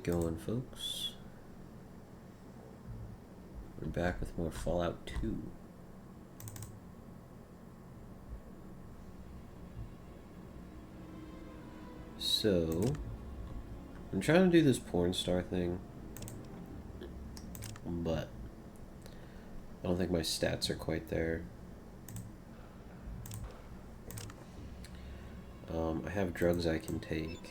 going, folks? We're back with more Fallout 2. So, I'm trying to do this porn star thing, but I don't think my stats are quite there. I have drugs I can take.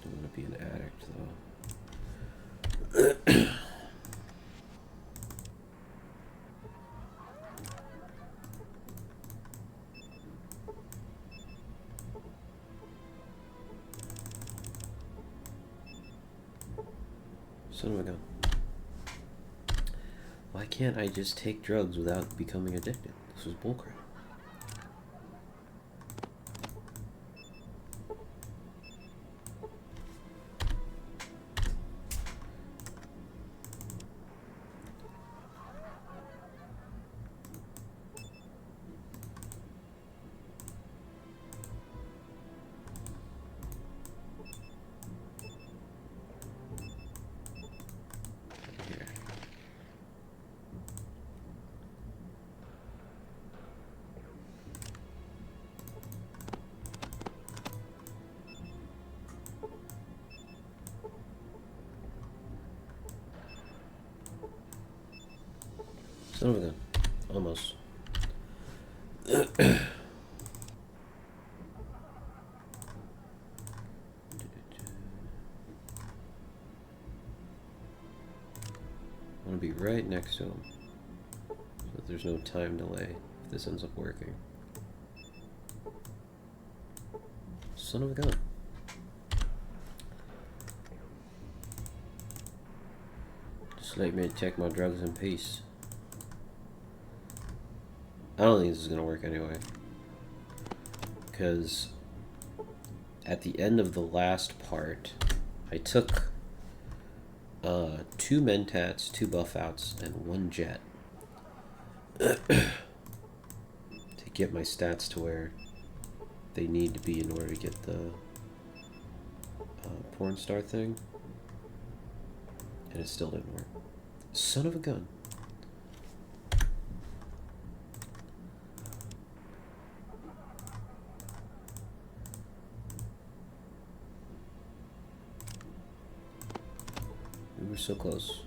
Don't want to be an addict, though. Son of a gun. Why can't I just take drugs without becoming addicted? This is bullcrap. Son of a gun. Almost. I want to be right next to him, so that there's no time delay if this ends up working. Son of a gun. Just let me check my drugs in peace. I don't think this is going to work anyway. Because at the end of the last part, I took 2 mentats, 2 buff outs, and 1 jet to get my stats to where they need to be in order to get the porn star thing. And it still didn't work. Son of a gun. We were so close.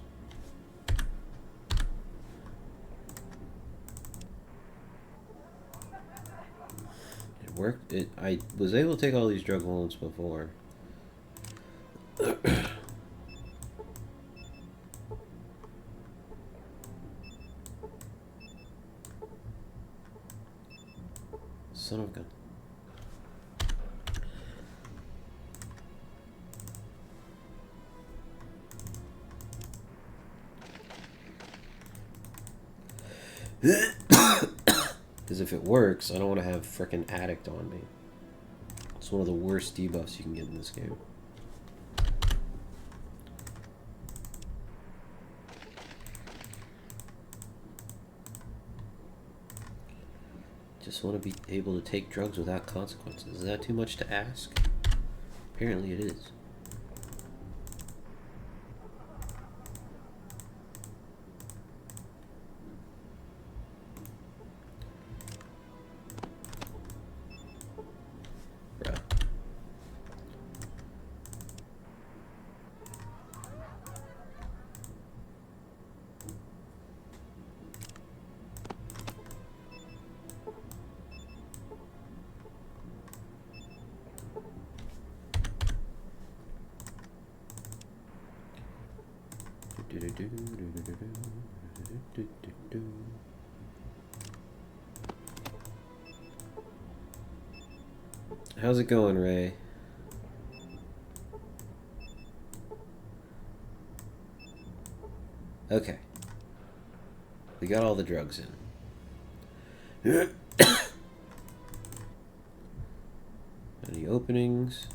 It worked. I was able to take all these drug loans before. Son of a gun. Because if it works, I don't want to have frickin' addict on me. It's one of the worst debuffs you can get in this game. Just want to be able to take drugs without consequences. Is that too much to ask? Apparently it is. How's it going, Ray? Okay. We got all the drugs in. Any openings?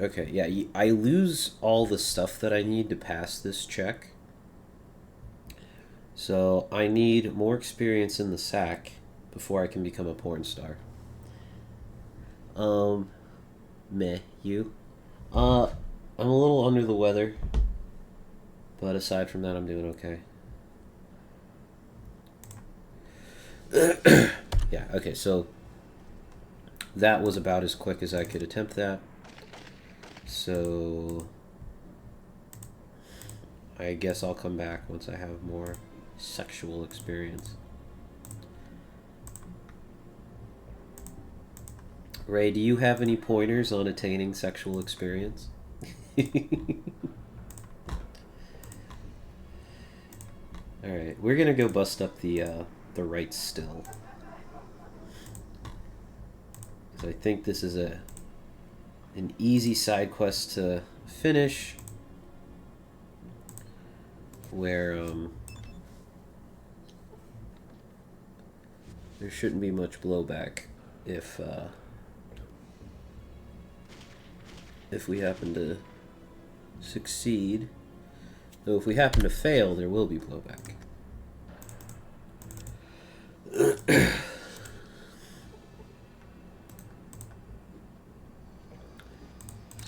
Okay, yeah, I lose all the stuff that I need to pass this check. So I need more experience in the sack before I can become a porn star. Meh, you? I'm a little under the weather, but aside from that, I'm doing okay. Yeah, okay, so that was about as quick as I could attempt that. So I guess I'll come back once I have more sexual experience. Ray, do you have any pointers on attaining sexual experience? Alright, we're gonna go bust up the right still. I think this is an easy side quest to finish, where there shouldn't be much blowback if we happen to succeed. Though if we happen to fail, there will be blowback.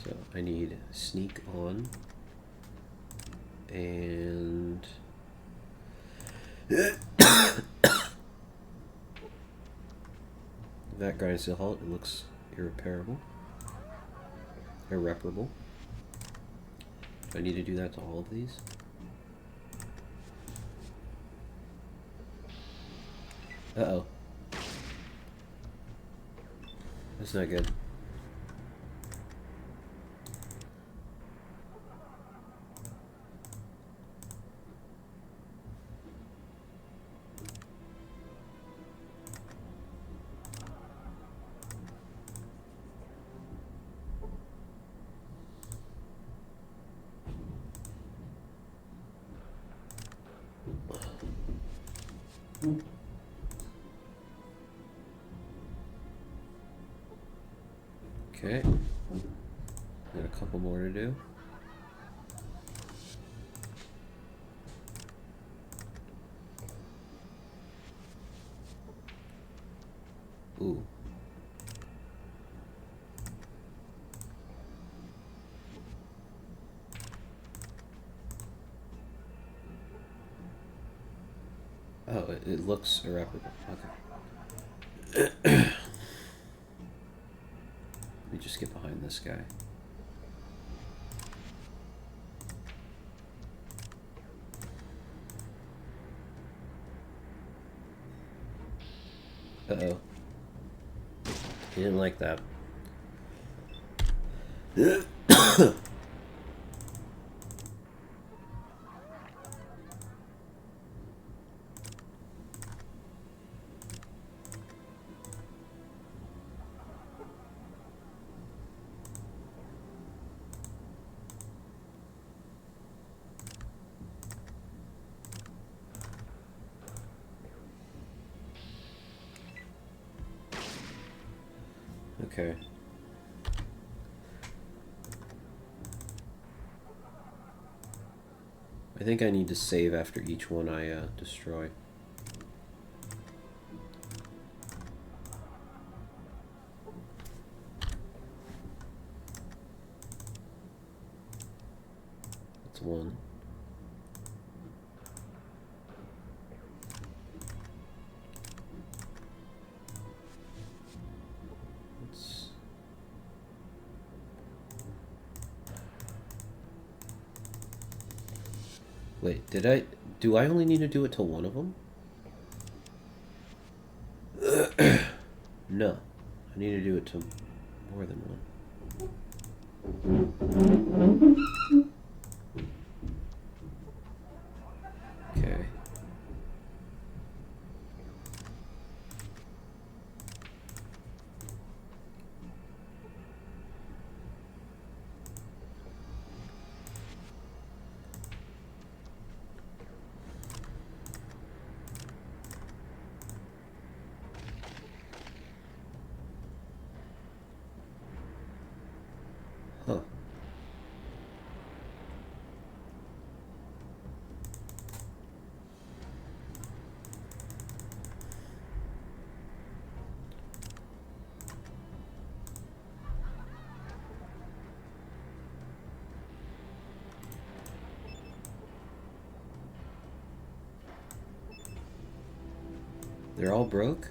So I need sneak on and that grinds to a halt. It looks irreparable. Irreparable. Do I need to do that to all of these? Uh-oh. That's not good. Okay. Got a couple more to do. Ooh. Oh, it looks irreparable. Okay. Let me just get behind this guy. Uh-oh. He didn't like that. Okay. I think I need to save after each one I destroy. That's one. Let's... Wait, do I only need to do it to one of them? No. I need to do it to more than one. Okay. Huh. They're all broke?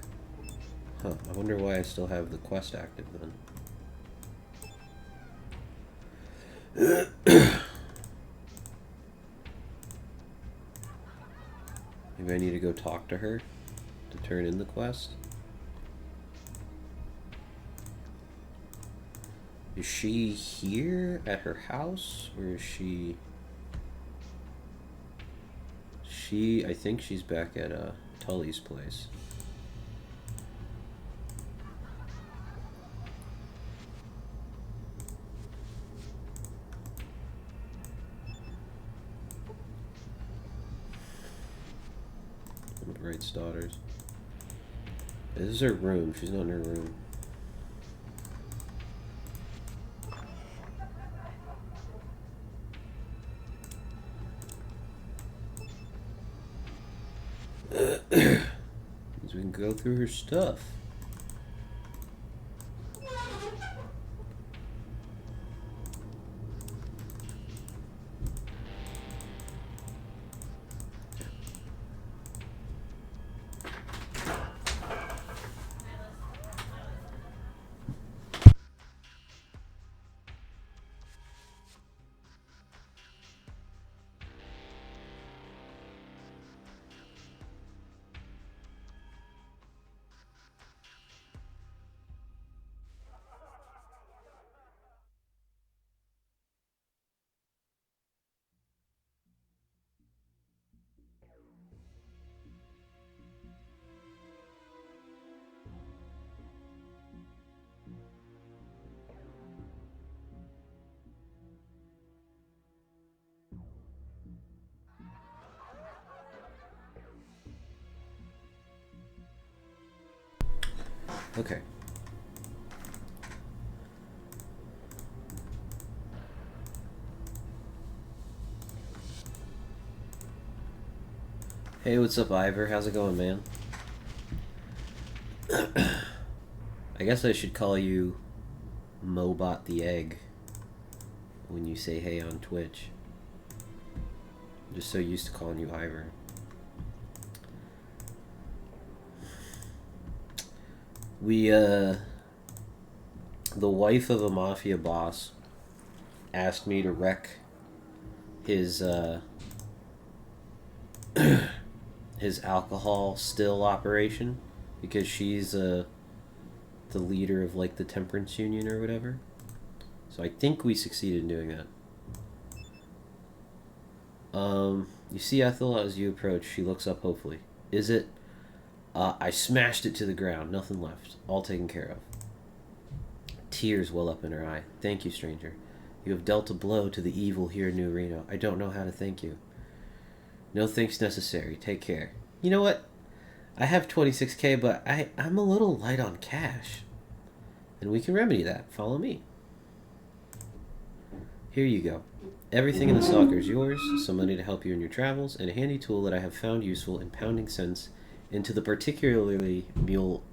Huh, I wonder why I still have the quest active then. Maybe I need to go talk to her to turn in the quest. Is she here at her house, or is she... I think she's back at Tully's place. Wright's daughters. This is her room. She's not in her room. Means we can go through her stuff. Okay. Hey, what's up, Ivor? How's it going, man? I guess I should call you Mobot the Egg when you say hey on Twitch. I'm just so used to calling you Ivor. The wife of a mafia boss asked me to wreck his his alcohol still operation because she's the leader of like the temperance union or whatever. So I think we succeeded in doing that. You see Ethel as you approach. She looks up hopefully. Is it? I smashed it to the ground. Nothing left. All taken care of. Tears well up in her eye. Thank you, stranger. You have dealt a blow to the evil here in New Reno. I don't know how to thank you. No thanks necessary. Take care. You know what? I have 26K, but I'm a little light on cash. And we can remedy that. Follow me. Here you go. Everything in the stalker is yours, some money to help you in your travels, and a handy tool that I have found useful in pounding sense into the particularly mule-headed.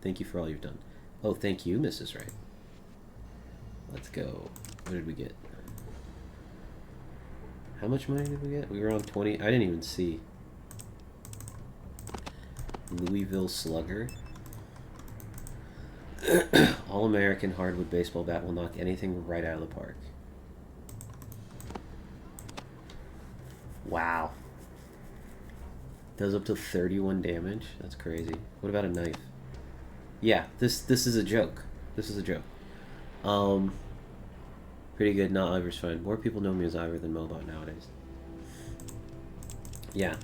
Thank you for all you've done. Oh, thank you, Mrs. Wright. Let's go. What did we get? How much money did we get? We were on 20. I didn't even see. Louisville Slugger. All-American hardwood baseball bat will knock anything right out of the park. Wow. Does up to 31 damage? That's crazy. What about a knife? Yeah, this is a joke. This is a joke. Pretty good. Not Ivor's fine. More people know me as Ivor than Mobot nowadays. Yeah.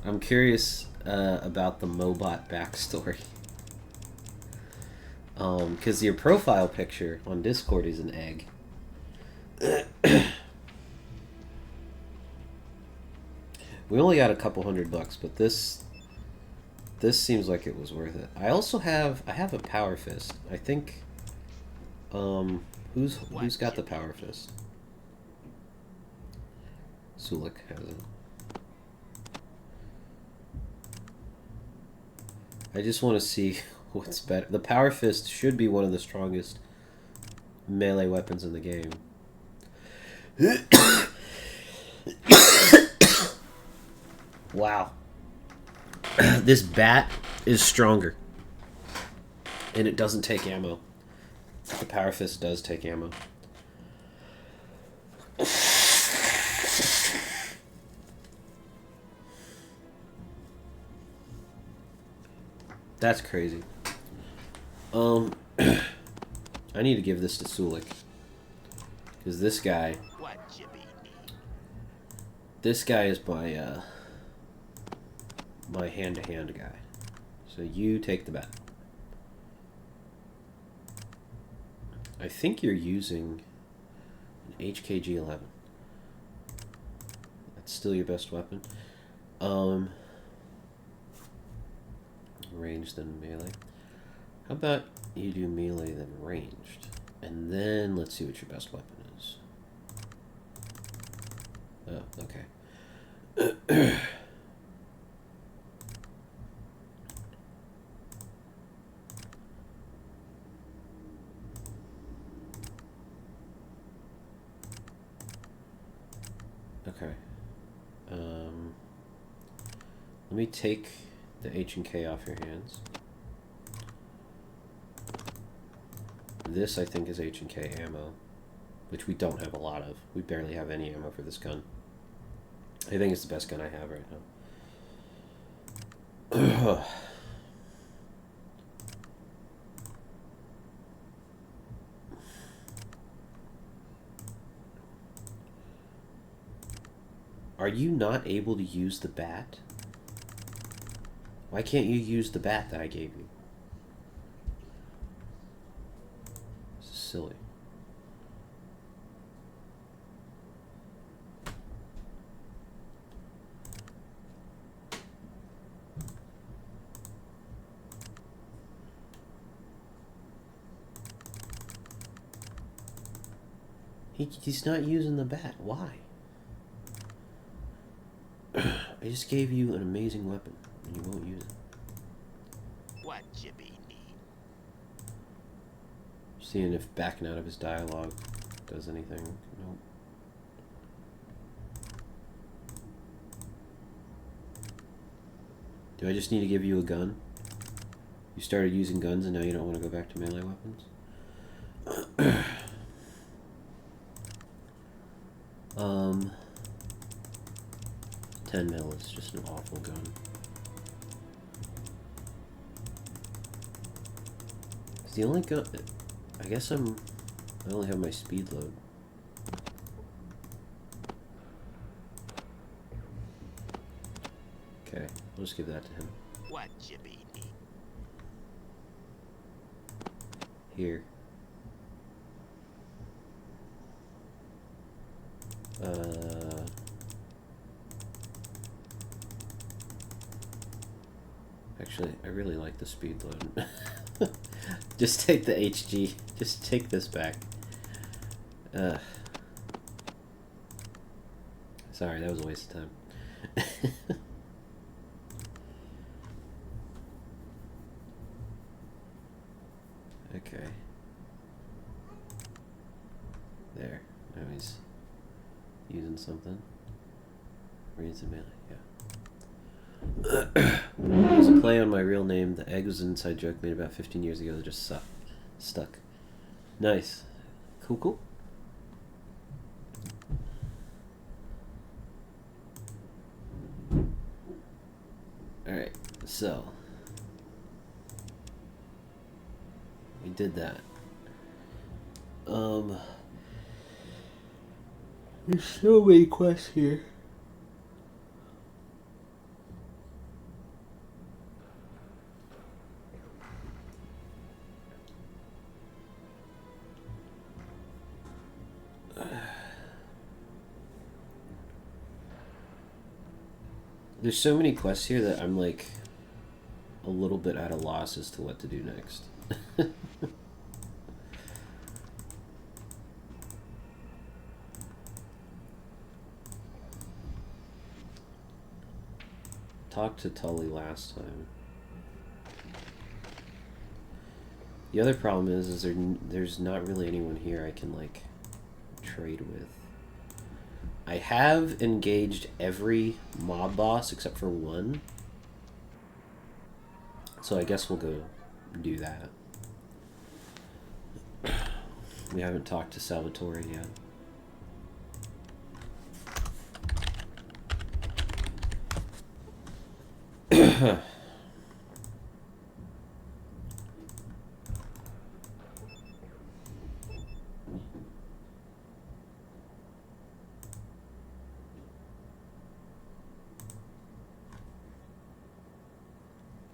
I'm curious about the Mobot backstory. Because your profile picture on Discord is an egg. We only got a couple $100, but this seems like it was worth it. I also have a power fist. I think who's got the power fist? Sulik has it. I just want to see what's better. The power fist should be one of the strongest melee weapons in the game. Wow. This bat is stronger. And it doesn't take ammo. The Power Fist does take ammo. That's crazy. I need to give this to Sulik. Because this guy... This guy is my, my hand-to-hand guy. So you take the bat. I think you're using an HKG-11. That's still your best weapon. Ranged then melee. How about you do melee then ranged? And then let's see what your best weapon is. Oh, okay. Okay. Let me take the H and K off your hands. This, I think, is H and K ammo, which we don't have a lot of. We barely have any ammo for this gun. I think it's the best gun I have right now. Are you not able to use the bat? Why can't you use the bat that I gave you? This is silly. He's not using the bat. Why? I just gave you an amazing weapon, and you won't use it. What you need? Seeing if backing out of his dialogue does anything. Nope. Do I just need to give you a gun? You started using guns and now you don't want to go back to melee weapons? 10 mil is just an awful gun. It's the only gun... I guess I only have my speed load. Okay, we'll just give that to him. What you be? Here. Actually, I really like the speed load. Just take the HG. Just take this back. Sorry, that was a waste of time. Okay. There. Now he's using something. Reads a melee, yeah. There's a play on my real name. The egg was an inside joke made about 15 years ago that just stuck. Nice. Cool, cool. Alright, so we did that. There's so many quests here. There's so many quests here that I'm like a little bit at a loss as to what to do next. Talked to Tully last time. The other problem is there's not really anyone here I can like trade with. I have engaged every mob boss except for one. So I guess we'll go do that. We haven't talked to Salvatore yet.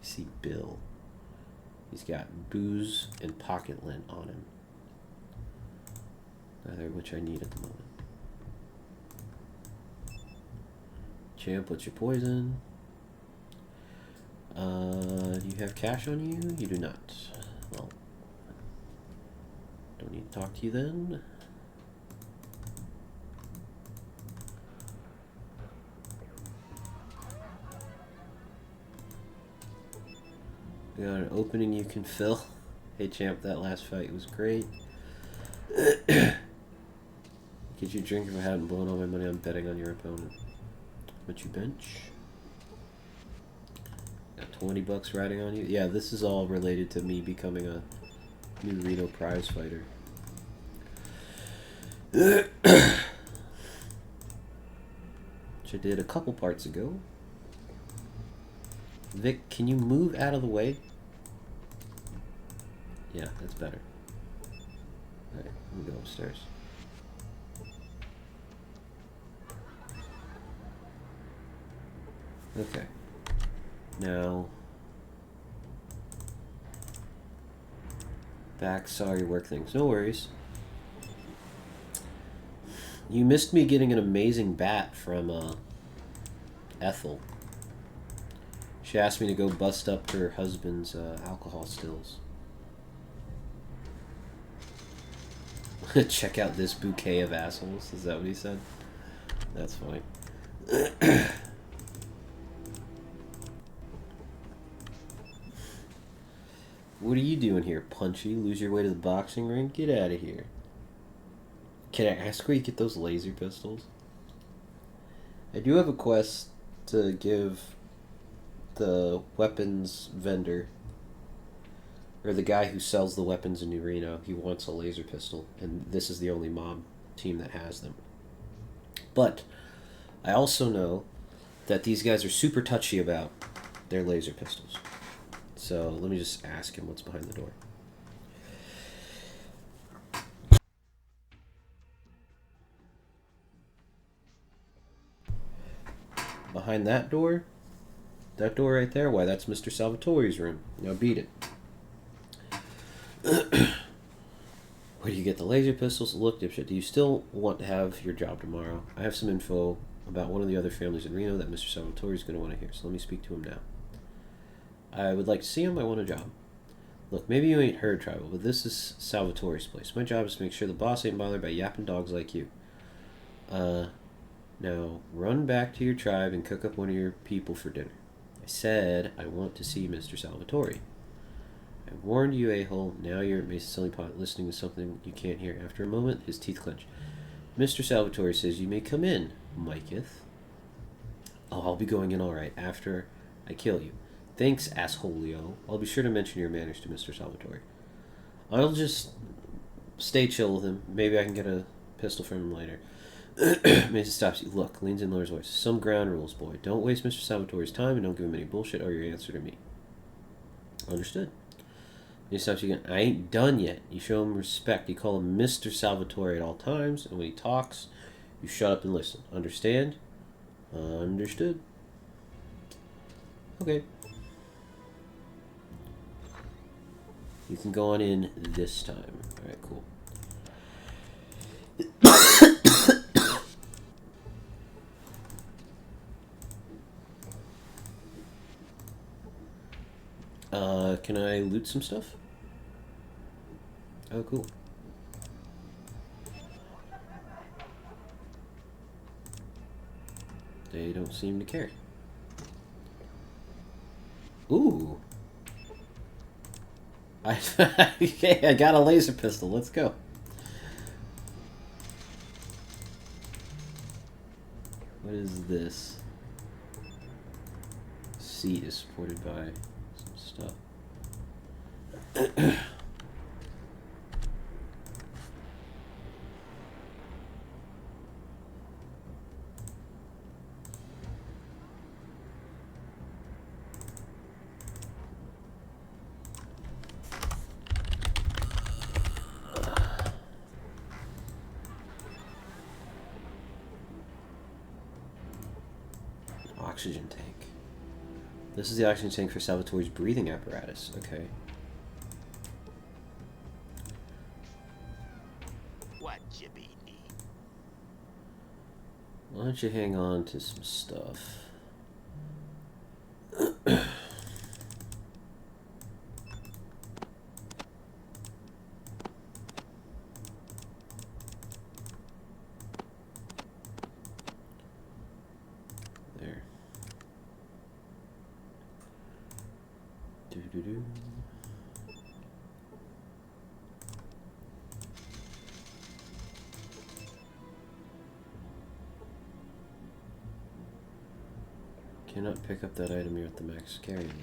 See Bill. He's got booze and pocket lint on him. Neither of which I need at the moment. Champ, what's your poison? Do you have cash on you? You do not. Well, don't need to talk to you then. We got an opening you can fill. Hey champ, that last fight was great. Get you a drink if I hadn't blown all my money on betting on your opponent. What you bench? Got 20 bucks riding on you? Yeah, this is all related to me becoming a new Reno prize fighter. Which I did a couple parts ago. Vic, can you move out of the way? Yeah, that's better. Alright, let me go upstairs. Okay. Now, back, sorry, work things. No worries. You missed me getting an amazing bat from Ethel. She asked me to go bust up her husband's alcohol stills. Check out this bouquet of assholes. Is that what he said? That's funny. What are you doing here, Punchy? Lose your way to the boxing ring? Get out of here. Can I ask where you get those laser pistols? I do have a quest to give the weapons vendor, or the guy who sells the weapons in New Reno. He wants a laser pistol, and this is the only mob team that has them. But I also know that these guys are super touchy about their laser pistols. So let me just ask him what's behind the door. Behind that door? That door right there? Why, that's Mr. Salvatore's room. Now beat it. Where do you get the laser pistols? Look, dipshit, do you still want to have your job tomorrow? I have some info about one of the other families in Reno that Mr. Salvatore is going to want to hear, so let me speak to him now. I would like to see him. I want a job. Look, maybe you ain't heard tribal, but this is Salvatore's place. My job is to make sure the boss ain't bothered by yapping dogs like you. Now, run back to your tribe and cook up one of your people for dinner. I said I want to see Mr. Salvatore. I warned you, a-hole. Now you're at Mesa Silly Pot listening to something you can't hear. After a moment, his teeth clench. Mr. Salvatore says you may come in, Miketh. Oh, I'll be going in all right after I kill you. Thanks, assholeo. I'll be sure to mention your manners to Mr. Salvatore. I'll just stay chill with him. Maybe I can get a pistol from him later. Mesa stops you. Look, leans in, lowers voice. Some ground rules, boy. Don't waste Mr. Salvatore's time and don't give him any bullshit or your answer to me. Understood. Mesa stops you again. I ain't done yet. You show him respect. You call him Mr. Salvatore at all times, and when he talks, you shut up and listen. Understand? Understood. Okay. You can go on in this time. Alright, cool. Can I loot some stuff? Oh, cool. They don't seem to care. Ooh. Okay, I got a laser pistol. Let's go. What is this? Seat is supported by some stuff. Oxygen tank. This is the oxygen tank for Salvatore's breathing apparatus. Okay. What you be need? Why don't you hang on to some stuff? There. Doo-doo-doo. Cannot pick up that item, you're at the max carrying it.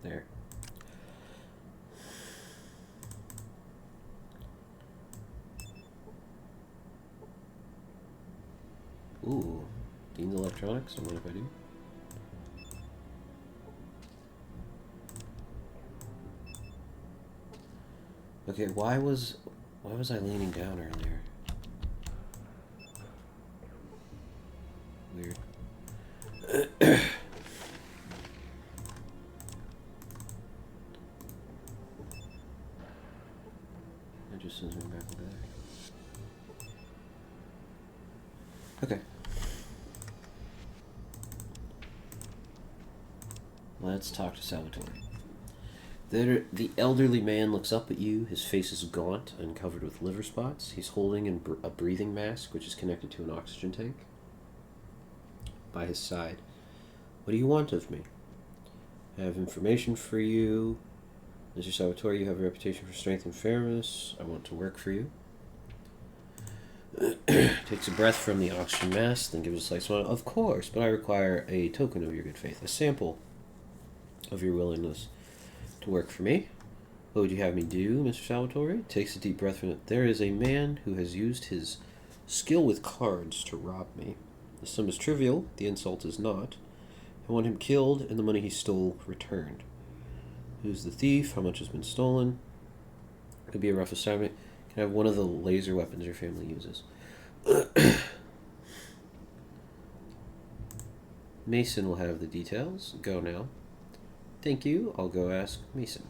There. Ooh, Dean's Electronics, I wonder if I do. Okay, why was I leaning down earlier? Weird. That just sends me back over there. Okay. Let's talk to Salvatore. The elderly man looks up at you. His face is gaunt and covered with liver spots. He's holding a breathing mask, which is connected to an oxygen tank by his side. What do you want of me? I have information for you. Mr. Salvatore, you have a reputation for strength and fairness. I want to work for you. Takes a breath from the oxygen mask, then gives a slight smile. Of course, but I require a token of your good faith, a sample of your willingness to work for me. What would you have me do, Mr. Salvatore? Takes a deep breath from it. There is a man who has used his skill with cards to rob me. The sum is trivial, the insult is not. I want him killed and the money he stole returned. Who's the thief? How much has been stolen? Could be a rough assignment. Can I have one of the laser weapons your family uses? Mason will have the details. Go now. Thank you. I'll go ask Mason.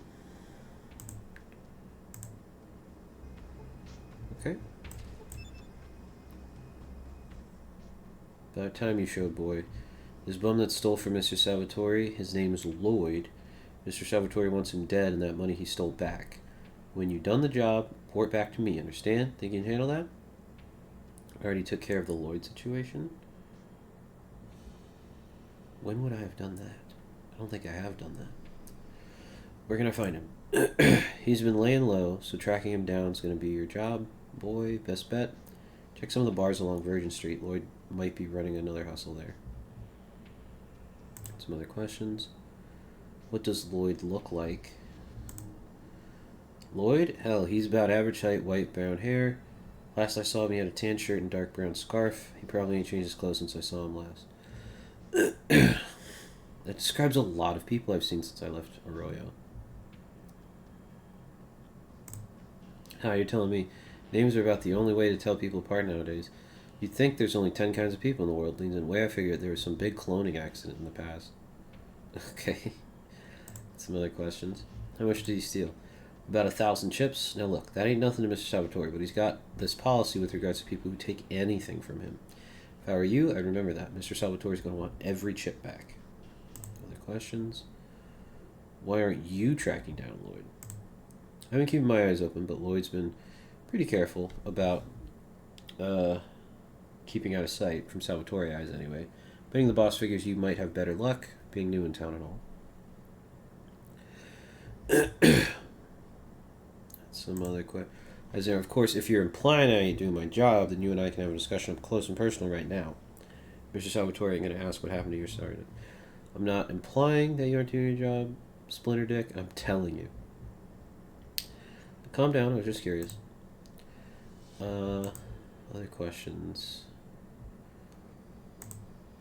Okay. About time you showed, boy. This bum that stole from Mr. Salvatore, his name is Lloyd. Mr. Salvatore wants him dead and that money he stole back. When you've done the job, report back to me, understand? Think you can handle that? I already took care of the Lloyd situation. When would I have done that? I don't think I have done that. Where can I find him? He's been laying low, so tracking him down is going to be your job. Boy, best bet. Check some of the bars along Virgin Street. Lloyd might be running another hustle there. Some other questions. What does Lloyd look like? Lloyd? Hell, he's about average height, white, brown hair. Last I saw him, he had a tan shirt and dark brown scarf. He probably ain't changed his clothes since I saw him last. That describes a lot of people I've seen since I left Arroyo. How, you're telling me names are about the only way to tell people apart nowadays? You'd think there's only 10 kinds of people in the world. Leans in way I figured there was some big cloning accident in the past. Okay. Some other questions. How much did he steal? About 1,000 chips. Now look, that ain't nothing to Mr. Salvatore, but he's got this policy with regards to people who take anything from him. If I were you, I'd remember that. Mr. Salvatore's going to want every chip back. Other questions? Why aren't you tracking down Lloyd? I've been keeping my eyes open, but Lloyd's been pretty careful about uh, keeping out of sight, from Salvatore eyes anyway. Betting the boss figures you might have better luck, being new in town and all. Some other question. As there, of course, if you're implying I ain't doing my job, then you and I can have a discussion up close and personal right now. Mr. Salvatore ain't going to ask what happened to your sergeant. I'm not implying that you aren't doing your job, Splinter Dick. I'm telling you. But calm down. I was just curious. Other questions?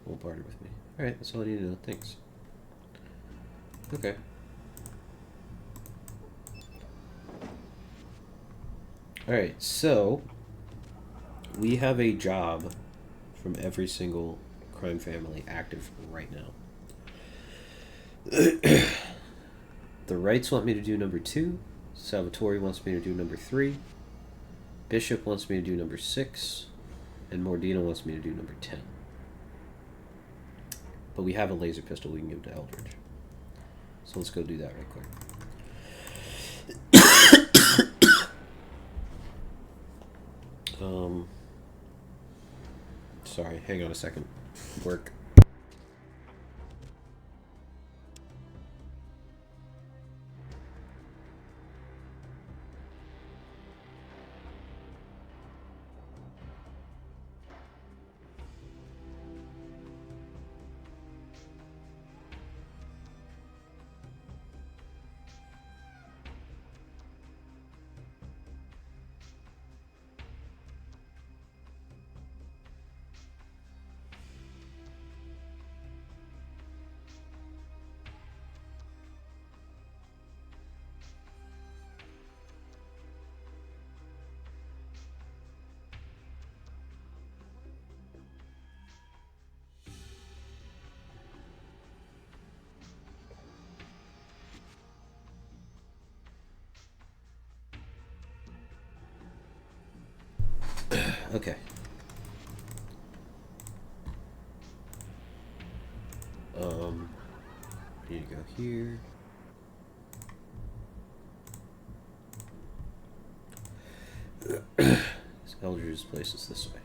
Won't barter with me. Alright, that's all I need to know. Thanks. Okay. Alright, so we have a job from every single crime family active right now. The Wrights want me to do number 2. Salvatore wants me to do number 3. Bishop wants me to do number 6. And Mordino wants me to do number 10. But we have a laser pistol we can give to Eldridge. So let's go do that right quick. Sorry, hang on a second. Work. Okay. I need to go here. Eldridge's place is this way.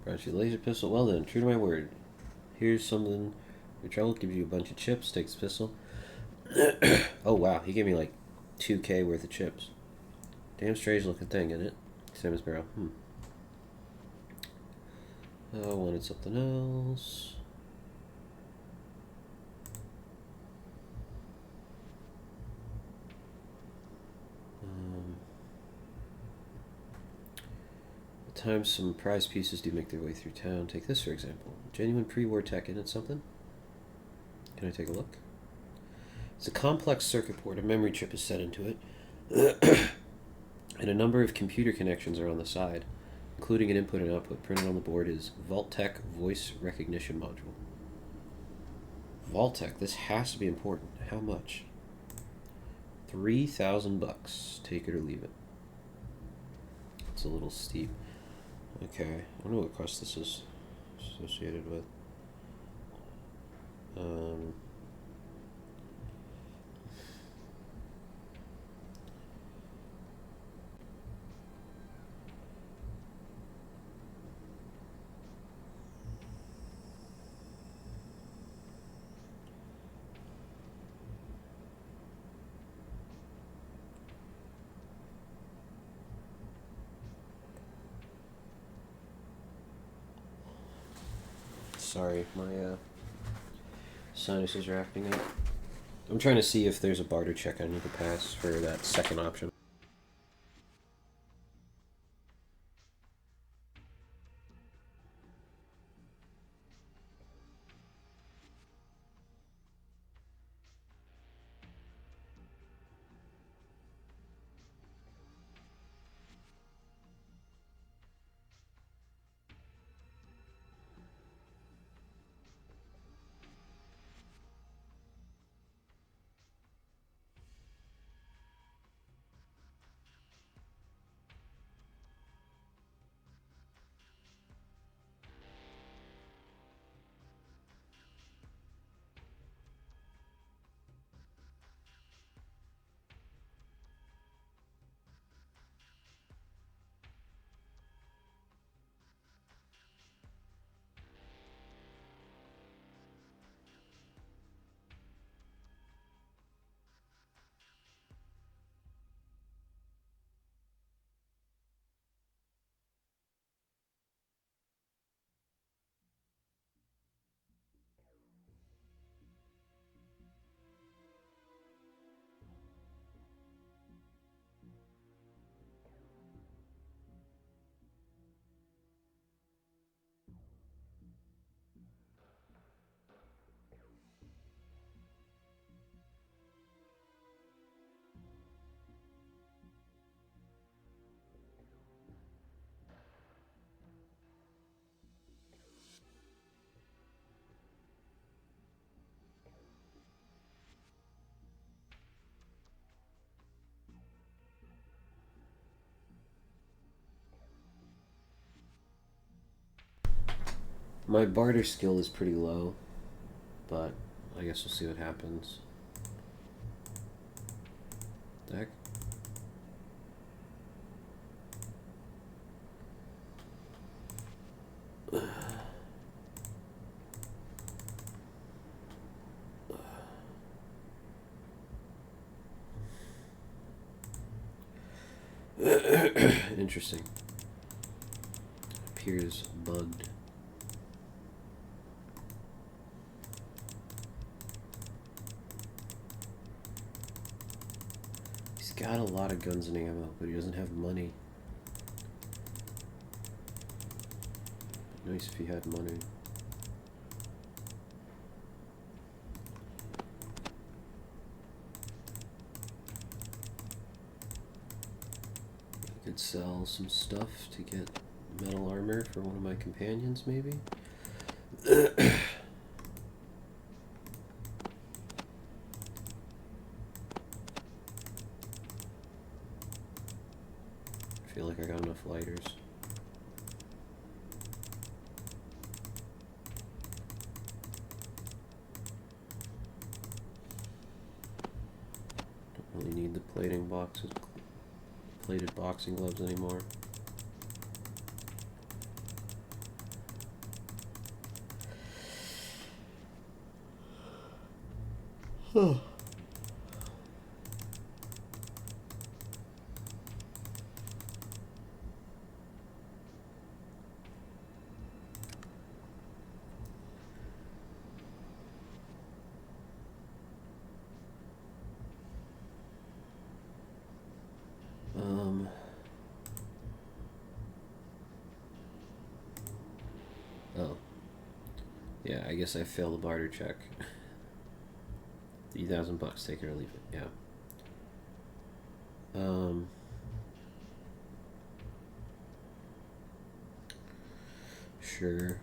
Brought you a laser pistol. Well then, true to my word. Here's something. Your trouble gives you a bunch of chips. Take this pistol. Oh wow, he gave me like 2K worth of chips. Damn strange looking thing, isn't it? Simmons barrel. I wanted something else. At times, some prize pieces do make their way through town. Take this, for example. Genuine pre-war tech, isn't it something? Can I take a look? It's a complex circuit board. A memory chip is set into it. And a number of computer connections are on the side, including an input and output. Printed on the board is Vault-Tec voice recognition module. Vault-Tec, this has to be important. How much? $3,000. Take it or leave it. It's a little steep. Okay, I don't know what cost this is associated with. Sorry, my sinuses are acting up. I'm trying to see if there's a barter check I need to pass for that second option. My barter skill is pretty low, but I guess we'll see what happens. Deck. Interesting. Appears bugged. He's got a lot of guns and ammo, but he doesn't have money. Nice if he had money. Could sell some stuff to get metal armor for one of my companions, maybe? I feel like I got enough lighters. Don't really need the plating boxes. Plated boxing gloves anymore. Huh. Oh. Yeah, I guess I failed the barter check. $3,000, take it or leave it, yeah. Sure.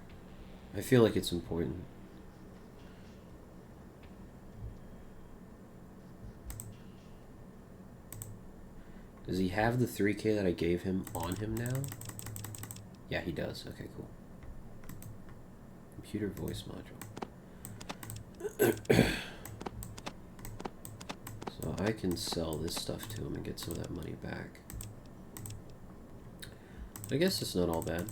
I feel like it's important. Does he have the 3K that I gave him on him now? Yeah, he does. Okay, cool. Computer voice module. So I can sell this stuff to him and get some of that money back. I guess it's not all bad.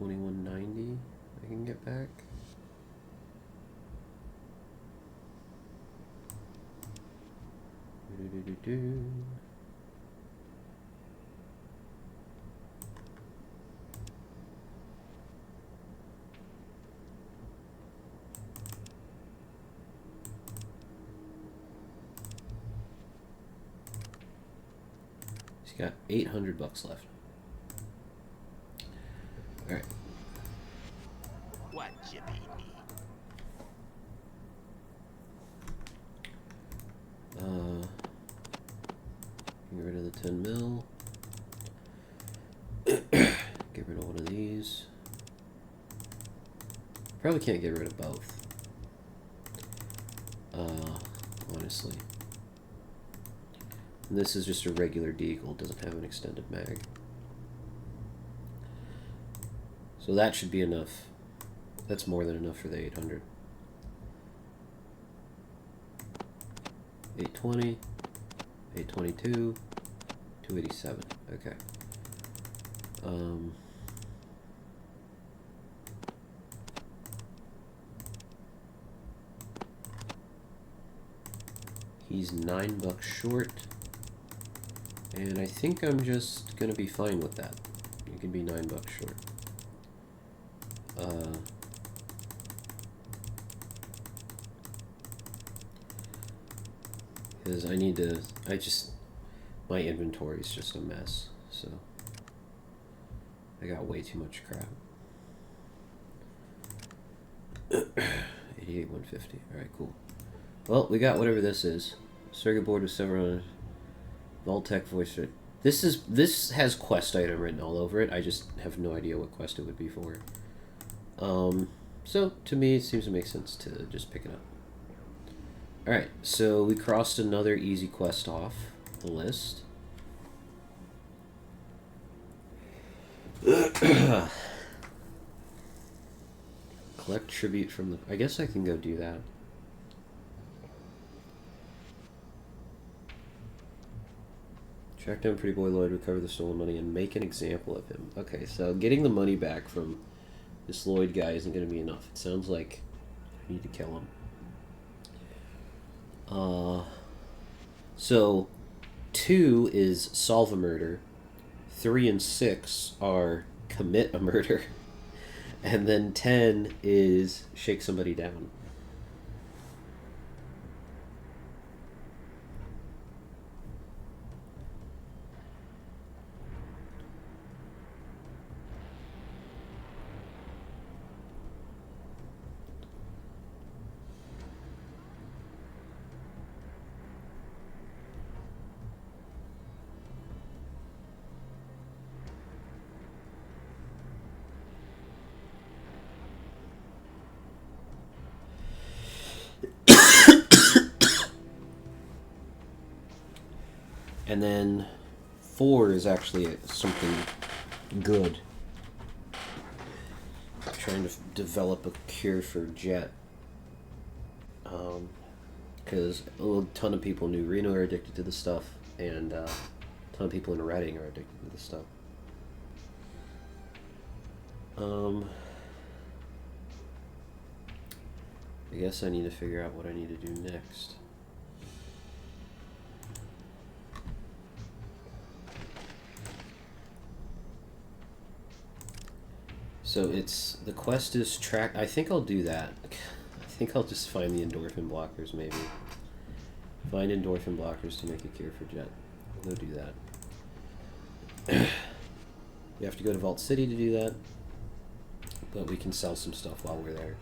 $21.90 I can get back. He's got $800 left. All right. What Jimmy need? Get rid of the 10 mil. Get rid of one of these. Probably can't get rid of both. Honestly. And this is just a regular deagle, doesn't have an extended mag. So that should be enough. That's more than enough for the 800. 820, 822, 287. Okay. He's $9 short, and I think I'm just gonna be fine with that. You can be $9 short. Because I need to, my inventory is just a mess, so I got way too much crap. 88, 150. Alright, cool. Well, we got whatever this is. Circuit board with 700. Voltec voice. This has quest item written all over it. I just have no idea what quest it would be for. So, to me, it seems to make sense to just pick it up. Alright, so we crossed another easy quest off the list. Collect tribute from the... I guess I can go do that. Track down Pretty Boy Lloyd, recover the stolen money, and make an example of him. Okay, so getting the money back from this Lloyd guy isn't going to be enough. It sounds like I need to kill him. So 2 is solve a murder. 3 and 6 are commit a murder. And then 10 is shake somebody down. And then 4 is actually something good. I'm trying to develop a cure for Jet. Because a ton of people knew Reno are addicted to this stuff, and a ton of people in Reading are addicted to this stuff. I guess I need to figure out what I need to do next. So it's, the quest is track, I think I'll do that. I think I'll just find the endorphin blockers maybe. Find endorphin blockers to make a cure for Jet. I'll go do that. We have to go to Vault City to do that, but we can sell some stuff while we're there.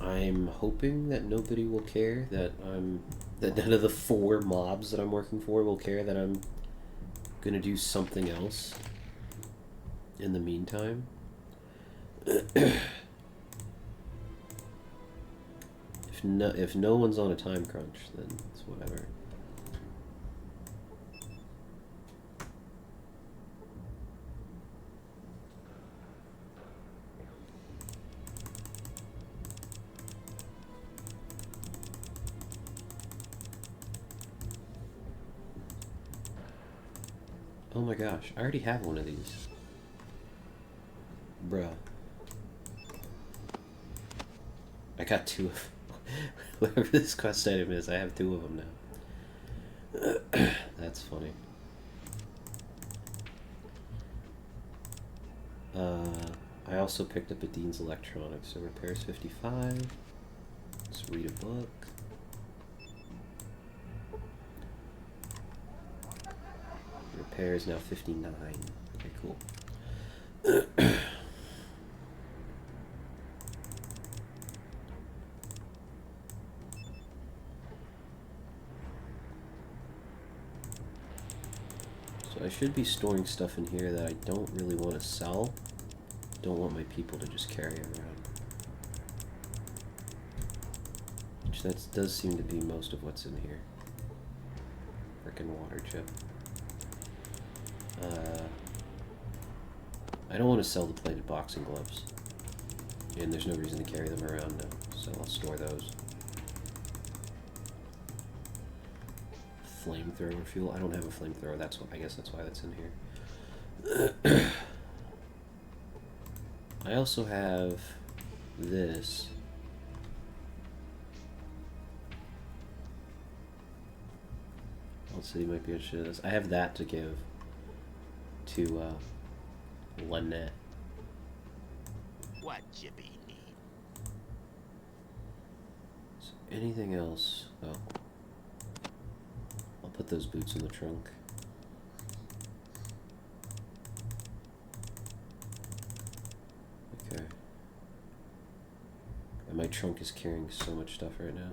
I'm hoping that nobody will care that none of the 4 mobs that I'm working for will care that I'm gonna do something else in the meantime. If no one's on a time crunch, then it's whatever. Oh my gosh, I already have one of these. Bruh. I got 2 of whatever this quest item is, I have 2 of them now. That's funny. I also picked up a Dean's Electronics, so repairs 55. Let's read a book. Repair is now 59. Okay, cool. So I should be storing stuff in here that I don't really want to sell. Don't want my people to just carry around. Which that does seem to be most of what's in here. Frickin' water chip. I don't want to sell the plated boxing gloves. And there's no reason to carry them around now, so I'll store those. Flamethrower fuel. I don't have a flamethrower. That's what, I guess that's why that's in here. I also have this. Old City might be interested in this. I have that to give to Lynette. What Jippy need? So anything else? Oh. I'll put those boots in the trunk. Okay. And my trunk is carrying so much stuff right now.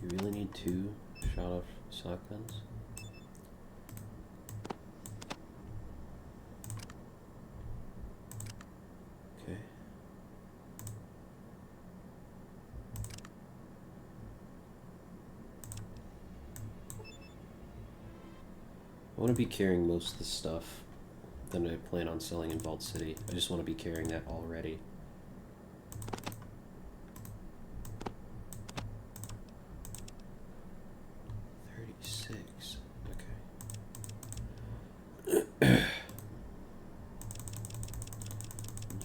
You really need 2 shot-off shotguns? Okay. I want to be carrying most of the stuff that I plan on selling in Vault City. I just want to be carrying that already.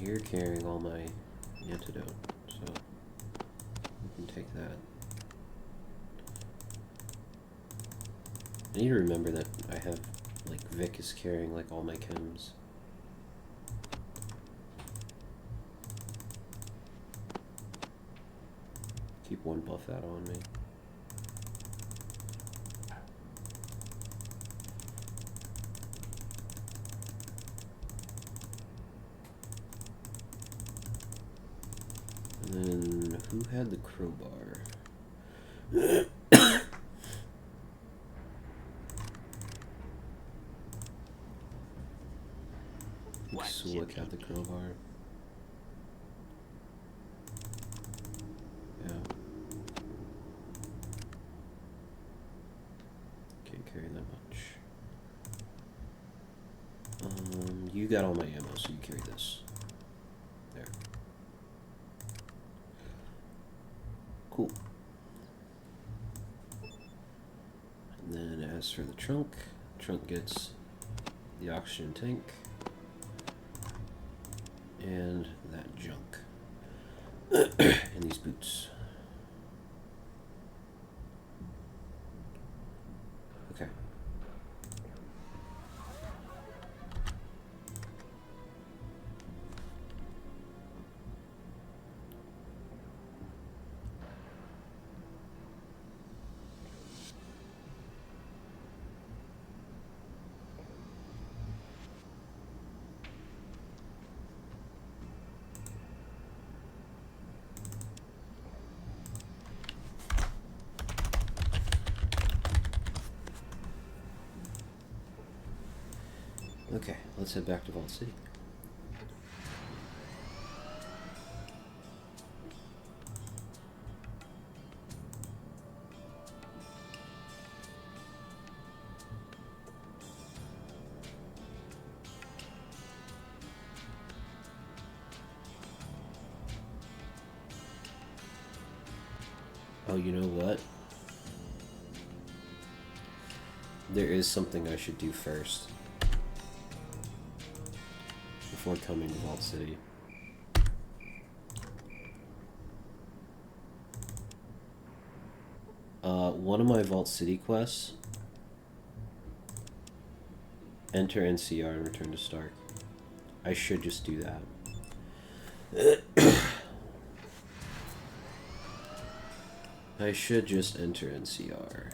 You're carrying all my antidote, so you can take that. I need to remember that I have, like, Vic is carrying, like, all my chems. Keep 1 buff out on me. And then, who had the crowbar? Sulik had the crowbar. Yeah. Can't carry that much. You got all my ammo, so you carry this. There. Cool. And then as for the trunk gets the oxygen tank and that junk and these boots. Okay. Okay, let's head back to Vault City. Oh, you know what? There is something I should do first before coming to Vault City. One of my Vault City quests, enter NCR and return to Stark. I should just do that. I should just enter NCR.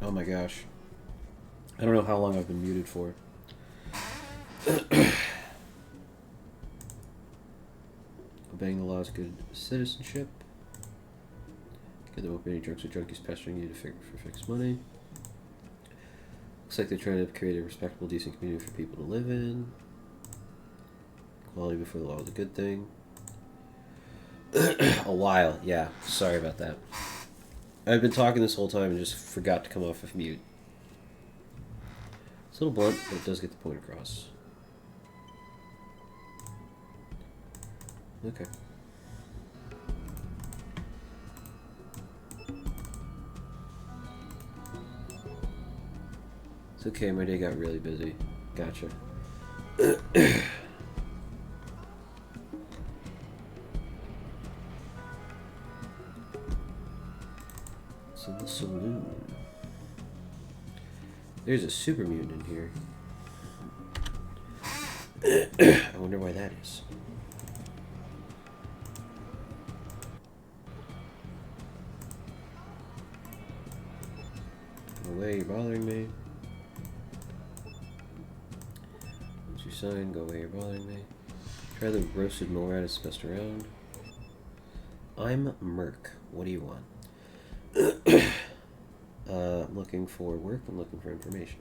Oh my gosh. I don't know how long I've been muted for. Obeying the law is good citizenship. Get them open any drugs or junkies pestering you for fixed money. Looks like they're trying to create a respectable, decent community for people to live in. Equality before the law is a good thing. A while, yeah. Sorry about that. I've been talking this whole time and just forgot to come off of mute. It's a little blunt, but it does get the point across. Okay. It's okay, my day got really busy. Gotcha. It's in the saloon. There's a super mutant in here. I wonder why that is. Go away, you're bothering me. What's your sign? Go away, you're bothering me. Try the roasted mole rat, it's best around. I'm Merc. What do you want? I'm looking for work. I'm looking for information.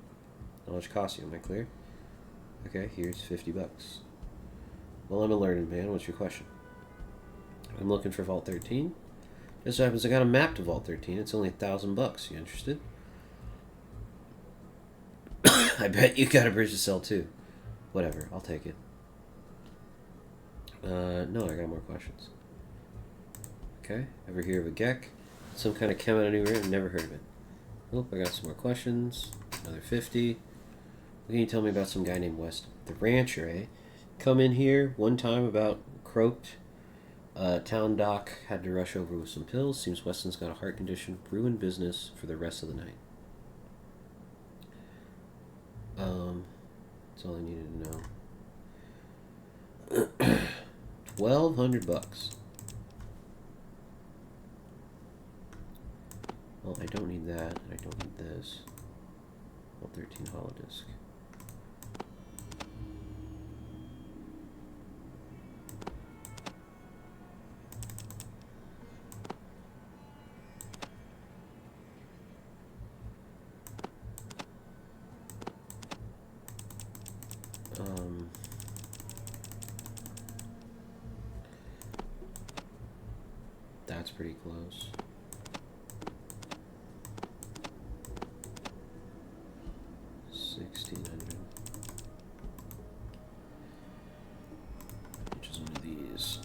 How much costs you? Am I clear? Okay, here's $50. Well, I'm a learned man. What's your question? I'm looking for Vault 13. Just so happens I got a map to Vault 13. It's only $1,000. You interested? I bet you got a bridge to sell too. Whatever, I'll take it. No, I got more questions. Okay, ever hear of a Gek? Some kind of chem out of New York? Never heard of it. Oh, I got some more questions. Another 50. What can you tell me about some guy named West? The rancher, eh? Come in here one time about croaked. Town doc had to rush over with some pills. Seems Weston's got a heart condition. Ruined business for the rest of the night. That's all I needed to know. $1,200. Well, I don't need that. I don't need this. Well, 13 holodisk. That's pretty close. $1,600. Which is one of these.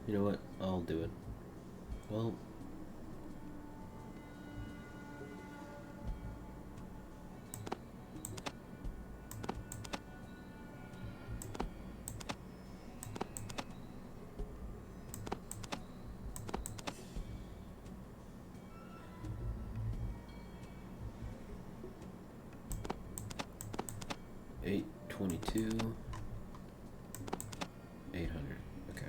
You know what? I'll do it. Well, $822. 800. Okay.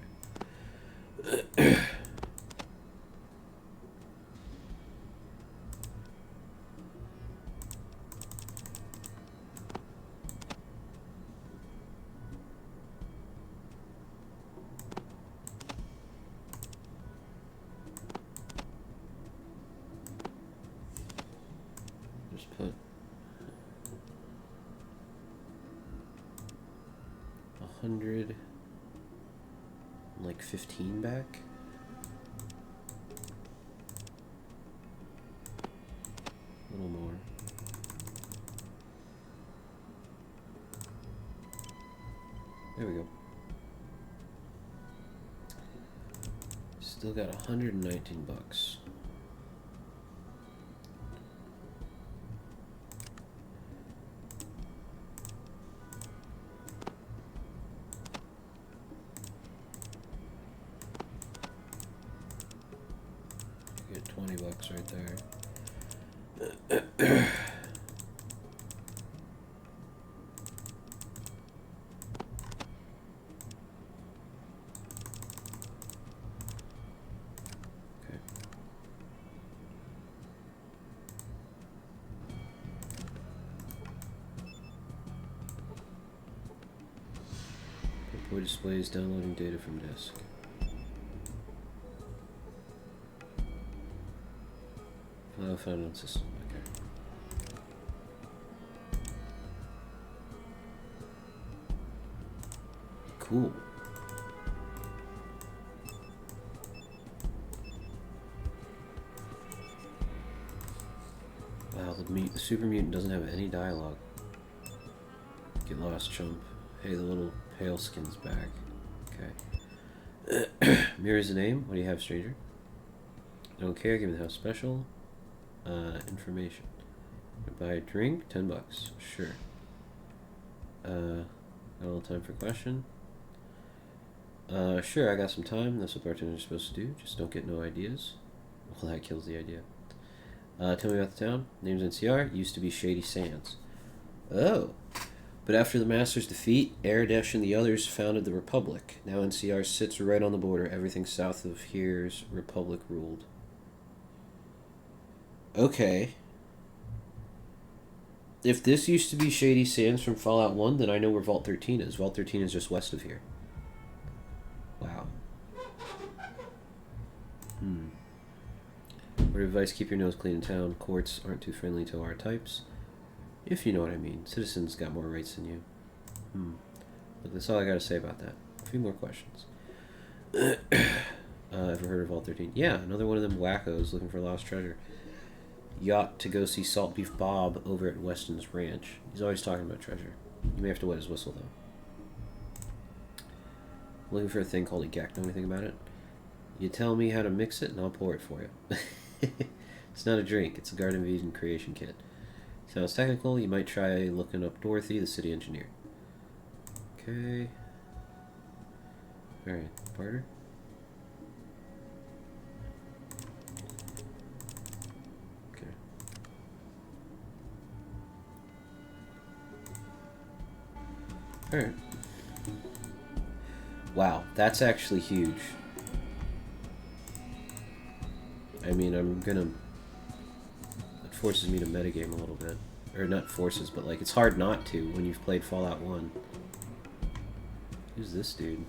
Just put 100, like 15 back. A little more. There we go. Still got $119. $20 right there. Boy displays downloading data from disk. File found on system. Okay. Cool. Wow, the super mutant doesn't have any dialogue. Get lost, chump. Hey, the little pale skin's back. Okay. Mirror's the name. What do you have, stranger? Don't care. Give me the house special. Information. Buy a drink. $10. Sure. Got a little time for question. Sure. I got some time. That's what bartenders are supposed to do. Just don't get no ideas. Well, that kills the idea. Tell me about the town. Name's NCR. Used to be Shady Sands. Oh. But after the Masters' defeat, Aradesh and the others founded the Republic. Now NCR sits right on the border. Everything south of here's Republic ruled. Okay. If this used to be Shady Sands from Fallout 1, then I know where Vault 13 is. Vault 13 is just west of here. Wow. Word of advice, keep your nose clean in town. Courts aren't too friendly to our types. If you know what I mean. Citizens got more rights than you. Look, that's all I gotta say about that. A few more questions. Ever heard of Vault 13? Yeah, another one of them wackos looking for lost treasure. Yacht to go see Salt Beef Bob over at Weston's Ranch. He's always talking about treasure. You may have to wet his whistle, though. Looking for a thing called a geck. Know anything about it? You tell me how to mix it, and I'll pour it for you. It's not a drink. It's a Garden of Eden creation kit. Sounds technical. You might try looking up Dorothy, the city engineer. Okay. Alright. Barter? Alright. Wow, that's actually huge. I mean, it forces me to metagame a little bit. Or not forces, but like, it's hard not to when you've played Fallout 1. Who's this dude?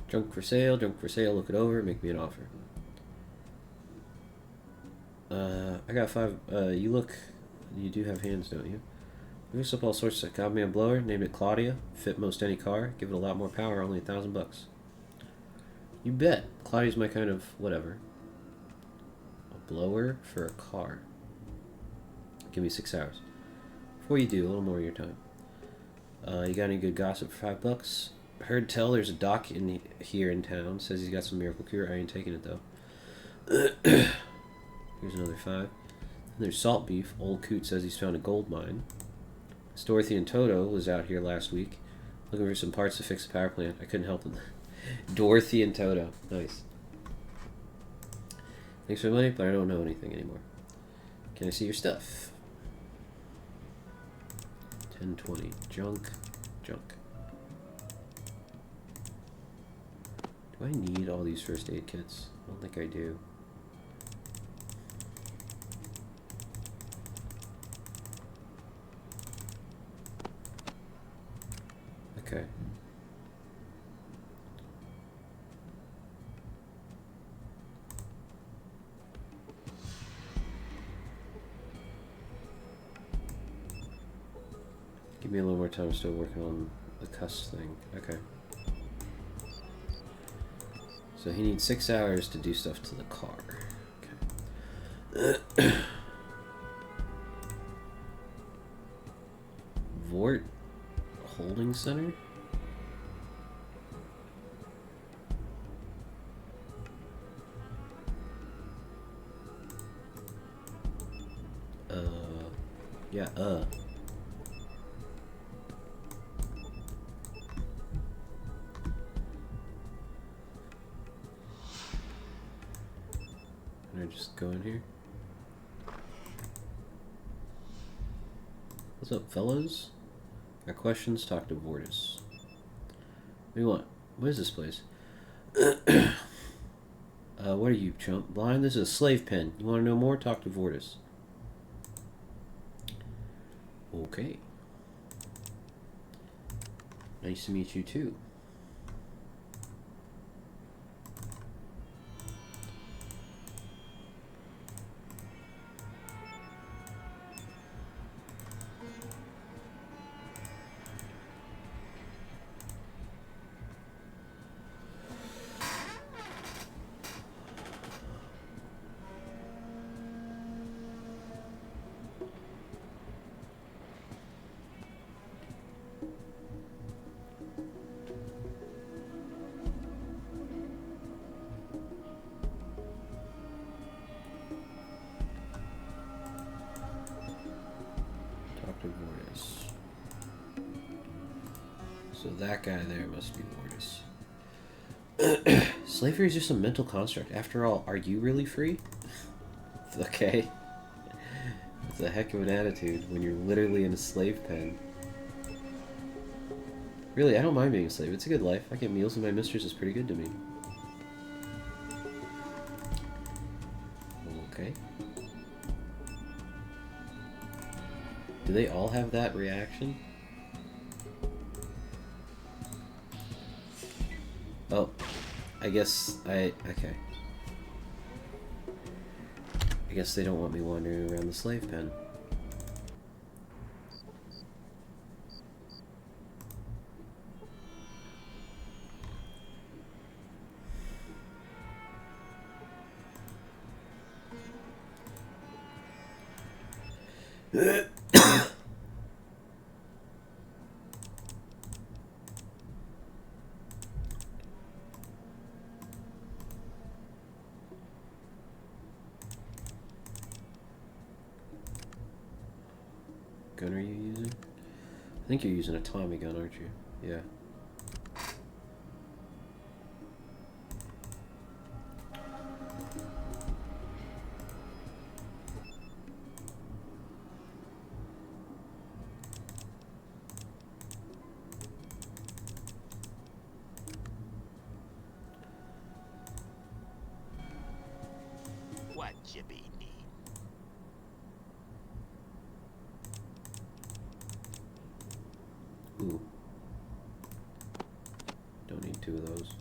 Junk for sale, look it over, make me an offer. I got 5, you do have hands, don't you? Mix up all sorts of, got me a blower, named it Claudia, fit most any car, give it a lot more power, only $1,000. You bet, Claudia's my kind of, whatever. A blower for a car. Give me 6 hours. Before you do, a little more of your time. You got any good gossip for $5? Heard tell there's a doc here in town. Says he's got some miracle cure. I ain't taking it, though. Here's another 5. And there's Salt Beef. Old Coot says he's found a gold mine. Dorothy and Toto was out here last week looking for some parts to fix the power plant. I couldn't help them. Dorothy and Toto. Nice. Thanks for the money, but I don't know anything anymore. Can I see your stuff? 1020. Junk. Do I need all these first aid kits? I don't think I do. Okay. Give me a little more time. I'm still working on the cuss thing. Okay. So he needs 6 hours to do stuff to the car. Okay. Vort Holding Center? Yeah, Can I just go in here? What's up, fellas? Got questions? Talk to Vortis. What do you want? What is this place? What are you, chump? Blind? This is a slave pen. You want to know more? Talk to Vortis. Okay. Nice to meet you, too. Vortis. So that guy there must be Vortis. Slavery is just a mental construct. After all, are you really free? Okay. It's a heck of an attitude when you're literally in a slave pen. Really, I don't mind being a slave. It's a good life. I get meals and my mistress is pretty good to me. Okay. Do they all have that reaction? Oh, I guess okay. I guess they don't want me wandering around the slave pen. Gun are you using? I think you're using a Tommy gun, aren't you? Yeah. What you be need? Ooh. Don't need two of those.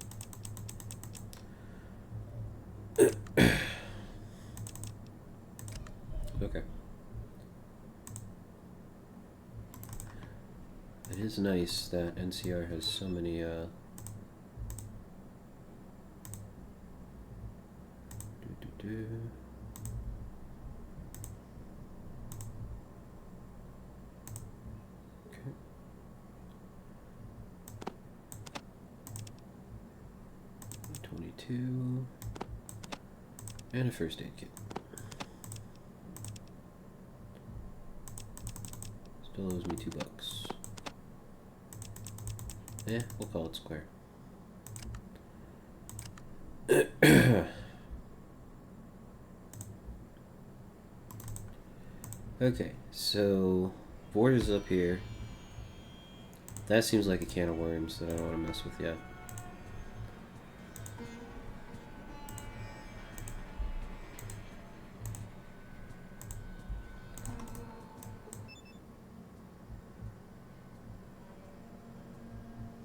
Okay. It is nice that NCR has so many, Okay. 22. And a first aid kit. Still owes me $2. Yeah, we'll call it square. Okay, so borders up here. That seems like a can of worms that I don't want to mess with yet.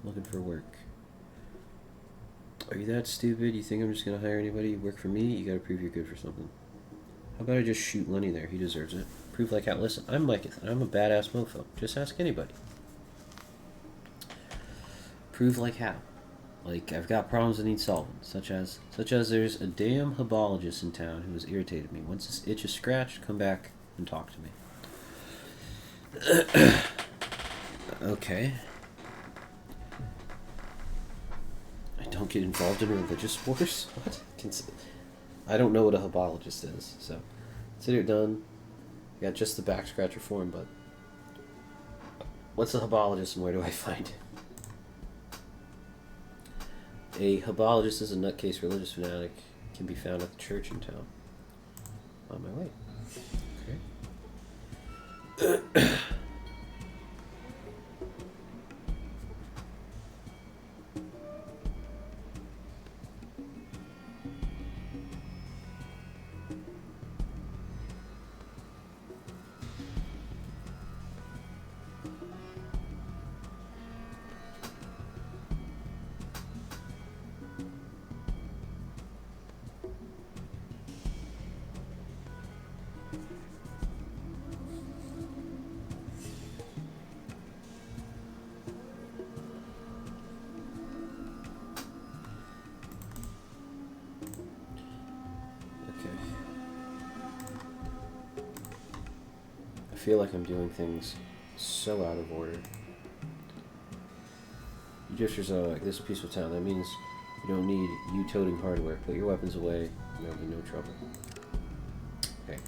Looking for work. Are you that stupid? You think I'm just gonna hire anybody? You work for me? You gotta prove you're good for something. How about I just shoot Lenny there? He deserves it. Prove like how. Listen, I'm Micah, and I'm a badass mofo. Just ask anybody. Prove like how. Like, I've got problems that need solving, such as there's a damn hebologist in town who has irritated me. Once this itch is scratched, come back and talk to me. Okay. I don't get involved in religious wars? What? I don't know what a hebologist is, so consider it done. Got just the back scratcher form, but what's a hebologist and where do I find it? A hebologist is a nutcase religious fanatic. Can be found at the church in town. On my way. Okay. I feel like I'm doing things so out of order. You drifters are like, this is a peaceful town. That means you don't need you toting hardware. Put your weapons away. There'll be no trouble. Okay.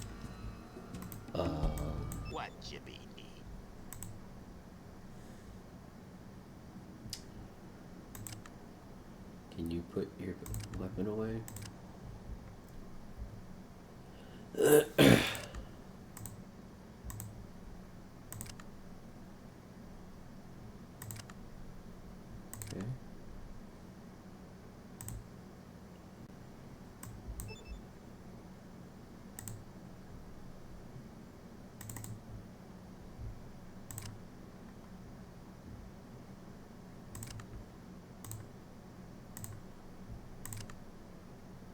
What you be need? Can you put your weapon away? Okay.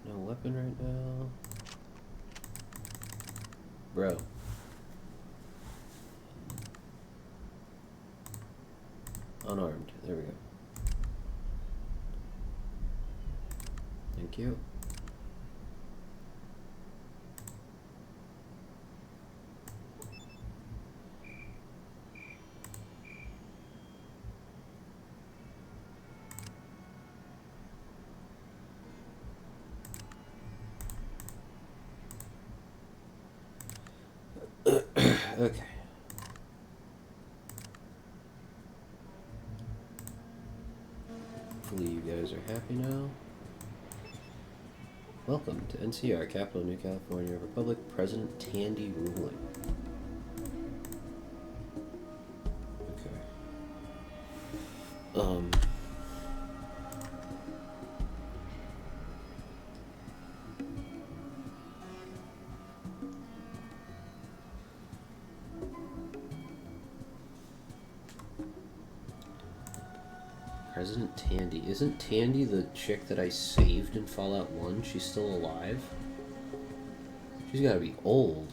No weapon right now. Bro. Unarmed. There we go. Thank you. Okay. Hopefully you guys are happy now. Welcome to NCR, capital of New California Republic, President Tandy ruling. Okay. President Tandy. Isn't Tandy the chick that I saved in Fallout 1? She's still alive? She's gotta be old.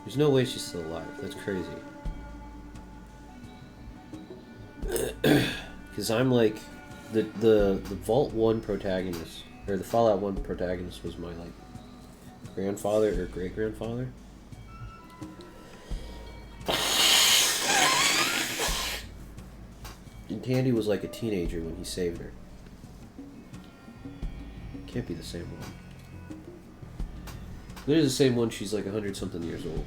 There's no way she's still alive. That's crazy. Because I'm like... The Vault 1 protagonist, or the Fallout 1 protagonist was my, like, grandfather or great-grandfather. And Tandy was like a teenager when he saved her. Can't be the same one. If it is the same one, she's like 100-something years old.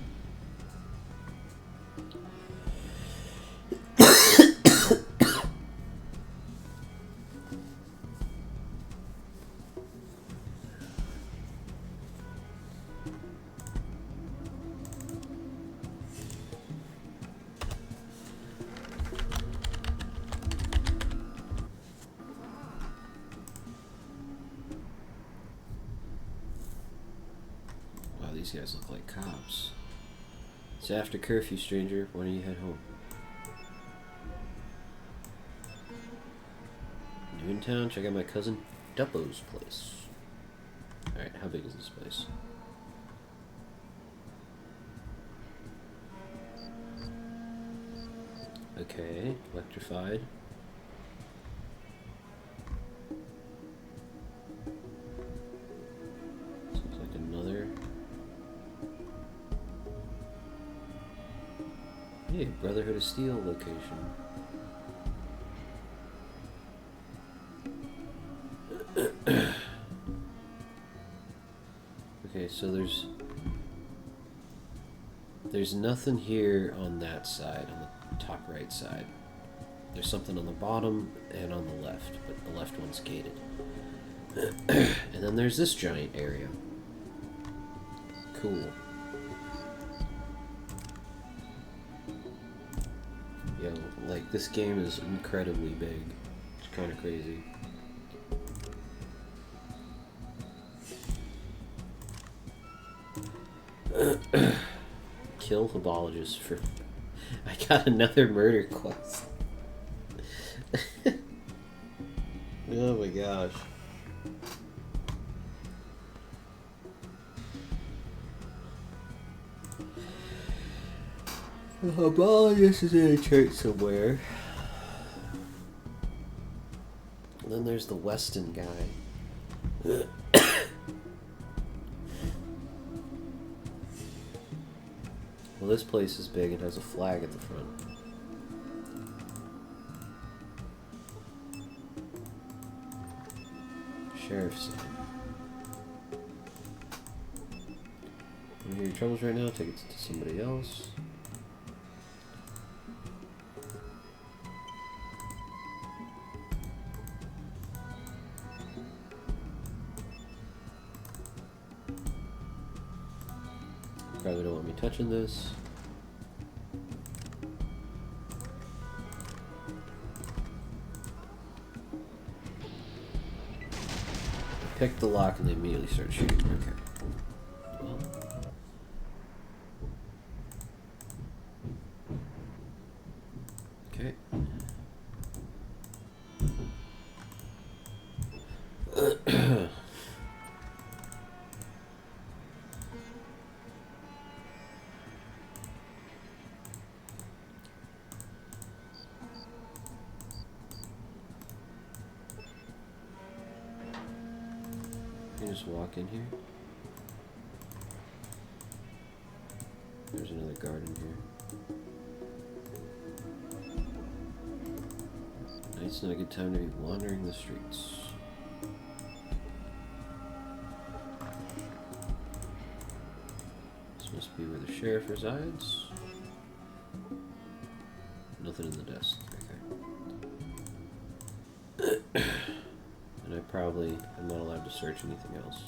These guys look like cops. It's after curfew, stranger. Why don't you head home? New in town? Check out my cousin Duppo's place. Alright, how big is this place? Okay, electrified. Seems like another... Hey, Brotherhood of Steel location. Okay, so there's There's nothing here on that side, on the top right side. There's something on the bottom and on the left, but the left one's gated. And then there's this giant area. Cool. Yo, like, this game is incredibly big. It's kind of crazy. Kill Hebologist for... I got another murder quest. Oh my gosh. The Hebologist is in a church somewhere. And then there's the Weston guy. Well, this place is big and has a flag at the front. Sheriff's sign. You hear your troubles right now? Take it to somebody else. Probably don't want me touching this. Pick the lock and they immediately start shooting. Okay. Well. Okay. Just walk in here. There's another guard in here. Night's not a good time to be wandering the streets. This must be where the sheriff resides. Nothing in the desk. Okay. And I probably am not allowed to search anything else.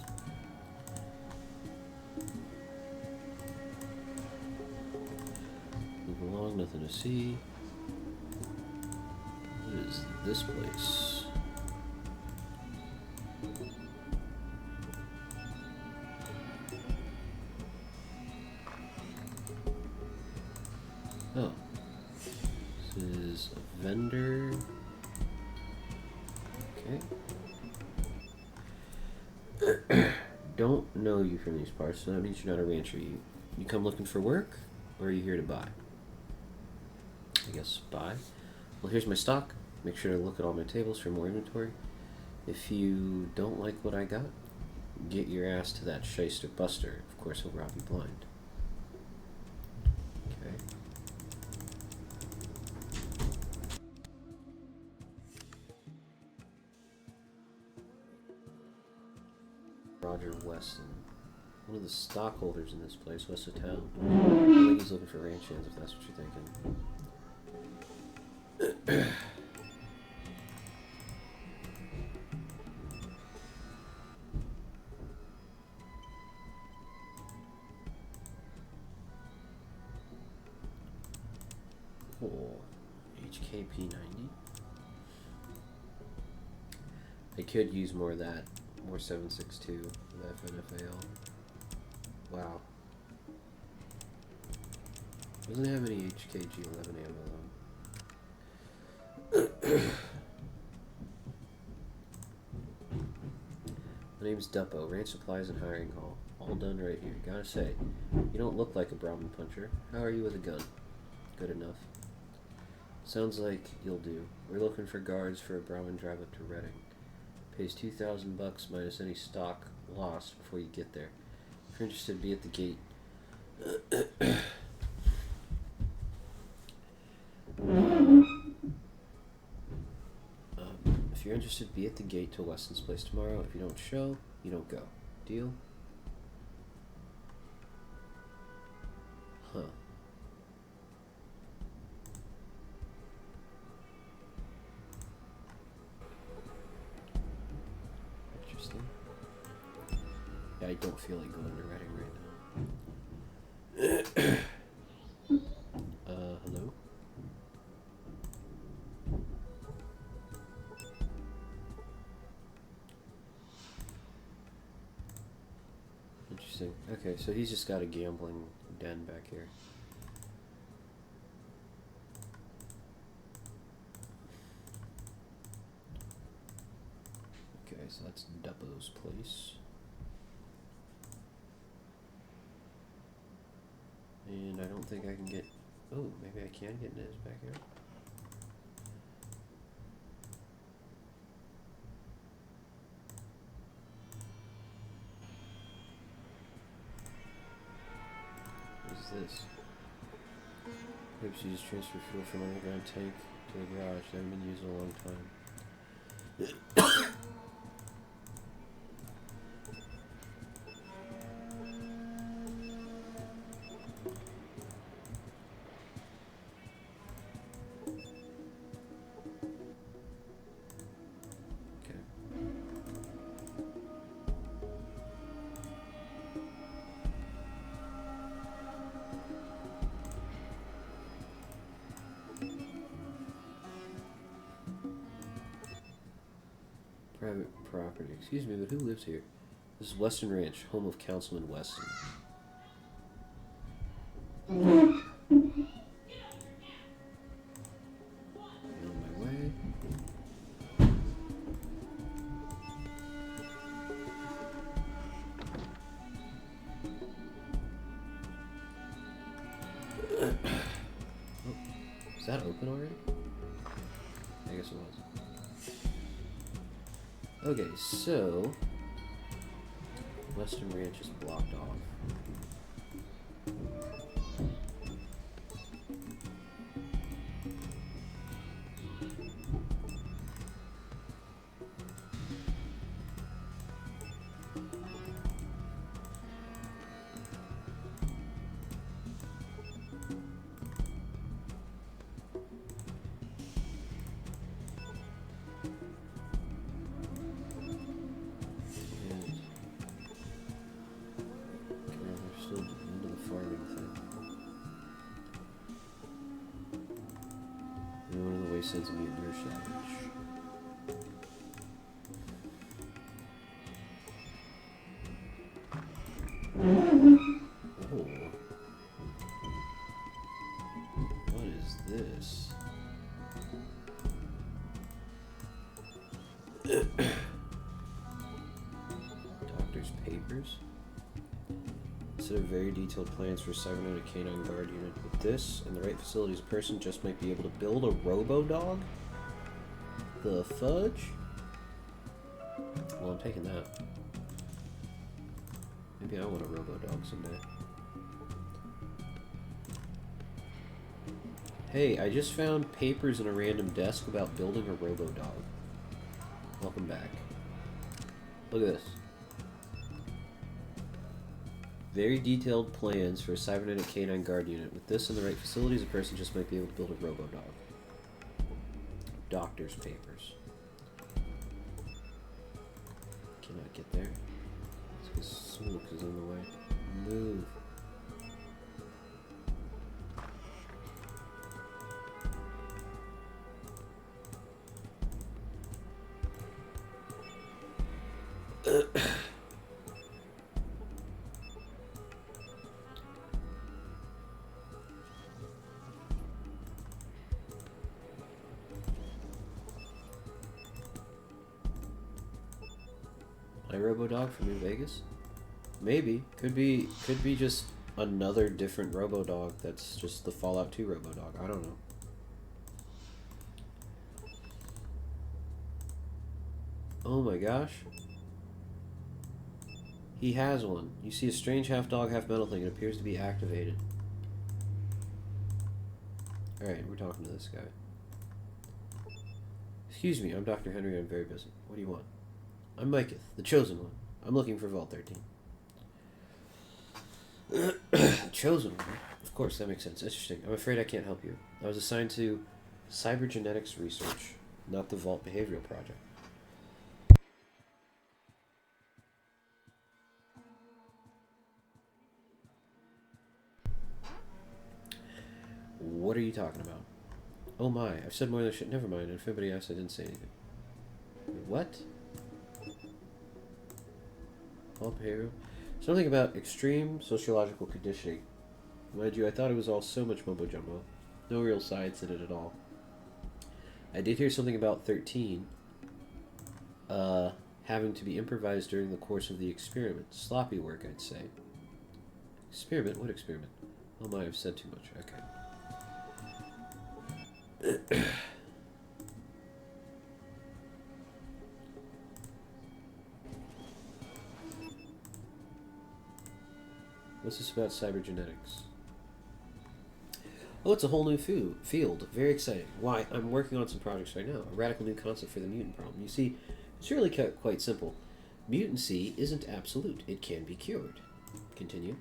Move along, nothing to see. What is this place? Oh. This is a vendor. Okay. Don't know you from these parts, so that means you're not a rancher. You come looking for work, or are you here to buy? I guess buy. Well, here's my stock. Make sure to look at all my tables for more inventory. If you don't like what I got, get your ass to that shyster Buster. Of course, he'll rob you blind. Okay. Roger Weston. One of the stockholders in this place, west of town. I think he's looking for ranch hands, if that's what you're thinking. Oh, HKP 90. I could use more of that. More 7.62 with FNFAL. Wow. Doesn't have any HKG 11 ammo though. My name's Duppo. Ranch supplies and hiring hall. All done right here. Gotta say, you don't look like a Brahmin puncher. How are you with a gun? Good enough. Sounds like you'll do. We're looking for guards for a Brahmin drive up to Reading. Pays $2,000 minus any stock lost before you get there. If you're interested, be at the gate. If you're interested, be at the gate to Weston's place tomorrow. If you don't show, you don't go. Deal? Huh. don't feel like going to Reading right now. Hello? Interesting. Okay, so he's just got a gambling den back here. Okay, so that's Duppo's place. And I don't think I can get... Oh, maybe I can get into his backyard. What is this? Oops, you just transfer fuel from underground tank to the garage. They haven't been used in a long time. Private property. Excuse me, but who lives here? This is Weston Ranch, home of Councilman Weston. On my way. Oh, is that open already? I guess it was. Okay, so Western Ranch is blocked off. Sends me a near savage. Oh. What is this? Doctor's papers? Instead of very detailed plans for cybernetic canine guard unit. With this and the right facilities, a person just might be able to build a robo-dog? The fudge? Well, I'm taking that. Maybe I want a robo-dog someday. Hey, I just found papers in a random desk about building a robo-dog. Welcome back. Look at this. Very detailed plans for a cybernetic canine guard unit. With this and the right facilities, a person just might be able to build a robo-dog. Doctor's papers. Cannot get there. It's because Smook is in the way. Move. Robo-dog from New Vegas? Maybe. Could be just another different Robo-dog that's just the Fallout 2 Robo-dog. I don't know. Oh my gosh. He has one. You see a strange half dog, half metal thing. It appears to be activated. Alright, we're talking to this guy. Excuse me, I'm Dr. Henry. I'm very busy. What do you want? I'm Micah, the Chosen One. I'm looking for Vault 13. Chosen One? Of course, that makes sense. Interesting. I'm afraid I can't help you. I was assigned to cybergenetics research, not the Vault Behavioral Project. what are you talking about? Oh my, I've said more than I should. Never mind. If anybody asked, I didn't say anything. What? All behavioral. Something about extreme sociological conditioning. Mind you, I thought it was all so much mumbo jumbo. No real science in it at all. I did hear something about 13 having to be improvised during the course of the experiment. Sloppy work, I'd say. Experiment? What experiment? Oh my, I've said too much. Okay. What's this about cybergenetics? Oh, it's a whole new field. Very exciting. Why, I'm working on some projects right now. A radical new concept for the mutant problem. You see, it's really quite simple. Mutancy isn't absolute. It can be cured. Continue.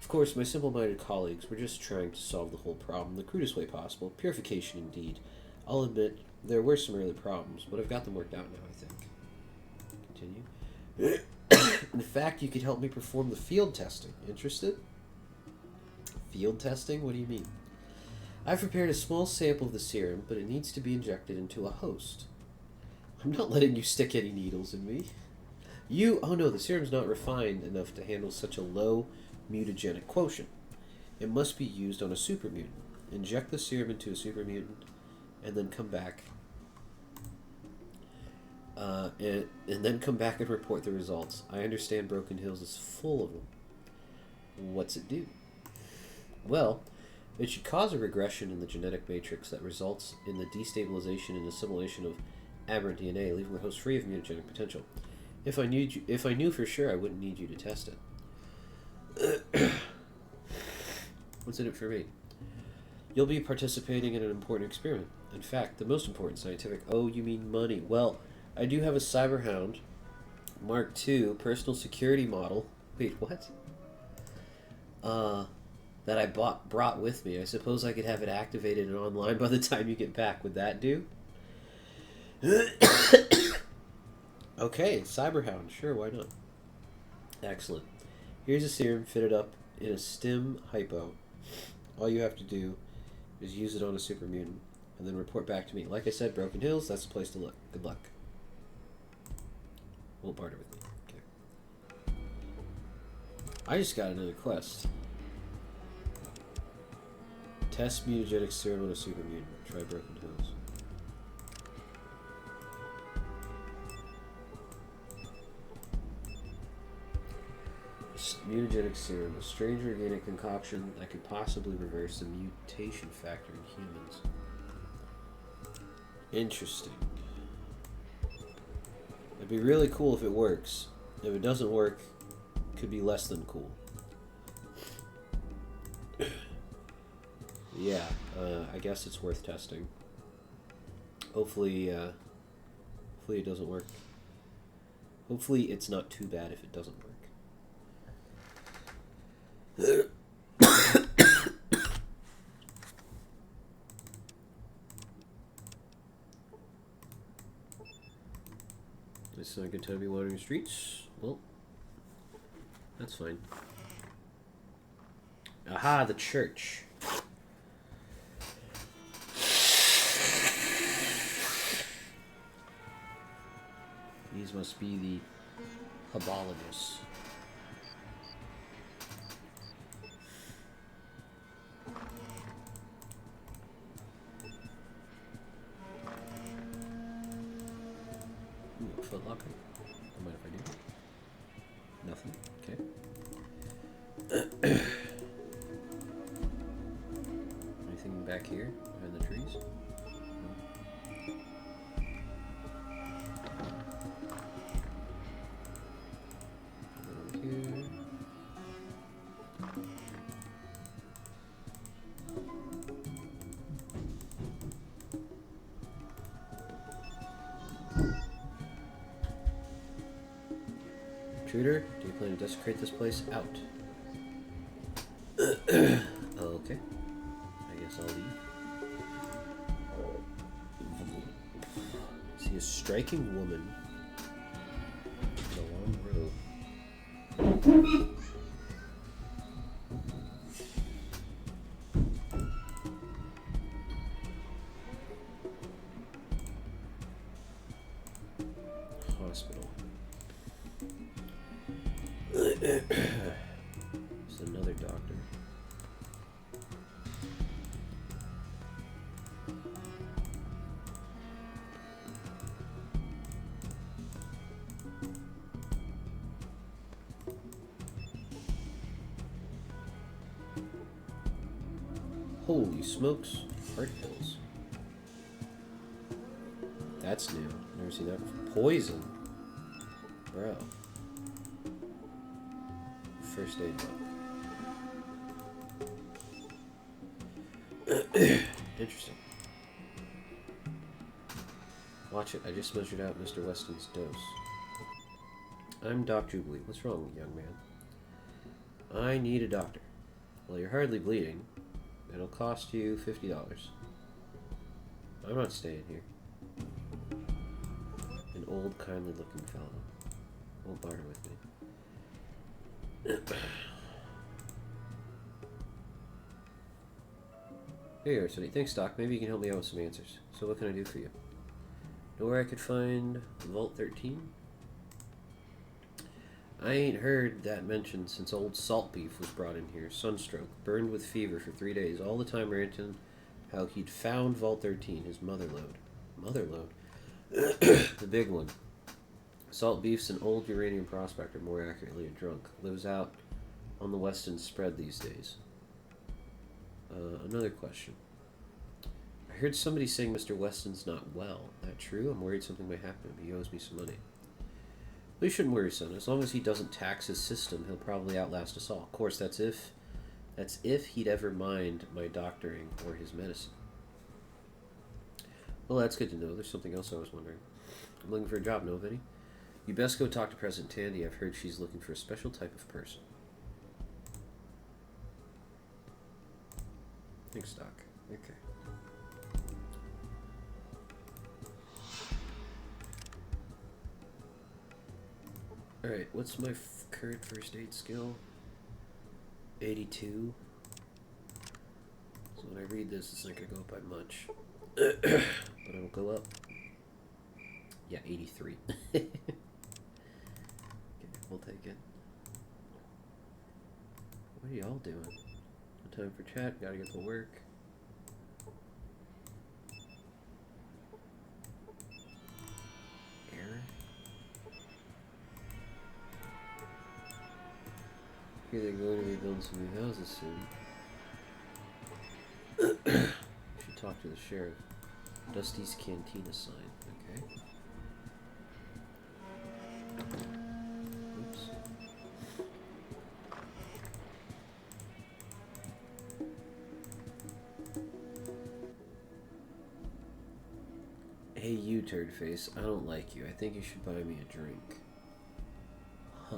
Of course, my simple-minded colleagues were just trying to solve the whole problem the crudest way possible. Purification, indeed. I'll admit, there were some early problems, but I've got them worked out now, I think. Continue. In fact, you could help me perform the field testing. Interested? Field testing? What do you mean? I've prepared a small sample of the serum, but it needs to be injected into a host. I'm not letting you stick any needles in me. Oh no, the serum's not refined enough to handle such a low mutagenic quotient. It must be used on a super mutant. Inject the serum into a super mutant, and then come back. And then come back and report the results. I understand Broken Hills is full of them. What's it do? Well, it should cause a regression in the genetic matrix that results in the destabilization and assimilation of aberrant DNA, leaving the host free of mutagenic potential. If I knew for sure, I wouldn't need you to test it. What's in it for me? You'll be participating in an important experiment. In fact, the most important scientific... Oh, you mean money. Well, I do have a Cyberhound Mark II personal security model. Wait, what? That I brought with me. I suppose I could have it activated and online by the time you get back. Would that do? Okay, Cyberhound. Sure, why not? Excellent. Here's a serum fitted up in a stim hypo. All you have to do is use it on a super mutant and then report back to me. Like I said, Broken Hills, that's the place to look. Good luck. Won't barter with me. Okay. I just got another quest. Test mutagenic serum on a super mutant. Try Broken Hills. Mutagenic serum, a strange organic concoction that could possibly reverse the mutation factor in humans. Interesting. It'd be really cool if it works. If it doesn't work, it could be less than cool. Yeah, I guess it's worth testing. Hopefully it doesn't work. Hopefully it's not too bad if it doesn't work. It's not a good time to be wandering the streets. Well, that's fine. Aha, the church. These must be the Habologists. Ooh, Foot Locker. Don't mind if I do. Nothing. Okay. Anything back here behind the trees? Intruder, do you plan to desecrate this place? Out. Okay. I guess I'll leave. See a striking woman with a long robe. Holy smokes. Heart pills. That's new. Never seen that before. Poison. Bro. First aid book. Interesting. Watch it. I just measured out Mr. Weston's dose. I'm Doc Jubilee. What's wrong, young man? I need a doctor. Well, you're hardly bleeding. It'll cost you $50. I'm not staying here. An old, kindly-looking fellow. Won't barter with me. Here you are, Sonny. Thanks, Doc. Maybe you can help me out with some answers. So what can I do for you? Know where I could find Vault 13? I ain't heard that mentioned since old Salt Beef was brought in here. Sunstroke. Burned with fever for 3 days. All the time ranting how he'd found Vault 13, his mother lode. Mother lode? The big one. Salt Beef's an old uranium prospector, more accurately a drunk. Lives out on the Weston spread these days. Another question. I heard somebody saying Mr. Weston's not well. That true? I'm worried something might happen to him. He owes me some money. Well, you shouldn't worry, son. As long as he doesn't tax his system, he'll probably outlast us all. Of course, that's if he'd ever mind my doctoring or his medicine. Well, that's good to know. There's something else I was wondering. I'm looking for a job, know of any? You best go talk to President Tandy. I've heard she's looking for a special type of person. Thanks, Doc. Okay. Alright, what's my current first aid skill? 82. So when I read this, it's not going to go up by much. But it'll go up. Yeah, 83. Okay, we'll take it. What are y'all doing? No time for chat, gotta get to work. Here they're going to be building some new houses soon. Should talk to the sheriff. Dusty's Cantina sign. Okay. Oops. Hey, you turd face. I don't like you. I think you should buy me a drink. Huh.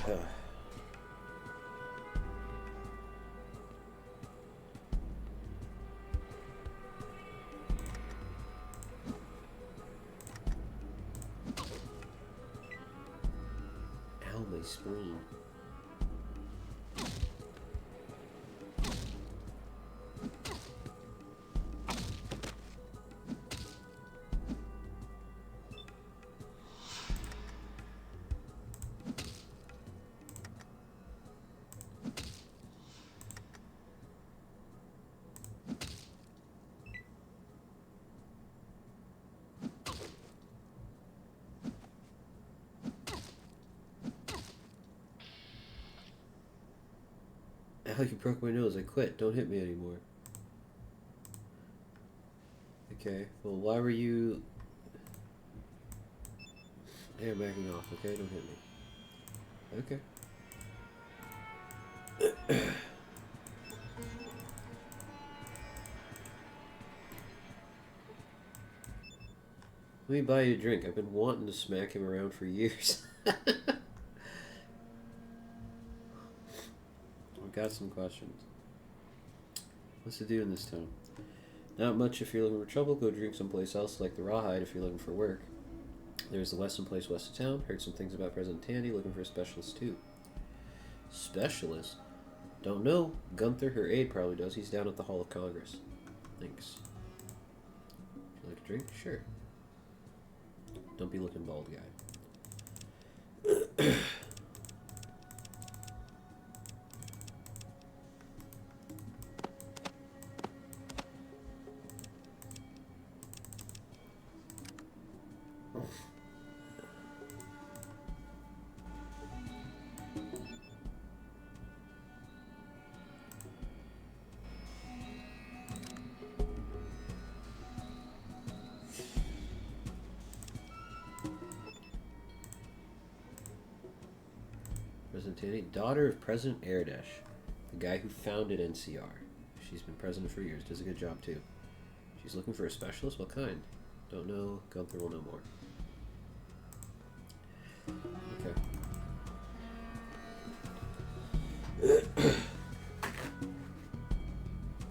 Ow, my spleen. Ow, you broke my nose. I quit. Don't hit me anymore. Okay. Well, why were you... Hey, I'm backing off, okay? Don't hit me. Okay. Let me buy you a drink. I've been wanting to smack him around for years. I've got some questions. What's to do in this town? Not much if you're looking for trouble. Go drink someplace else, like the Rawhide, if you're looking for work. There's the Weston place west of town. Heard some things about President Tandy. Looking for a specialist, too. Specialist? Don't know. Gunther, her aide, probably does. He's down at the Hall of Congress. Thanks. Would you like a drink? Sure. Don't be looking bald, guy. President Tandy, daughter of President Erdesh, the guy who founded NCR. She's been president for years. Does a good job, too. She's looking for a specialist? What kind? Don't know. Gunther will know more. Okay.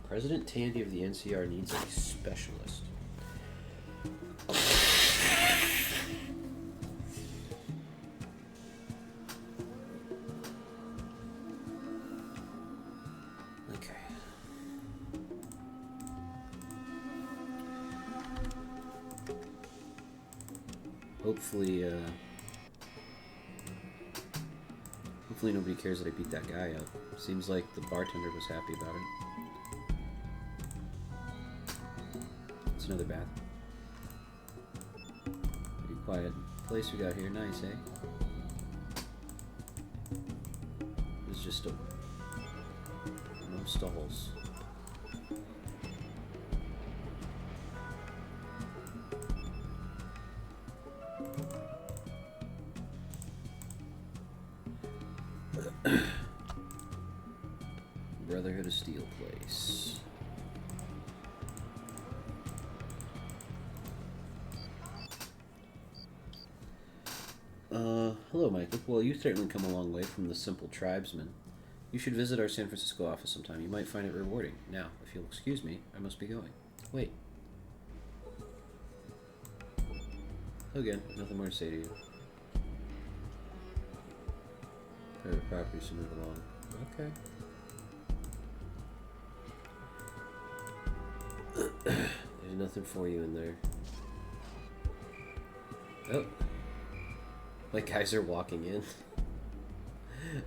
President Tandy of the NCR needs a specialist. Hopefully nobody cares that I beat that guy up. Seems like the bartender was happy about it. It's another bath. Pretty quiet place we got here. Nice, eh? There's just no stalls. Brotherhood of Steel place. Hello, Michael. Well, you certainly come a long way from the simple tribesman. You should visit our San Francisco office sometime. You might find it rewarding. Now, if you'll excuse me, I must be going. Wait. Again, nothing more to say to you. Private property should move along. Okay. There's nothing for you in there. Oh. My guys are walking in.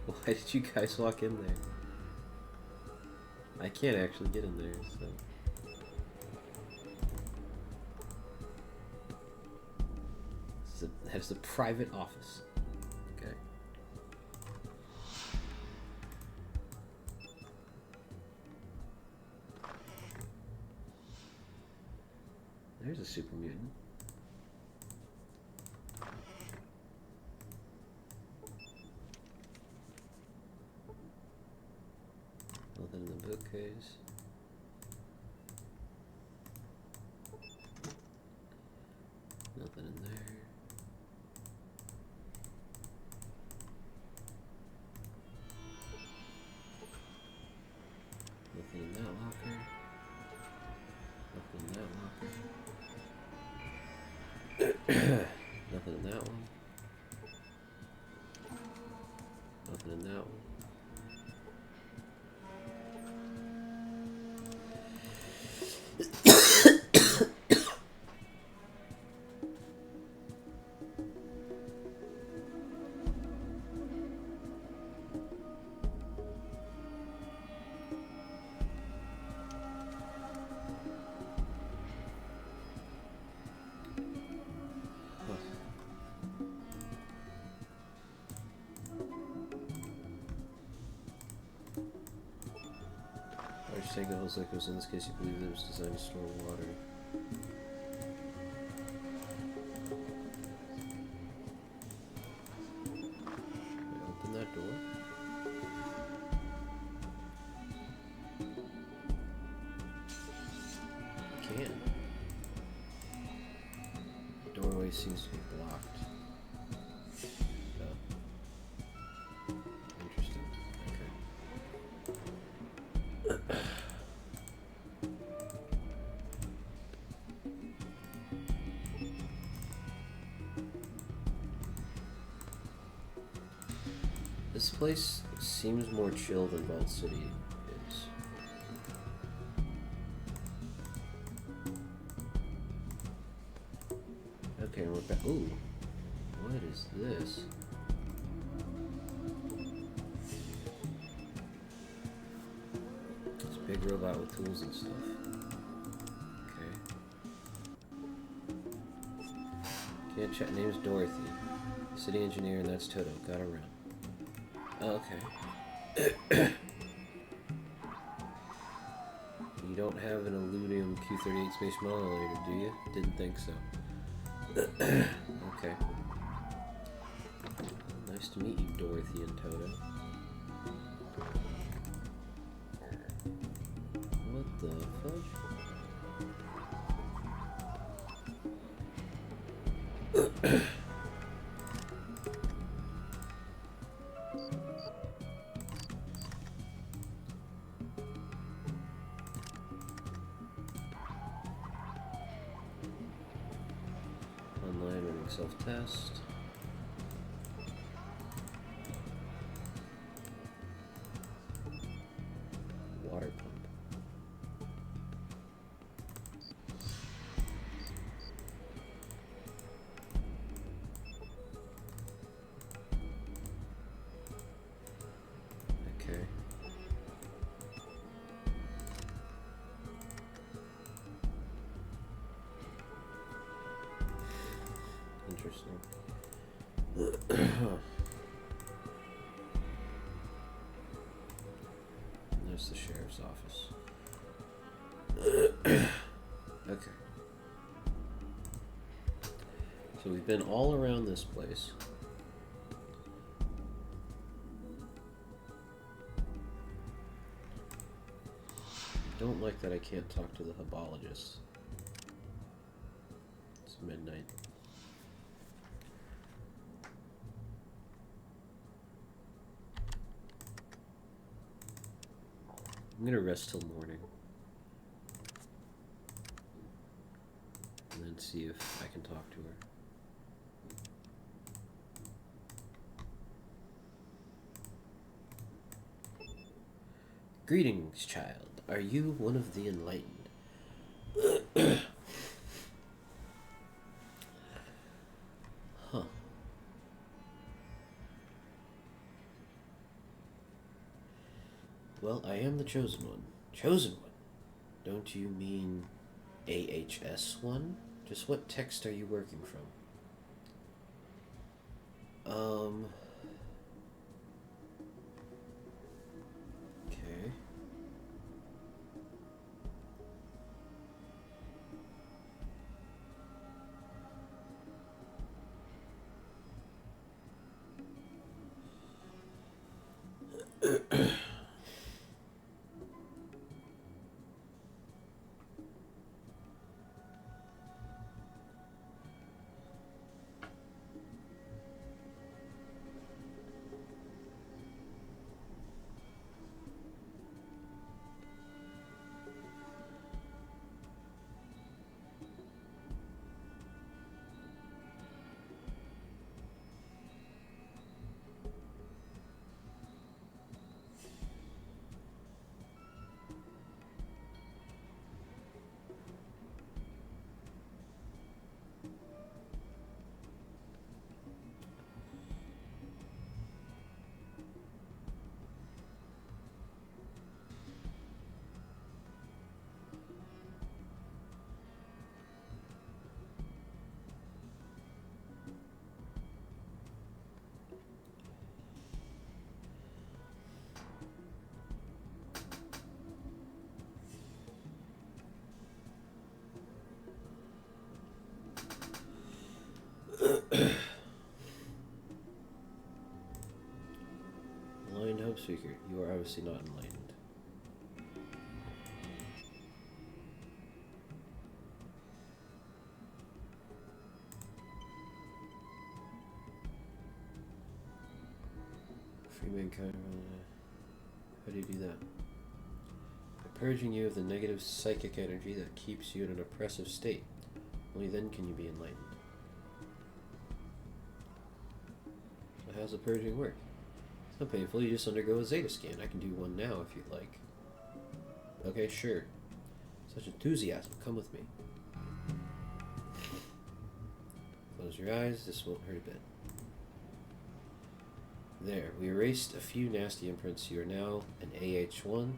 Why did you guys walk in there? I can't actually get in there, so... That's the private office. Okay. There's a super mutant. Nothing in the bookcase. Nothing in there. Nothing in that one. Nothing in that one. Large tank that holds liquids. In this case, you believe that it was designed to store water. Open that door. Can. The doorway seems to be blocked. Oh. Interesting. Okay. This place seems more chill than Vault City is. Okay, we're back. Ooh, what is this? It's a big robot with tools and stuff. Okay. Can't check. Name's Dorothy. City engineer, and that's Toto. Gotta run. Okay. You don't have an aluminum Q-38 space modulator, do you? Didn't think so. Okay. Nice to meet you, Dorothy and Toto. What the fudge? Online running self-test. Water pump. Okay. Interesting. There's the sheriff's office. Okay. So we've been all around this place. Don't like that I can't talk to the hebologist. It's midnight. I'm gonna rest till morning. And then see if I can talk to her. Greetings, child. Are you one of the enlightened? Huh. Well, I am the chosen one. Chosen one? Don't you mean AHS one? Just what text are you working from? Okay. Enlightened Hope Seeker. You are obviously not enlightened. Free mankind. How do you do that? By purging you of the negative psychic energy that keeps you in an oppressive state. Only then can you be enlightened. So how's the purging work? It's not painful, you just undergo a Zeta scan. I can do one now if you'd like. Okay, sure. Such enthusiasm, come with me. Close your eyes, this won't hurt a bit. There, we erased a few nasty imprints. You are now an AH1.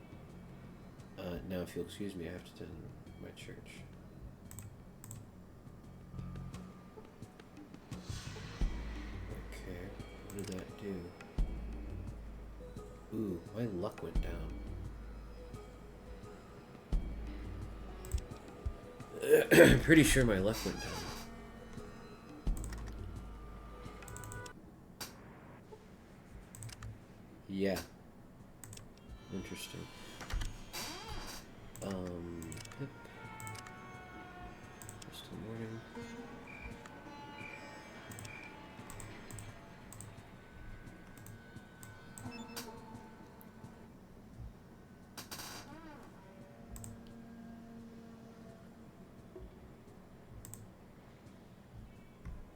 Now, if you'll excuse me, I have to attend my church. Okay, what did that do? Ooh, my luck went down. I'm pretty sure my luck went down. Yeah. Interesting. Yep. Crystal morning.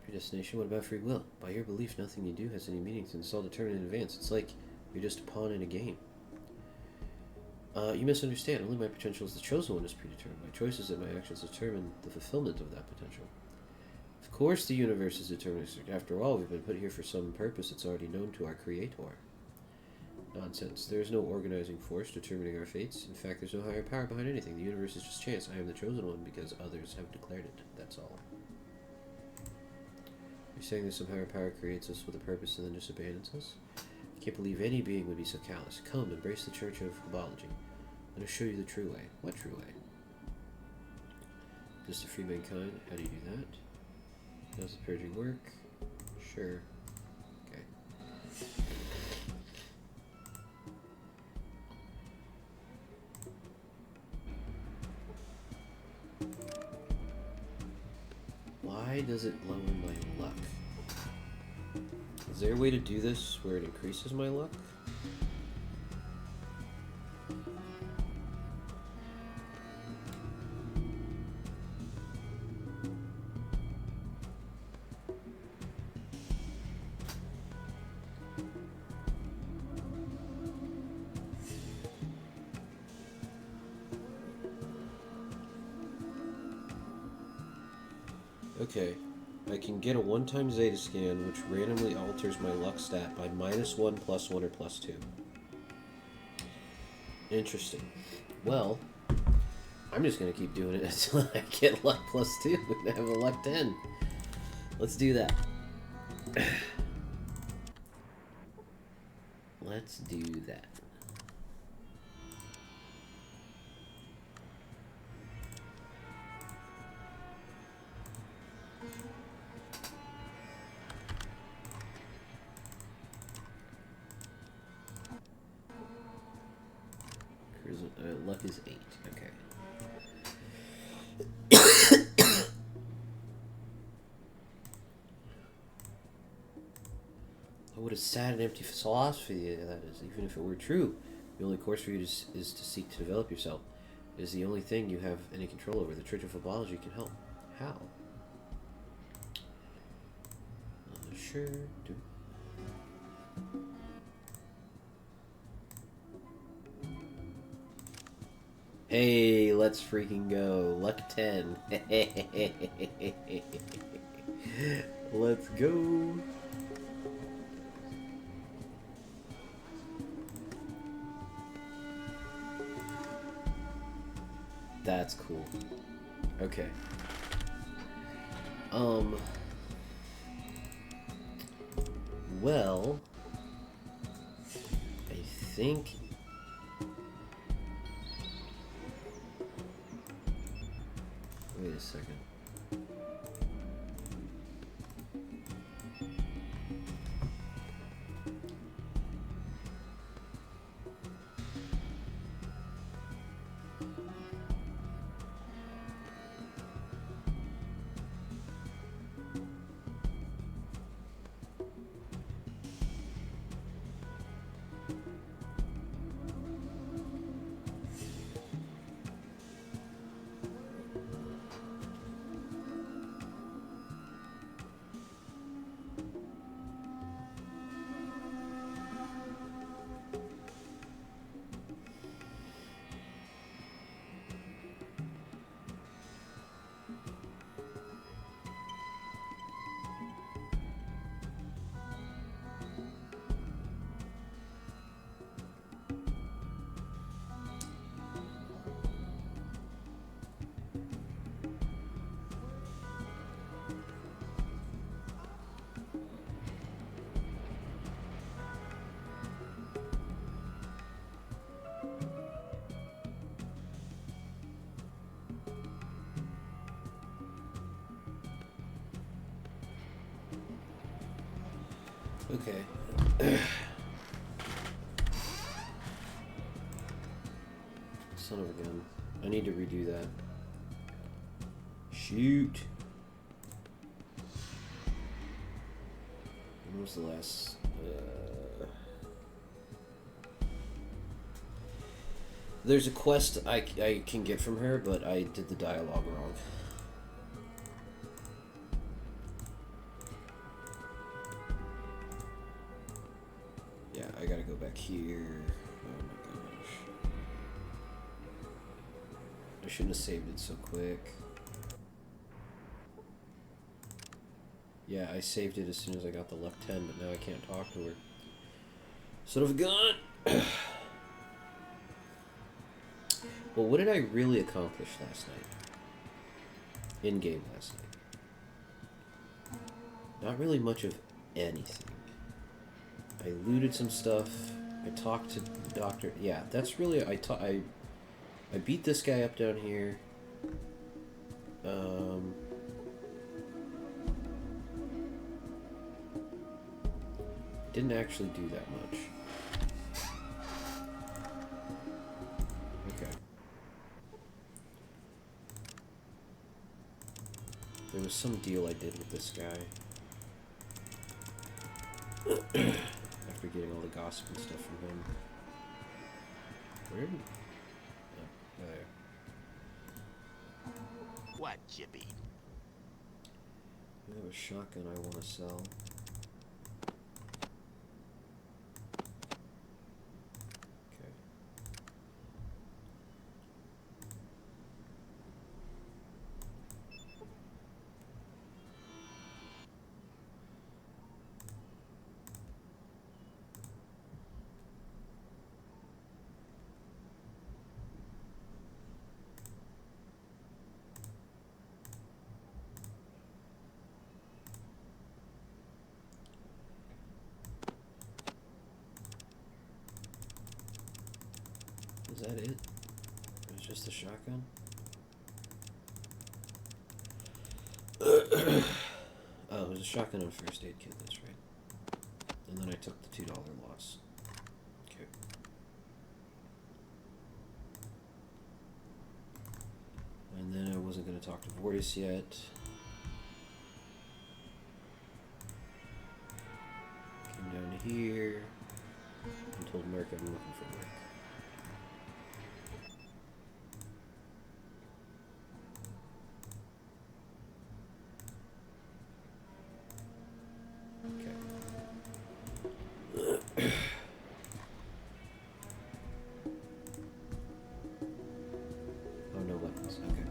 Predestination? What about free will? By your belief, nothing you do has any meaning since it's all determined in advance. It's like you're just a pawn in a game. You misunderstand. Only my potential as the chosen one is predetermined. My choices and my actions determine the fulfillment of that potential. Of course the universe is deterministic. After all, we've been put here for some purpose that's already known to our Creator. Nonsense. There is no organizing force determining our fates. In fact, there's no higher power behind anything. The universe is just chance. I am the chosen one because others have declared it. That's all. You're saying that some higher power creates us with a purpose and then just abandons us? I can't believe any being would be so callous. Come, embrace the Church of Herbology. Let us show you the true way. What true way? Just to free mankind. How do you do that? Does the purging work? Sure. Okay. Why does it lower my luck? Is there a way to do this where it increases my luck? Okay, I can get a one-time Zeta scan which randomly alters my luck stat by -1, +1, or +2. Interesting. Well, I'm just going to keep doing it until I get luck +2 and have a luck 10. Let's do that. Let's do that. Luck is 8. Okay. Oh, what a sad and empty philosophy that is. Even if it were true, the only course for you is to seek to develop yourself. It is the only thing you have any control over. The Church of Herbology can help. How? Sure do. Hey, let's freaking go. Luck 10. Let's go. That's cool. Okay. Well, I think wait a second. Okay. Son of a gun. I need to redo that. Shoot. When was the last... There's a quest I can get from her, but I did the dialogue wrong. Yeah, I gotta go back here. Oh my gosh. I shouldn't have saved it so quick. Yeah, I saved it as soon as I got the left 10, but now I can't talk to her. Son of a gun! Well, what did I really accomplish last night? In-game last night. Not really much of anything. I looted some stuff. I talked to the doctor. Yeah, that's really... I beat this guy up down here. Didn't actually do that much. Okay. There was some deal I did with this guy. After getting all the gossip and stuff from him. Where did... Oh, there. What you be? I have a shotgun I want to sell. Okay. Is that it? It was just a shotgun? Oh, it was a shotgun and a first aid kit, that's right. And then I took the $2 loss. Okay. And then I wasn't going to talk to Vortis yet. Came down here. And told Merc I'm looking for work. Oh, no weapons. Okay.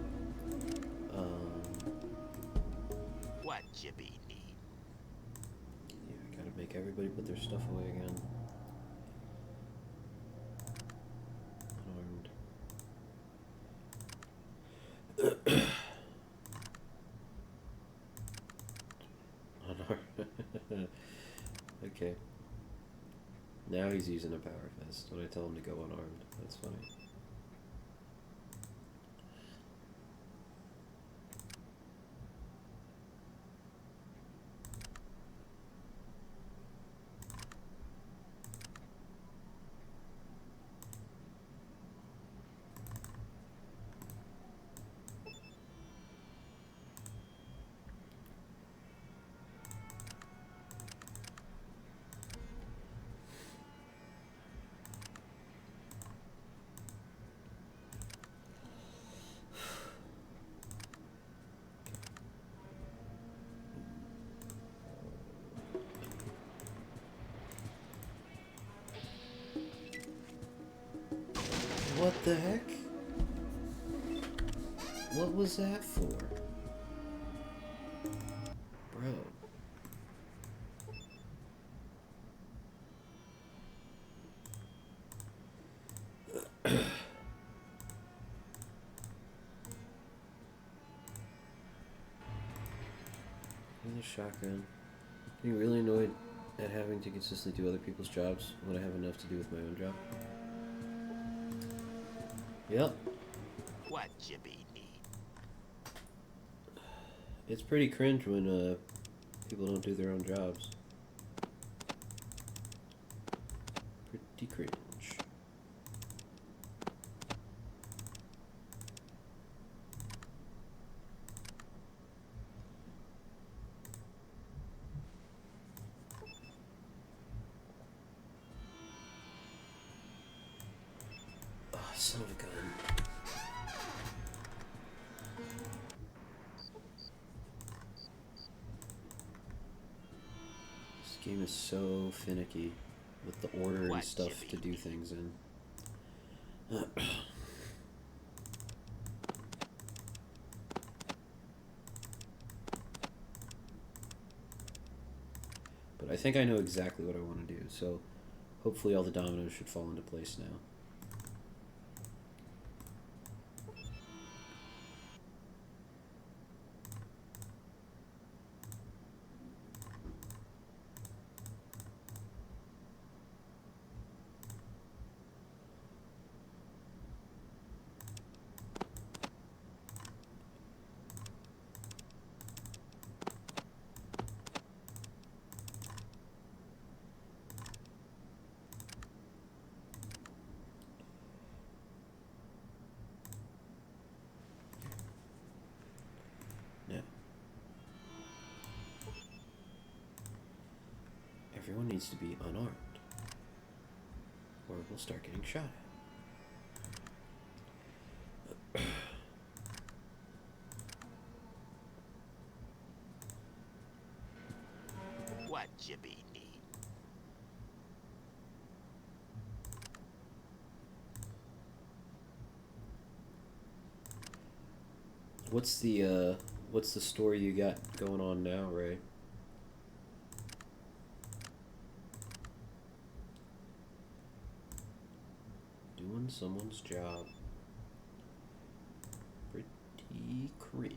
What you be need? Yeah, I gotta make everybody put their stuff away again. Unarmed. Unarmed. Okay. Now he's using a power fist when I tell him to go unarmed. That's funny. What the heck? What was that for? Bro. Another shotgun. Getting really annoyed at having to consistently do other people's jobs when I have enough to do with my own job. Yep. What you be need? It's pretty cringe when people don't do their own jobs. Son of a gun. This game is so finicky with the order and What stuff to do Jimmy? things in. But I think I know exactly what I want to do, so hopefully all the dominoes should fall into place now. Now, everyone needs to be unarmed, or we'll start getting shot at. What Jimmy need? What's the story you got going on now, Ray? Doing someone's job. Pretty cringe.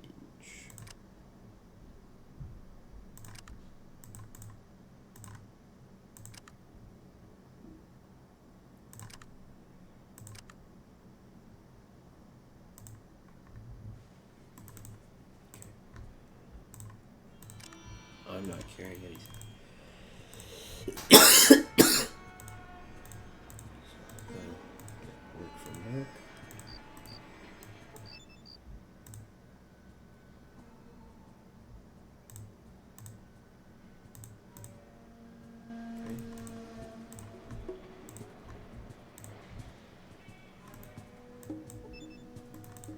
I'm not carrying anything. Work from work.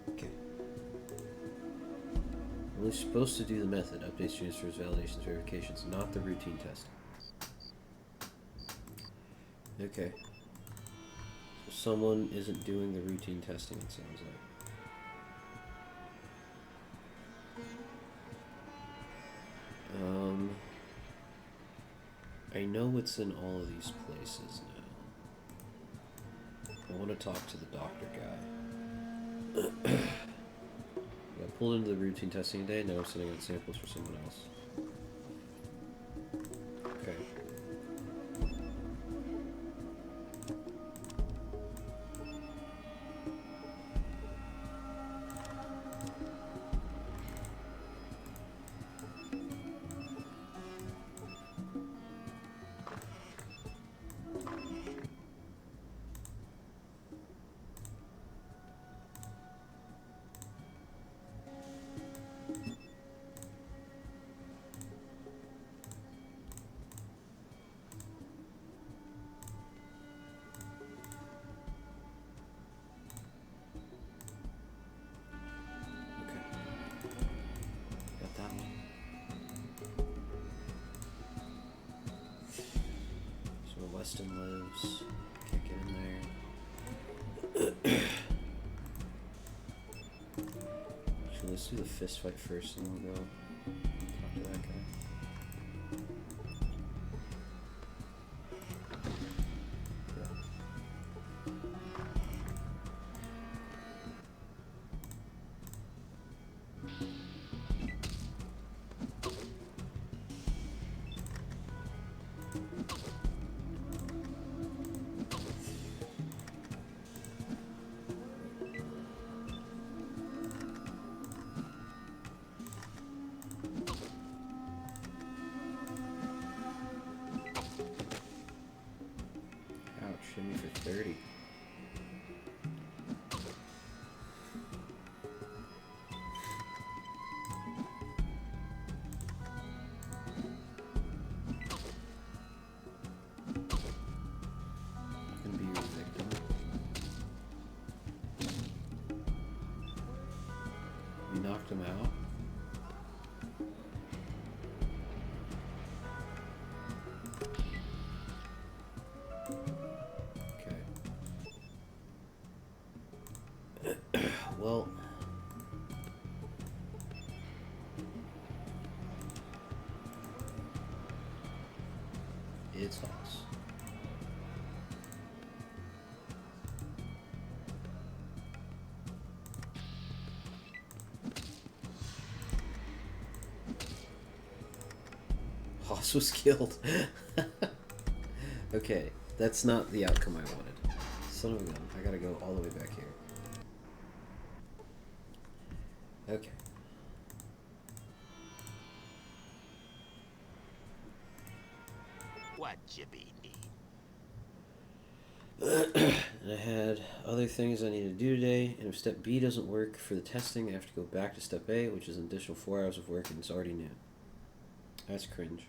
Okay. We're supposed to do the method: updates, transfers, validations, verifications, not the routine testing. Okay. So someone isn't doing the routine testing, it sounds like. I know it's in all of these places now. I want to talk to the doctor guy. I pulled into the routine testing today, now I'm sending out samples for someone else. Okay. Got that one. So where Weston lives. Can't get in there. Actually, let's do the fist fight first and then we'll go talk to that guy. Ouch, hit me for 30. Gonna be your victim. him out. Okay. Well, it's Hawks. Hoss was killed. Okay, that's not the outcome I wanted. Son of a gun, I gotta go all the way back here. Okay. What you be need? And I had other things I need to do today, and if step B doesn't work for the testing, I have to go back to step A, which is an additional 4 hours of work, and it's already noon. That's cringe.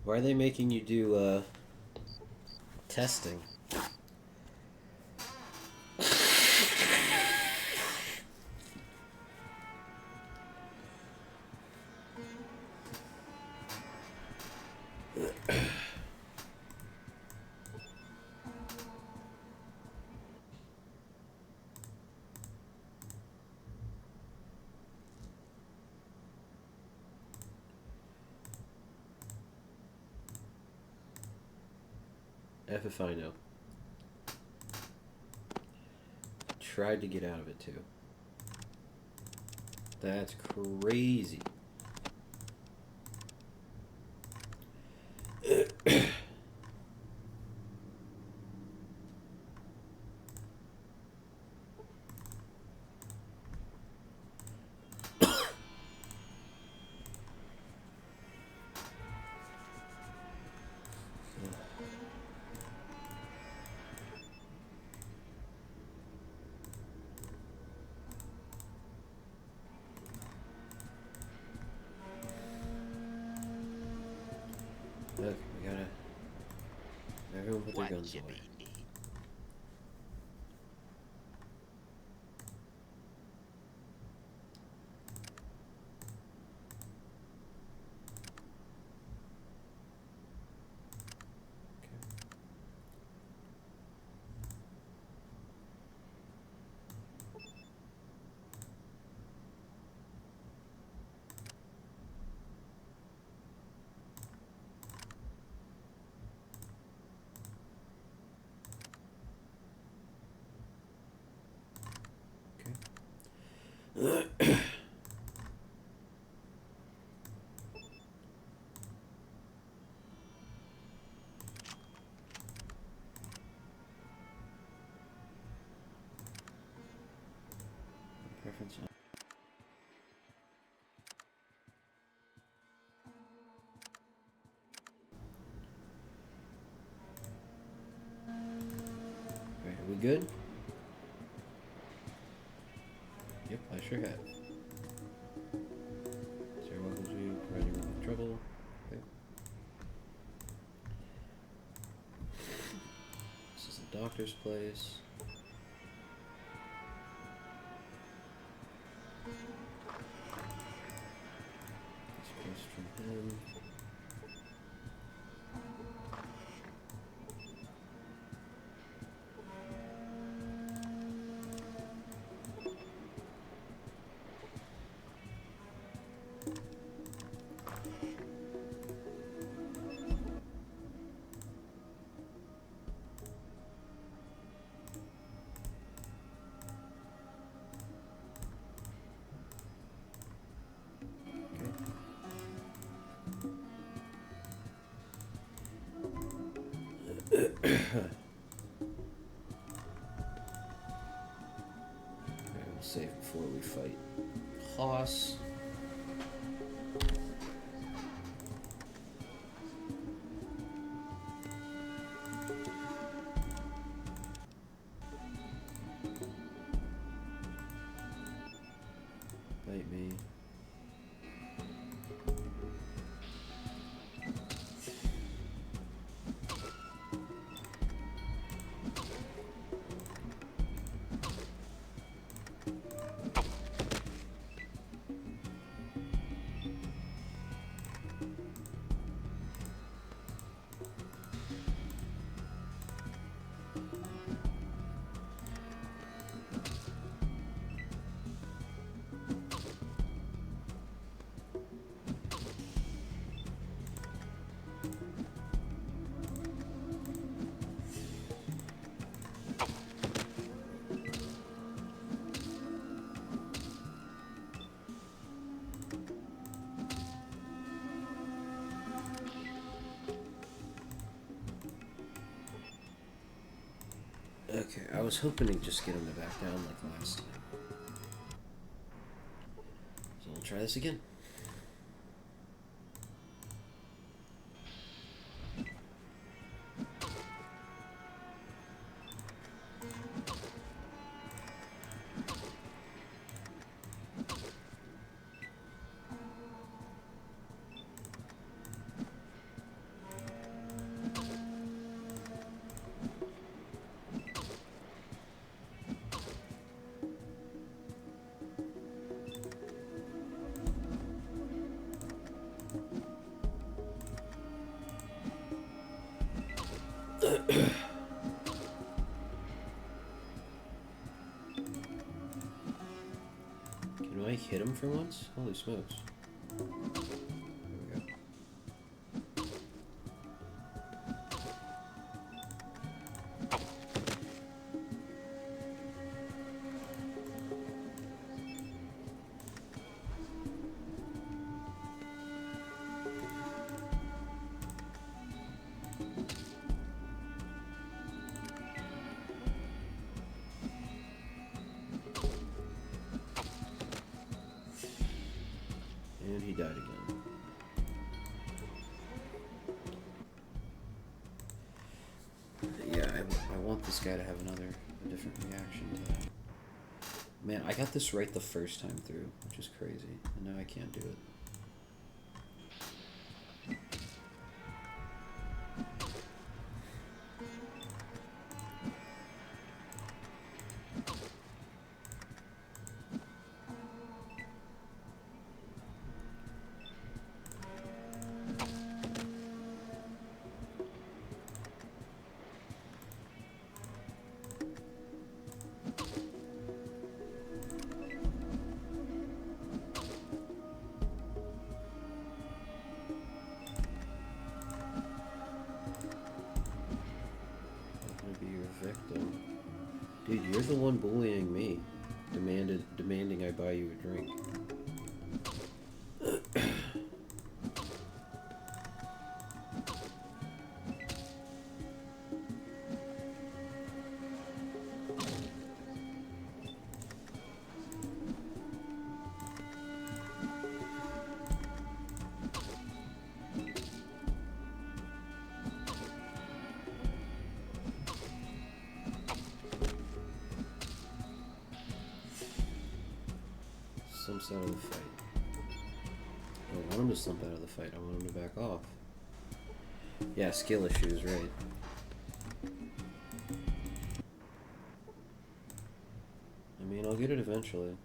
Why are they making you do, testing? F if I know. Tried to get out of it too. That's crazy. Look, we gotta. Everyone put their What guns you away. be need? Preference. Alright, are we good? Yep, I sure have. Zero welcomes you, provide you with trouble. Okay. This is the doctor's place. This place from him. We'll save before we fight Hoss. Bite me. Okay, I was hoping to just get him to back down like last time. So we'll try this again. Can I hit him for once? Holy smokes. There we go. And he died again. Yeah, I want this guy to have a different reaction to that. Man, I got this right the first time through, which is crazy. And now I can't do it. Victim. Dude, you're the one bullying me. Demanding I buy you a drink. Stumps out of the fight. I don't want him to stump out of the fight. I want him to back off. Yeah, skill issues, right. I mean, I'll get it eventually.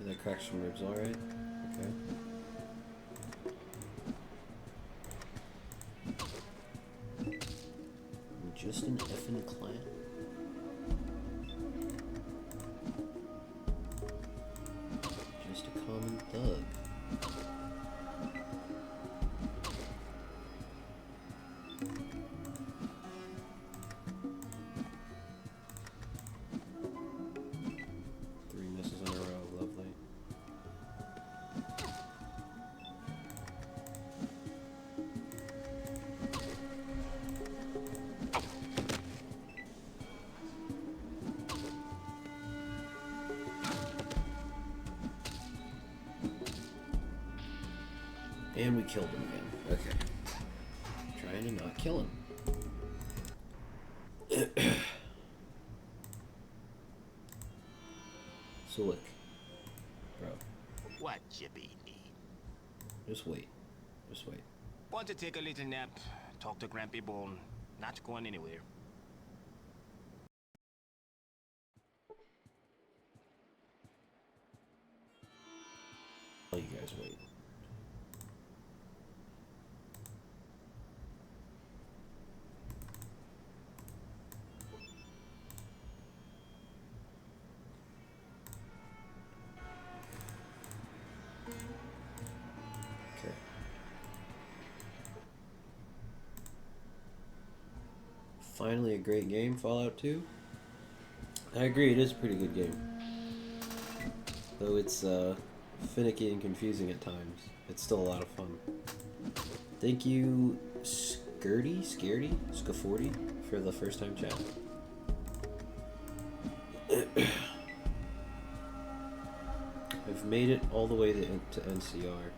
That cracks some ribs, alright. Okay. I'm just an effing clown. Just a common thug. And we killed him again. Okay. Trying to not kill him. So look. Bro. What you be need? Just wait. Just wait. Want to take a little nap, talk to Grampy Bone, not going anywhere. I'll you guys wait. finally a great game, Fallout 2. I agree, it is a pretty good game. Though it's finicky and confusing at times. It's still a lot of fun. Thank you, Scaffordy, for the first time chat. I've made it all the way to NCR.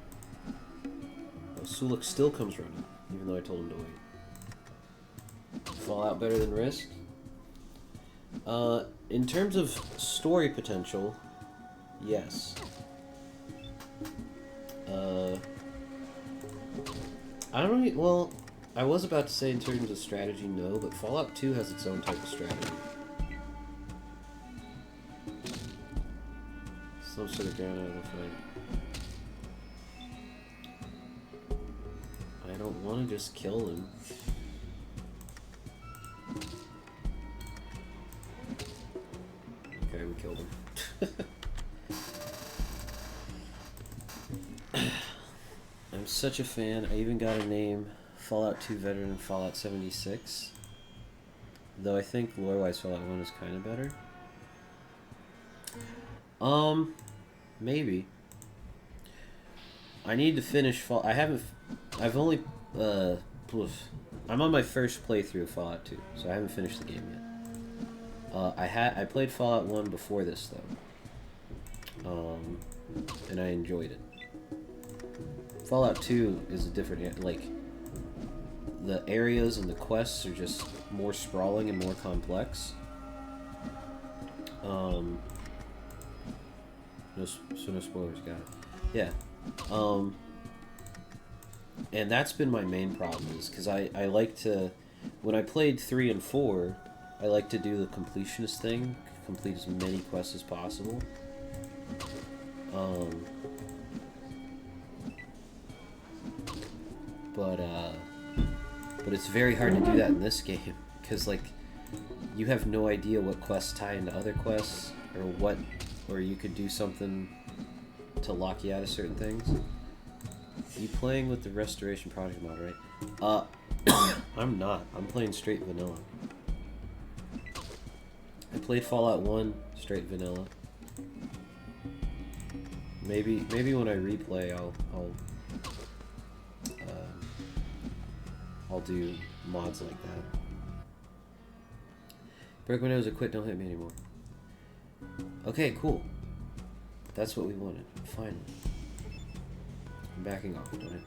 Oh, Sulek still comes running, even though I told him to wait. Fallout better than Risk? In terms of story potential, yes. I don't know, well, I was about to say in terms of strategy, no, but Fallout 2 has its own type of strategy. Some sort of ground out of the fight. I don't want to just kill him. Okay, we killed him. I'm such a fan. I even got a name, Fallout 2 veteran, Fallout 76. Though I think lore-wise Fallout 1 is kind of better. Maybe. I need to finish I've only, I'm on my first playthrough of Fallout 2, so I haven't finished the game yet. I played Fallout 1 before this, though. And I enjoyed it. Fallout 2 is a different, like, the areas and the quests are just more sprawling and more complex. No spoilers, got it. Yeah. And that's been my main problem, is because I like to, when I played 3 and 4, I like to do the completionist thing, complete as many quests as possible. But it's very hard to do that in this game, because, like, you have no idea what quests tie into other quests, or you could do something to lock you out of certain things. Are you playing with the Restoration Project mod, right? I'm not. I'm playing straight vanilla. I played Fallout 1 straight vanilla. Maybe when I replay, I'll do mods like that. Broke my nose, I quit, don't hit me anymore. Okay, cool. That's what we wanted. Finally. I'm backing off, don't hit me.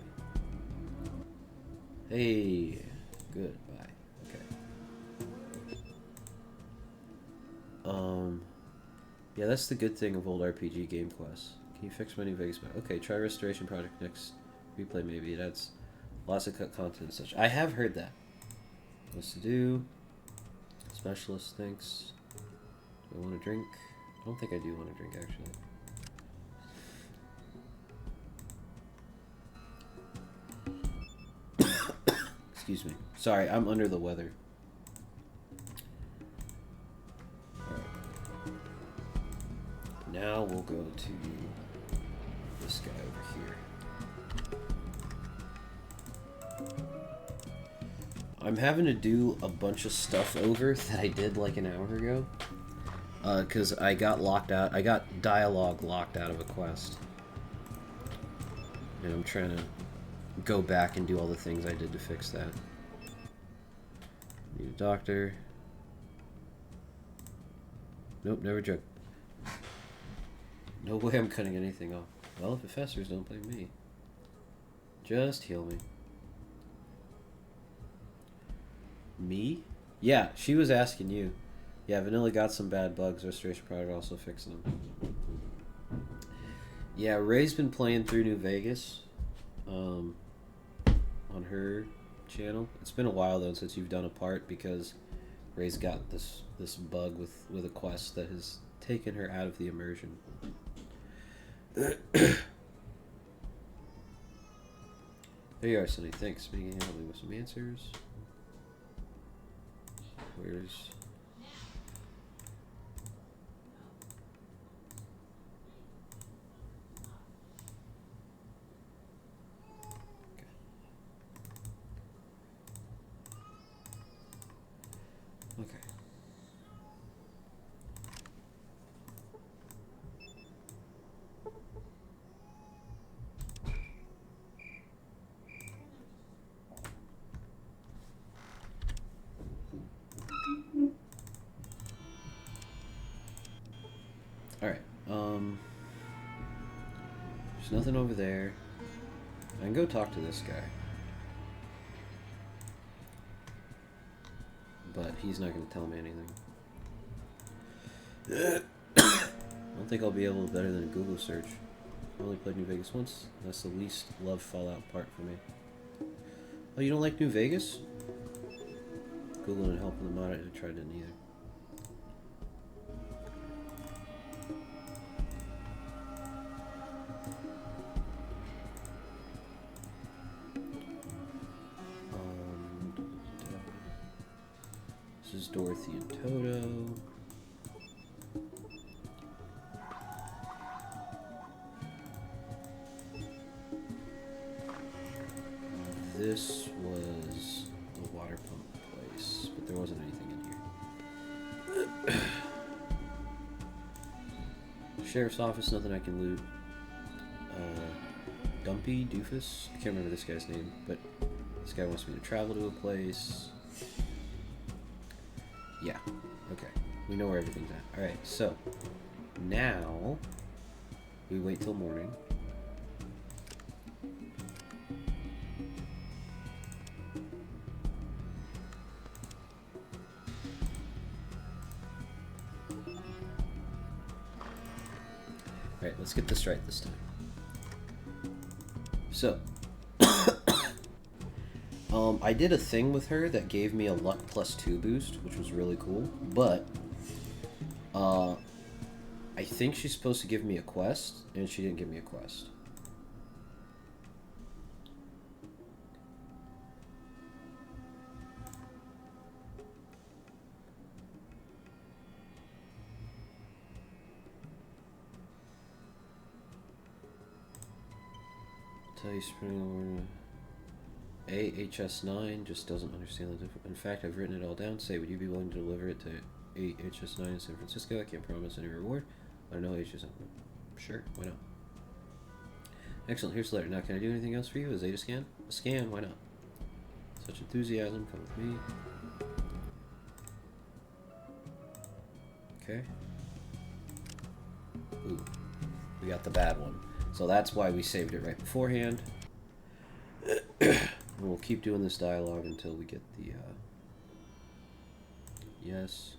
Hey. Good, bye. Okay. Yeah, that's the good thing of old RPG game quests. Can you fix my New Vegas map? Okay, try Restoration Project next replay maybe. It adds lots of cut content and such. I have heard that. What's to do? Specialist thinks. Do I want to drink? I don't think I do want to drink, actually. Excuse me. Sorry, I'm under the weather. Alright. Now we'll go to this guy over here. I'm having to do a bunch of stuff over that I did like an hour ago. Because I got locked out. I got dialogue locked out of a quest. And I'm trying to go back and do all the things I did to fix that. Need a doctor. Nope, never joke. No way I'm cutting anything off. Well, if it festers, don't blame me. Just heal me. Me? Yeah, she was asking you. Yeah, Vanilla got some bad bugs. Restoration Project also fixed them. Yeah, Ray's been playing through New Vegas on her channel. It's been a while, though, since you've done a part, because Ray's got this bug with a quest that has taken her out of the immersion. There you are, Sonny. Thanks. Maybe you can help me with some answers. Where's... Alright, there's nothing over there. I can go talk to this guy. But he's not going to tell me anything. I don't think I'll be able to better than a Google search. I only played New Vegas once. That's the least loved Fallout part for me. Oh, you don't like New Vegas? Googling and helping them out. I tried it neither. This is Dorothy and Toto. This was the water pump place, but there wasn't anything in here. Sheriff's office, nothing I can loot. Dumpy Doofus? I can't remember this guy's name, but this guy wants me to travel to a place. Yeah, okay. We know where everything's at. Alright, so now we wait till morning. Alright, let's get this right this time. So, I did a thing with her that gave me a luck +2 boost, which was really cool, but I think she's supposed to give me a quest, and she didn't give me a quest. Tell you spring AHS9 just doesn't understand the difference. In fact, I've written it all down. Say, would you be willing to deliver it to AHS9 in San Francisco? I can't promise any reward. I know AHS9. Sure, why not? Excellent, here's the letter. Now, can I do anything else for you? Is a scan? A scan, why not? Such enthusiasm, come with me. Okay. Ooh, we got the bad one. So that's why we saved it right beforehand. And we'll keep doing this dialogue until we get the, yes.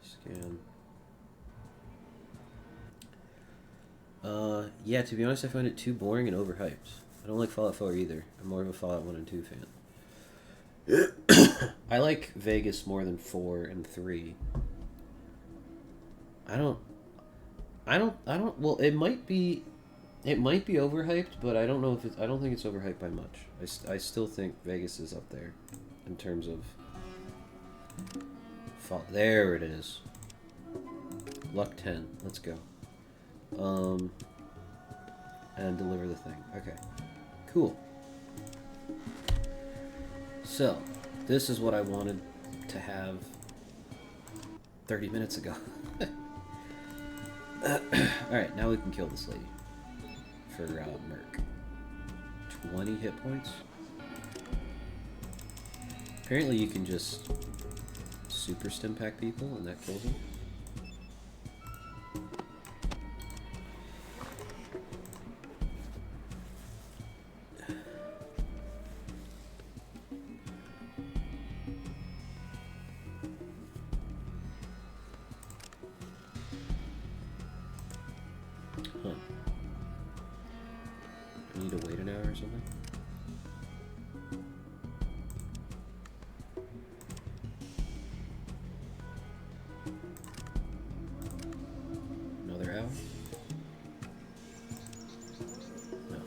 Scan. Yeah, to be honest, I find it too boring and overhyped. I don't like Fallout 4 either. I'm more of a Fallout 1 and 2 fan. I like Vegas more than 4 and 3. Well, it might be overhyped, but I don't know if it's, I don't think it's overhyped by much. I still think Vegas is up there in terms of there it is. Luck 10. Let's go. And deliver the thing. Okay. Cool. So, this is what I wanted to have 30 minutes ago. Alright, now we can kill this lady. For Merc. 20 hit points. Apparently you can just super stim pack people and that kills them. Huh. I need to wait an hour or something? Another hour? No,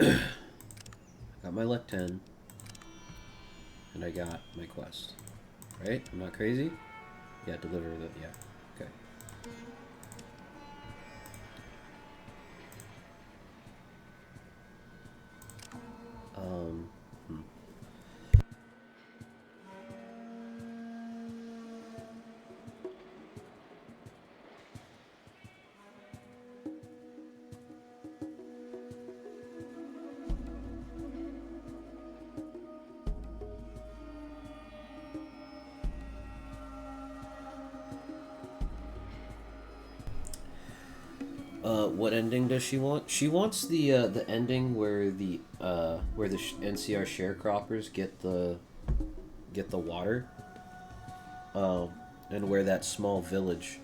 okay. Got my luck 10. And I got my quest. Right? I'm not crazy? Yeah, deliver the... yeah. Okay. What ending does she want? She wants the ending where the NCR sharecroppers get the water, and where that small village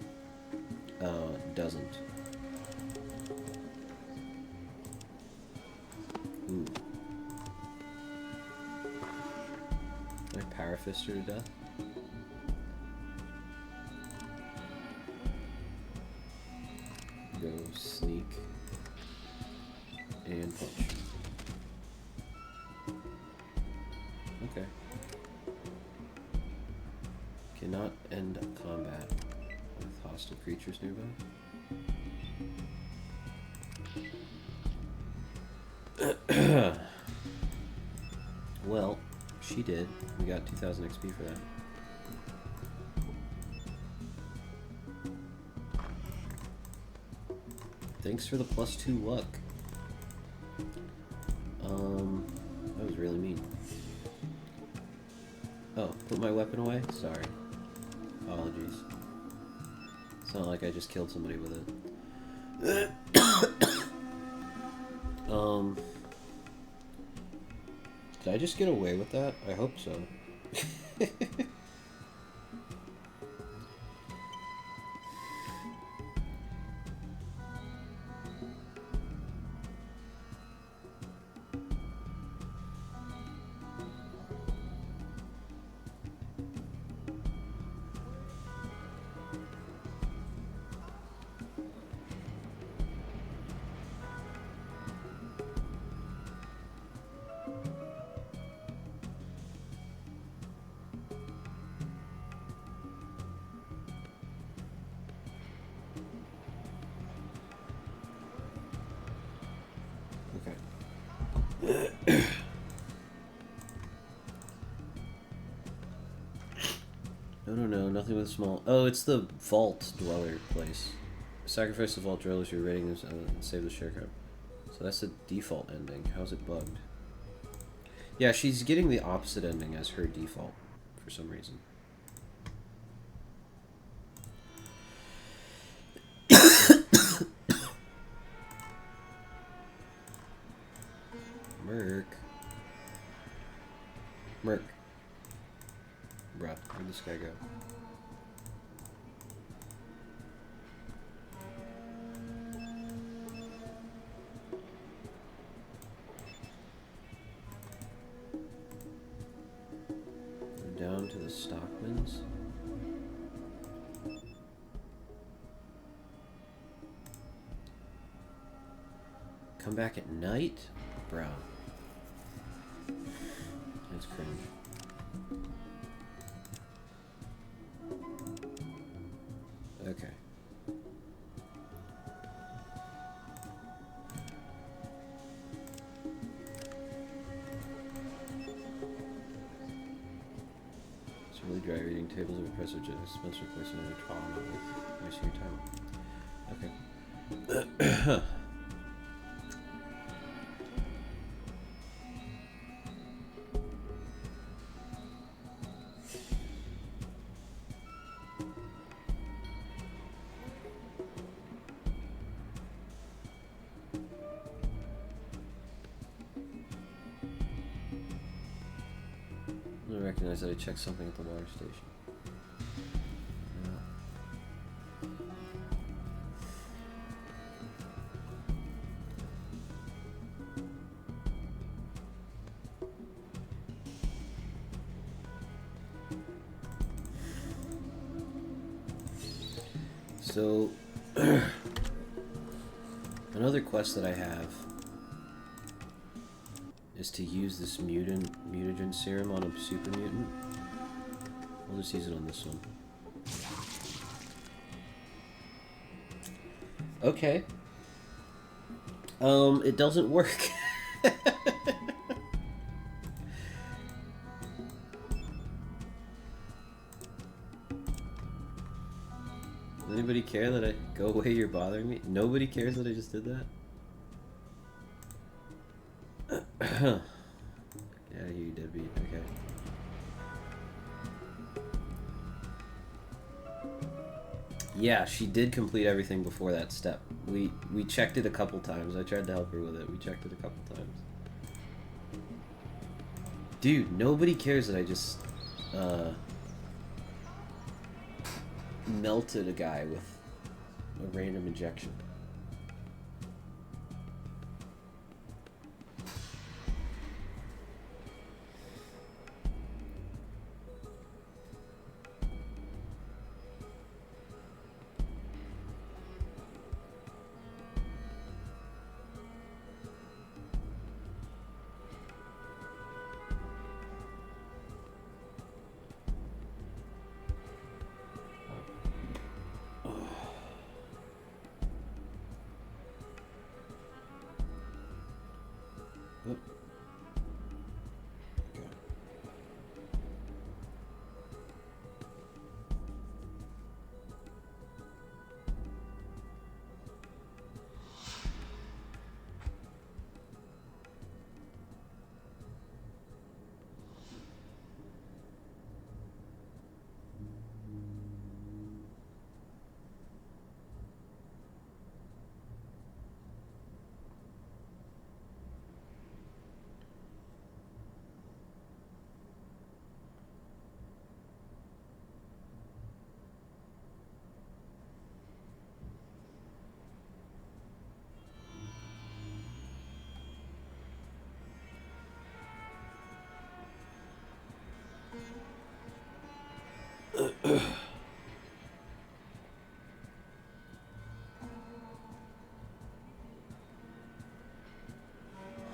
doesn't. Ooh. Can I power fist her to death? Go sneak and punch. Okay. Cannot end combat with hostile creatures nearby. Well, she did. We got 2,000 XP for that. Thanks for the +2 luck. That was really mean. Oh, put my weapon away? Sorry. Apologies. It's not like I just killed somebody with it. Did I just get away with that? I hope so. No, nothing with small. Oh, it's the vault dweller place. Sacrifice the vault dwellers you're raiding and save the sharecropper. So that's the default ending. How's it bugged? Yeah, she's getting the opposite ending as her default for some reason. Merc. Bruh, where'd this guy go? Go down to the Stockmans. Come back at night? Bro. That's cringe. Okay. It's really dry reading tables of a press or dispenser place another trial with wasting your time. Okay. I recognize that I checked something at the water station. So, another quest that I have is to use this mutagen serum on a super mutant. I'll just use it on this one. Okay. It doesn't work. Does anybody care that I go away? You're bothering me. Nobody cares that I just did that. Yeah, you deadbeat. Okay. Yeah, she did complete everything before that step. We checked it a couple times. I tried to help her with it. We checked it a couple times. Dude, nobody cares that I just melted a guy with a random injection.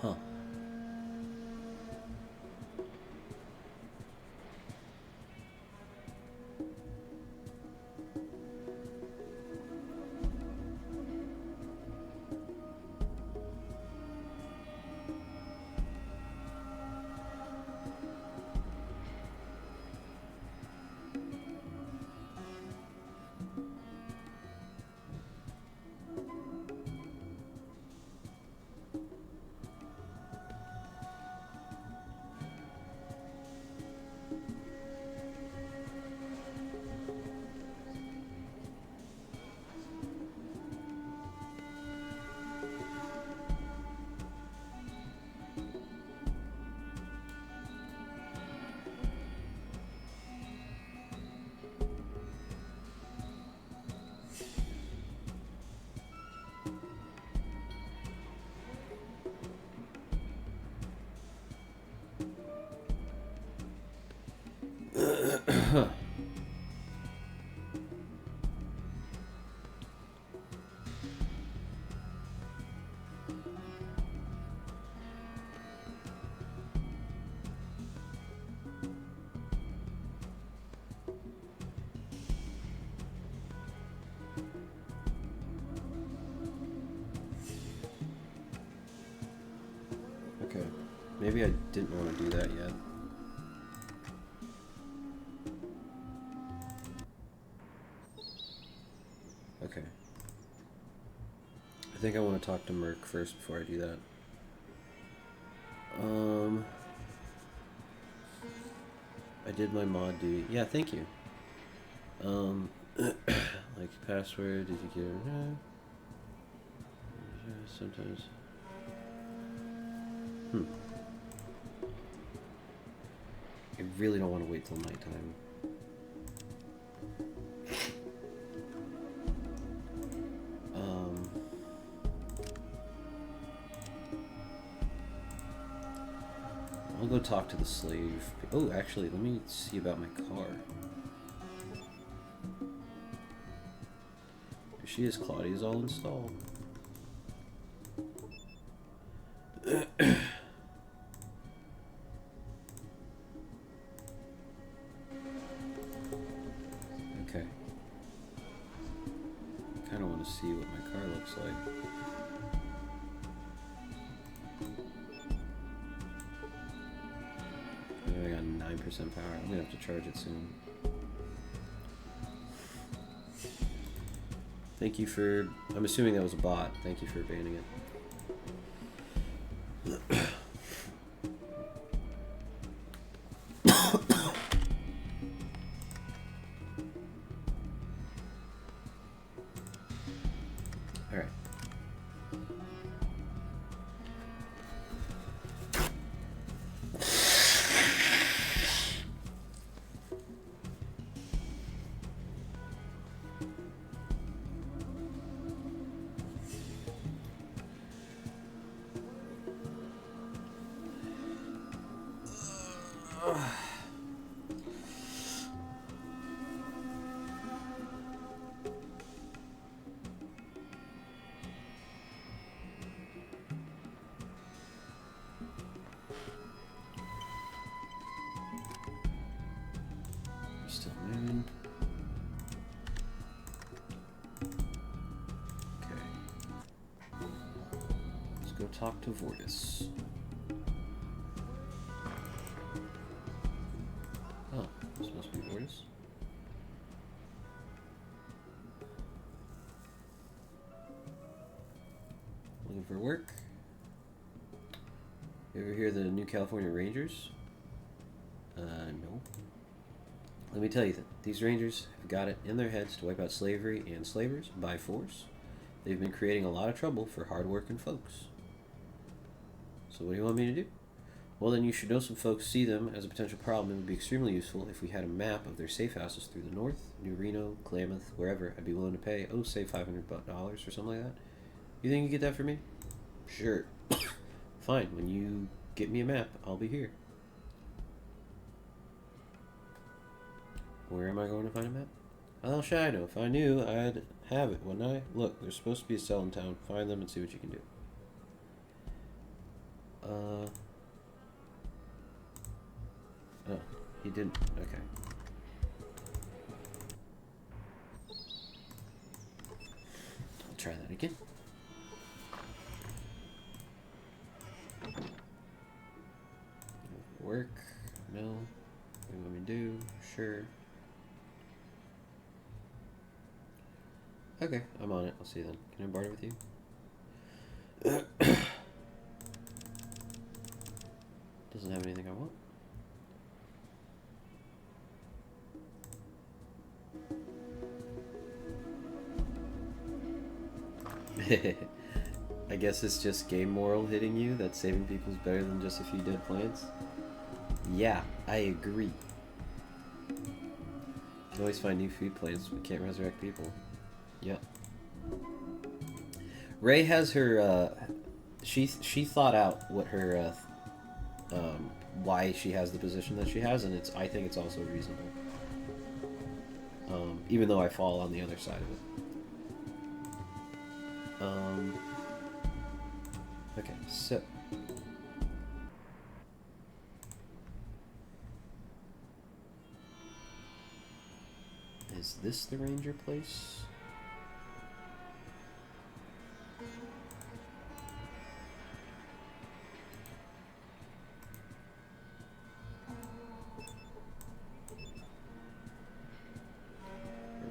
Huh. Okay. Maybe I didn't want to do that yet. Okay. I think I want to talk to Merc first before I do that. I did my mod duty. Yeah, thank you. Like password, did you get it? Sometimes. I really don't want to wait till nighttime. I'll go talk to the slave. Oh, actually, let me see about my car. Here she is. Claudia's all installed. Okay. Kind of want to see what my car looks like. I got 9% power. I'm gonna have to charge it soon. Thank you for... I'm assuming that was a bot. Thank you for banning it. Alright. Still moving. Okay. Let's go talk to Vortis. Oh, this must be Vortis. Looking for work? You ever hear of the New California Rangers? No. Let me tell you that these Rangers have got it in their heads to wipe out slavery and slavers by force. They've been creating a lot of trouble for hard-working folks. So what do you want me to do? Well, then you should know some folks see them as a potential problem. It would be extremely useful if we had a map of their safe houses through the north, New Reno, Klamath, wherever. I'd be willing to pay, say $500 or something like that. You think you get that for me? Sure. Fine. When you get me a map, I'll be here. Where am I going to find a map? How the hell should I know? If I knew, I'd have it, wouldn't I? Look, there's supposed to be a cell in town. Find them and see what you can do. Oh, he didn't. Okay. I'll try that again. Work. No. What do you want me to do? Sure. Okay, I'm on it. I'll see you then. Can I barter with you? Doesn't have anything I want. I guess it's just game moral hitting you, that saving people is better than just a few dead plants. Yeah, I agree. You can always find new food plants, but can't resurrect people. Yep. Ray has her, she thought out what her, why she has the position that she has, and I think it's also reasonable. Even though I fall on the other side of it. Okay, so. Is this the ranger place?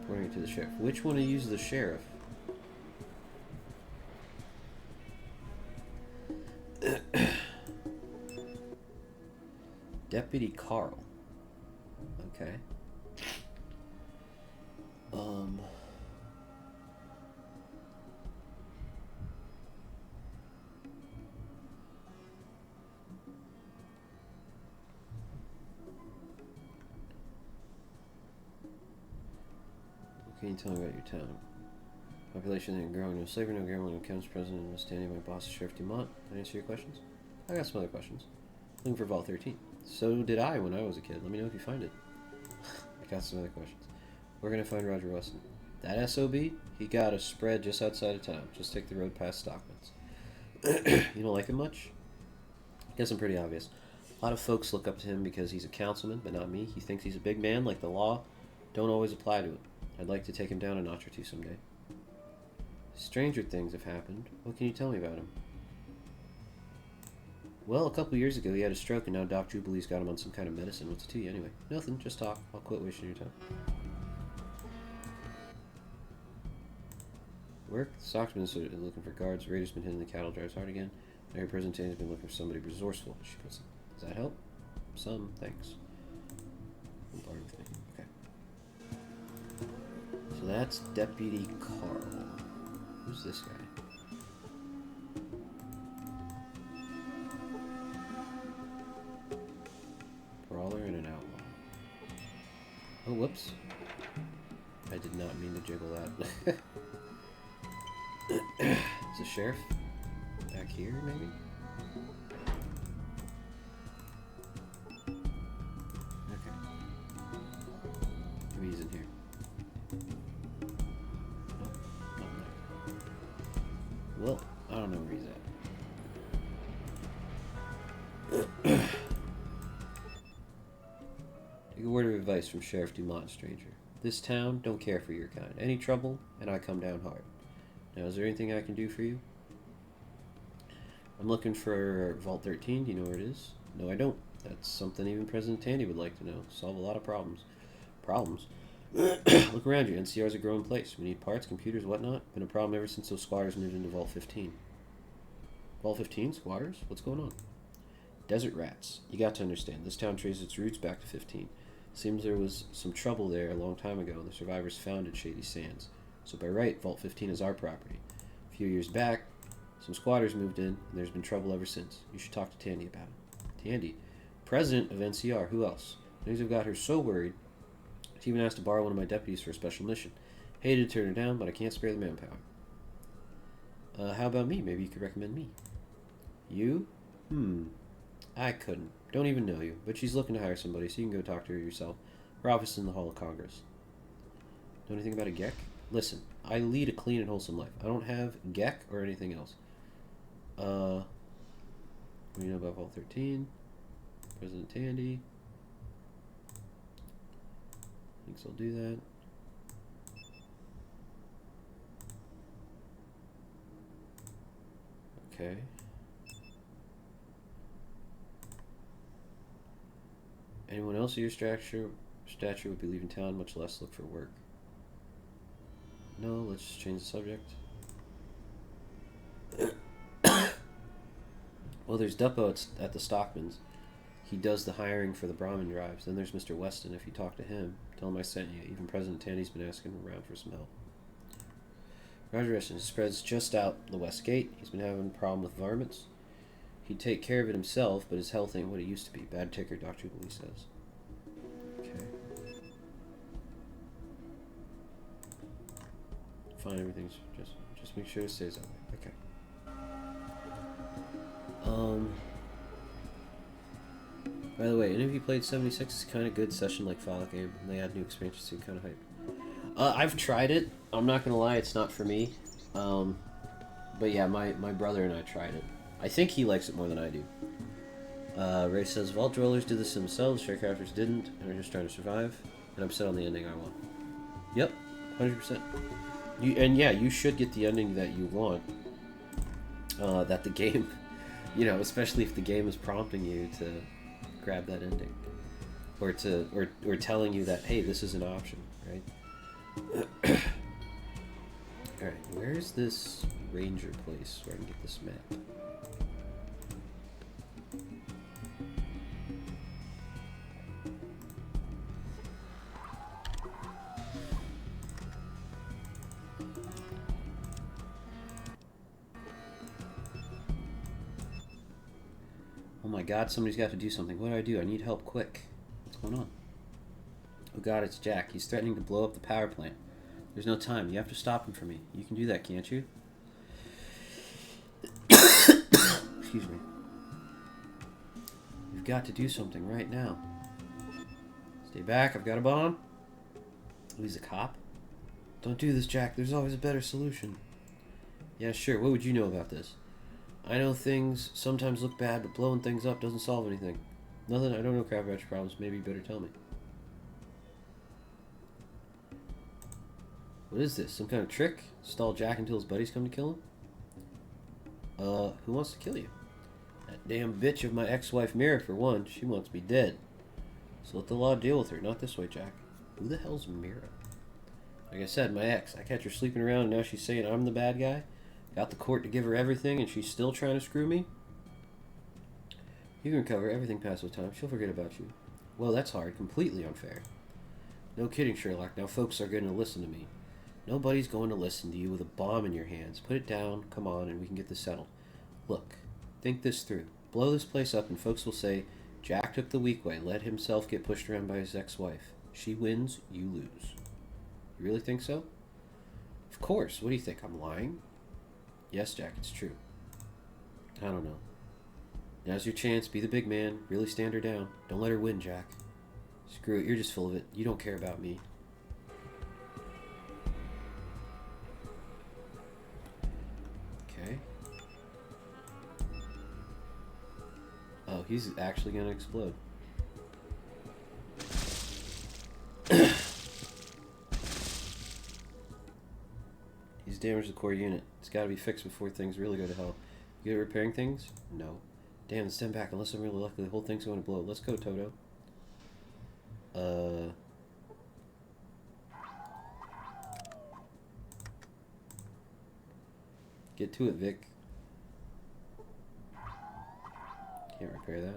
Reporting it to the sheriff. Which one to use the sheriff? Deputy Carl. Okay. What can you tell me about your town? Population ain't growing. No slavery, no gambling, no county president, no standing. My boss is Sheriff Dumont. Can I answer your questions? I got some other questions. Looking for Vault 13. So did I when I was a kid. Let me know if you find it. I got some other questions. We're gonna find Roger Weston. That SOB? He got a spread just outside of town. Just take the road past Stockman's. You don't like him much? Guess I'm pretty obvious. A lot of folks look up to him because he's a councilman, but not me. He thinks he's a big man, like the law don't always apply to him. I'd like to take him down a notch or two someday. Stranger things have happened. What can you tell me about him? Well, a couple years ago he had a stroke and now Doc Jubilee's got him on some kind of medicine. What's it to you anyway? Nothing, just talk. I'll quit wasting your time. Work? Stockman's looking for guards. Raiders been hitting the cattle drives hard again. I heard Presentation's been looking for somebody resourceful. She puts it. Does that help? Some, thanks. Okay. So that's Deputy Carl. Who's this guy? Brawler and an outlaw. Oh, whoops. I did not mean to jiggle that. Is the sheriff back here, maybe? Okay. Maybe he's in here. Nope, not there. Well, I don't know where he's at. Take a word of advice from Sheriff Dumont, stranger. This town don't care for your kind. Any trouble, and I come down hard. Now, is there anything I can do for you? I'm looking for Vault 13. Do you know where it is? No, I don't. That's something even President Tandy would like to know. Solve a lot of problems. Problems? Look around you. NCR's a growing place. We need parts, computers, whatnot. Been a problem ever since those squatters moved into Vault 15. Vault 15? Squatters? What's going on? Desert rats. You got to understand. This town traces its roots back to 15. Seems there was some trouble there a long time ago, and the survivors founded Shady Sands. So by right, Vault 15 is our property. A few years back, some squatters moved in, and there's been trouble ever since. You should talk to Tandy about it. Tandy? President of NCR. Who else? Things have got her so worried, she even asked to borrow one of my deputies for a special mission. Hated to turn her down, but I can't spare the manpower. How about me? Maybe you could recommend me. You? I couldn't. Don't even know you. But she's looking to hire somebody, so you can go talk to her yourself. Her office is in the Hall of Congress. Know anything about a Gek? Listen, I lead a clean and wholesome life. I don't have Gek or anything else. What do you know about Vault 13? President Tandy. Thinks I'll do that. Okay. Anyone else of your stature would be leaving town, much less look for work. No, let's just change the subject. Well, there's Duppo at the Stockman's. He does the hiring for the Brahmin drives. Then there's Mr. Weston. If you talk to him, tell him I sent you. Even President Tandy's been asking around for some help. Roger Weston spreads just out the west gate. He's been having a problem with varmints. He'd take care of it himself, but his health ain't what it used to be. Bad ticker, Dr. Lee says. Okay. Fine, everything's just make sure it stays that way. Okay. By the way, any of you played 76? It's kind of good session like Fallout game, and they add new expansions, so kind of hype. I've tried it. I'm not gonna lie, it's not for me. But yeah, my brother and I tried it. I think he likes it more than I do. Ray says, Vault Dwellers did this themselves, share characters didn't, and are just trying to survive. And I'm set on the ending I want. Yep, 100%. You should get the ending that you want. That the game, especially if the game is prompting you to grab that ending. Or telling you that, hey, this is an option, right? Alright, where's this ranger place where I can get this map? Oh my god, somebody's got to do something. What do? I need help quick. What's going on? Oh god, it's Jack. He's threatening to blow up the power plant. There's no time. You have to stop him for me. You can do that, can't you? Excuse me. You've got to do something right now. Stay back. I've got a bomb. Oh, he's a cop? Don't do this, Jack. There's always a better solution. Yeah, sure. What would you know about this? I know things sometimes look bad, but blowing things up doesn't solve anything. Nothing. I don't know crap about your problems. Maybe you better tell me. What is this? Some kind of trick? Stall Jack until his buddies come to kill him? Who wants to kill you? That damn bitch of my ex-wife Mira, for one. She wants me dead. So let the law deal with her. Not this way, Jack. Who the hell's Mira? Like I said, my ex. I catch her sleeping around and now she's saying I'm the bad guy. Got the court to give her everything and she's still trying to screw me? You can recover. Everything passes with time. She'll forget about you. Well, that's hard. Completely unfair. No kidding, Sherlock. Now folks are going to listen to me. Nobody's going to listen to you with a bomb in your hands. Put it down, come on, and we can get this settled. Look, think this through. Blow this place up and folks will say, Jack took the weak way, let himself get pushed around by his ex-wife. She wins, you lose. You really think so? Of course. What do you think? I'm lying? Yes, Jack, it's true. I don't know. Now's your chance. Be the big man. Really stand her down. Don't let her win, Jack. Screw it. You're just full of it. You don't care about me. Okay. Oh, he's actually going to explode. He's damaged the core unit. It's got to be fixed before things really go to hell. You good at repairing things? No. Damn, stand back. Unless I'm really lucky, the whole thing's going to blow. Let's go, Toto. Get to it, Vic. Can't repair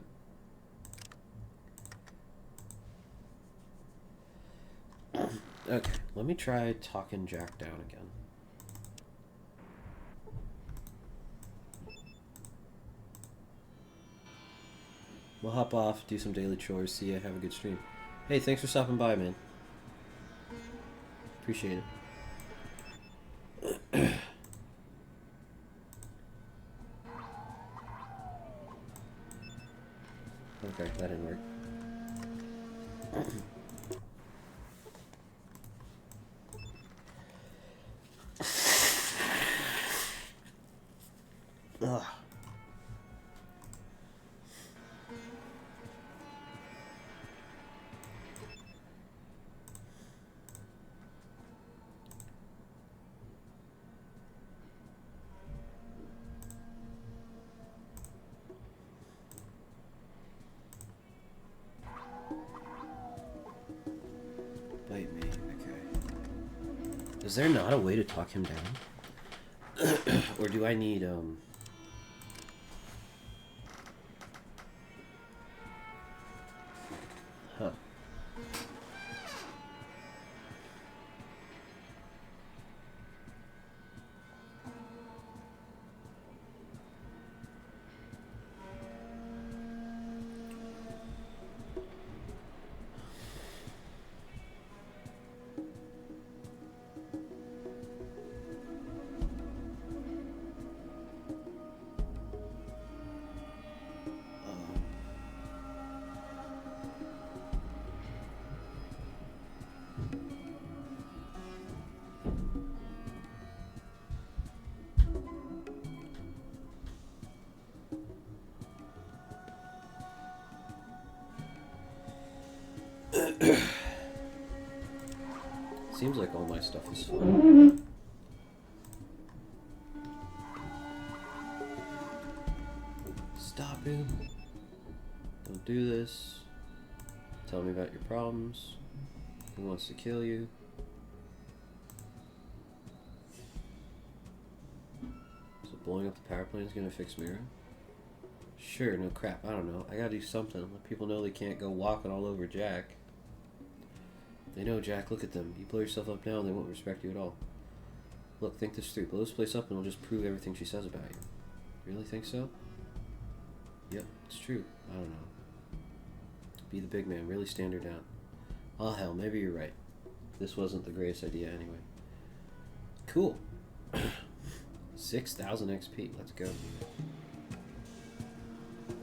that. Okay, let me try talking Jack down again. We'll hop off, do some daily chores, see ya, have a good stream. Hey, thanks for stopping by, man. Appreciate it. Okay, that didn't work. Ugh. Bite me, okay. Is there not a way to talk him down? Or do I need, Huh. Seems like all my stuff is fine. Stop him. Don't do this. Tell me about your problems. Who wants to kill you? So blowing up the power plant is gonna fix Mira? Sure, no crap. I don't know. I gotta do something. Let people know they can't go walking all over Jack. They know, Jack. Look at them. You blow yourself up now and they won't respect you at all. Look, think this through. Blow this place up and it'll just prove everything she says about you. Really think so? Yep, it's true. I don't know. Be the big man. Really stand her down. Oh, hell, maybe you're right. This wasn't the greatest idea anyway. Cool. 6,000 XP. Let's go.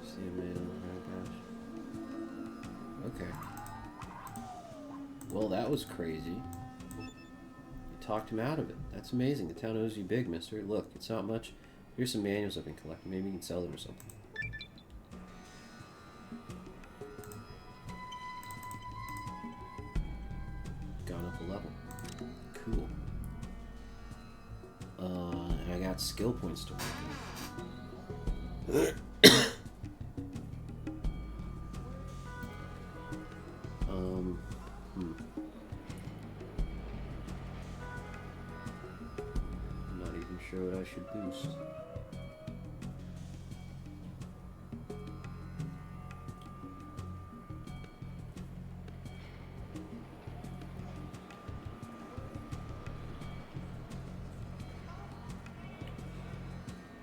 See a man on the high pass. Okay. Well, that was crazy. You talked him out of it. That's amazing. The town owes you big, mister. Look, it's not much. Here's some manuals I've been collecting. Maybe you can sell them or something. Gone up a level. Cool. And I got skill points to work with. I'm not even sure what I should boost.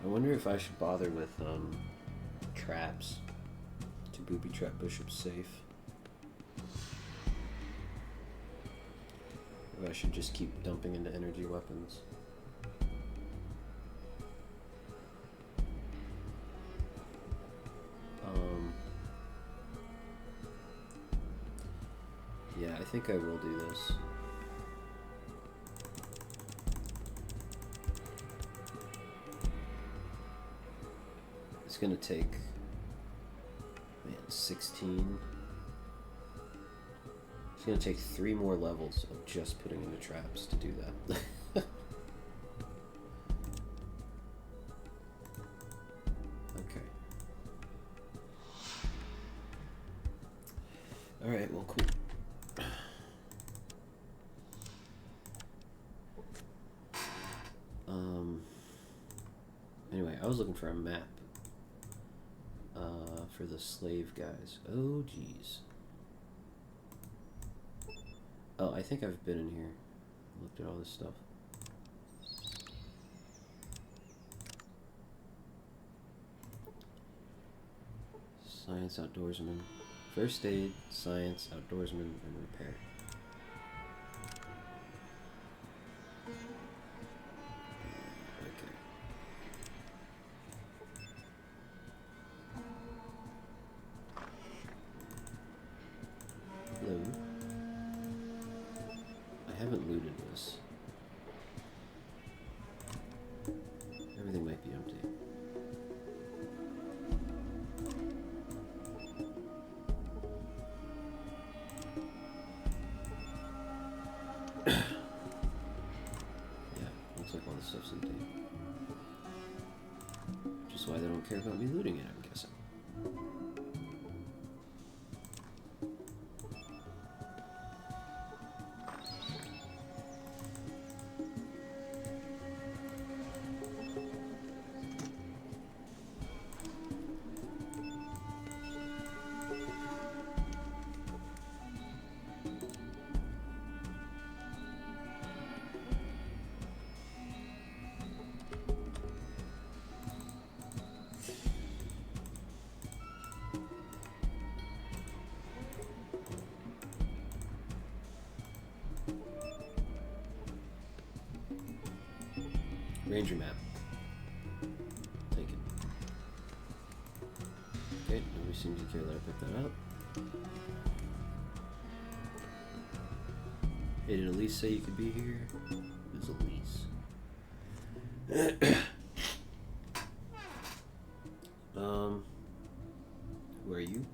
I wonder if I should bother with traps to booby trap Bishop's safe. Or I should just keep dumping into energy weapons. Yeah, I think I will do this. It's gonna take, man, 16. It's gonna take 3 more levels of just putting in the traps to do that. Okay. Alright, well, cool. Anyway, I was looking for a map for the slave guys. Oh, geez. Oh, I think I've been in here. Looked at all this stuff. Science, outdoorsman. First aid, science, outdoorsman, and repair. I haven't looted this. Everything might be empty. Yeah, looks like all this stuff's empty. Which is why they don't care about me looting it, I'm guessing. Ranger map. Take it. Okay, nobody seems to care that I picked that up. Hey, did Elise say you could be here? It was Elise. Who are you?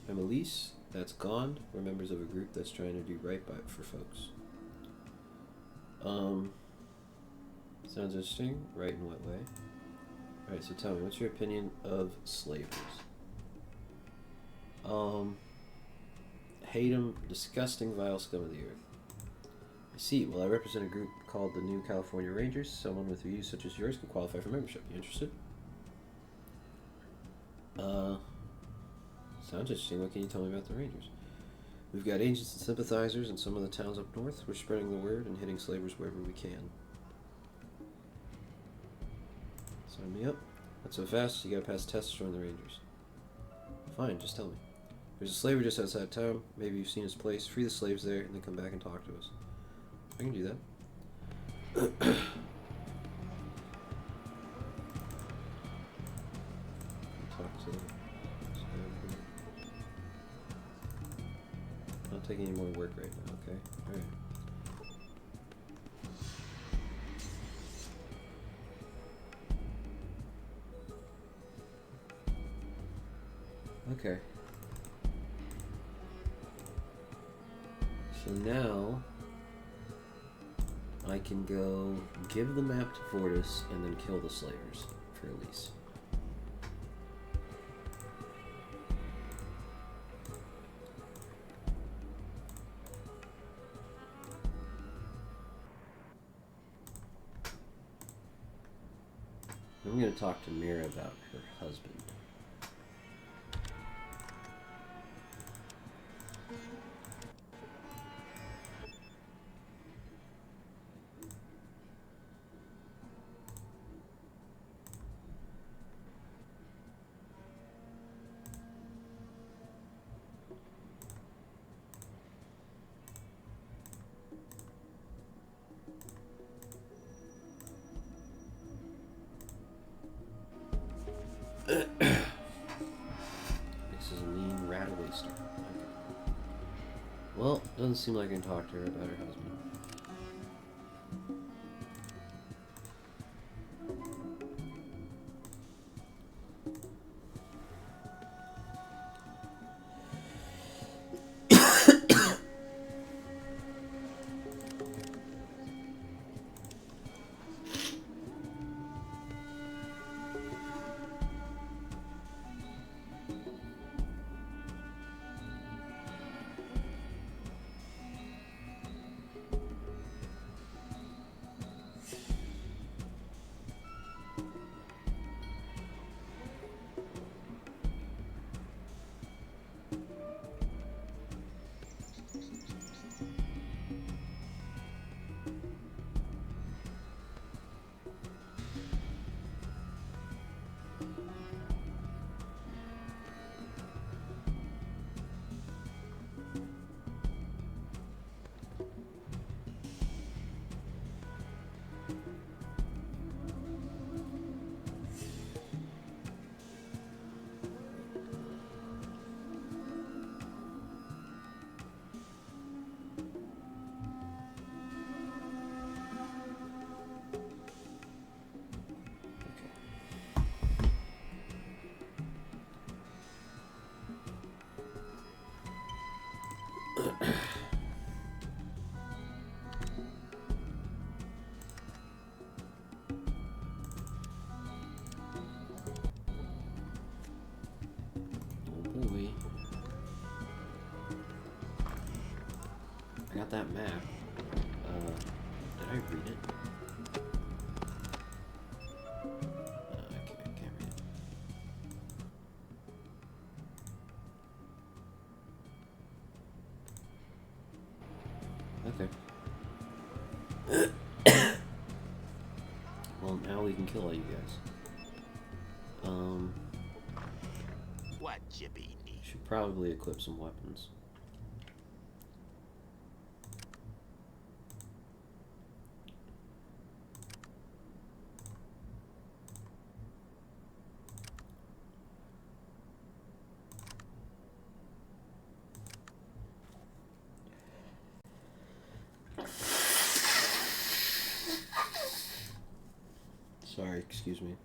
I'm Elise. That's Gone. We're members of a group that's trying to do right by for folks. Sounds interesting. Right in what way? Alright, so tell me, what's your opinion of slavers? Hate them, disgusting, vile scum of the earth. I see. Well, I represent a group called the New California Rangers. Someone with views such as yours can qualify for membership. You interested? Sounds interesting. What can you tell me about the Rangers? We've got agents and sympathizers in some of the towns up north. We're spreading the word and hitting slavers wherever we can. Sign me up. Not so fast. You gotta pass tests to join the Rangers. Fine, just tell me. There's a slaver just outside town. Maybe you've seen his place. Free the slaves there and then come back and talk to us. I can do that. Talk to them. Not taking any more work right now, okay? Alright. Okay. So now I can go give the map to Fortis and then kill the slavers for Elise. I'm going to talk to Mira about her husband. This is a mean rat waster. Okay. Well, doesn't seem like I can talk to her about her husband. I got that map. Did I read it? I can't read it. Okay. Well, now we can kill all you guys. What Jippy need? Should probably equip some weapons. Sorry, excuse me.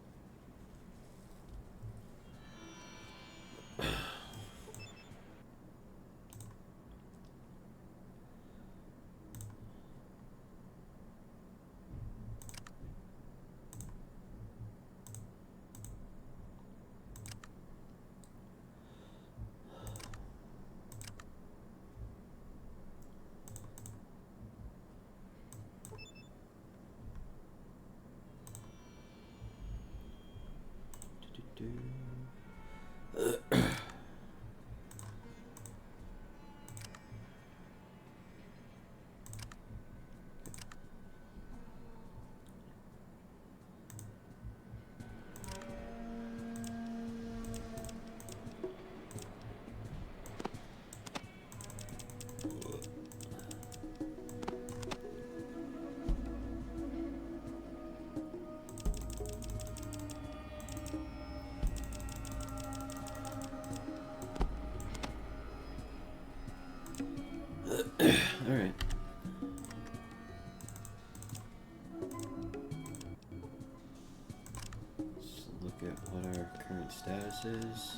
Alright. Let's look at what our current status is.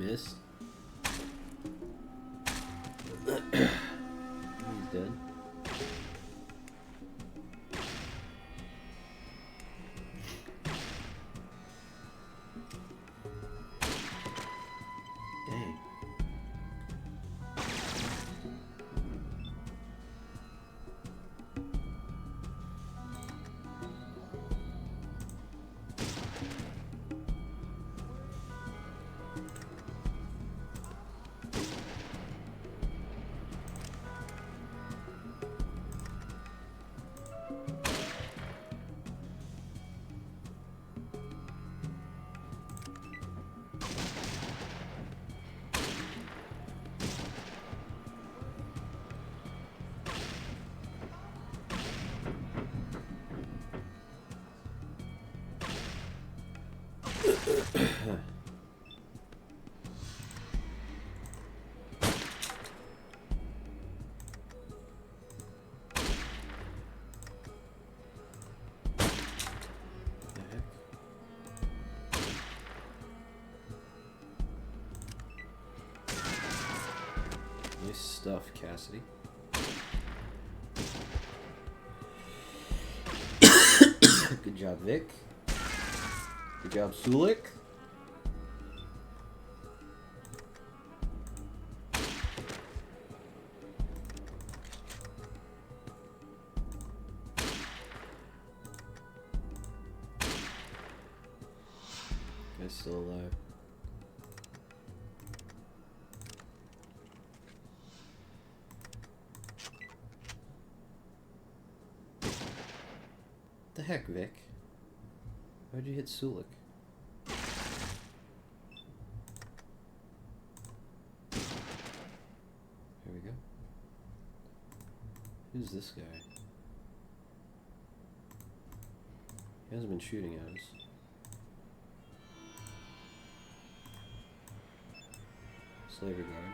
missed. He's dead. Dang. Nice stuff, Cassidy. Good job, Vic. Good job, Sulik. Guy's still alive. What the heck, Vic? Why'd you hit Sulik? Here we go. Who's this guy? He hasn't been shooting at us. Slaver guard.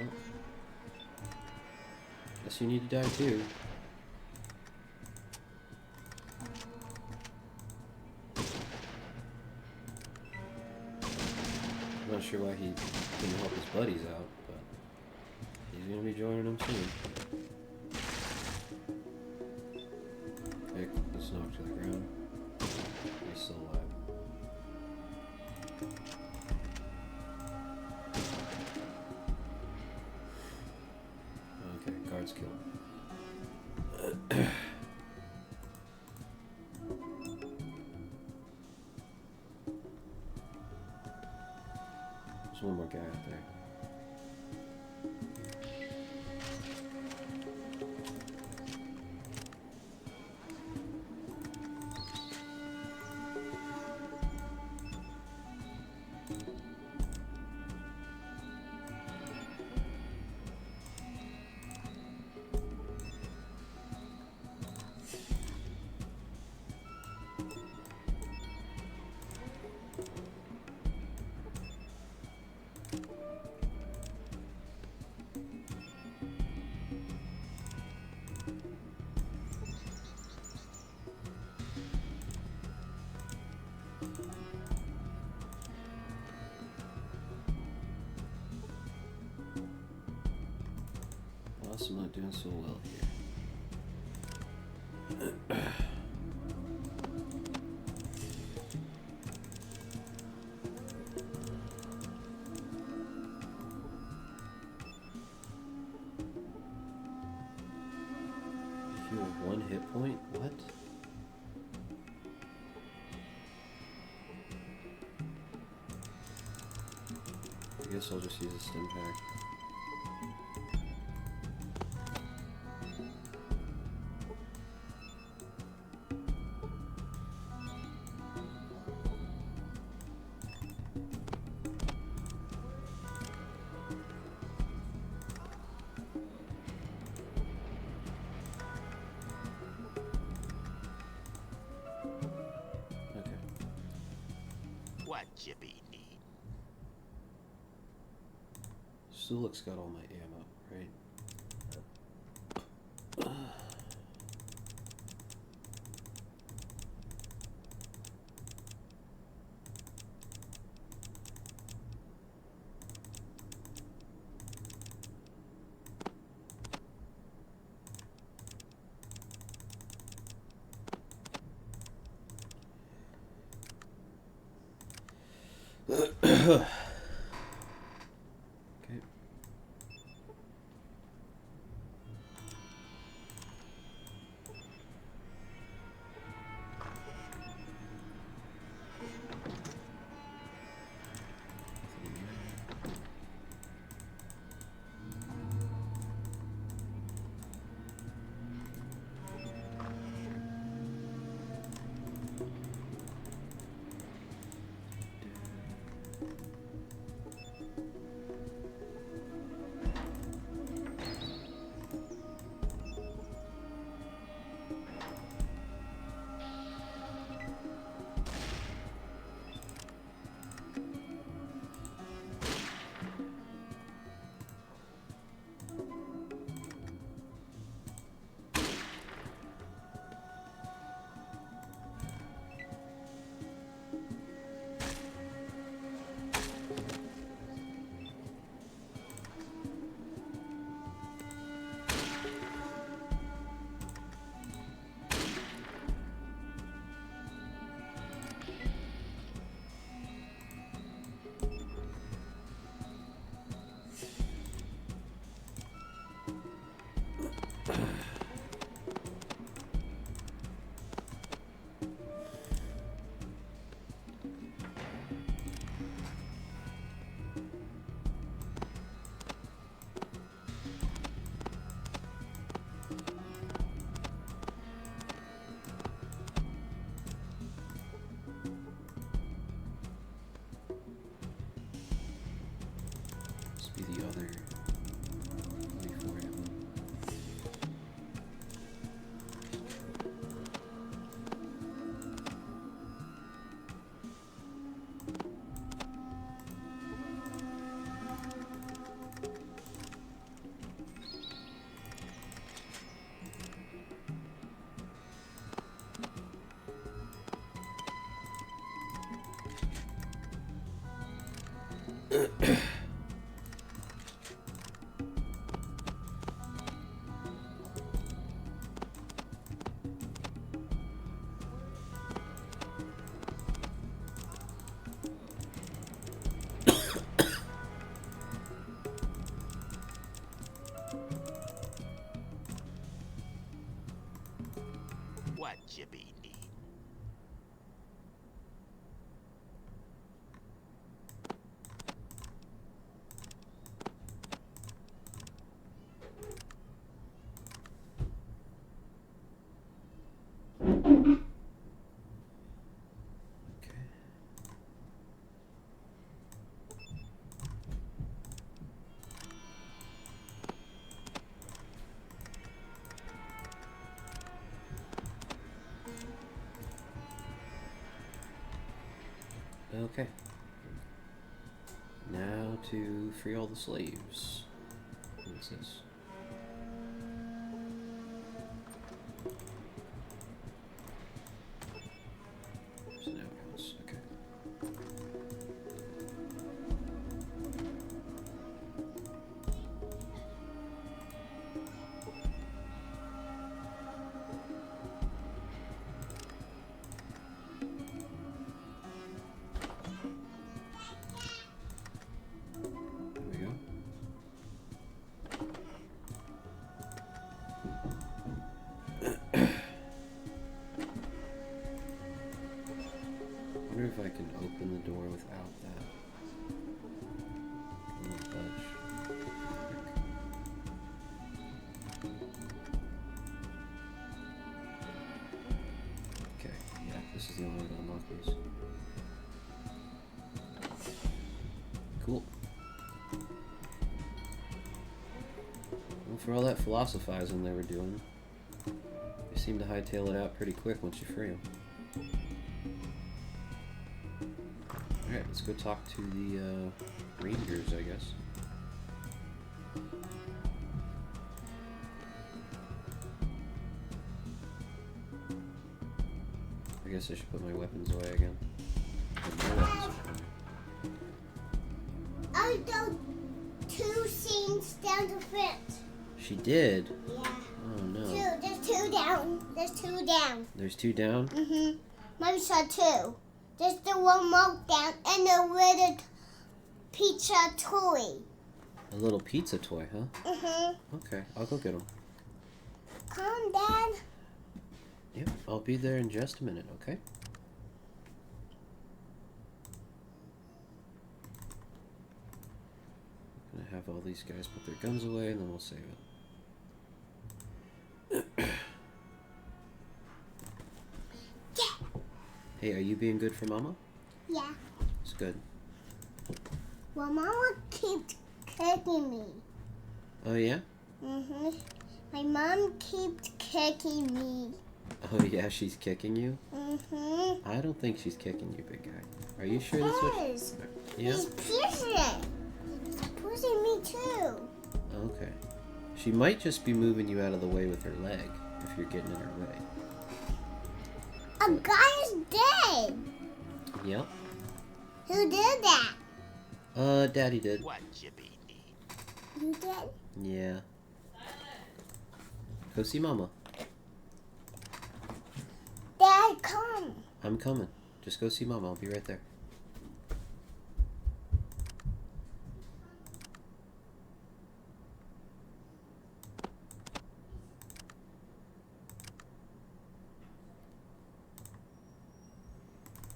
Oh. Guess you need to die too. I'm not sure why he didn't help his buddies out, but he's gonna be joining them soon. Vic was knocked to the ground. He's still alive. Okay, guard's killed. There's one more guy out there. I'm not doing so well here. Heal 1 hit point? What? I guess I'll just use a stim pack. What Jippy need? Sulik's got all my ammo, right? Okay. Must be the other 24 ammo. What you be need? Okay. Okay. Now to free all the slaves. What's this? There's an outhouse. Okay. There we go. I wonder if I can open the door without that. A little budge. Okay, yeah, this is the only way to unlock these. Cool. Well, for all that philosophizing they were doing, they seem to hightail it out pretty quick once you free them. Alright, let's go talk to the rangers, I guess. I guess I should put my weapons away again. Put my weapons away. I done 2 scenes down the front. She did? Yeah. Oh no. 2. There's 2 down. There's 2 down. There's 2 down? Mm-hmm. Mommy saw 2. There's the remote down and a little pizza toy. A little pizza toy, huh? Mm-hmm. Okay, I'll go get them. Come, Dad. Yep, I'll be there in just a minute, okay? Gonna have all these guys put their guns away and then we'll save it. Yeah. Hey, are you being good for Mama? Yeah. It's good. Well, Mama keeps kicking me. Oh, yeah? Mm-hmm. My mom keeps kicking me. Oh, yeah, she's kicking you? Mm-hmm. I don't think she's kicking you, big guy. Are you sure that's what Yes. Yeah? He's piercing. He's pushing me too. Okay. She might just be moving you out of the way with her leg, if you're getting in her way. A guy is dead. Yep. Who did that? Daddy did. What you be? You did? Yeah. Go see Mama. Dad, come. I'm coming. Just go see Mama. I'll be right there.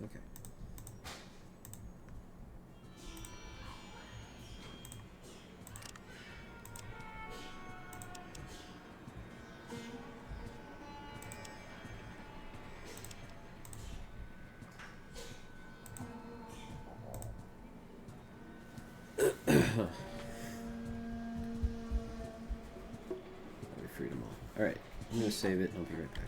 Okay. We freed them all. Alright, I'm gonna save it and I'll be right back.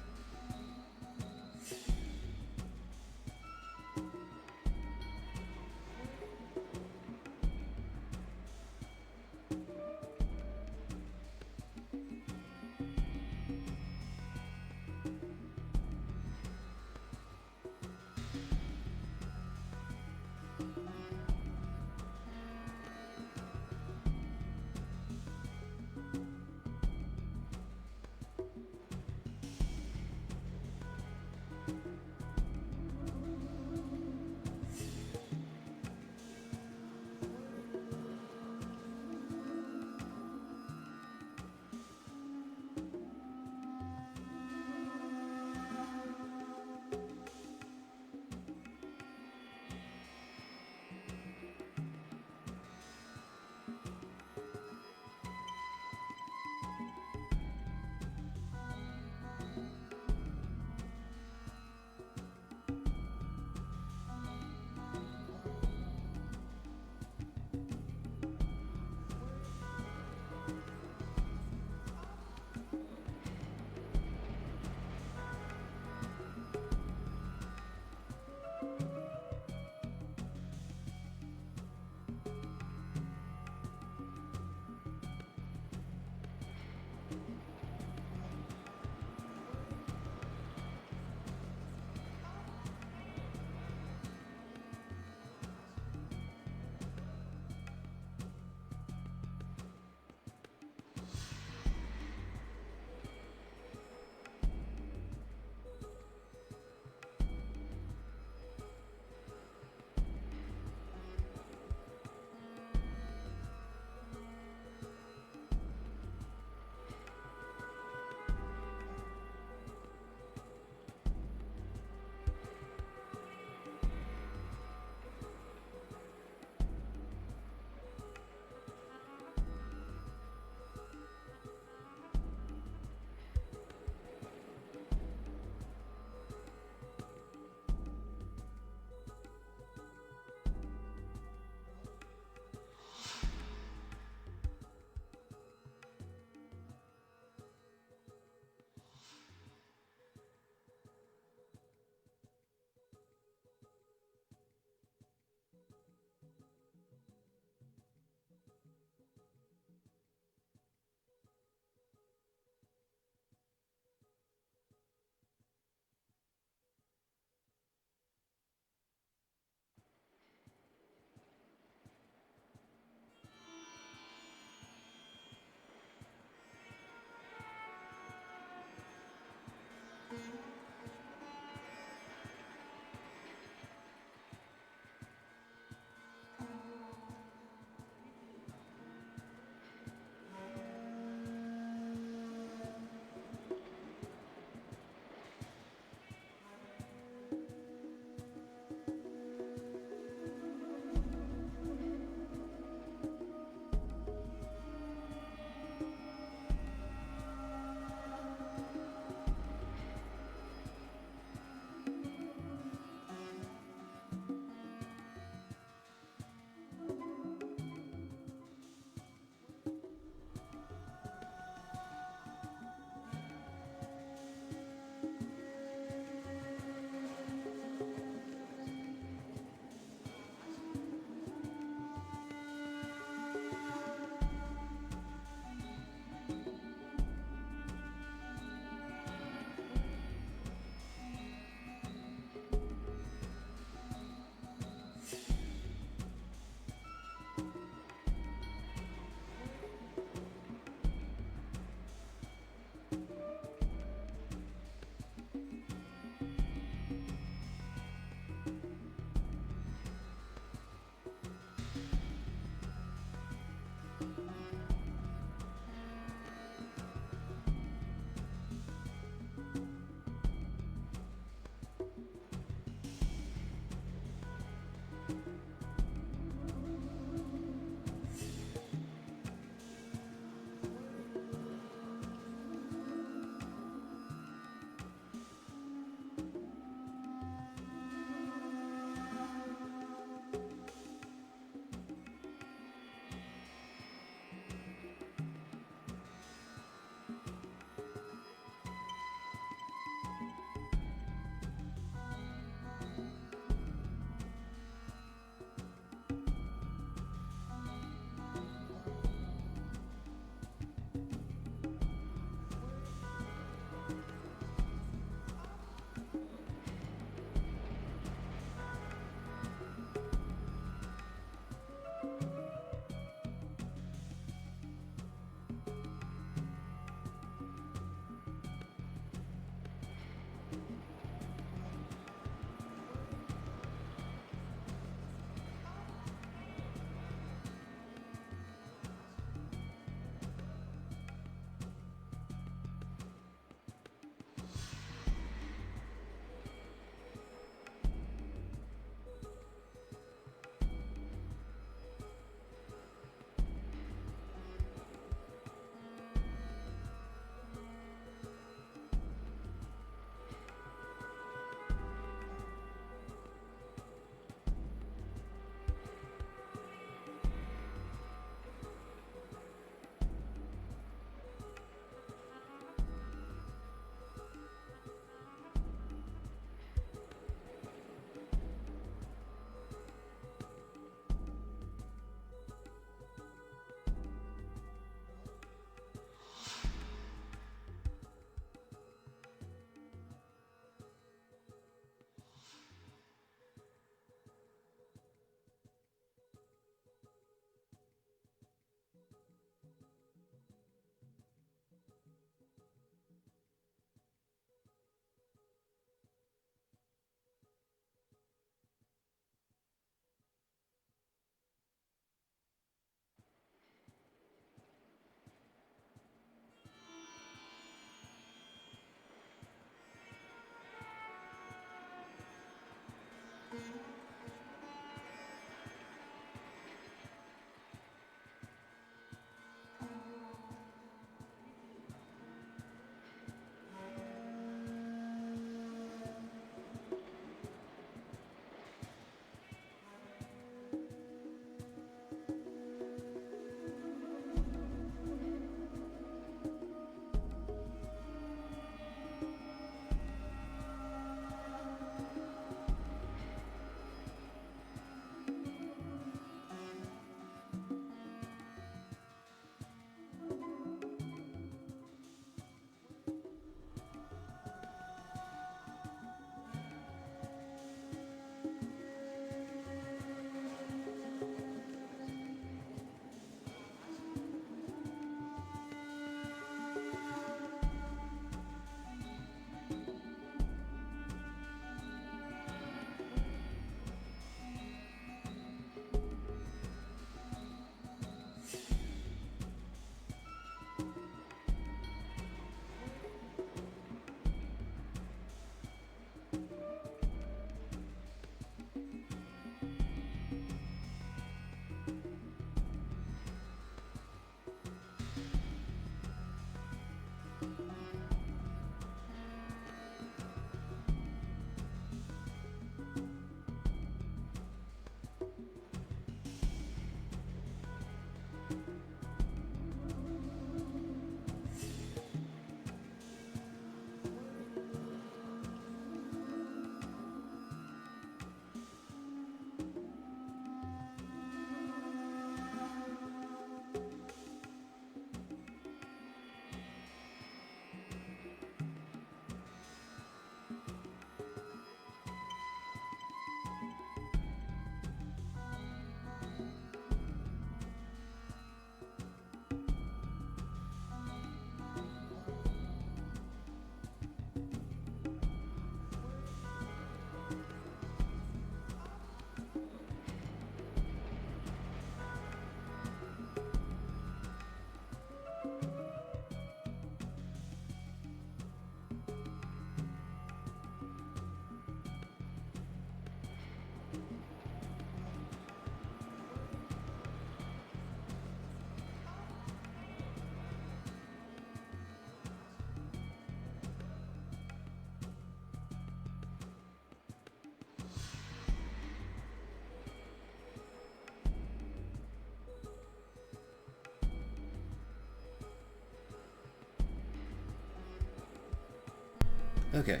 Okay.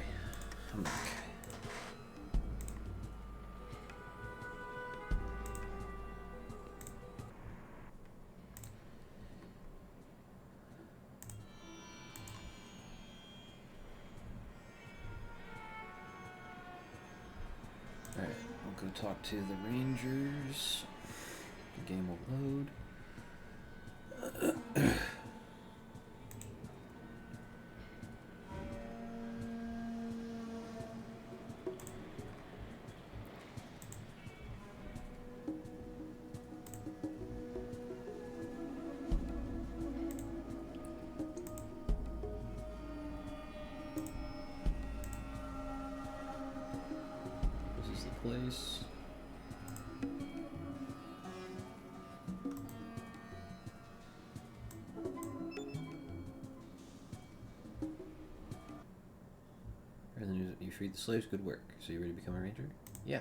I'm back. Alright, we'll go talk to the Rangers. The game will load. This is the place. You freed the slaves, good work. So you ready to become a ranger? Yeah.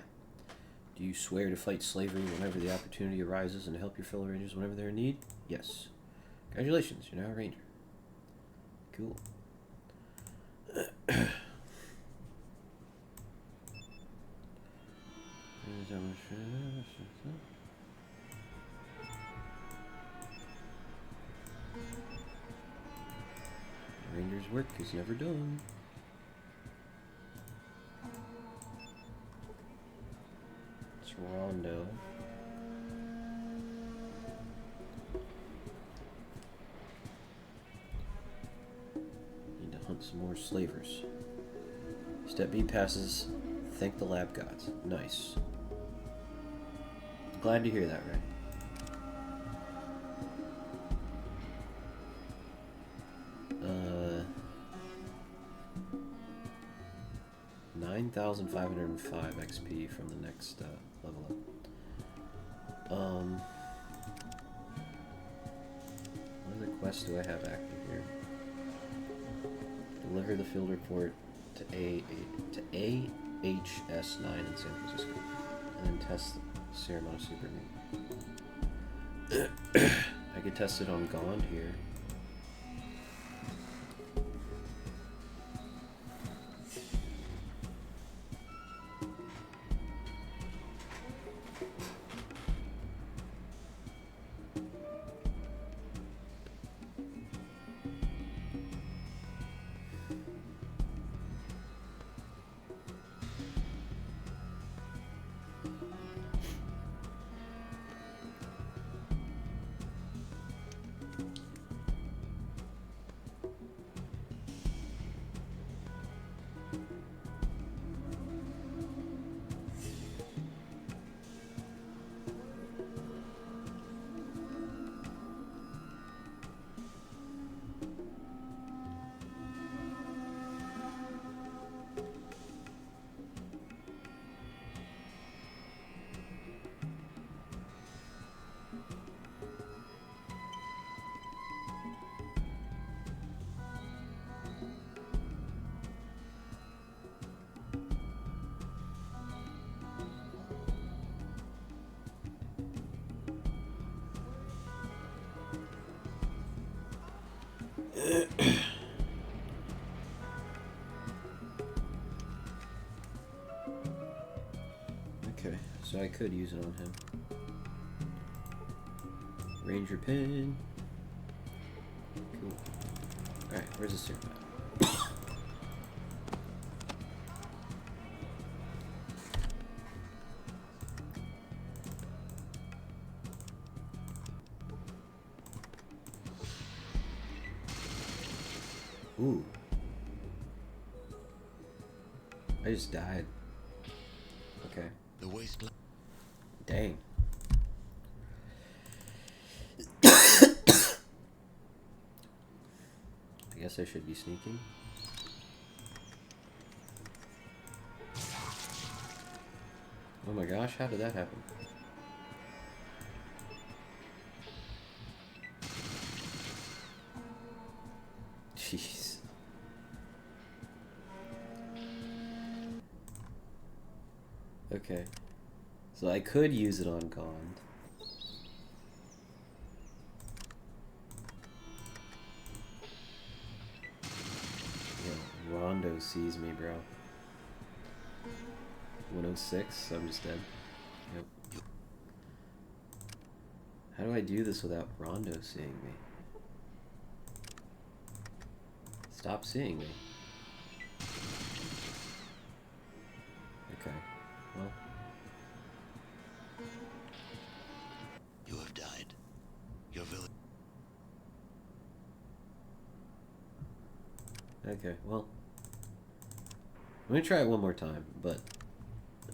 Do you swear to fight slavery whenever the opportunity arises and to help your fellow rangers whenever they're in need? Yes. Congratulations, you're now a ranger. Cool. Ranger's work is never done. It's Rondo. Need to hunt some more slavers. Step B passes. Thank the lab gods. Nice. Glad to hear that, Ray. 9,505 XP from the next level up. What other quests do I have active here? Deliver the field report to AHS9 in San Francisco, and then test serum on a super meat. I could test it on Gond here. Okay, so I could use it on him. Ranger pin. Cool. Alright, where's the serum at? Ooh. I just died. Okay. The wasteland. Dang. I guess I should be sneaking. Oh my gosh, how did that happen? Jeez. Okay. So I could use it on Gond. Yeah, Rondo Rondo sees me, bro. 106, I'm just dead. Yep. How do I do this without Rondo seeing me? Stop seeing me. Okay, well. You have died. Your village. Okay, well. I'm gonna try it one more time, but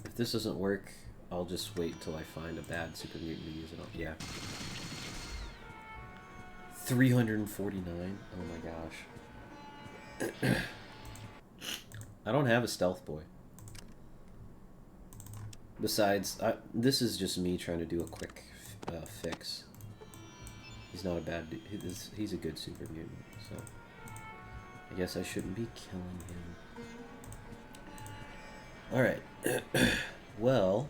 if this doesn't work, I'll just wait until I find a bad super mutant to use it on. Yeah. 349? Oh my gosh. I don't have a stealth boy. Besides, this is just me trying to do a quick fix. He's not a bad dude. He's a good super mutant, so I guess I shouldn't be killing him. Alright. Well,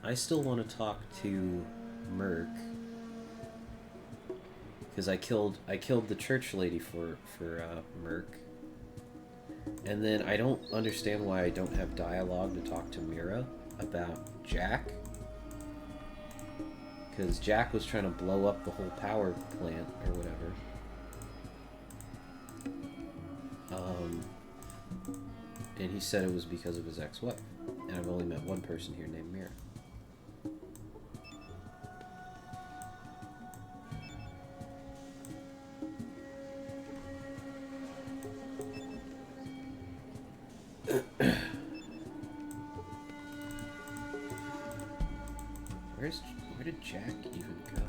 I still want to talk to Merc because I killed the church lady for Merc, and then I don't understand why I don't have dialogue to talk to Mira about Jack, because Jack was trying to blow up the whole power plant or whatever. And he said it was because of his ex-wife. And I've only met one person here named Mira. Where did Jack even go?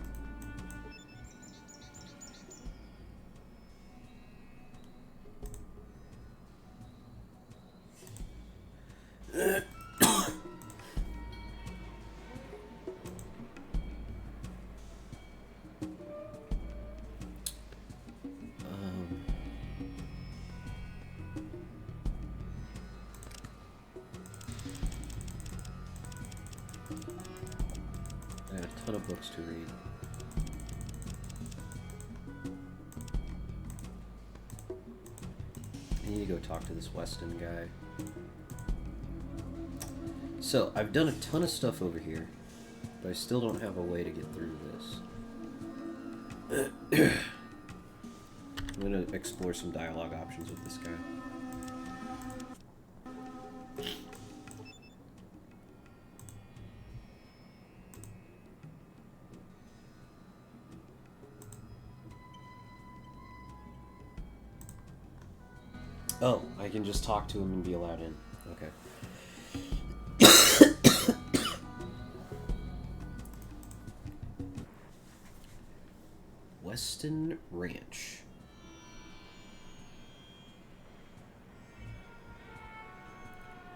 I got a ton of books to read. I need to go talk to this Weston guy. So, I've done a ton of stuff over here, but I still don't have a way to get through this. I'm going to explore some dialogue options with this guy. Oh, I can just talk to him and be allowed in. Okay. Weston Ranch.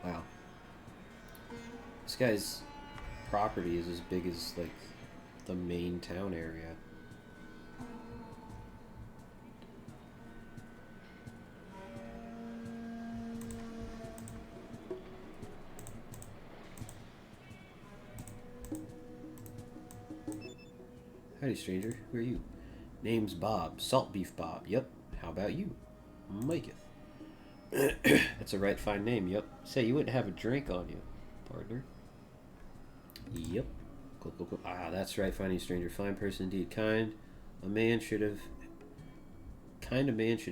Wow. This guy's property is as big as, like, the main town area. Howdy, stranger. Who are you? Name's Bob. Salt Beef Bob. Yep. How about you? Miketh. That's a right fine name. Yep. Say, you wouldn't have a drink on you, partner. Yep. Cool, cool, cool. Ah, that's right, fine, stranger. Fine person indeed. Kind of man should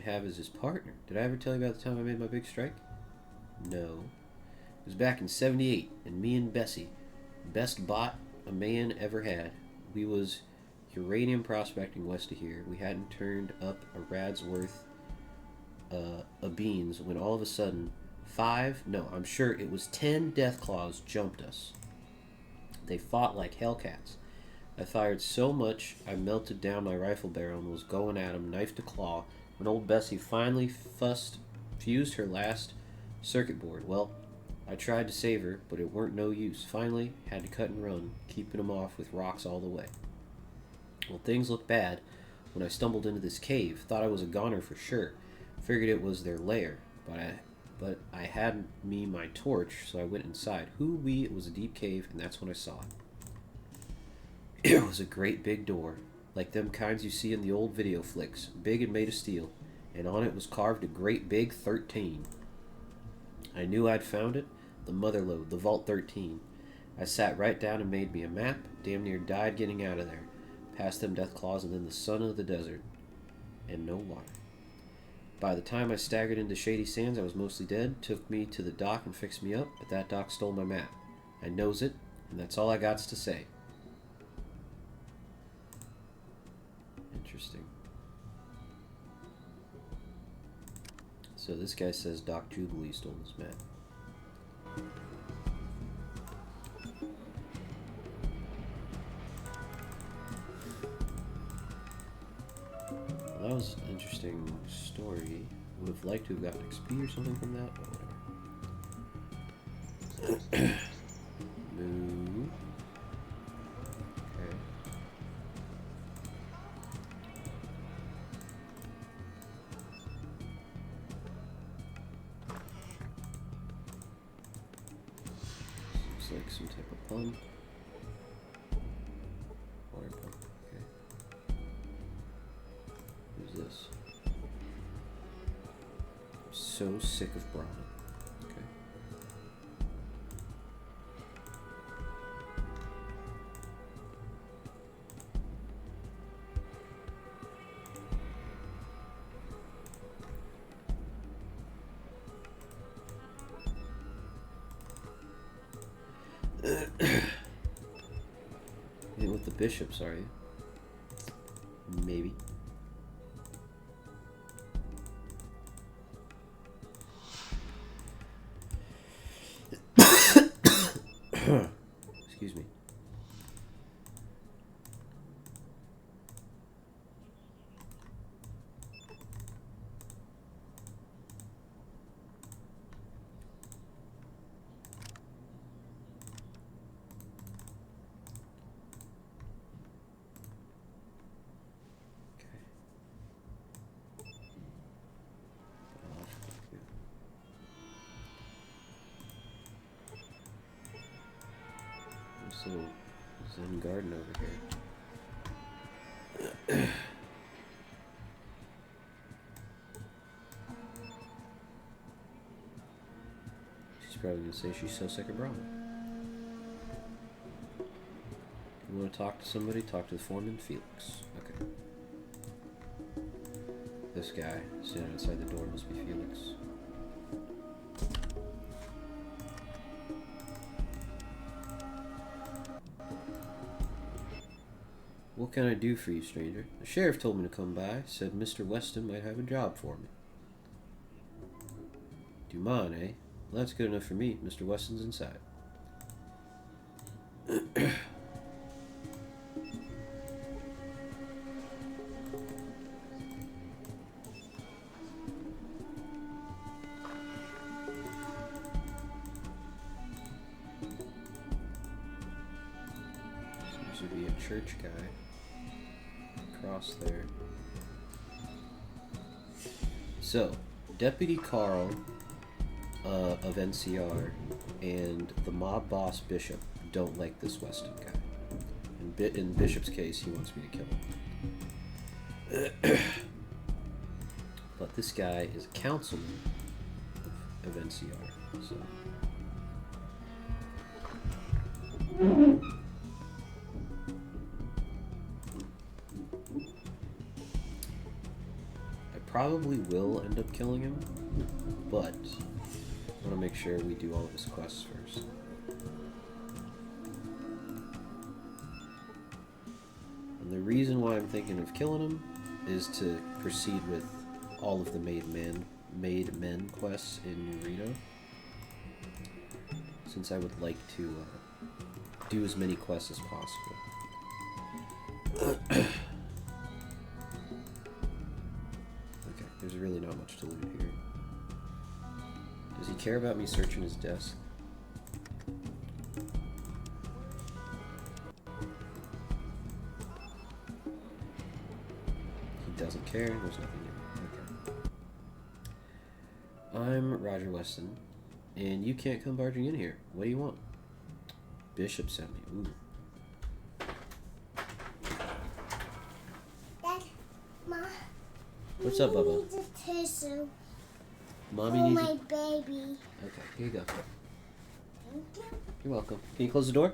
have as his partner. Did I ever tell you about the time I made my big strike? No. It was back in '78, and me and Bessie, best bot a man ever had. We was uranium prospecting west of here. We hadn't turned up a rad's worth of beans when all of a sudden 10 death claws jumped us. They fought like hellcats. I fired so much I melted down my rifle barrel and was going at 'em knife to claw when old Bessie finally fused her last circuit board. Well, I tried to save her, but it weren't no use. Finally, had to cut and run, keeping 'em off with rocks all the way. Well, things looked bad when I stumbled into this cave. Thought I was a goner for sure. Figured it was their lair, but I had my torch, so I went inside. It was a deep cave, and that's when I saw it. It was a great big door. like them kinds you see in the old video flicks, big and made of steel, and on it was carved a great big 13. I knew I'd found it, the mother lode, the Vault 13. I sat right down and made me a map, damn near died getting out of there, past them death claws and then the sun of the desert, and no water. By the time I staggered into Shady Sands, I was mostly dead, took me to the dock and fixed me up, but that dock stole my map. I knows it, and that's all I gots to say. Interesting. So this guy says Doc Jubilee stole his map. Well, that was an interesting story. Would have liked to have gotten XP or something from that, but whatever. Move. Okay. Looks like some type of pump. Water pump. Okay. Who's this? I'm so sick of Brahma. Okay. You with the bishops, are you? Maybe. Excuse me. This little Zen garden over here. She's probably gonna say she's so sick of Brahma. You want to talk to somebody? Talk to the foreman, Felix. Okay. This guy standing outside the door must be Felix. What can I do for you, stranger? The sheriff told me to come by. Said Mr. Weston might have a job for me. Do you mind, eh? Well, that's good enough for me. Mr. Weston's inside. Seems to be a church guy. Across there. So, Deputy Carl of NCR and the mob boss Bishop don't like this Weston guy. In Bishop's case, he wants me to kill him. But this guy is a councilman of NCR, so... Probably will end up killing him, but I want to make sure we do all of his quests first. And the reason why I'm thinking of killing him is to proceed with all of the made men quests in New Reno, since I would like to do as many quests as possible. There's really not much to loot here. Does he care about me searching his desk? He doesn't care. There's nothing in it. Okay. I'm Roger Weston, and you can't come barging in here. What do you want? Bishop sent me. Ooh. What's up, Bubba? I need a tissue Mommy for needs my it. baby. Okay, here you go. Thank you. You're welcome. Can you close the door?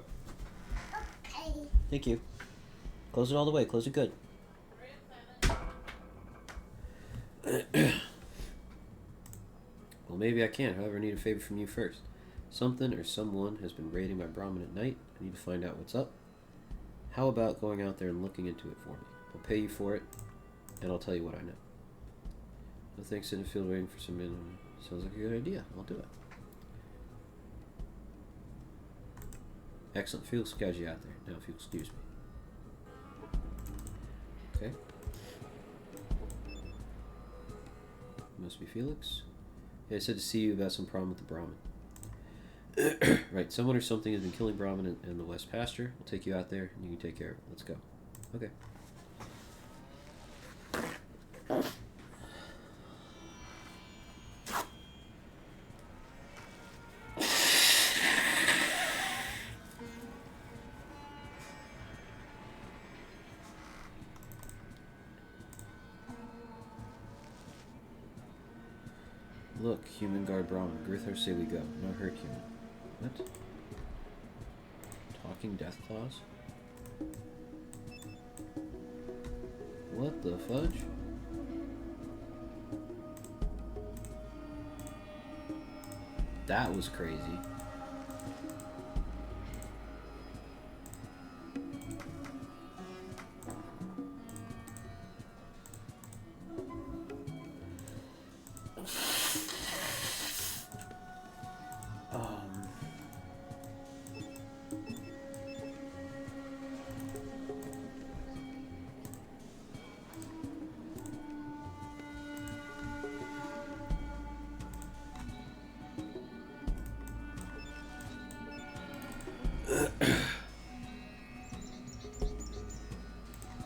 Okay. Thank you. Close it all the way. Close it good. Well, maybe I can. However, I need a favor from you first. Something or someone has been raiding my Brahmin at night. I need to find out what's up. How about going out there and looking into it for me? I'll pay you for it, and I'll tell you what I know. No thanks in the field waiting for some men. Sounds like a good idea. I'll do it. Excellent. Felix guys you out there. Now, if you'll excuse me. Okay. Must be Felix. Yeah, I said to see you about some problem with the Brahmin. Right, someone or something has been killing Brahmin in the West Pasture. We'll take you out there and you can take care of it. Let's go. Okay. Look, human guard Brahmin. Girthar say we go. No hurt human. What? Talking death claws? What the fudge? That was crazy.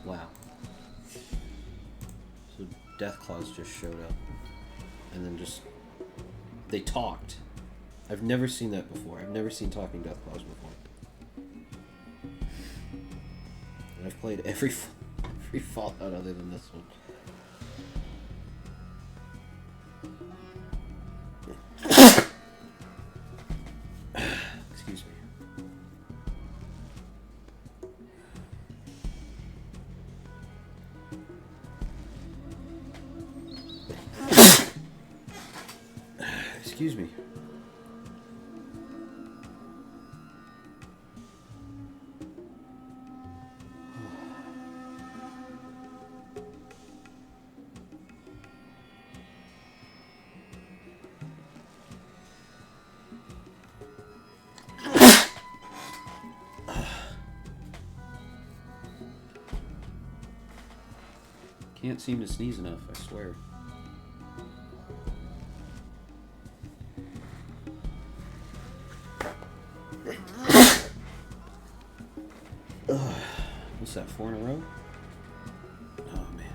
Wow. So death claws just showed up. And then just... They talked. I've never seen that before. I've never seen talking death claws before. And I've played every Fallout other than this one. Excuse me. Excuse me. Can't seem to sneeze enough, I swear. What's that, 4 in a row? Oh, man.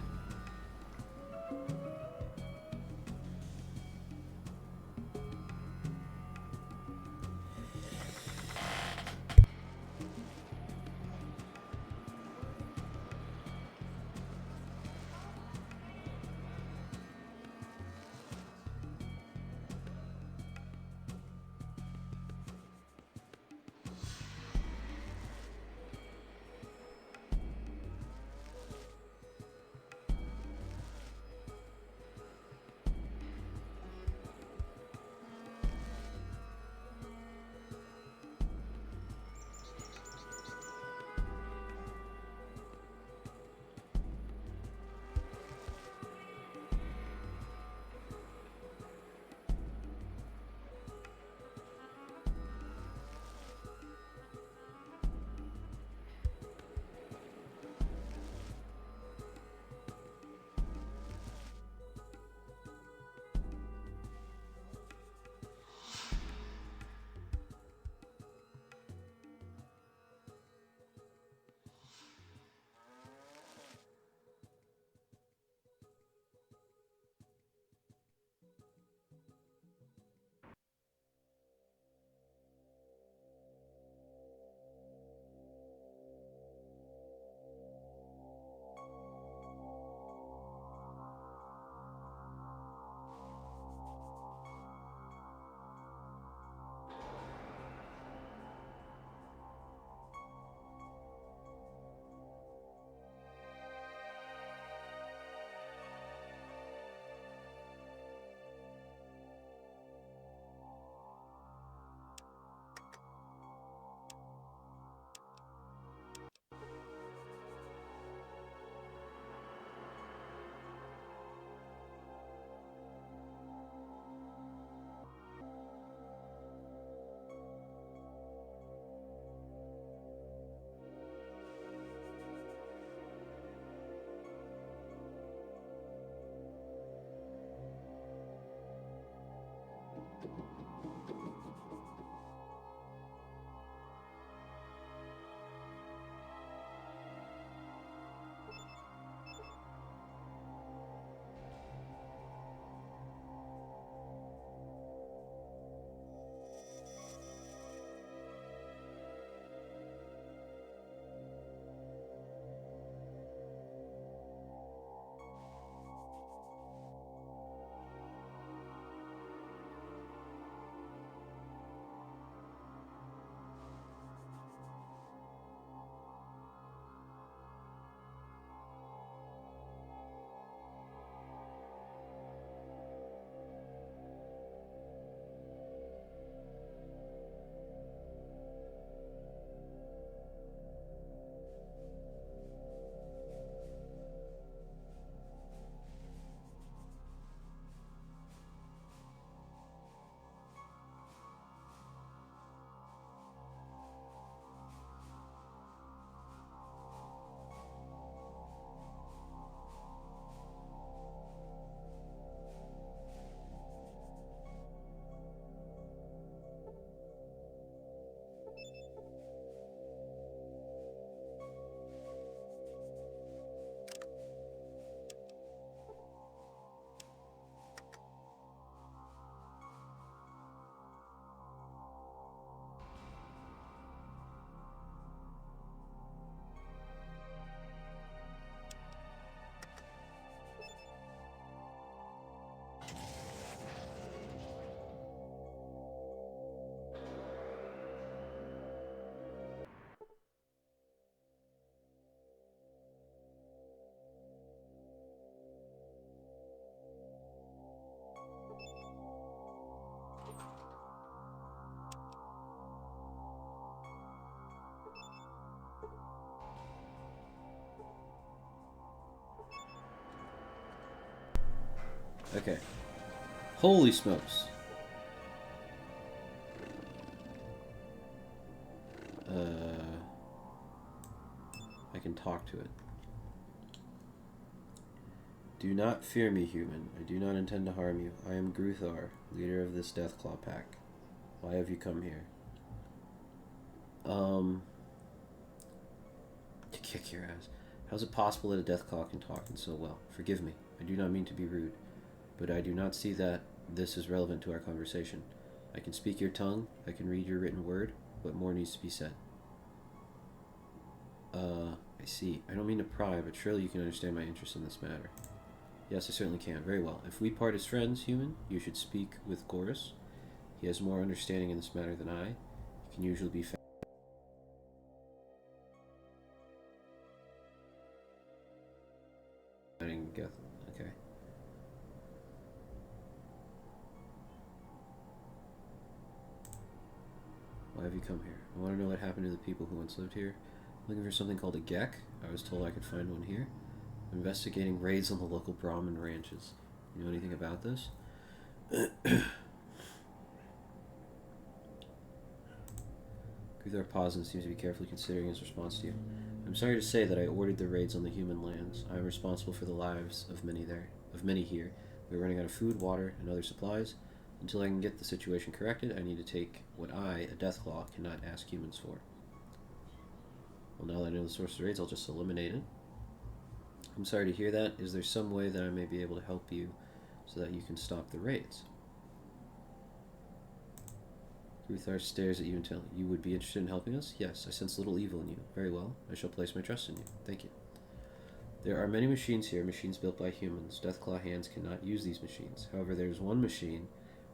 Okay. Holy smokes. I can talk to it. Do not fear me, human. I do not intend to harm you. I am Gruthar, leader of this Deathclaw pack. Why have you come here? To kick your ass. How is it possible that a Deathclaw can talk and so well? Forgive me. I do not mean to be rude, but I do not see that this is relevant to our conversation. I can speak your tongue. I can read your written word. What more needs to be said? I see. I don't mean to pry, but surely you can understand my interest in this matter. Yes, I certainly can. Very well. If we part as friends, human, you should speak with Gorus. He has more understanding in this matter than I. He can usually be found. Okay. Why have you come here? I want to know what happened to the people who once lived here. I'm looking for something called a Gek. I was told I could find one here. I'm investigating raids on the local Brahmin ranches. You know anything about this? Guthar pauses and seems to be carefully considering his response to you. I'm sorry to say that I ordered the raids on the human lands. I am responsible for the lives of many here. We're running out of food, water, and other supplies. Until I can get the situation corrected, I need to take what I, a Deathclaw, cannot ask humans for. Well, now that I know the source of the raids, I'll just eliminate it. I'm sorry to hear that. Is there some way that I may be able to help you so that you can stop the raids? Gruthar stares at you and tells you would be interested in helping us? Yes, I sense little evil in you. Very well. I shall place my trust in you. Thank you. There are many machines here, machines built by humans. Deathclaw hands cannot use these machines. However, there is one machine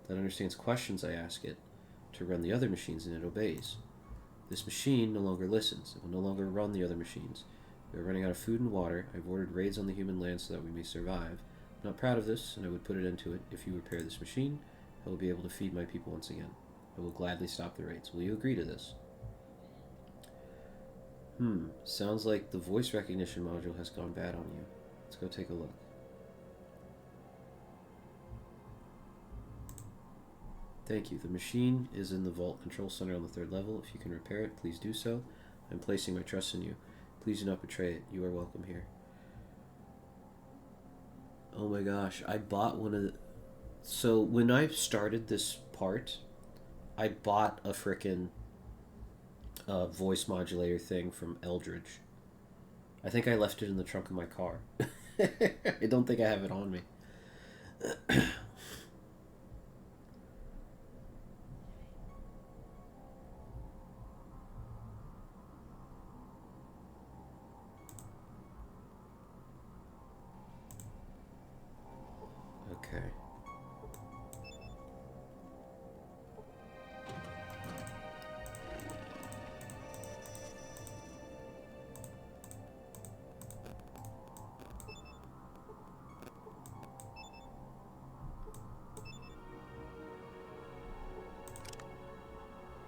that understands questions I ask it to run the other machines, and it obeys. This machine no longer listens. It will no longer run the other machines. We are running out of food and water. I've ordered raids on the human land so that we may survive. I'm not proud of this, and I would put it into it. If you repair this machine, I will be able to feed my people once again. I will gladly stop the raids. Will you agree to this? Sounds like the voice recognition module has gone bad on you. Let's go take a look. Thank you. The machine is in the vault control center on the 3rd level. If you can repair it, please do so. I'm placing my trust in you. Please do not betray it. You are welcome here. Oh my gosh, I bought one of the... So, when I started this part, I bought a frickin' voice modulator thing from Eldridge. I think I left it in the trunk of my car. I don't think I have it on me. Okay.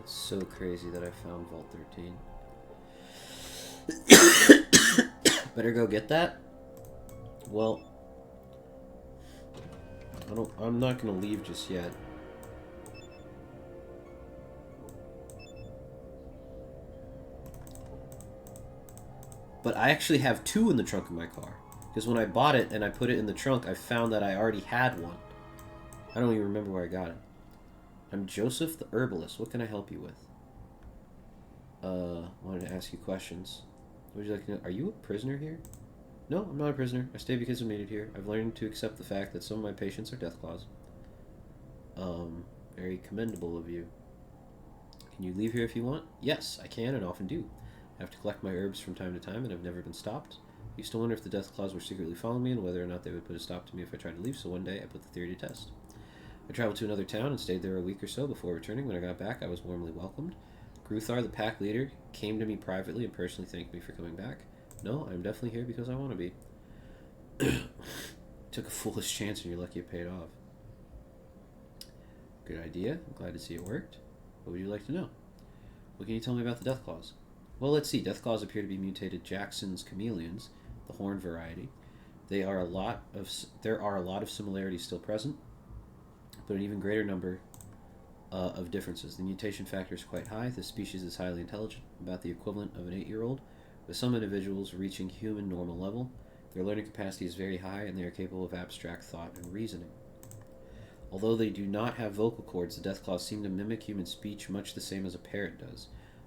It's so crazy that I found Vault 13. Better go get that? Well, I'm not gonna leave just yet. But I actually have 2 in the trunk of my car. Because when I bought it and I put it in the trunk, I found that I already had one. I don't even remember where I got it. I'm Joseph the Herbalist. What can I help you with? Wanted to ask you questions. Would you like to know? Are you a prisoner here? No, I'm not a prisoner. I stay because I'm needed here. I've learned to accept the fact that some of my patients are Deathclaws. Very commendable of you. Can you leave here if you want? Yes, I can and often do. I have to collect my herbs from time to time, and I've never been stopped. I used to wonder if the Deathclaws were secretly following me and whether or not they would put a stop to me if I tried to leave, so one day I put the theory to test. I traveled to another town and stayed there a week or so before returning. When I got back, I was warmly welcomed. Gruthar, the pack leader, came to me privately and personally thanked me for coming back. No, I'm definitely here because I want to be. Took a foolish chance and you're lucky it paid off. Good idea. I'm glad to see it worked. What would you like to know? What can you tell me about the Deathclaws? Well, let's see. Deathclaws appear to be mutated Jackson's chameleons, the horn variety. There are a lot of similarities still present, but an even greater number of differences. The mutation factor is quite high. This species is highly intelligent, about the equivalent of an 8-year-old, with some individuals reaching human normal level. Their learning capacity is very high, and they are capable of abstract thought and reasoning. Although they do not have vocal cords, the Deathclaws seem to mimic human speech much the same as a parrot does.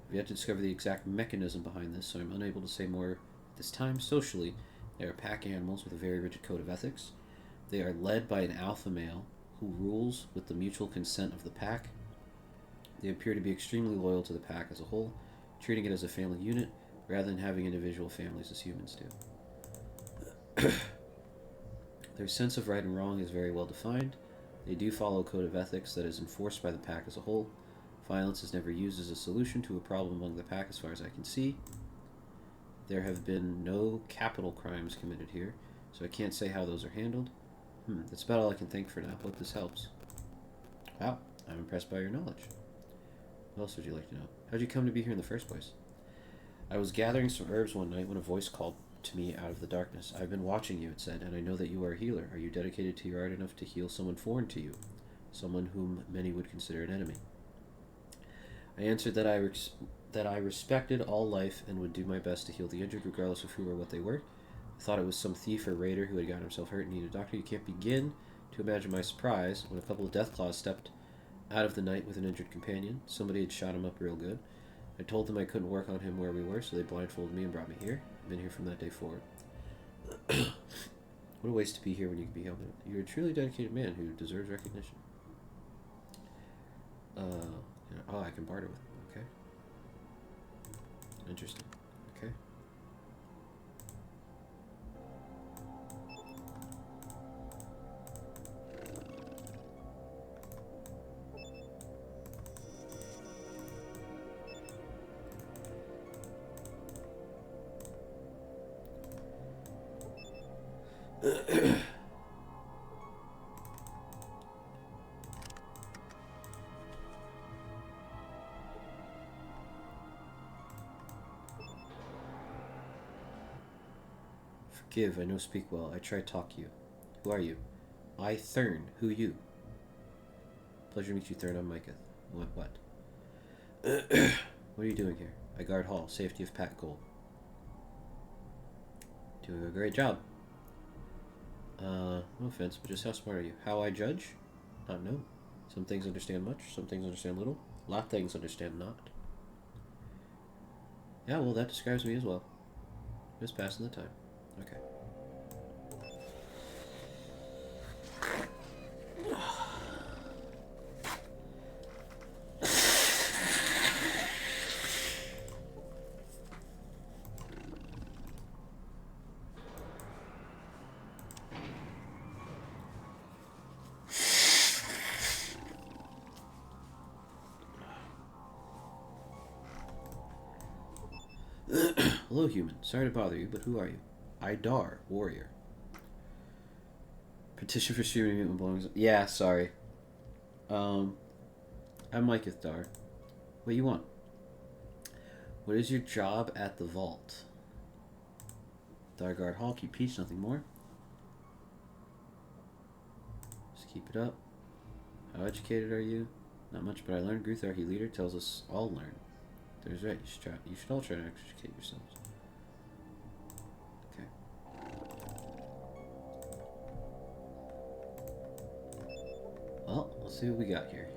I've yet to discover the exact mechanism behind this, so I'm unable to say more at this time. Socially, they are pack animals with a very rigid code of ethics. They are led by an alpha male who rules with the mutual consent of the pack. They appear to be extremely loyal to the pack as a whole, treating it as a family unit rather than having individual families as humans do. Their sense of right and wrong is very well defined. They do follow a code of ethics that is enforced by the pack as a whole. Violence is never used as a solution to a problem among the pack as far as I can see. There have been no capital crimes committed here, so I can't say how those are handled. That's about all I can think for now. Hope this helps. Wow, I'm impressed by your knowledge. What else would you like to know? How'd you come to be here in the first place? I was gathering some herbs one night when a voice called to me out of the darkness. I've been watching you, it said, and I know that you are a healer. Are you dedicated to your art enough to heal someone foreign to you? Someone whom many would consider an enemy? I answered that I respected all life and would do my best to heal the injured regardless of who or what they were. I thought it was some thief or raider who had gotten himself hurt and needed a doctor. You can't begin to imagine my surprise when a couple of Deathclaws stepped out of the night with an injured companion. Somebody had shot him up real good. I told them I couldn't work on him where we were, so they blindfolded me and brought me here. I've been here from that day forward. What a waste to be here when you can be helping. You're a truly dedicated man who deserves recognition. I can barter with him. Okay. Interesting. Okay. Forgive, I no speak well. I try talk you. Who are you? I, Thurn. Who you? Pleasure to meet you, Thurn. I'm Micah. What? What are you doing here? I guard hall. Safety of Pat Gold. Doing a great job. No offense, but just how smart are you? How I judge? Not know. Some things understand much, some things understand little. A lot of things understand not. Yeah, well, that describes me as well. Just passing the time. Okay. Hello, human. Sorry to bother you, but who are you? Idar, warrior. Petition for streaming mutant belongs. Yeah, sorry. I'm Micah Dar. What do you want? What is your job at the vault? Dargard Hall, keep peace, nothing more. Just keep it up. How educated are you? Not much, but I learned. Gruthar, he leader, tells us all learn. There's right. You should all try to educate yourselves. Okay. Well, let's see what we got here.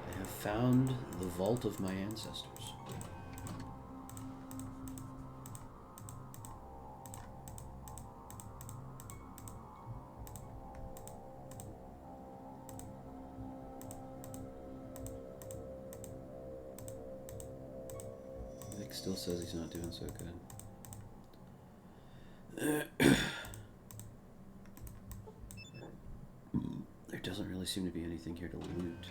I have found the vault of my ancestors. Vic still says he's not doing so good. There doesn't really seem to be anything here to loot.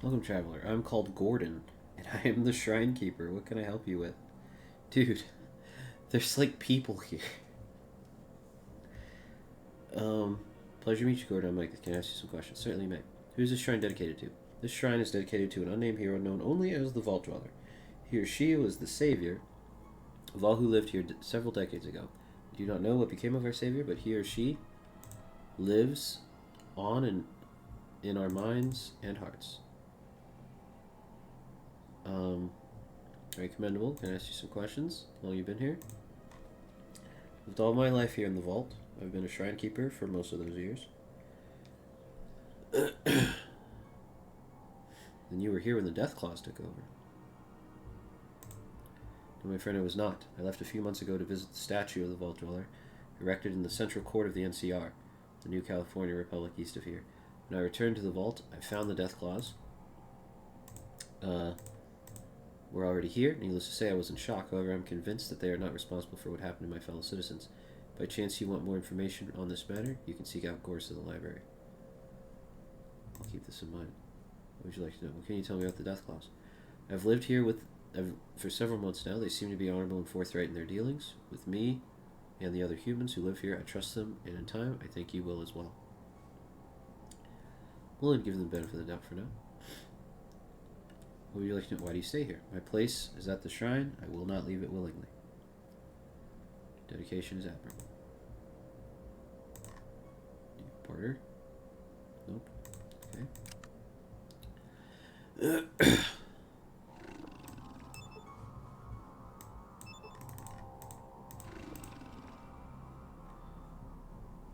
Welcome, traveler. I'm called Gordon, and I am the shrine keeper. What can I help you with? Dude, there's like people here. Pleasure to meet you, Gordon. I'm Mike. Can I ask you some questions? Certainly, may. Who's this shrine dedicated to? This shrine is dedicated to an unnamed hero known only as the Vault Dweller. He or she was the savior of all who lived here several decades ago. We do not know what became of our savior, but he or she lives on in our minds and hearts. Very commendable. Can I ask you some questions? How long you been here? Lived all my life here in the vault. I've been a shrine keeper for most of those years. Then you were here when the Death Claws took over. No, my friend, I was not. I left a few months ago to visit the statue of the Vault Dweller, erected in the Central Court of the NCR, the new California Republic east of here. When I returned to the vault, I found the Death Claws. Were already here. Needless to say, I was in shock. However, I'm convinced that they are not responsible for what happened to my fellow citizens. By chance you want more information on this matter, you can seek out Gorse at the library. I'll keep this in mind. What would you like to know? What can you tell me about the Death Claws? I've lived here for several months now. They seem to be honorable and forthright in their dealings with me and the other humans who live here. I trust them, and in time, I think you will as well. We'll give them the benefit of the doubt for now. What would you like to know? Why do you stay here? My place is at the shrine. I will not leave it willingly. Dedication is admirable. Barter? Nope. Okay.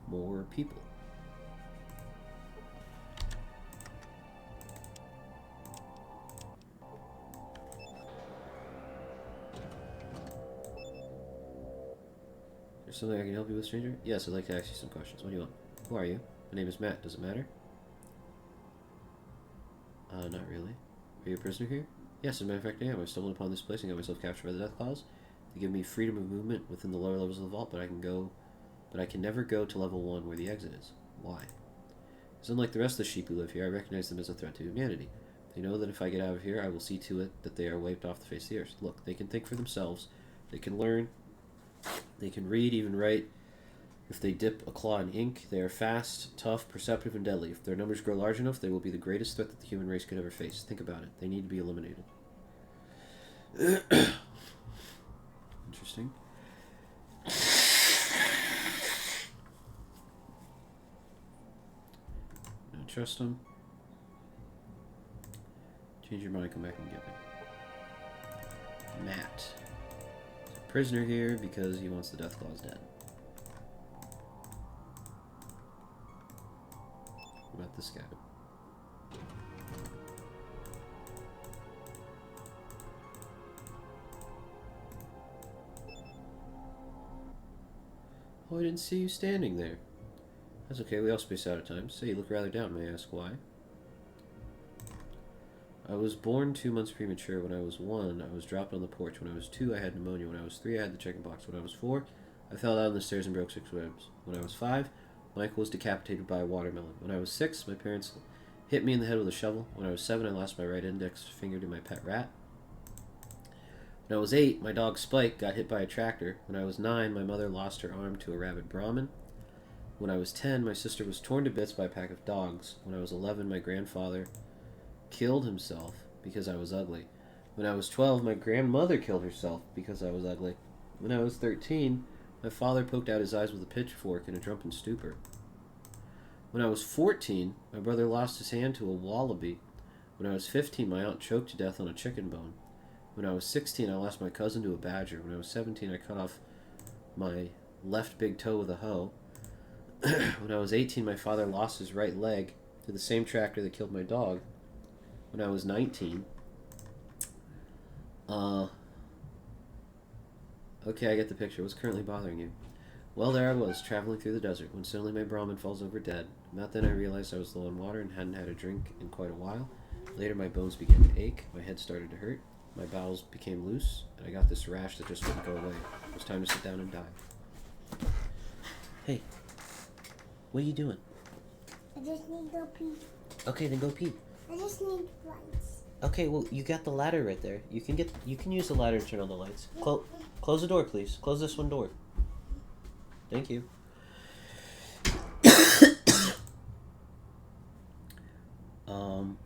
More people. There's something I can help you with, stranger? Yes, I'd like to ask you some questions. What do you want? Who are you? My name is Matt. Does it matter? Not really. Are you a prisoner here? Yes, as a matter of fact, I am. I stumbled upon this place and got myself captured by the Death Claws. They give me freedom of movement within the lower levels of the vault, but I can never go to level 1 where the exit is. Why? Because unlike the rest of the sheep who live here, I recognize them as a threat to humanity. They know that if I get out of here, I will see to it that they are wiped off the face of the earth. Look, they can think for themselves. They can learn. They can read, even write. If they dip a claw in ink, they are fast, tough, perceptive, and deadly. If their numbers grow large enough, they will be the greatest threat that the human race could ever face. Think about it. They need to be eliminated. Interesting. Don't trust them. Change your mind, come back and get me. Matt. He's a prisoner here because he wants the Death Claws dead. What about this guy? Oh, I didn't see you standing there. That's okay, we all space out at times. Say, you look rather down, may I ask why? I was born 2 months premature. When I was 1, I was dropped on the porch. When I was 2, I had pneumonia. When I was 3, I had the chicken pox. When I was 4, I fell down the stairs and broke 6 ribs. When I was 5, Michael was decapitated by a watermelon. When I was 6, my parents hit me in the head with a shovel. When I was 7, I lost my right index finger to my pet rat. When I was 8, my dog Spike got hit by a tractor. When I was 9, my mother lost her arm to a rabid Brahmin. When I was 10, my sister was torn to bits by a pack of dogs. When I was 11, my grandfather killed himself because I was ugly. When I was 12, my grandmother killed herself because I was ugly. When I was 13, my father poked out his eyes with a pitchfork in a drunken stupor. When I was 14, my brother lost his hand to a wallaby. When I was 15, my aunt choked to death on a chicken bone. When I was 16, I lost my cousin to a badger. When I was 17, I cut off my left big toe with a hoe. When I was 18, my father lost his right leg to the same tractor that killed my dog. When I was 19, okay, I get the picture. What's currently bothering you? Well, there I was, traveling through the desert, when suddenly my Brahmin falls over dead. About then I realized I was low on water and hadn't had a drink in quite a while. Later my bones began to ache, my head started to hurt, my bowels became loose, and I got this rash that just wouldn't go away. It was time to sit down and die. Hey, what are you doing? I just need to pee. Okay, then go pee. I just need lights. Okay, well, you got the ladder right there. You can use the ladder to turn on the lights. Close the door, please. Close this one door. Thank you.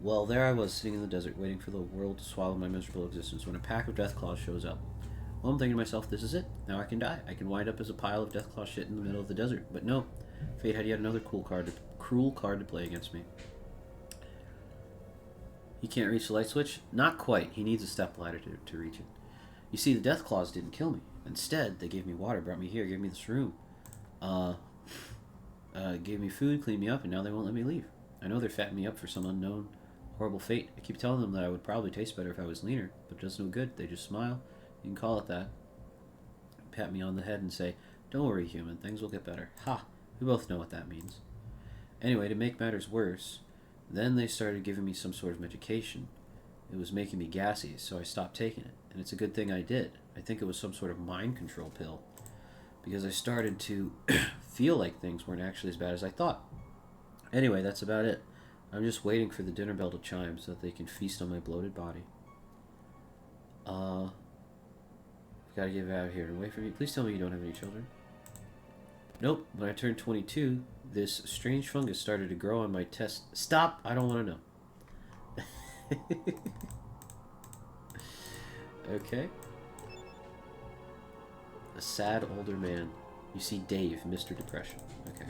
Well, there I was, sitting in the desert, waiting for the world to swallow my miserable existence, when a pack of Deathclaws shows up. Well, I'm thinking to myself, this is it. Now I can die. I can wind up as a pile of Deathclaw shit in the middle of the desert. But no. Fate had yet another cruel card to play against me. He can't reach the light switch? Not quite. He needs a stepladder to reach it. You see, the Deathclaws didn't kill me. Instead, they gave me water, brought me here, gave me this room. Gave me food, cleaned me up, and now they won't let me leave. I know they're fattening me up for some unknown, horrible fate. I keep telling them that I would probably taste better if I was leaner, but it does no good. They just smile. You can call it that. Pat me on the head and say, "Don't worry, human. Things will get better." Ha! We both know what that means. Anyway, to make matters worse, then they started giving me some sort of medication. It was making me gassy, so I stopped taking it. And it's a good thing I did. I think it was some sort of mind control pill. Because I started to feel like things weren't actually as bad as I thought. Anyway, that's about it. I'm just waiting for the dinner bell to chime so that they can feast on my bloated body. I've got to get out of here and wait for me. Please tell me you don't have any children. Nope. When I turned 22, this strange fungus started to grow on my test. Stop! I don't want to know. Okay. A sad older man. You see Dave, Mr. Depression. Okay.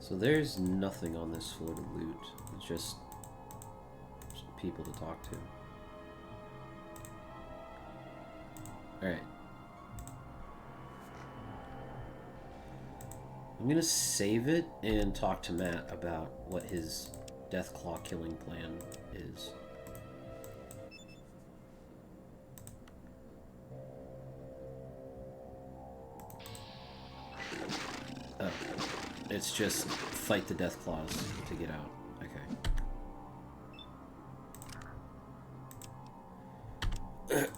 So there's nothing on this floor to loot. It's just people to talk to. Alright. I'm gonna save it and talk to Matt about what his Deathclaw killing plan is. Oh. It's just fight the Deathclaws to get out. Okay.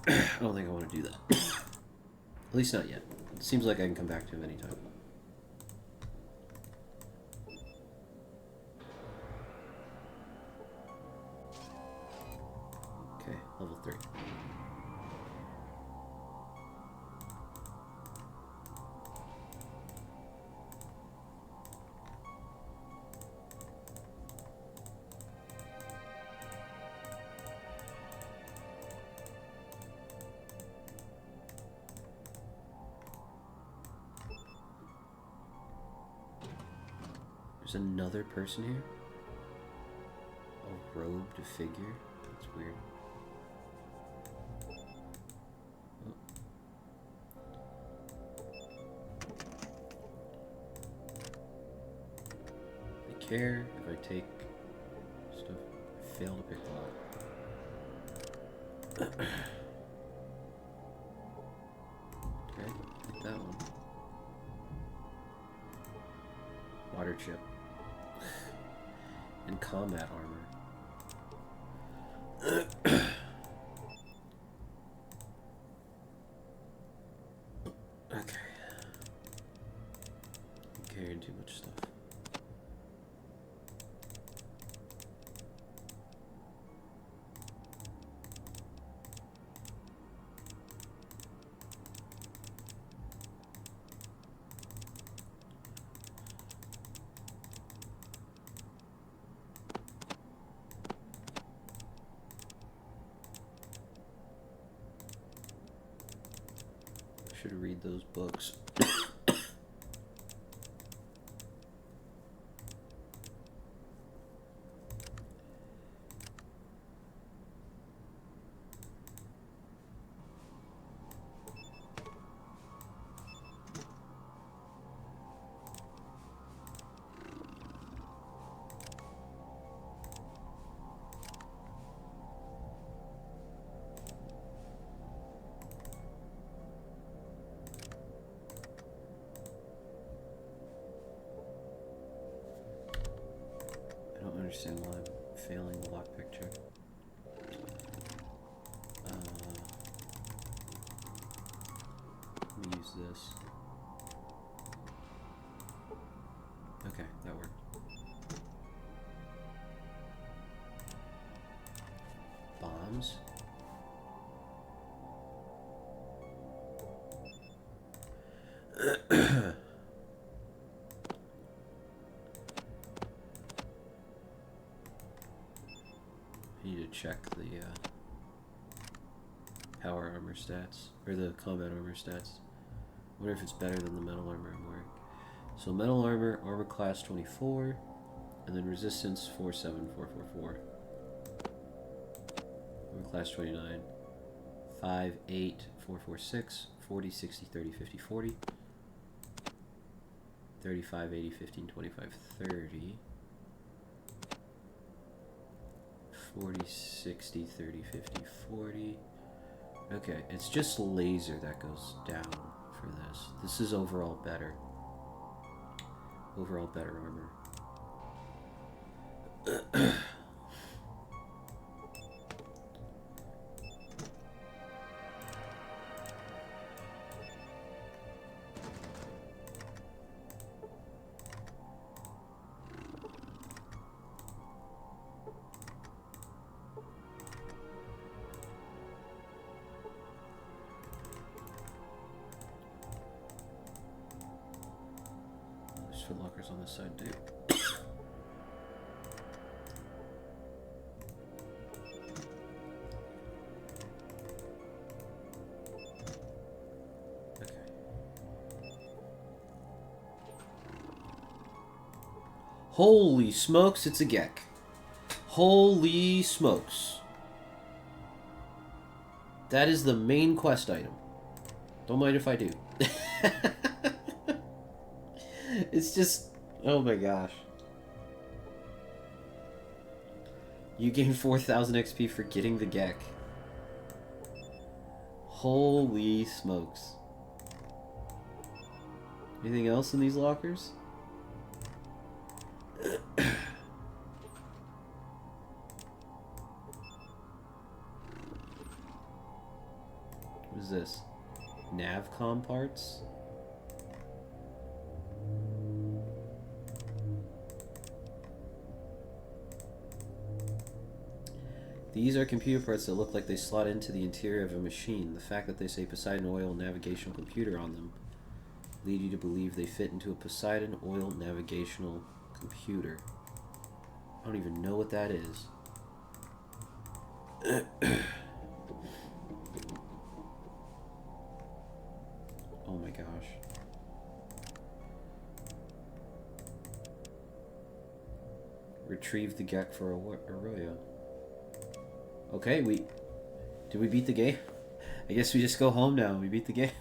I don't think I want to do that. At least not yet. It seems like I can come back to him anytime. Okay, level 3. There's another person here? A robed figure? That's weird. Oh. I care if I take stuff. I fail to pick them up. Okay, take that one. Water chip. And combat armor. Okay. I'm carrying too much stuff. Should read those books. I don't understand why I'm failing the lockpick check. Let me use this. Okay, that worked. Bombs. I need to check the power armor stats, or the combat armor stats. I wonder if it's better than the metal armor I'm wearing. So metal armor, armor class 24, and then resistance 47444. Armor class 29, 5, 8, 446, 40, 60, 30, 50, 40. 35, 80, 15, 25, 30. 40, 60, 30, 50, 40. Okay, it's just laser that goes down for this. This is overall better. Overall better armor. There's foot lockers on this side too. Holy smokes, it's a Gek. Holy smokes. That is the main quest item. Don't mind if I do. It's just... oh my gosh. You gain 4,000 XP for getting the Gek. Holy smokes. Anything else in these lockers? What is this? Navcom parts? These are computer parts that look like they slot into the interior of a machine. The fact that they say Poseidon Oil Navigational Computer on them lead you to believe they fit into a Poseidon Oil Navigational Computer. I don't even know what that is. Oh my gosh. Retrieve the Gek for Arroyo. Okay, did we beat the game? I guess we just go home now. We beat the game.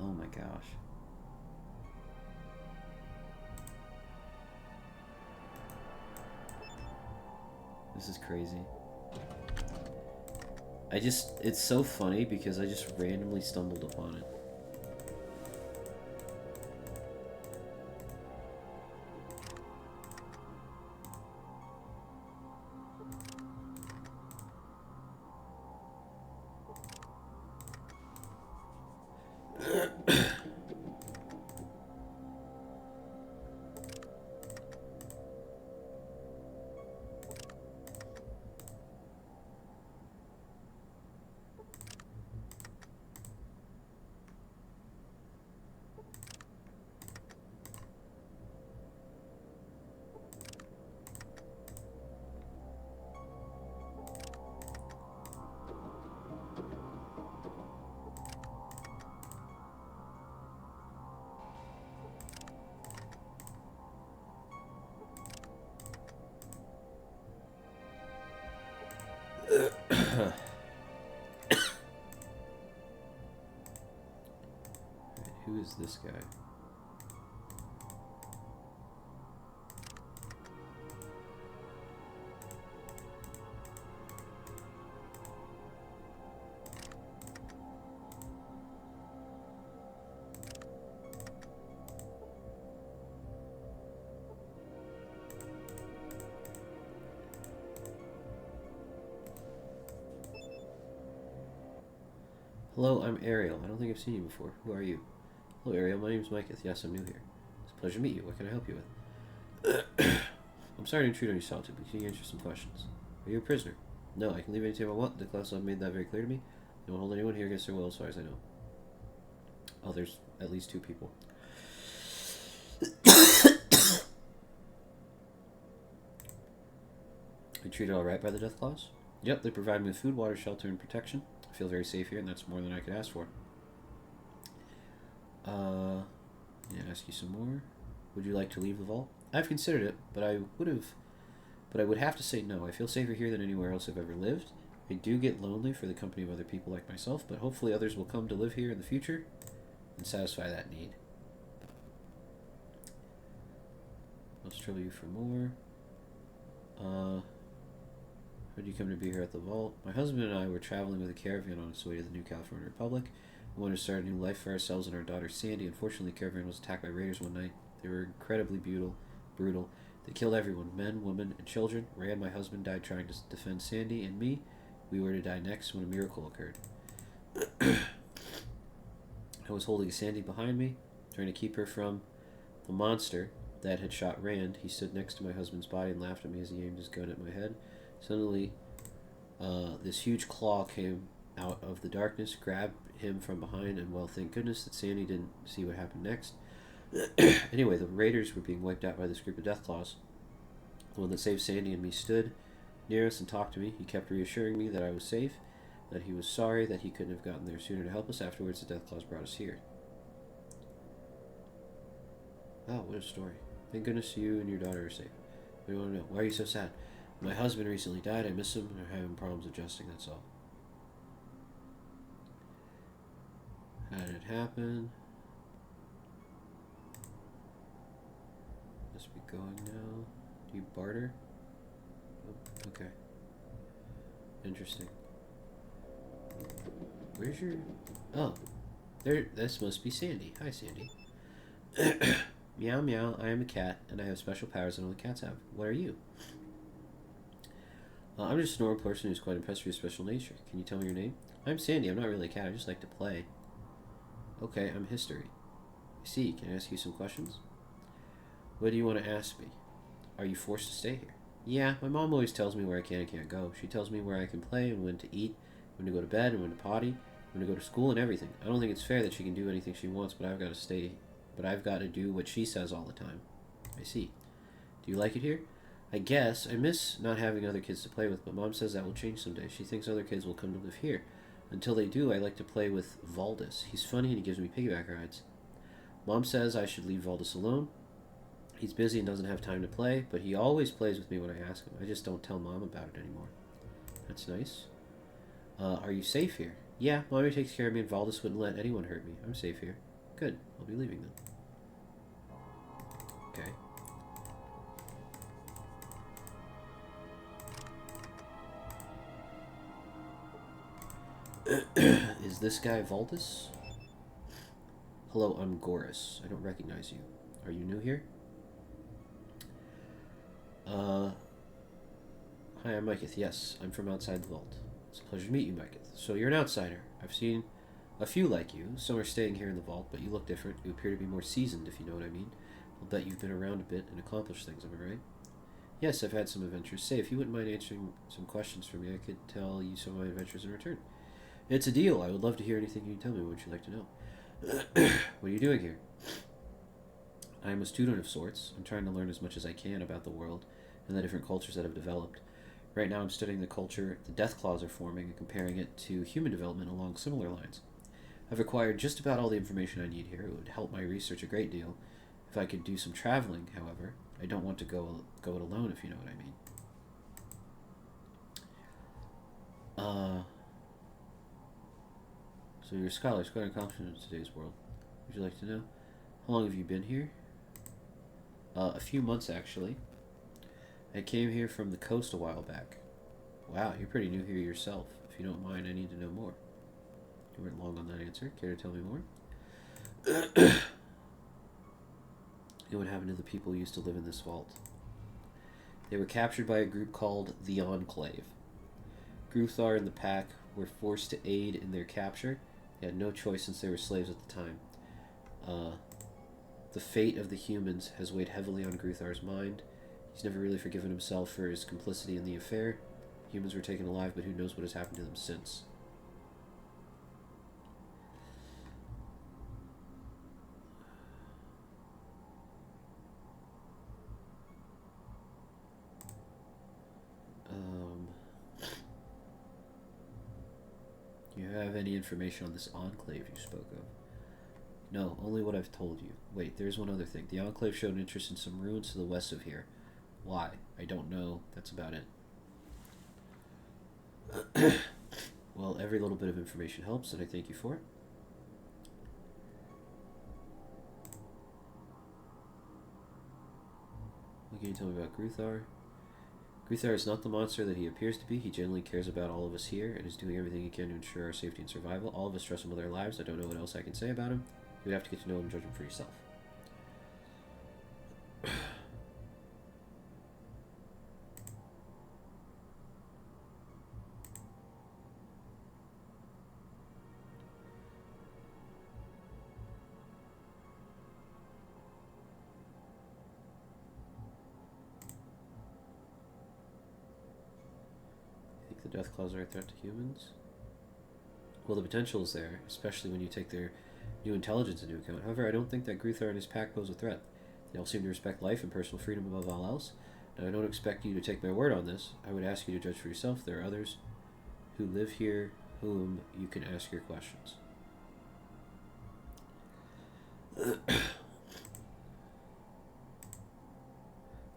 Oh my gosh. This is crazy. It's so funny because I just randomly stumbled upon it. Who is this guy? Hello, I'm Ariel. I don't think I've seen you before. Who are you? Hello, Ariel. My name's Micah. Yes, I'm new here. It's a pleasure to meet you. What can I help you with? I'm sorry to intrude on your solitude, but can you answer some questions? Are you a prisoner? No, I can leave anytime I want. The class have made that very clear to me. They won't hold anyone here against their will as far as I know. Oh, there's at least 2 people. You treated all right by the death clause? Yep, they provide me with food, water, shelter, and protection. I feel very safe here, and that's more than I could ask for. Yeah, ask you some more. Would you like to leave the vault? I've considered it, but I would have to say no. I feel safer here than anywhere else I've ever lived. I do get lonely for the company of other people like myself, but hopefully others will come to live here in the future and satisfy that need. Let's trouble you for more. How did you come to be here at the vault? My husband and I were traveling with a caravan on its way to the New California Republic. We wanted to start a new life for ourselves and our daughter Sandy. Unfortunately, the caravan was attacked by raiders one night. They were incredibly brutal. They killed everyone, men, women, and children. Ray and my husband died trying to defend Sandy and me. We were to die next when a miracle occurred. I was holding Sandy behind me, trying to keep her from the monster that had shot Rand. He stood next to my husband's body and laughed at me as he aimed his gun at my head. Suddenly, this huge claw came out of the darkness, grabbed him from behind, and well, thank goodness that Sandy didn't see what happened next. Anyway, the raiders were being wiped out by this group of Deathclaws. The one that saved Sandy and me stood near us and talked to me. He kept reassuring me that I was safe, that he was sorry that he couldn't have gotten there sooner to help us. Afterwards, the Deathclaws brought us here. Wow, what a story. Thank goodness you and your daughter are safe. What do you want to know? Why are you so sad? My husband recently died. I miss him and I'm having problems adjusting, that's all. How did it happen? Must be going now. Do you barter? Oh, okay. Interesting. Where's your... Oh. There. This must be Sandy. Hi, Sandy. Meow meow, I am a cat, and I have special powers that only cats have. What are you? I'm just a normal person who's quite impressed with your special nature. Can you tell me your name? I'm Sandy. I'm not really a cat. I just like to play. Okay, I'm History. I see. Can I ask you some questions? What do you want to ask me? Are you forced to stay here? Yeah, my mom always tells me where I can and can't go. She tells me where I can play and when to eat, when to go to bed and when to potty, when to go to school and everything. I don't think it's fair that she can do anything she wants, but I've got to do what she says all the time. I see. Do you like it here? I guess. I miss not having other kids to play with, but Mom says that will change someday. She thinks other kids will come to live here. Until they do, I like to play with Valdis. He's funny and he gives me piggyback rides. Mom says I should leave Valdis alone. He's busy and doesn't have time to play, but he always plays with me when I ask him. I just don't tell Mom about it anymore. That's nice. Are you safe here? Yeah, Mommy takes care of me and Valdis wouldn't let anyone hurt me. I'm safe here. Good. I'll be leaving then. Okay. Is this guy Valdis? Hello, I'm Goris. I don't recognize you. Are you new here? Hi, I'm Micah. Yes, I'm from outside the vault. It's a pleasure to meet you, Micah. So you're an outsider. I've seen a few like you. Some are staying here in the vault, but you look different. You appear to be more seasoned, if you know what I mean. I'll bet you've been around a bit and accomplished things, am I right? Yes, I've had some adventures. Say, if you wouldn't mind answering some questions for me, I could tell you some of my adventures in return. It's a deal. I would love to hear anything you can tell me. What would you like to know? What are you doing here? I am a student of sorts. I'm trying to learn as much as I can about the world and the different cultures that have developed. Right now I'm studying the culture the Deathclaws are forming and comparing it to human development along similar lines. I've acquired just about all the information I need here. It would help my research a great deal. If I could do some traveling, however, I don't want to go it alone, if you know what I mean. So you're a scholar, quite an accomplishment in today's world. Would you like to know? How long have you been here? A few months, actually. I came here from the coast a while back. Wow, you're pretty new here yourself. If you don't mind, I need to know more. You weren't long on that answer. Care to tell me more? You know what happened to the people who used to live in this vault? They were captured by a group called the Enclave. Gruthar and the pack were forced to aid in their capture. They had no choice since they were slaves at the time. The fate of the humans has weighed heavily on Gruthar's mind. He's never really forgiven himself for his complicity in the affair. Humans were taken alive, but who knows what has happened to them since. Do you have any information on this enclave you spoke of? No, only what I've told you. Wait, there's one other thing. The enclave showed an interest in some ruins to the west of here. Why? I don't know. That's about it. Well, every little bit of information helps, and I thank you for it. What can you tell me about Gruthar? Gruthar is not the monster that he appears to be. He genuinely cares about all of us here and is doing everything he can to ensure our safety and survival. All of us trust him with our lives. I don't know what else I can say about him. You would have to get to know him and judge him for yourself. The Deathclaws are a threat to humans? Well, the potential is there, especially when you take their new intelligence into account. However, I don't think that Gruthar and his pack pose a threat. They all seem to respect life and personal freedom above all else. Now, I don't expect you to take my word on this. I would ask you to judge for yourself. There are others who live here whom you can ask your questions.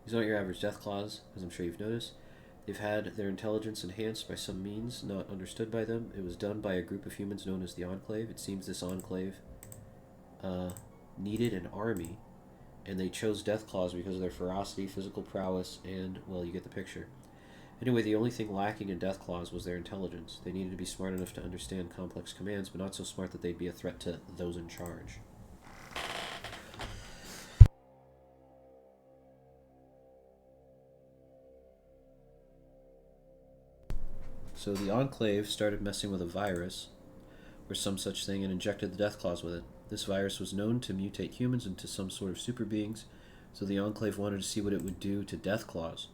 These aren't your average Deathclaws, as I'm sure you've noticed. They've had their intelligence enhanced by some means not understood by them. It was done by a group of humans known as the Enclave. It seems this Enclave needed an army, and they chose Deathclaws because of their ferocity, physical prowess, and, well, you get the picture. Anyway, the only thing lacking in Deathclaws was their intelligence. They needed to be smart enough to understand complex commands, but not so smart that they'd be a threat to those in charge. So the Enclave started messing with a virus, or some such thing, and injected the Deathclaws with it. This virus was known to mutate humans into some sort of super beings, so the Enclave wanted to see what it would do to Deathclaws.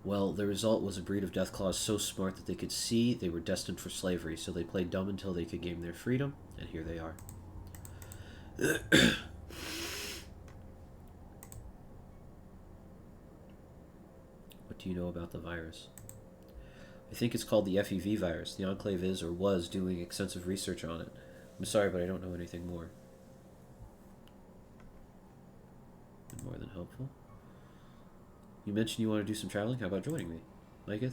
Well, the result was a breed of Deathclaws so smart that they could see they were destined for slavery, so they played dumb until they could gain their freedom, and here they are. What do you know about the virus? I think it's called the FEV virus. The Enclave is, or was, doing extensive research on it. I'm sorry, but I don't know anything more. Been more than helpful. You mentioned you want to do some traveling. How about joining me? Micah?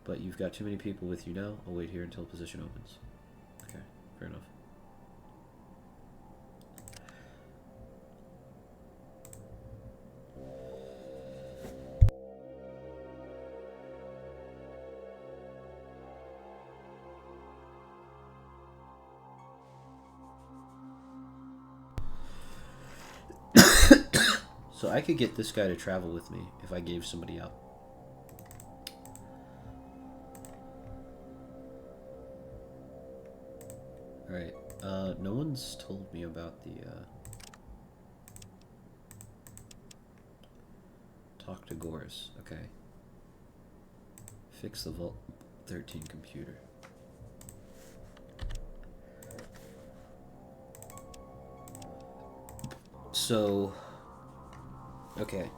But you've got too many people with you now. I'll wait here until a position opens. Okay, fair enough. So I could get this guy to travel with me if I gave somebody up. Alright, no one's told me about the, talk to Goris, okay. Fix the Vault 13 computer. So, okay,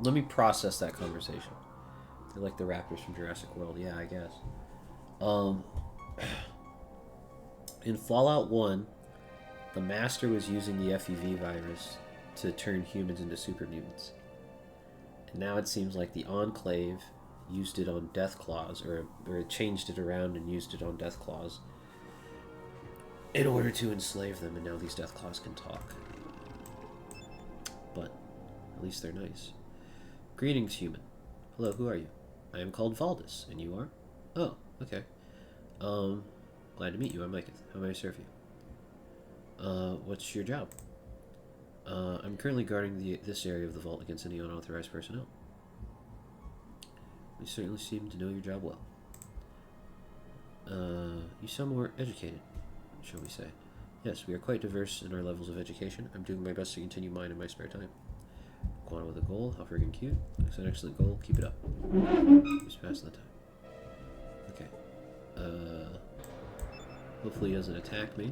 let me process that conversation. They're like the raptors from Jurassic World, yeah, I guess. In Fallout 1, the Master was using the FEV virus to turn humans into super mutants. And now it seems like the Enclave used it on Deathclaws, or changed it around and used it on Deathclaws in order to enslave them, and now these Deathclaws can talk. But at least they're nice. Greetings, human. Hello, who are you? I am called Valdis, and you are? Oh, okay. Glad to meet you. I'm Micah. How may I serve you? What's your job? I'm currently guarding this area of the vault against any unauthorized personnel. You certainly seem to know your job well. You sound more educated, shall we say. Yes, we are quite diverse in our levels of education. I'm doing my best to continue mine in my spare time. Go on with a goal. How friggin' cute. That's an excellent goal. Keep it up. Just pass the time. Okay. Hopefully he doesn't attack me.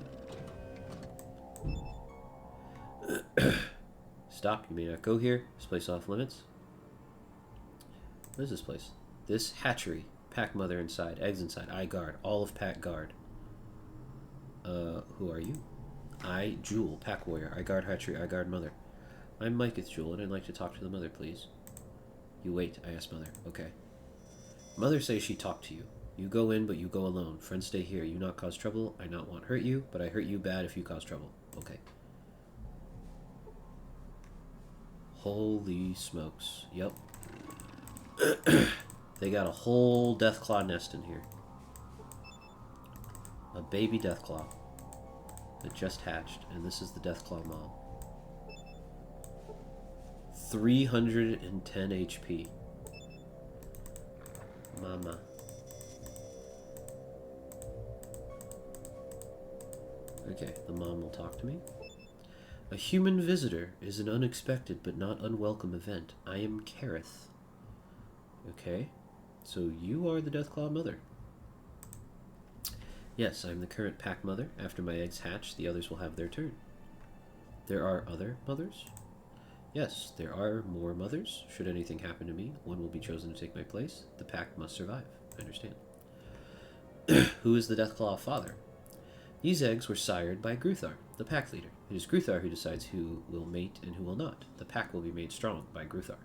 Stop. You may not go here. This place off limits. What is this place? This hatchery. Pack mother inside. Eggs inside. I guard. All of pack guard. Who are you? I, Jewel, pack warrior. I guard hatchery. I guard mother. I'm Micah Jewel, and I'd like to talk to the mother, please. You wait, I asked mother. Okay. Mother says she talked to you. You go in, but you go alone. Friends stay here. You not cause trouble. I not want hurt you, but I hurt you bad if you cause trouble. Okay. Holy smokes. Yep. They got a whole Deathclaw nest in here. A baby Deathclaw that just hatched, and this is the Deathclaw mom. 310 HP. Mama. Okay, the mom will talk to me. A human visitor is an unexpected but not unwelcome event. I am Kareth. Okay, so you are the Deathclaw mother. Yes, I'm the current pack mother. After my eggs hatch, the others will have their turn. There are other mothers? Yes, there are more mothers. Should anything happen to me, one will be chosen to take my place. The pack must survive. I understand. Who is the Deathclaw father? These eggs were sired by Gruthar, the pack leader. It is Gruthar who decides who will mate and who will not. The pack will be made strong by Gruthar.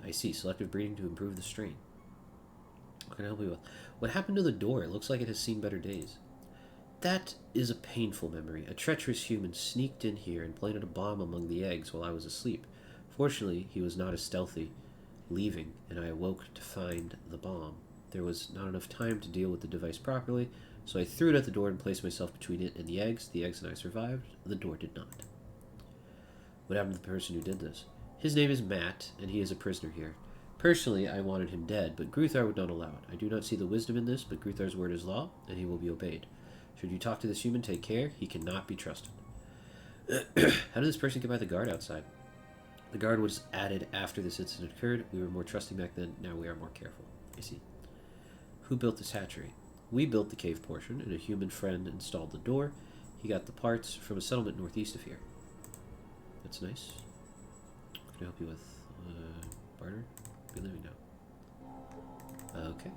I see. Selective breeding to improve the strain. What can I help you with? What happened to the door? It looks like it has seen better days. That is a painful memory. A treacherous human sneaked in here and planted a bomb among the eggs while I was asleep. Fortunately, he was not as stealthy, leaving, and I awoke to find the bomb. There was not enough time to deal with the device properly, so I threw it at the door and placed myself between it and the eggs. The eggs and I survived. The door did not. What happened to the person who did this? His name is Matt, and he is a prisoner here. Personally, I wanted him dead, but Gruthar would not allow it. I do not see the wisdom in this, but Gruthar's word is law, and he will be obeyed. Should you talk to this human, take care. He cannot be trusted. How did this person get by the guard outside? The guard was added after this incident occurred. We were more trusting back then. Now we are more careful. I see. Who built this hatchery? We built the cave portion, and a human friend installed the door. He got the parts from a settlement northeast of here. That's nice. What can I help you with? Barter? Be living now. Okay.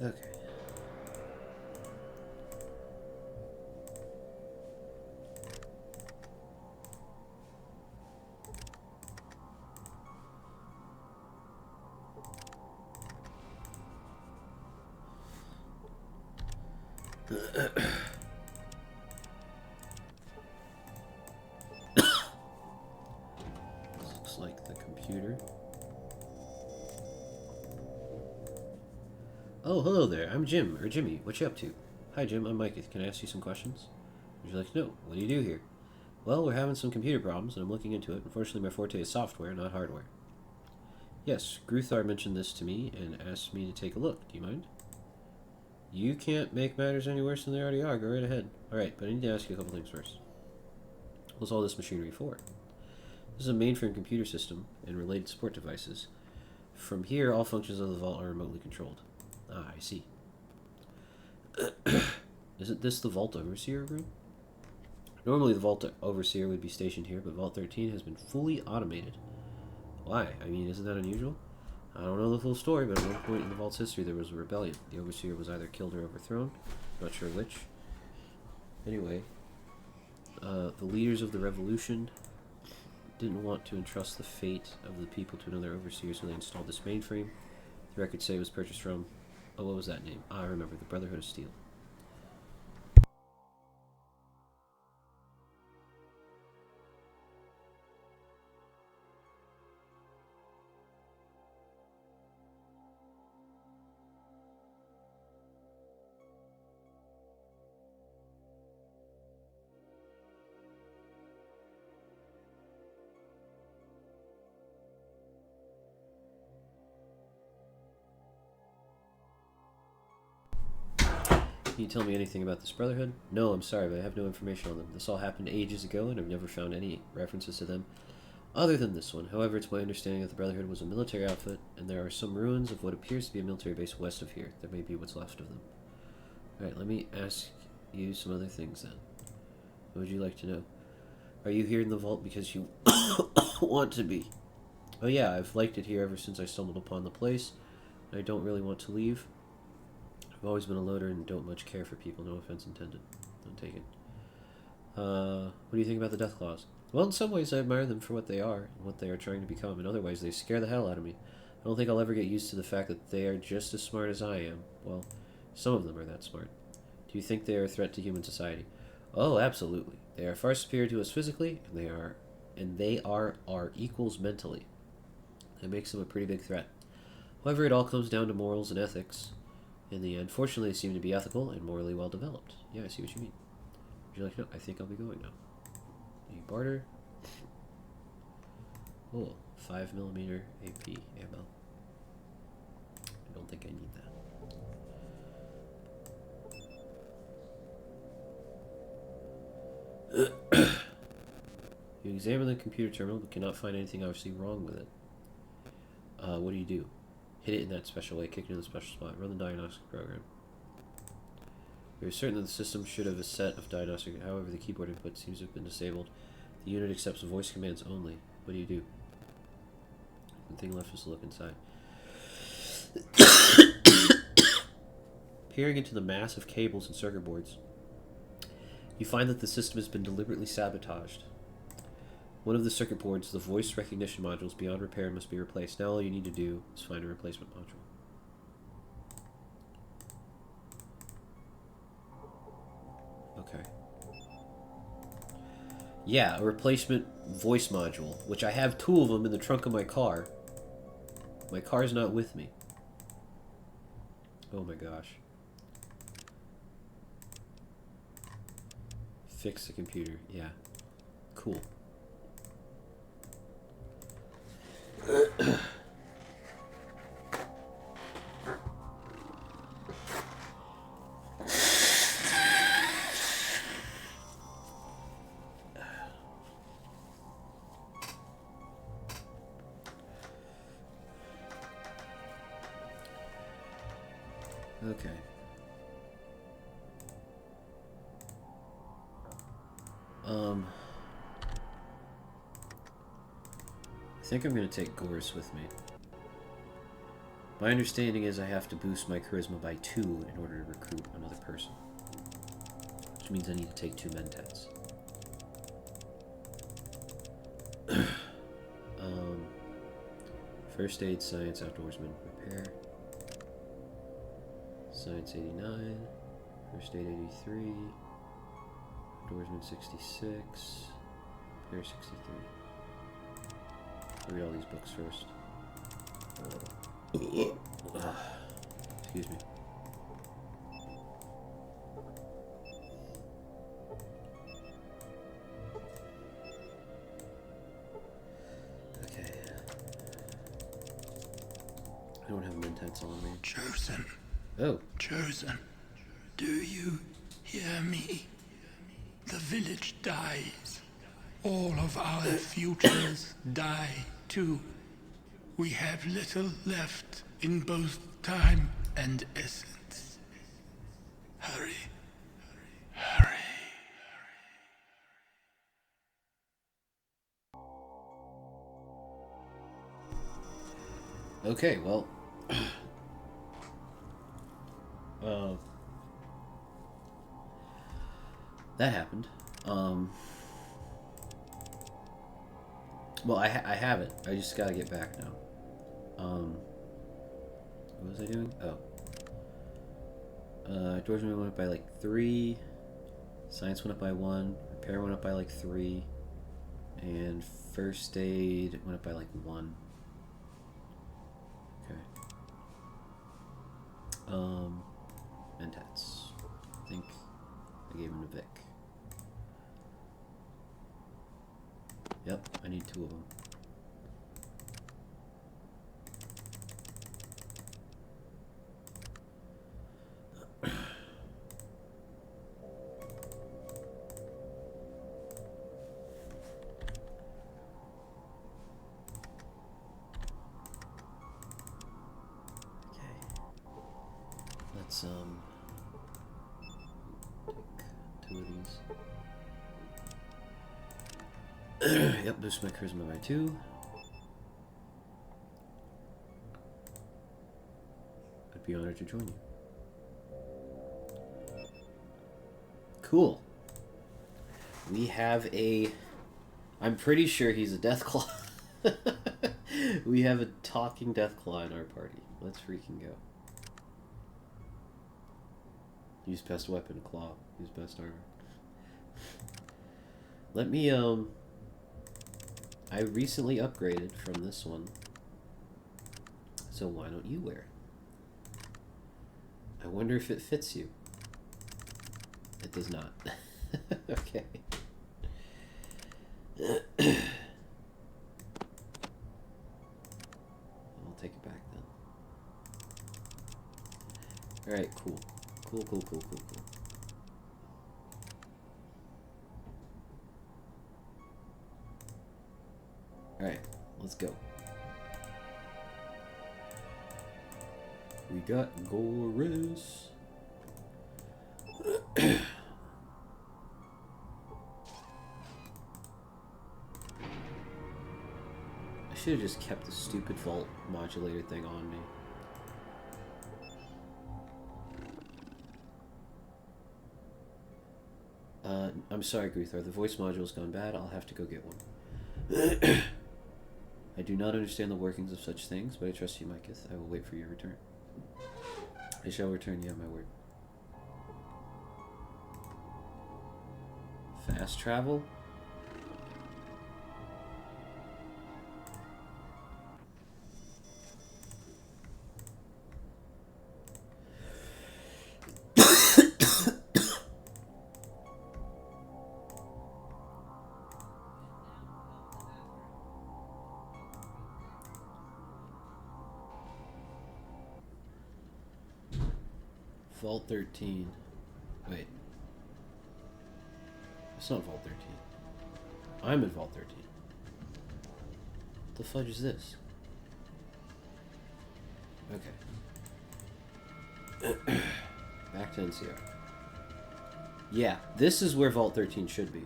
Okay. This looks like the computer. Oh, hello there. I'm Jim, or Jimmy. What you up to? Hi, Jim. I'm Mike. Can I ask you some questions? Would you like to know? What do you do here? Well, we're having some computer problems, and I'm looking into it. Unfortunately, my forte is software, not hardware. Yes, Gruthar mentioned this to me and asked me to take a look. Do you mind? You can't make matters any worse than they already are. Go right ahead. Alright, but I need to ask you a couple things first. What's all this machinery for? This is a mainframe computer system and related support devices. From here, all functions of the vault are remotely controlled. Ah, I see. Isn't this the Vault Overseer room? Normally, the Vault Overseer would be stationed here, but Vault 13 has been fully automated. Why? I mean, isn't that unusual? I don't know the full story, but at one point in the Vault's history, there was a rebellion. The Overseer was either killed or overthrown. Not sure which. Anyway, the leaders of the revolution didn't want to entrust the fate of the people to another Overseer, so they installed this mainframe. The records say it was purchased from... Oh, what was that name? Ah, I remember. The Brotherhood of Steel. Can you tell me anything about this Brotherhood? No, I'm sorry, but I have no information on them. This all happened ages ago, and I've never found any references to them other than this one. However, it's my understanding that the Brotherhood was a military outfit, and there are some ruins of what appears to be a military base west of here. That may be what's left of them. Alright, let me ask you some other things then. What would you like to know? Are you here in the vault because you want to be? Oh yeah, I've liked it here ever since I stumbled upon the place. I don't really want to leave. I've always been a loader and don't much care for people, no offense intended. Don't take it. What do you think about the Death Claws? Well, in some ways I admire them for what they are and what they are trying to become. In other ways, they scare the hell out of me. I don't think I'll ever get used to the fact that they are just as smart as I am. Well, some of them are that smart. Do you think they are a threat to human society? Oh, absolutely. They are far superior to us physically, and they are our equals mentally. That makes them a pretty big threat. However, it all comes down to morals and ethics. In the end, fortunately, they seem to be ethical and morally well developed. Yeah, I see what you mean. Would you like to know? I think I'll be going now. You barter. Oh, 5mm AP ammo. I don't think I need that. You examine the computer terminal but cannot find anything obviously wrong with it. What do? Hit it in that special way, kick it in the special spot, run the diagnostic program. We are certain that the system should have a set of diagnostic, however the keyboard input seems to have been disabled. The unit accepts voice commands only. What do? The thing left is to look inside. Peering into the mass of cables and circuit boards, you find that the system has been deliberately sabotaged. One of the circuit boards, the voice recognition module, is beyond repair and must be replaced. Now all you need to do is find a replacement module. Okay. Yeah, a replacement voice module, which I have 2 of them in the trunk of my car. My car's not with me. Oh my gosh. Fix the computer. Yeah. Cool. Okay. I think I'm going to take Goris with me. My understanding is I have to boost my charisma by 2 in order to recruit another person. Which means I need to take 2 Mentats. First aid, science, outdoorsman, repair. Science 89. First aid 83. Outdoorsman 66. Repair 63. I'll read all these books first. Excuse me. That's on me. Chosen. Oh. Chosen. Do you hear me? The village dies. All of our futures die too. We have little left in both time and essence. Hurry. Hurry. Okay, well. That happened. Well, I have it. I just gotta get back now. What was I doing? Oh. Endorsement went up by like 3. Science went up by 1. Repair went up by like 3. And first aid went up by like 1. Okay. Mentats. I think I gave him a Vic. Yep, I need 2 of them. Let's take 2 of these. Yep, boost my charisma by 2. I'd be honored to join you. Cool. We have a... I'm pretty sure he's a Deathclaw. We have a talking Deathclaw in our party. Let's freaking go. Use best weapon, claw. Use best armor. Let me, I recently upgraded from this one. So why don't you wear it? I wonder if it fits you. It does not. Okay. I'll take it back then. Alright, cool. Cool. Alright, let's go. We got Goris. I should have just kept the stupid vault modulator thing on me. I'm sorry, Gruthar. The voice module's gone bad. I'll have to go get one. I do not understand the workings of such things, but I trust you, Micah. I will wait for your return. I shall return, you have my word. Fast travel? Vault 13. Wait. It's not Vault 13. I'm in Vault 13. What the fudge is this? Okay. Back to NCR. Yeah, this is where Vault 13 should be.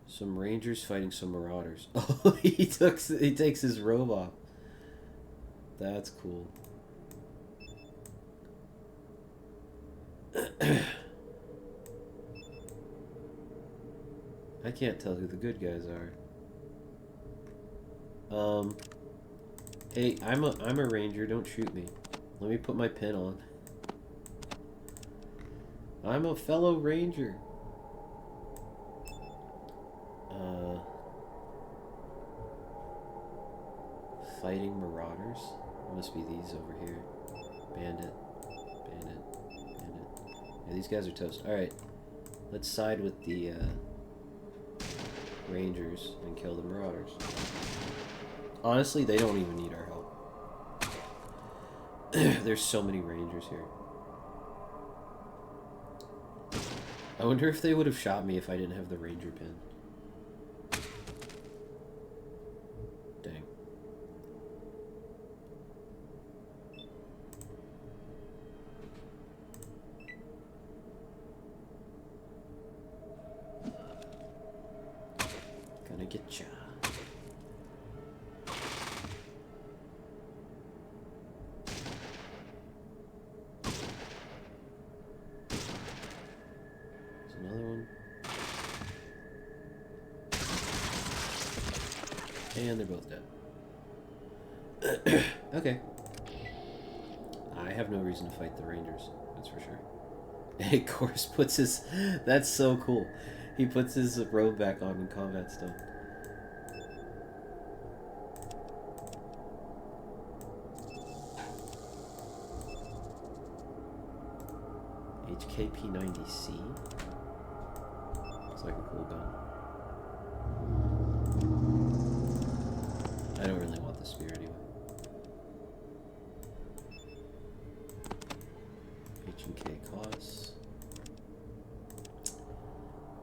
Some rangers fighting some marauders. Oh, he takes his robe off. That's cool. I can't tell who the good guys are. Hey, I'm a ranger. Don't shoot me. Let me put my pin on. I'm a fellow ranger. Fighting marauders. It must be these over here. Bandit. Yeah, these guys are toast. Alright. Let's side with the Rangers and kill the Marauders. Honestly, they don't even need our help. There's so many rangers here. I wonder if they would have shot me if I didn't have the ranger pin. Dang. Gonna get ya. Another one. And they're both dead. Okay. I have no reason to fight the rangers, that's for sure. And of course puts his... That's so cool. He puts his robe back on in combat still. HKP-90C. It's like a cool gun. I don't really want the spear anyway. H&K costs.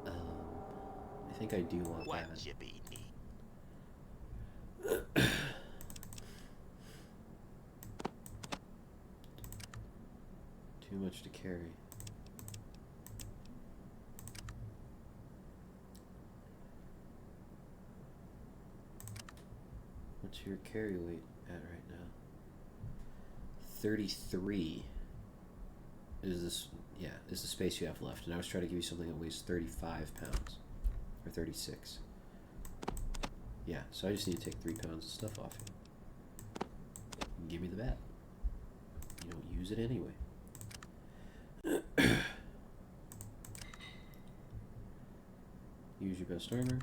I think I do want What that. you be? Too much to carry. What's your carry weight at right now? 33 is this, yeah, is the space you have left. And I was trying to give you something that weighs 35 pounds. Or 36. Yeah, so I just need to take 3 pounds of stuff off you. Give me the bat. You don't use it anyway. Use your best armor.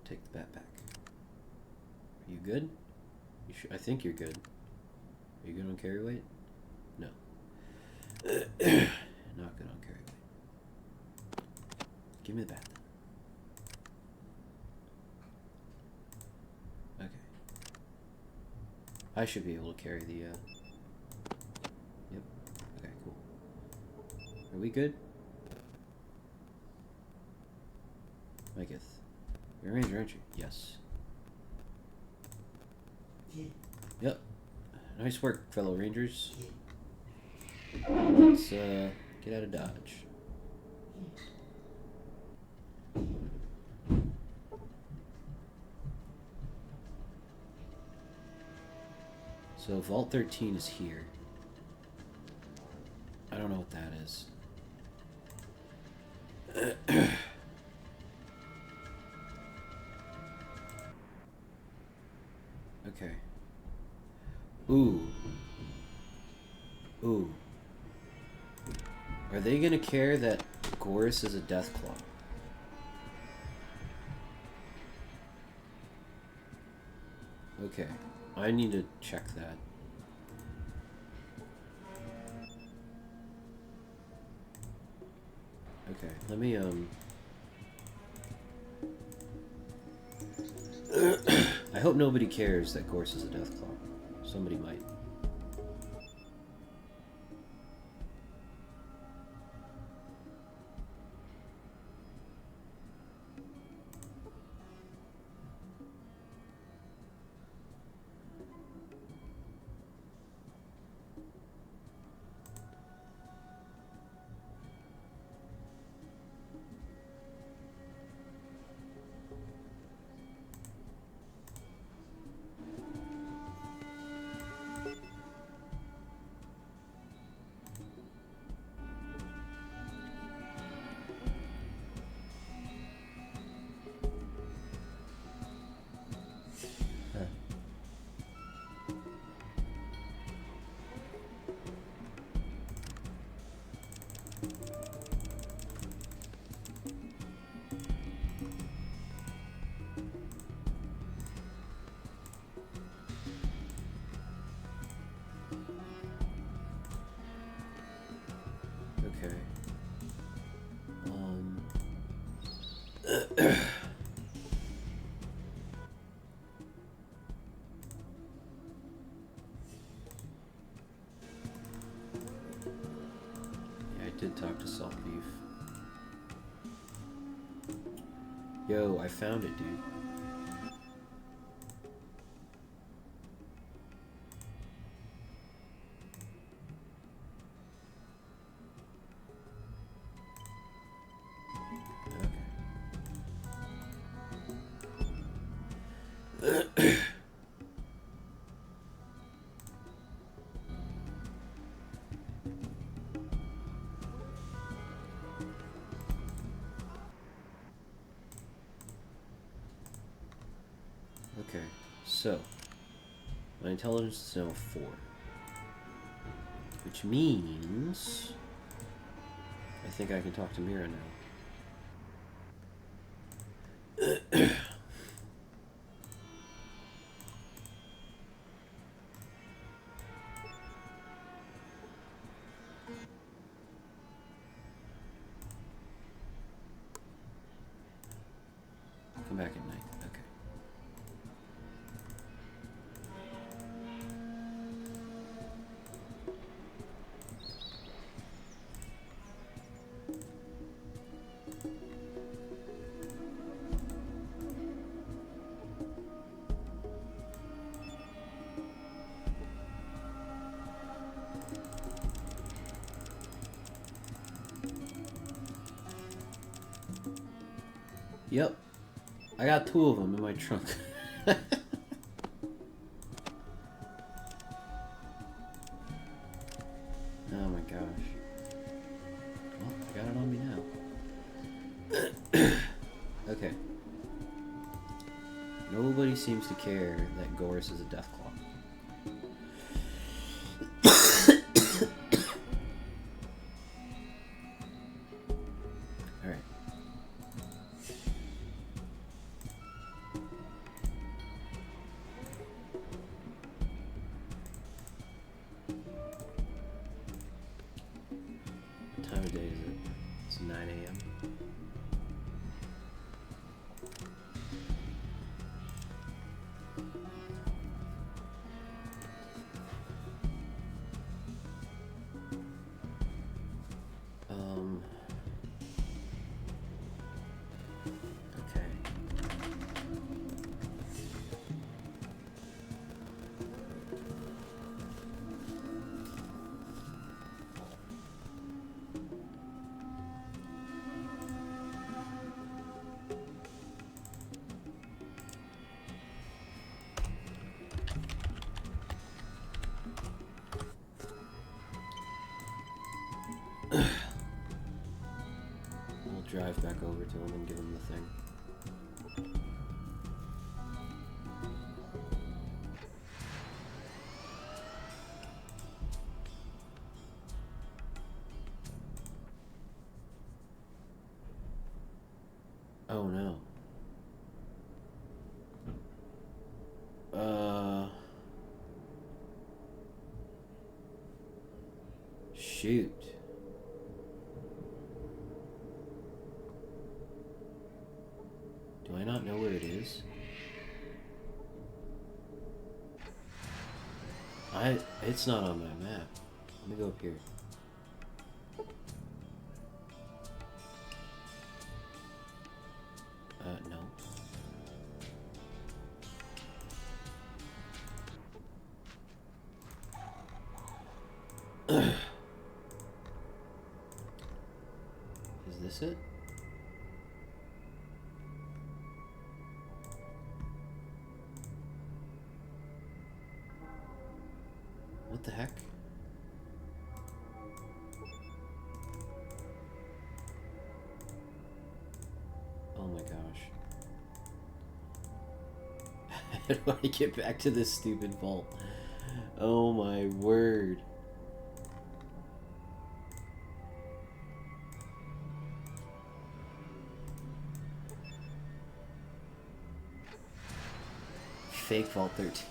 Take the bat back. Are you good? You should, I think you're good. Are you good on carry weight? No. Not good on carry weight. Give me the bat. Okay. I should be able to carry the, Yep. Okay, cool. Are we good? Micah. You're a ranger, aren't you? Yes. Yeah. Yep. Nice work, fellow rangers. Let's, get out of Dodge. So Vault 13 is here. I don't know what that is. Okay. Ooh. Ooh. Are they gonna care that Gorus is a Deathclaw? Okay. I need to check that. Okay, let me, I hope nobody cares that Gorse is a Deathclaw. Somebody might. I did talk to Salt Beef. Yo, I found it, dude. Okay. Okay, so my intelligence is now 4, which means I think I can talk to Mira now. Come back at night. Okay. Yep. I got 2 of them in my trunk. Oh my gosh. Well, I got it on me now. Okay. Nobody seems to care that Goris is a Deathclaw. Alright. What time of day is it? It's 9 a.m. Okay. We'll drive back over to him and give him the thing. Oh no. Shoot. Do I not know where it is? It's not on my map. Let me go up here. No. Is this it? What the heck? Oh my gosh. How do I get back to this stupid vault? Oh my word. Fake Vault 13.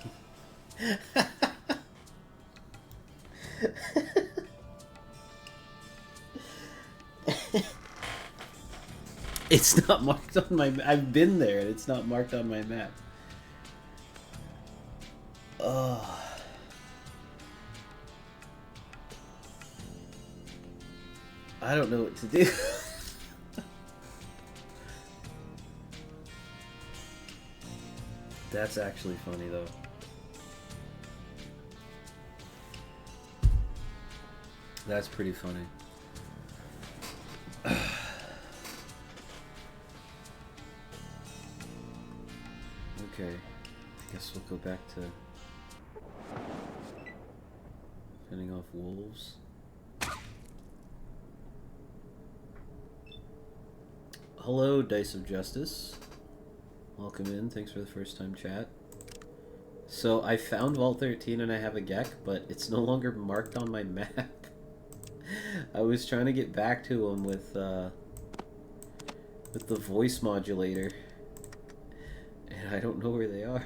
It's not marked on my... I've been there, and it's not marked on my map. Ugh. I don't know what to do. That's actually funny, though. That's pretty funny. Okay. I guess we'll go back to fending off wolves. Hello, Dice of Justice. Welcome in. Thanks for the first time chat. So I found Vault 13 and I have a Gek, but it's no longer marked on my map. I was trying to get back to him with the voice modulator, and I don't know where they are.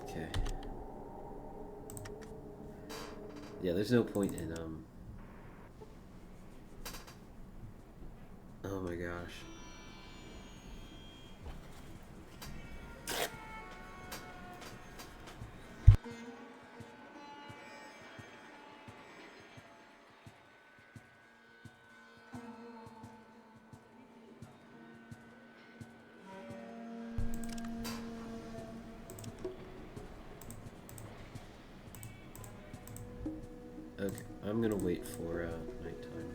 Okay. Yeah, there's no point in oh my gosh. Okay, I'm gonna wait for nighttime.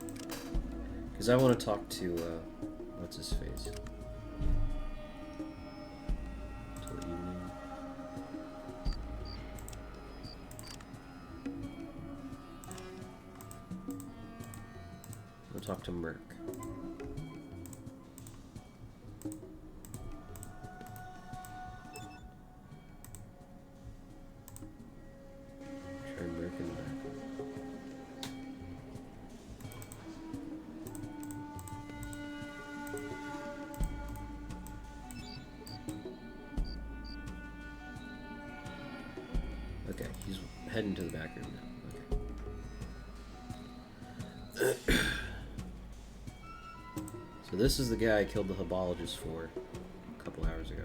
Because I want to talk to, what's his face? Till evening. I'll talk to Merc. Try Merc in the back. Okay, he's heading to the back room now. Okay. So this is the guy I killed the hebologist for a couple hours ago.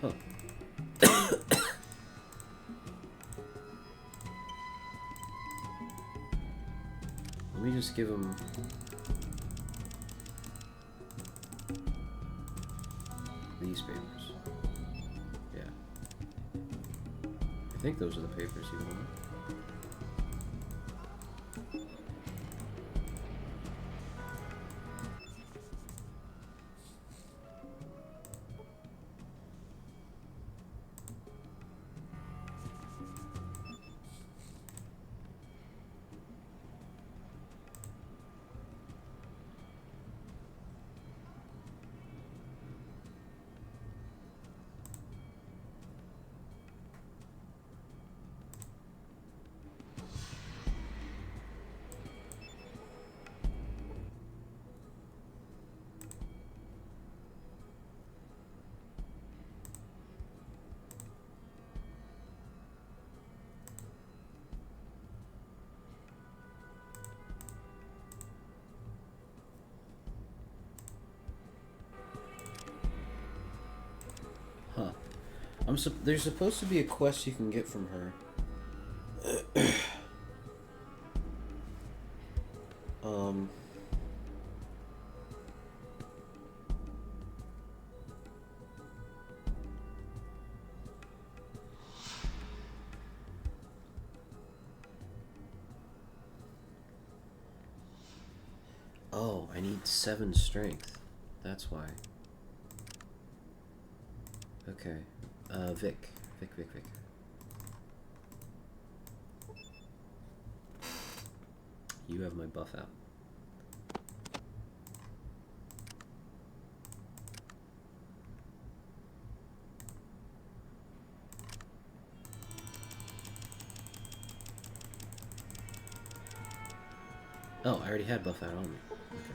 Huh. Let me just give him... these papers. Yeah. I think those are the papers he wanted. Huh. There's supposed to be a quest you can get from her. need 7 strength. That's why. Okay. Vic. Vic. You have my buff out. Oh, I already had buff out on me. Okay.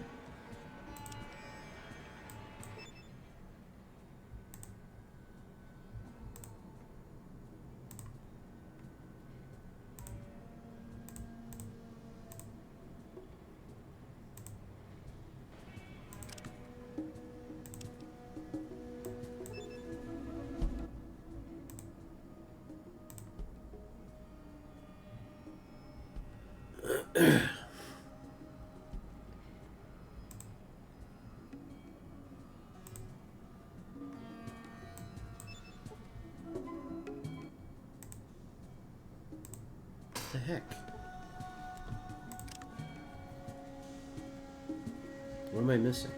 What the heck? What am I missing?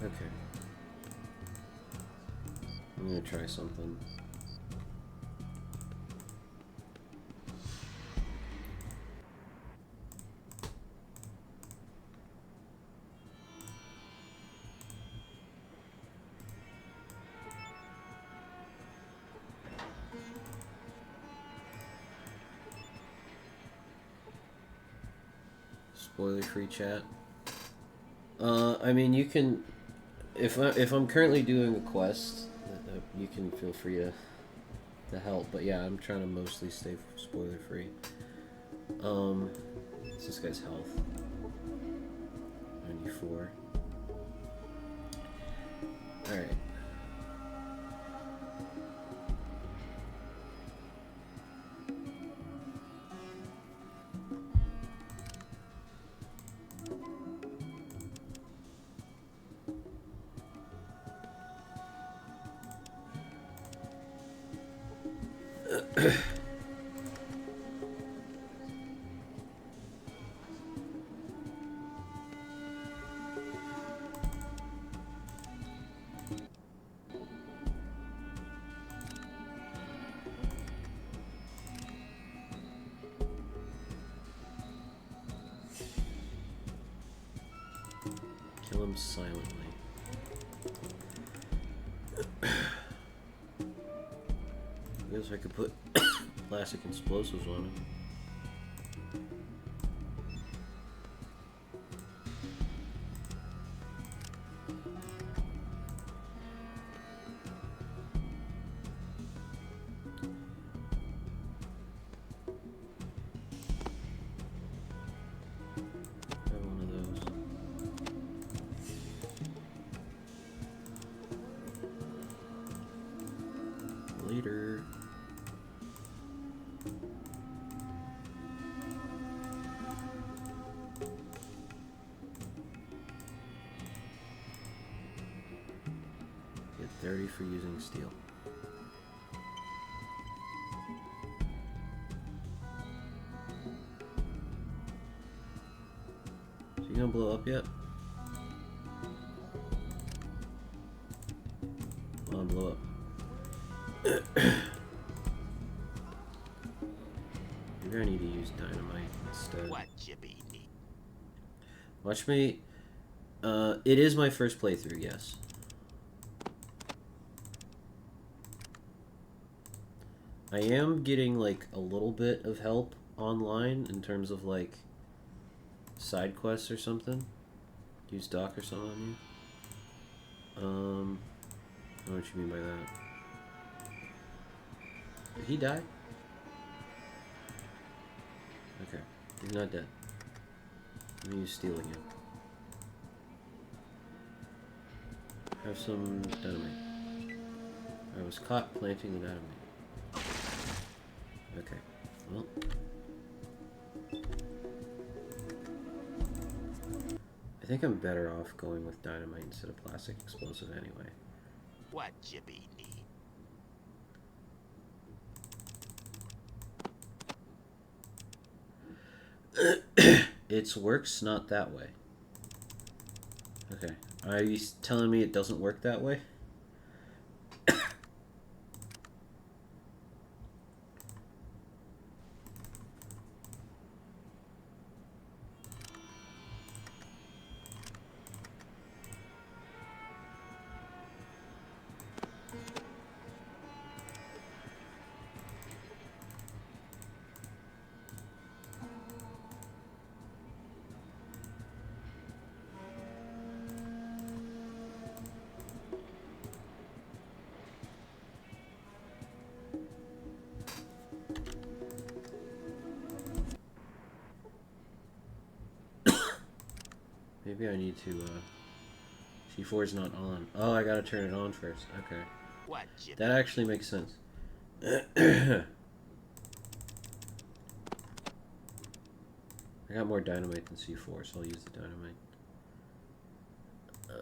Okay. I'm gonna try something. Spoiler-free chat. I mean, you can, if I'm currently doing a quest, you can feel free to help. But yeah, I'm trying to mostly stay spoiler-free. What's this guy's health? 94. All right. Kill him silently. I guess I could put plastic explosives on him. 30 for using steel. So you gonna blow up yet? Come on, blow up. Maybe I need to use dynamite instead. What you be need? Watch me. It is my first playthrough, yes. I am getting like a little bit of help online in terms of like side quests or something. Use Doc or something on you. I don't know what you mean by that. Did he die? Okay, he's not dead. Let me use steel again. Have some dynamite. I was caught planting the dynamite. Okay, well. I think I'm better off going with dynamite instead of plastic explosive anyway. What you be need? It works not that way. Okay. Are you telling me it doesn't work that way? Maybe I need to, C4 is not on. Oh, I gotta turn it on first. Okay. What you That actually makes sense. I got more dynamite than C4, so I'll use the dynamite. Okay.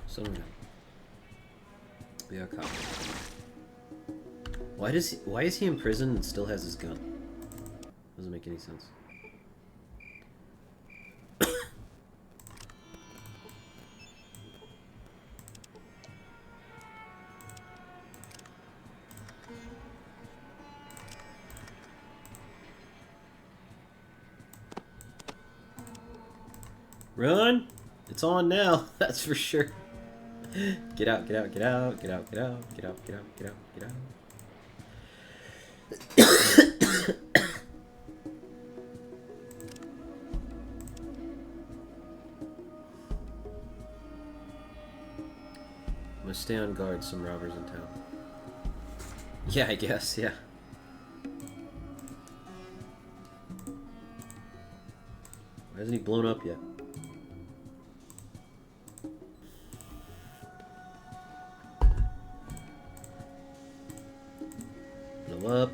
Some of them. We are caught. Why is he in prison and still has his gun? Doesn't make any sense. Run! It's on now, that's for sure. Get out, get out, get out, get out, get out, get out, get out, get out, get out. I'm gonna stay on guard, some robbers in town. Yeah, I guess, yeah. Why hasn't he blown up yet? Blow up.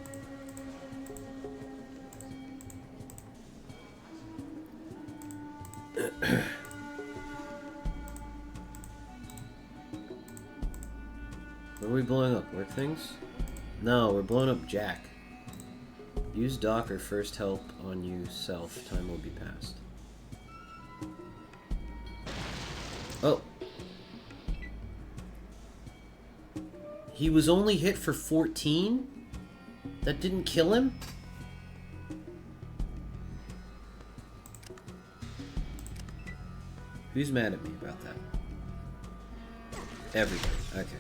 What are we blowing up? Work things? No, we're blowing up Jack. Use Doc or first help on you self. Time will be passed. Oh. He was only hit for 14? That didn't kill him? Who's mad at me about that? Everybody. Okay.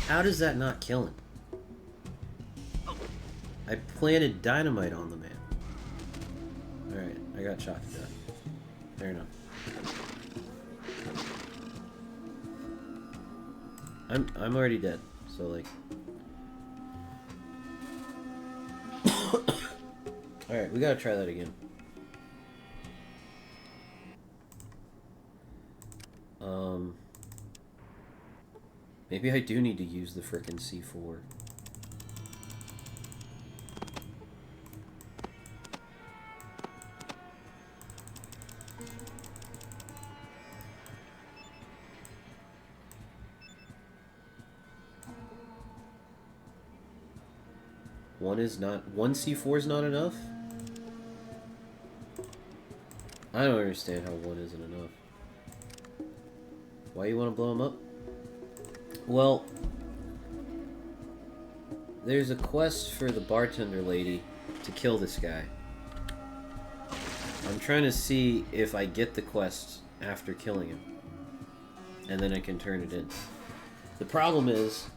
How does that not kill him? I planted dynamite on the man. Alright, I got shot to death. Fair enough. I'm already dead, so like Alright, we gotta try that again. Maybe I do need to use the frickin' C4. One C4 is not enough? I don't understand how one isn't enough. Why you want to blow him up? Well, there's a quest for the bartender lady to kill this guy. I'm trying to see if I get the quest after killing him. And then I can turn it in. The problem is,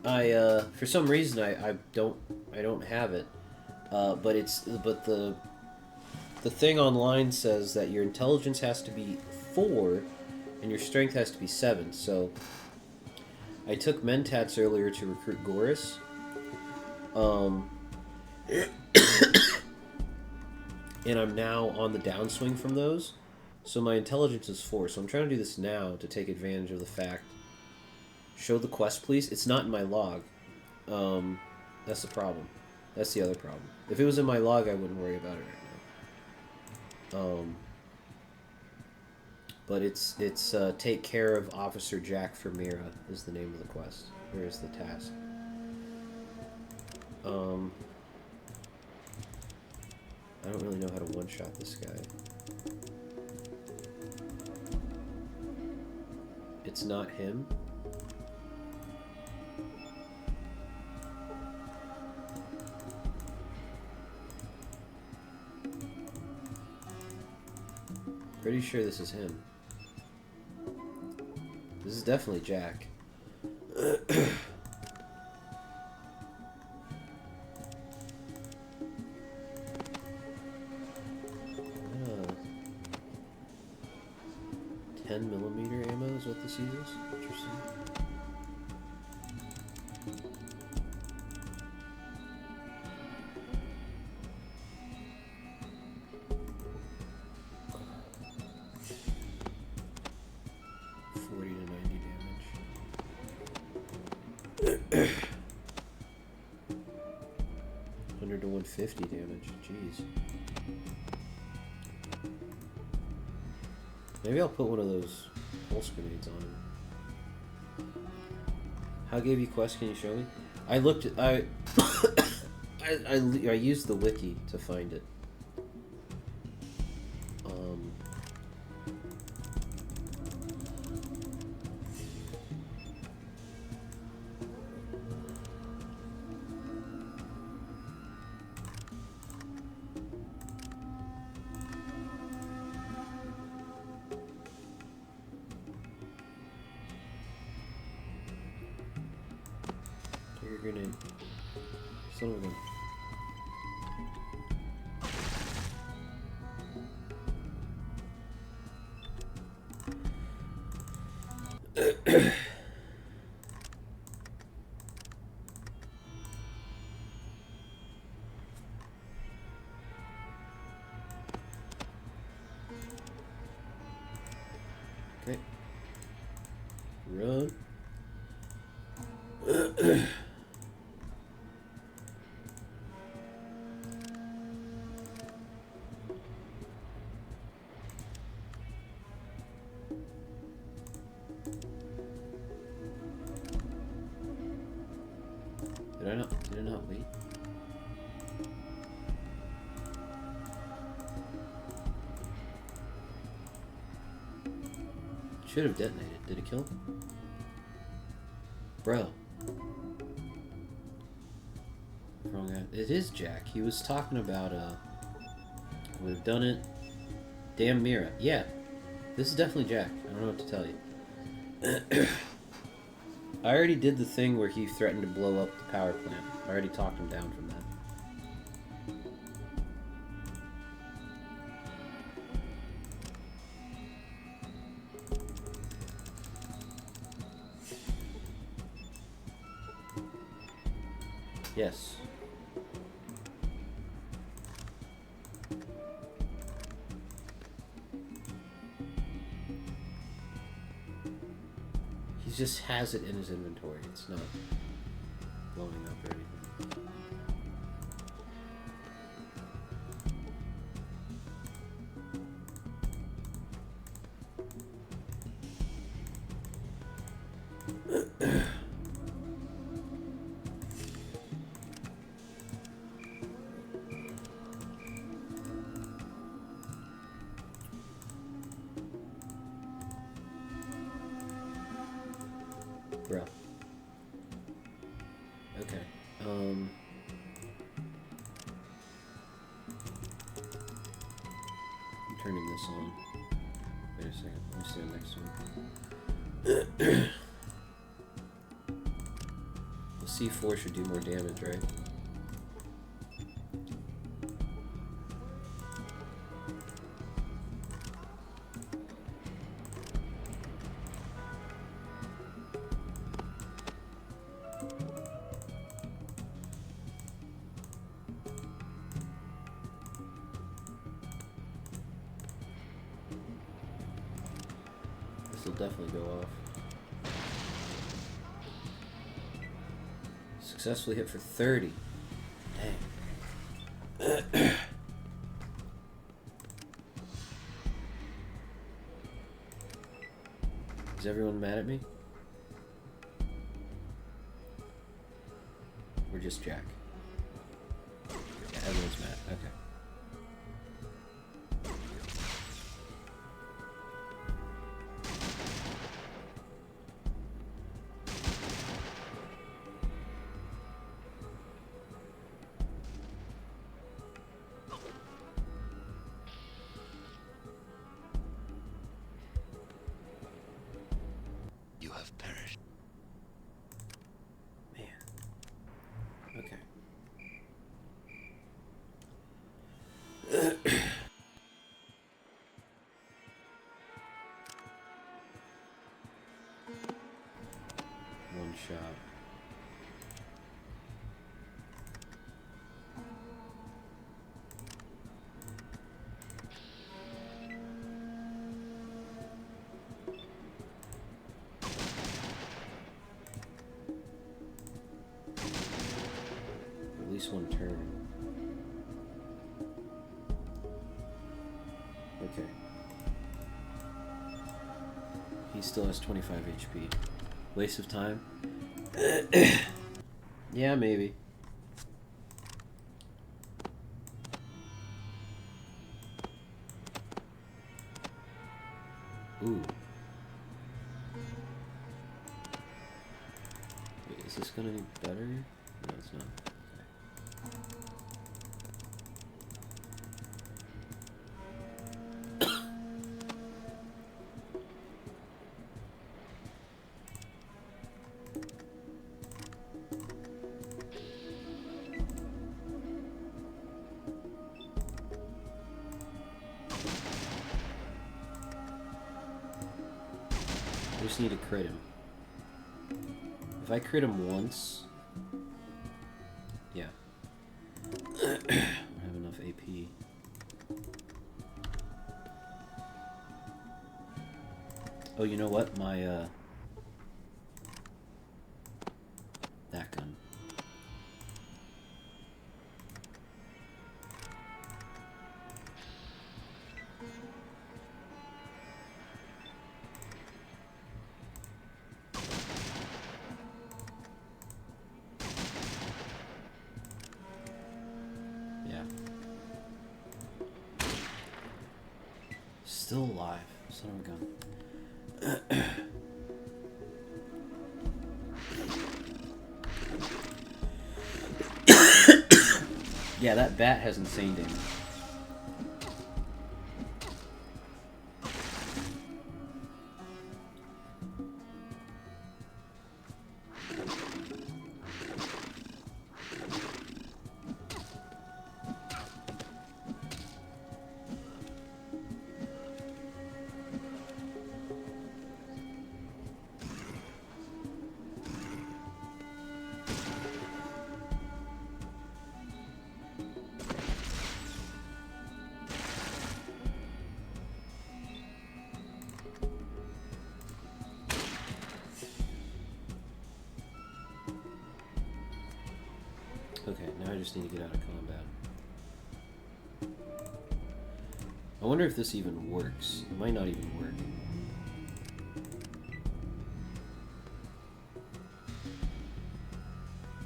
for some reason I don't have it. But the thing online says that your intelligence has to be 4 and your strength has to be 7. So I took Mentats earlier to recruit Goris. And I'm now on the downswing from those. So my intelligence is 4. So I'm trying to do this now to take advantage of the fact. Show the quest, please. It's not in my log. That's the problem. That's the other problem. If it was in my log, I wouldn't worry about it right now. But it's take care of Officer Jack for Mira is the name of the quest. Or is the task. I don't really know how to one-shot this guy. It's not him. Pretty sure this is him. This is definitely Jack. 10mm ammo is what this uses? Interesting. To 150 damage. Jeez. Maybe I'll put one of those pulse grenades on him. How gave you quest? Can you show me? I looked at I used the wiki to find it. Grenade. Son of a gun. Okay. Run. Did I not wait? Should have detonated. Did it kill him? Bro. Wrong guy. It is Jack. He was talking about, would have done it. Damn Mira. Yeah. This is definitely Jack. I don't know what to tell you. I already did the thing where he threatened to blow up the power plant. I already talked him down from that. Yes. just has it in his inventory. It's not blowing up or anything. Bro. Okay. I'm turning this on. Wait a second. Let me see the next one. The C4 should do more damage, right? This will definitely go off. Successfully hit for 30. Dang. Is everyone mad at me? Or just Jack? Yeah, everyone's mad. Okay. You have perished. Man. Okay. One shot. At least one turn. Okay. He still has 25 HP. Waste of time? Yeah, maybe. Ooh. Wait, is this gonna be better? No, it's not. I just need to crit him. If I crit him once... Yeah. I don't have enough AP. Oh, you know what? My, that gun. Yeah. Still alive. Son of a gun. Yeah, that bat has insane damage. Okay, now I just need to get out of combat. I wonder if this even works. It might not even work.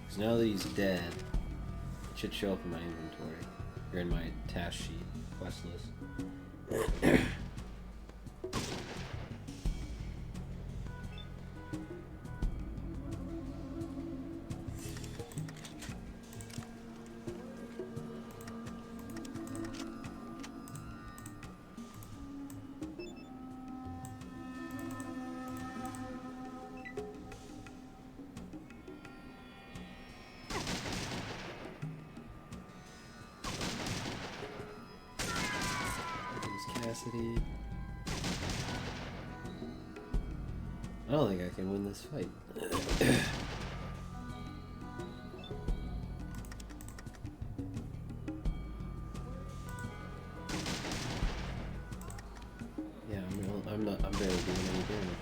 Because now that he's dead, it should show up in my inventory. Or in my task sheet, quest list. Cassidy. I don't think I can win this fight. Yeah, I'm barely doing any damage.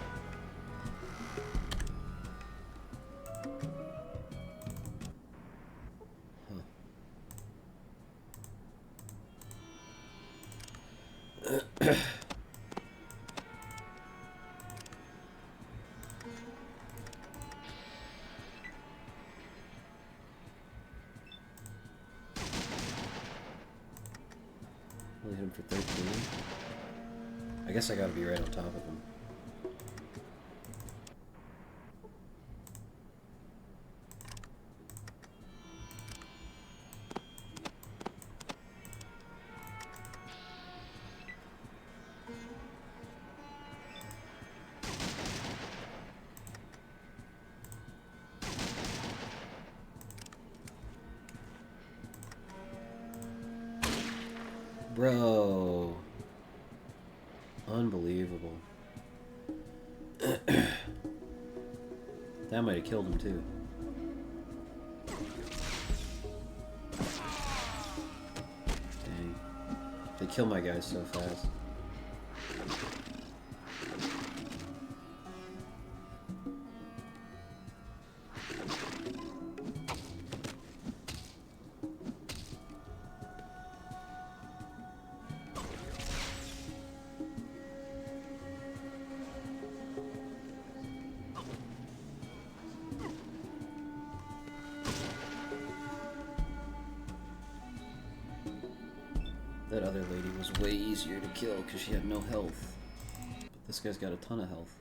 Only hit him for 13. I guess I gotta be right on top of him. Bro. Unbelievable. That might have killed him too. Dang. They kill my guys so fast. That other lady was way easier to kill because she had no health. But this guy's got a ton of health.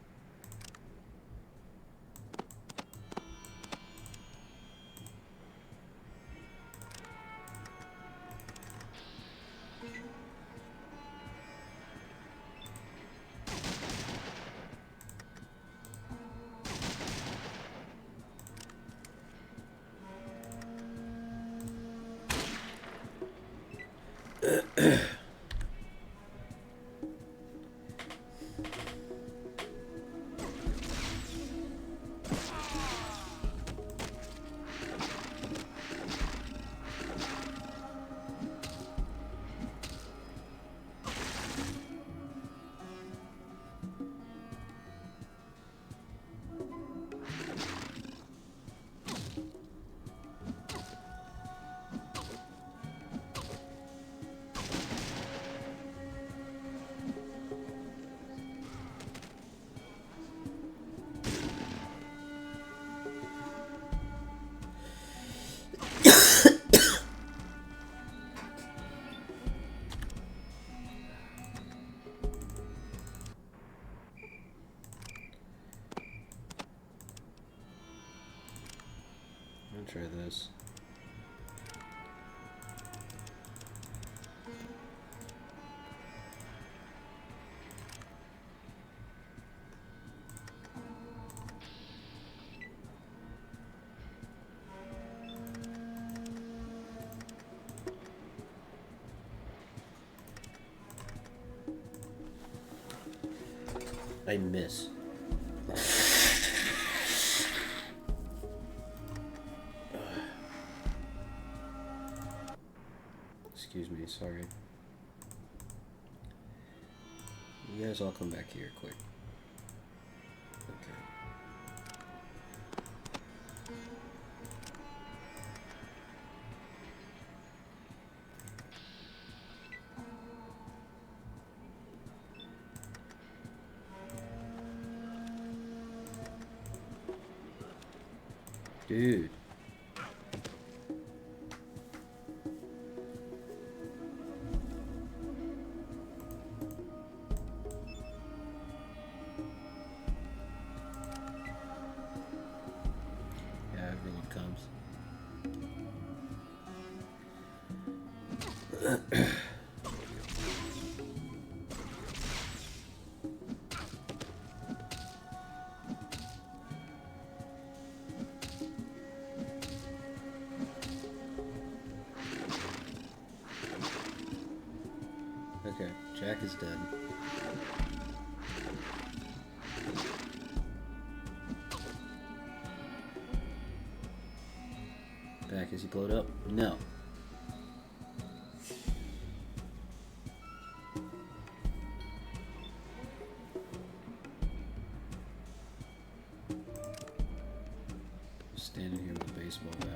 Try this. I miss. Excuse me, sorry. You guys all come back here quick. Okay. Dude. Yeah, everyone comes. Okay, Jack is dead. Back, is he blowed up? No. Standing here with a baseball bat.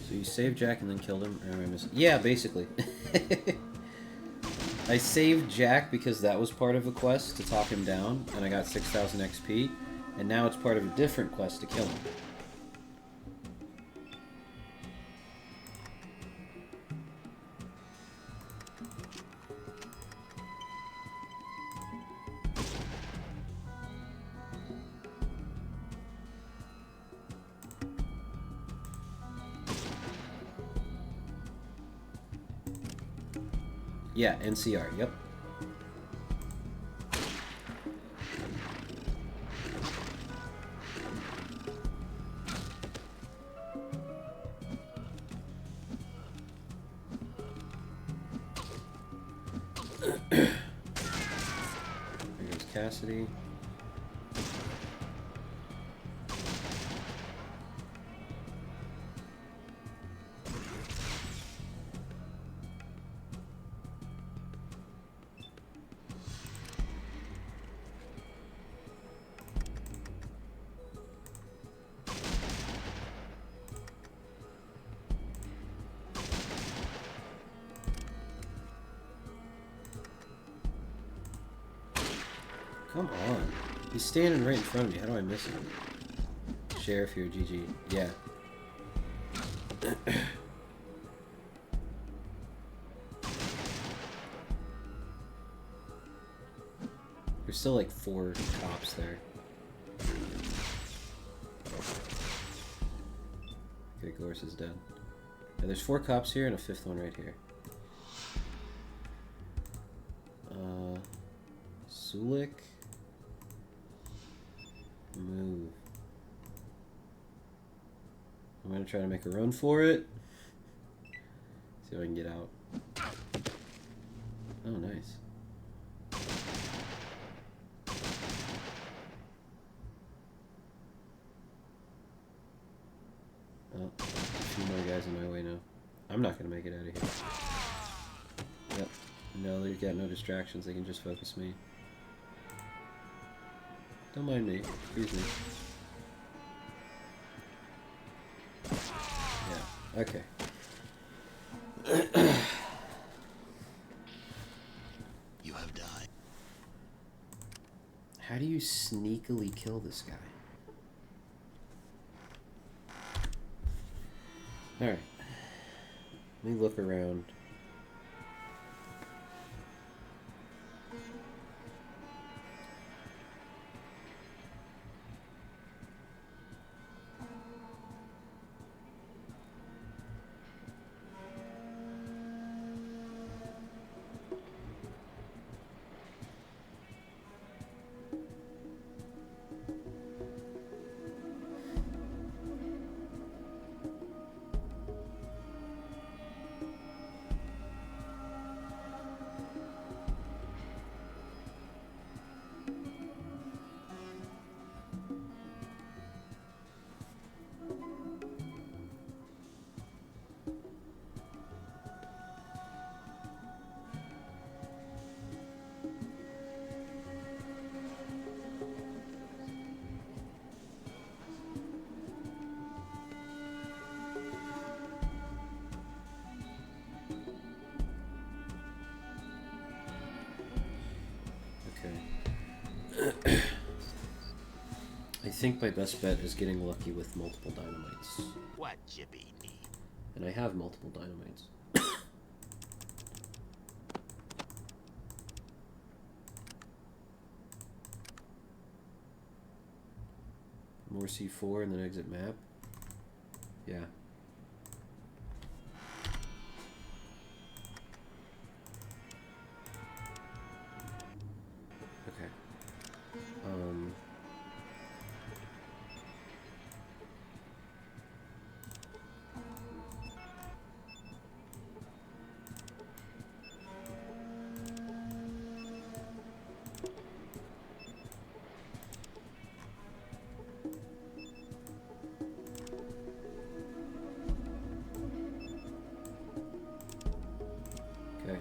So you saved Jack and then killed him? Or am I missing? Yeah, basically. I saved Jack because that was part of a quest to talk him down, and I got 6,000 XP, and now it's part of a different quest to kill him. Yeah, NCR, yep. There goes Cassidy. Come on. He's standing right in front of me. How do I miss him? Sheriff here, GG. Yeah. There's still like 4 cops there. Okay, Gorse is dead. Yeah, there's 4 cops here and a 5th one right here. Sulik. Move. I'm gonna try to make a run for it. See if I can get out. Oh, nice. Oh, a few more guys in my way now. I'm not gonna make it out of here. Yep. No, they've got no distractions. They can just focus me. Don't mind me. Excuse me. Yeah. Okay. You have died. How do you sneakily kill this guy? Alright. Let me look around. I think my best bet is getting lucky with multiple dynamites. What you be need? And I have multiple dynamites. More C4 and then exit map. Yeah. Okay. Okay.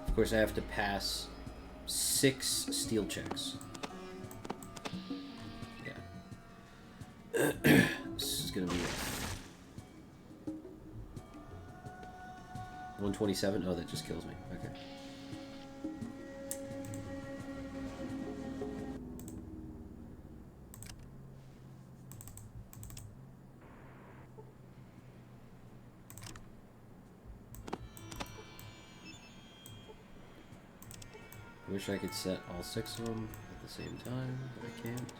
Of course, I have to pass 6 steel checks. Yeah. This is gonna be rough. 127? Oh, that just kills me. Okay. I wish I could set all 6 of them at the same time, but I can't.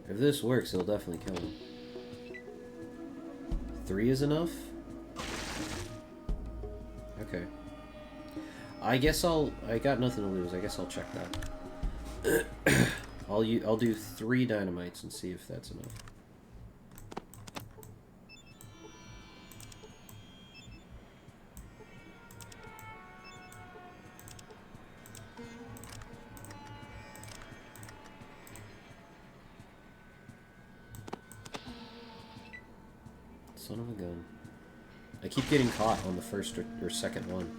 If this works, it'll definitely kill him. 3 is enough? Okay. I guess I got nothing to lose. I guess I'll check that. I'll do 3 dynamites and see if that's enough. Son of a gun. I keep getting caught on the first or second one.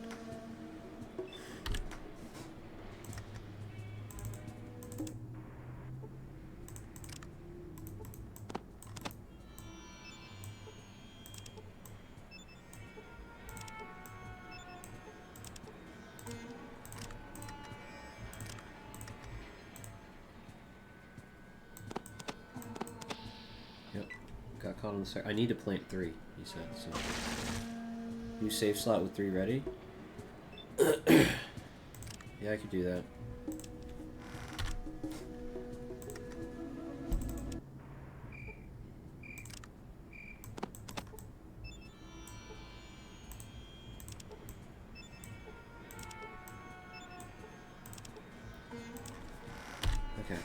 Got caught on the second. I need to plant 3, he said, so. New safe slot with 3 ready? Yeah, I could do that. Okay.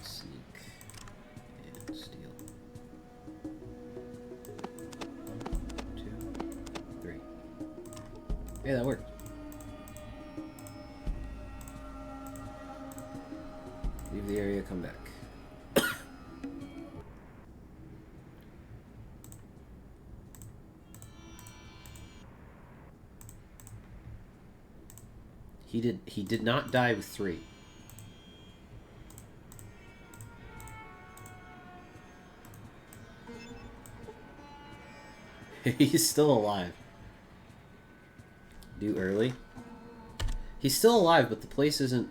Sneak and steal. 1, 2, 3. Hey, that worked. Leave the area, come back. He did not die with 3. He's still alive. Do early? He's still alive, but the place isn't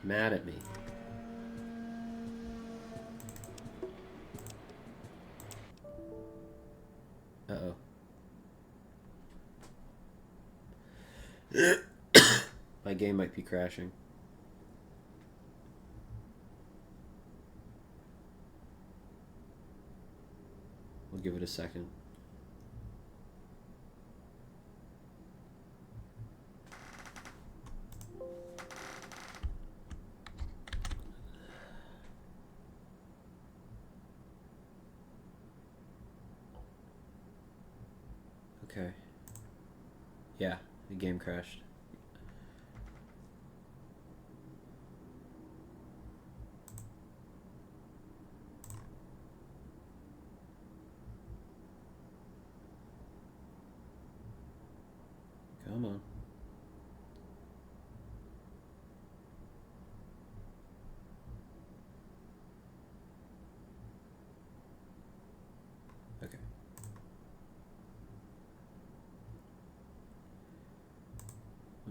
mad at me. Uh-oh. My game might be crashing. We'll give it a second. Okay. Yeah, the game crashed.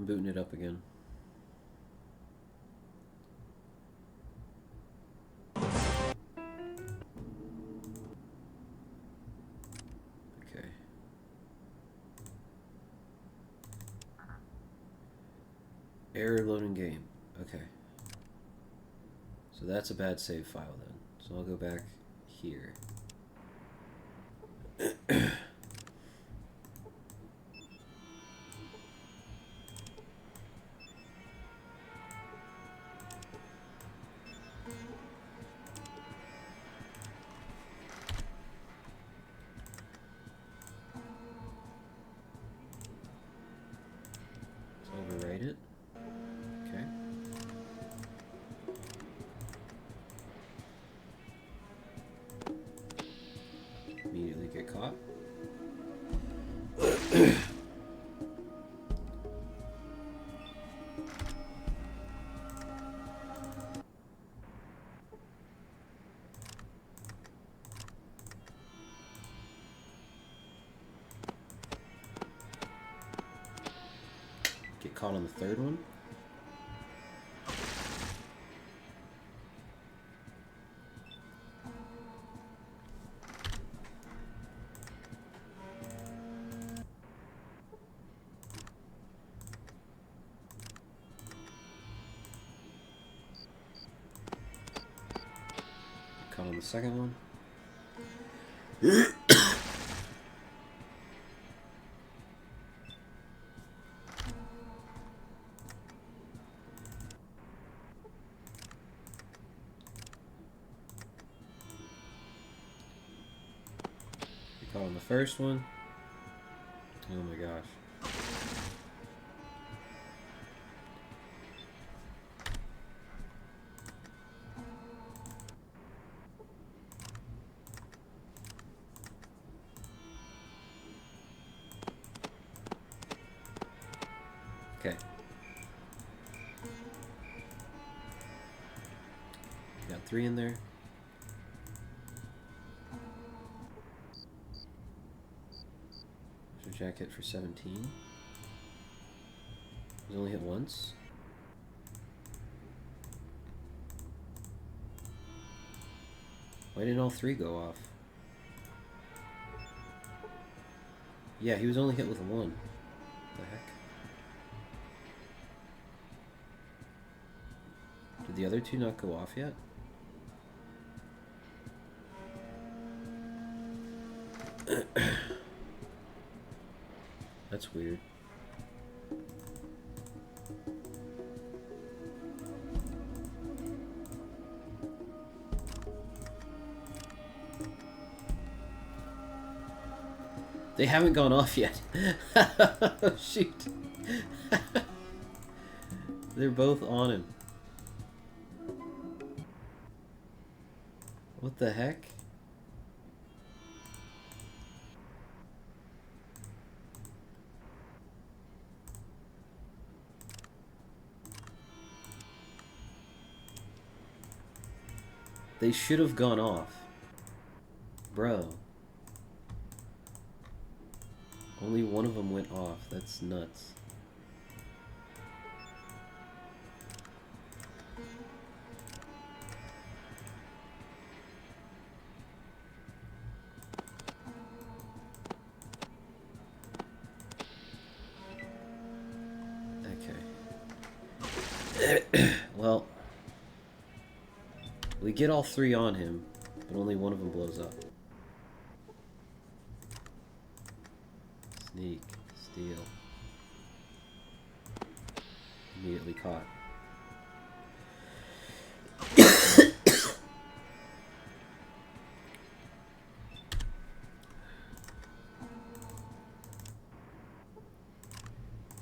I'm booting it up again. Okay. Error loading game. Okay. So that's a bad save file then. So I'll go back here. Overwrite it. Okay. Immediately get caught. Get caught on the third one. Caught on the second one. Get caught on the first one. Oh my gosh. Okay. Got 3 in there. There's a jacket for 17. He's only hit once. Why didn't all 3 go off? Yeah, he was only hit with 1. What the heck? Did the other 2 not go off yet? That's weird. They haven't gone off yet. Oh, shoot. They're both on him. What the heck? They should have gone off. Bro. Only one of them went off. That's nuts. Okay. Well, we get all 3 on him, but only one of them blows up. Sneak, steal. Immediately caught.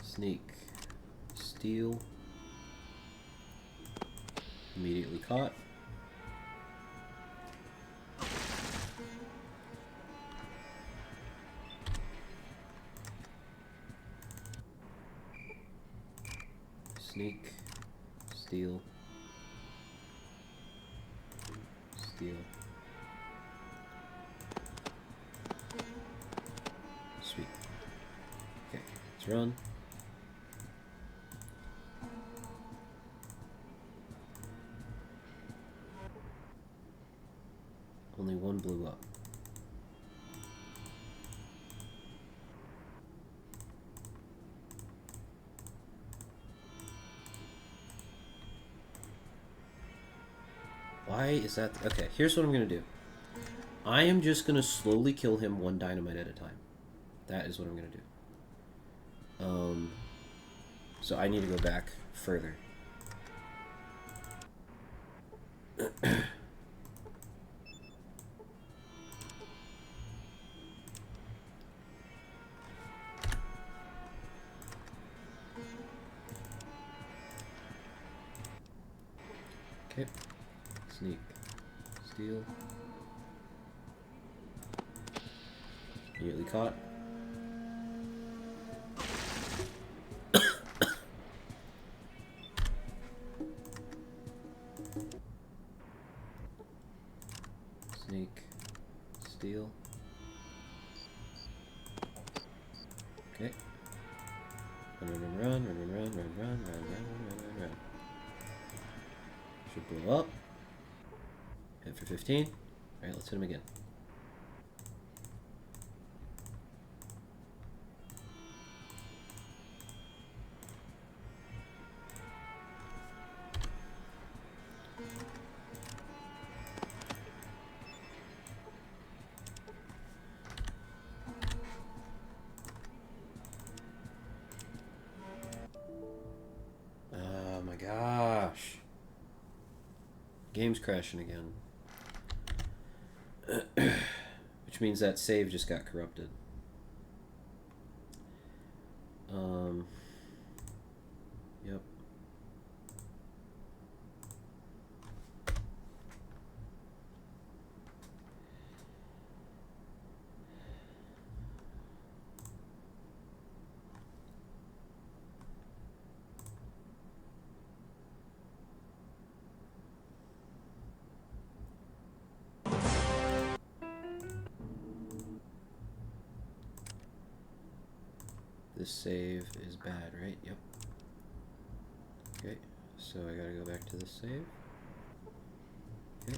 Sneak, steal. Immediately caught. Sneak, steal, steal. Sweet. Okay, let's run. Only one blew up. Why is that? Okay, here's what I'm gonna do. I am just gonna slowly kill him one dynamite at a time. That is what I'm gonna do. So I need to go back further. Okay. Sneak. Steal. Immediately caught. Sneak. Steal. Okay. Run. Should blow up. Hit for 15. Alright, let's hit him again. Oh my gosh. Game's crashing again. Which means that save just got corrupted. Yep. This save is bad, right? Yep. Okay, so I gotta go back to this save. Okay.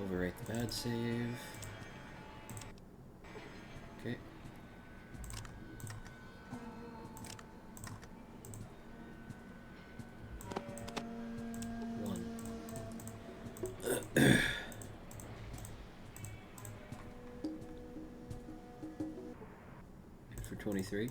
Overwrite the bad save. Okay. Good for 23.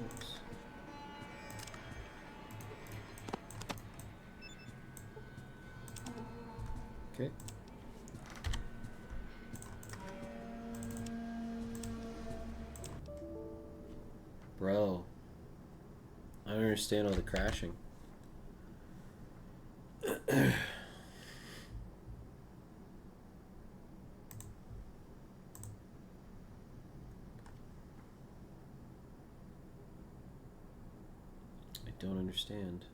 Oops. Okay. Bro. I don't understand all the crashing. I don't understand.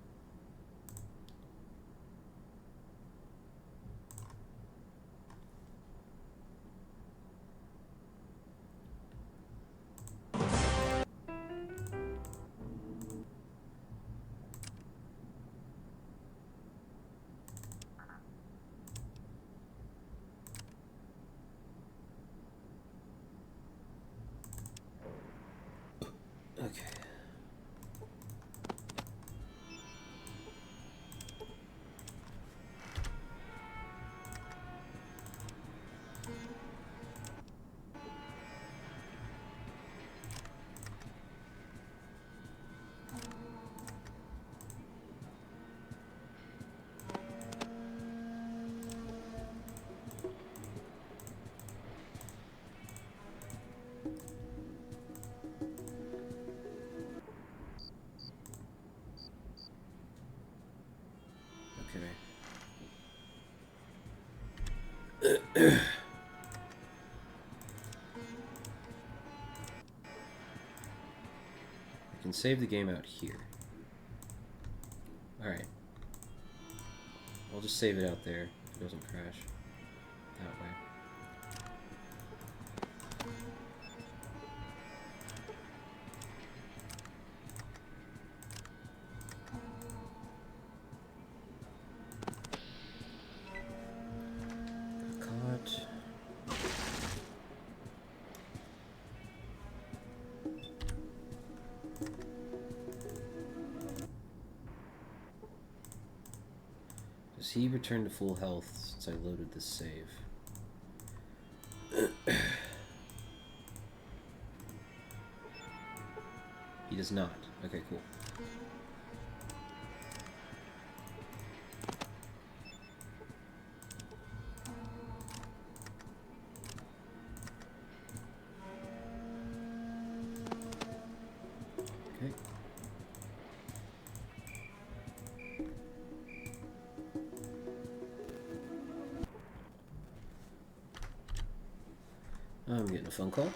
Okay. Okay. I can save the game out here. Alright. I'll just save it out there. It doesn't crash that way. Caught. Does he return to full health since I loaded this save? He does not. Okay, cool. Okay. I'm getting a phone call.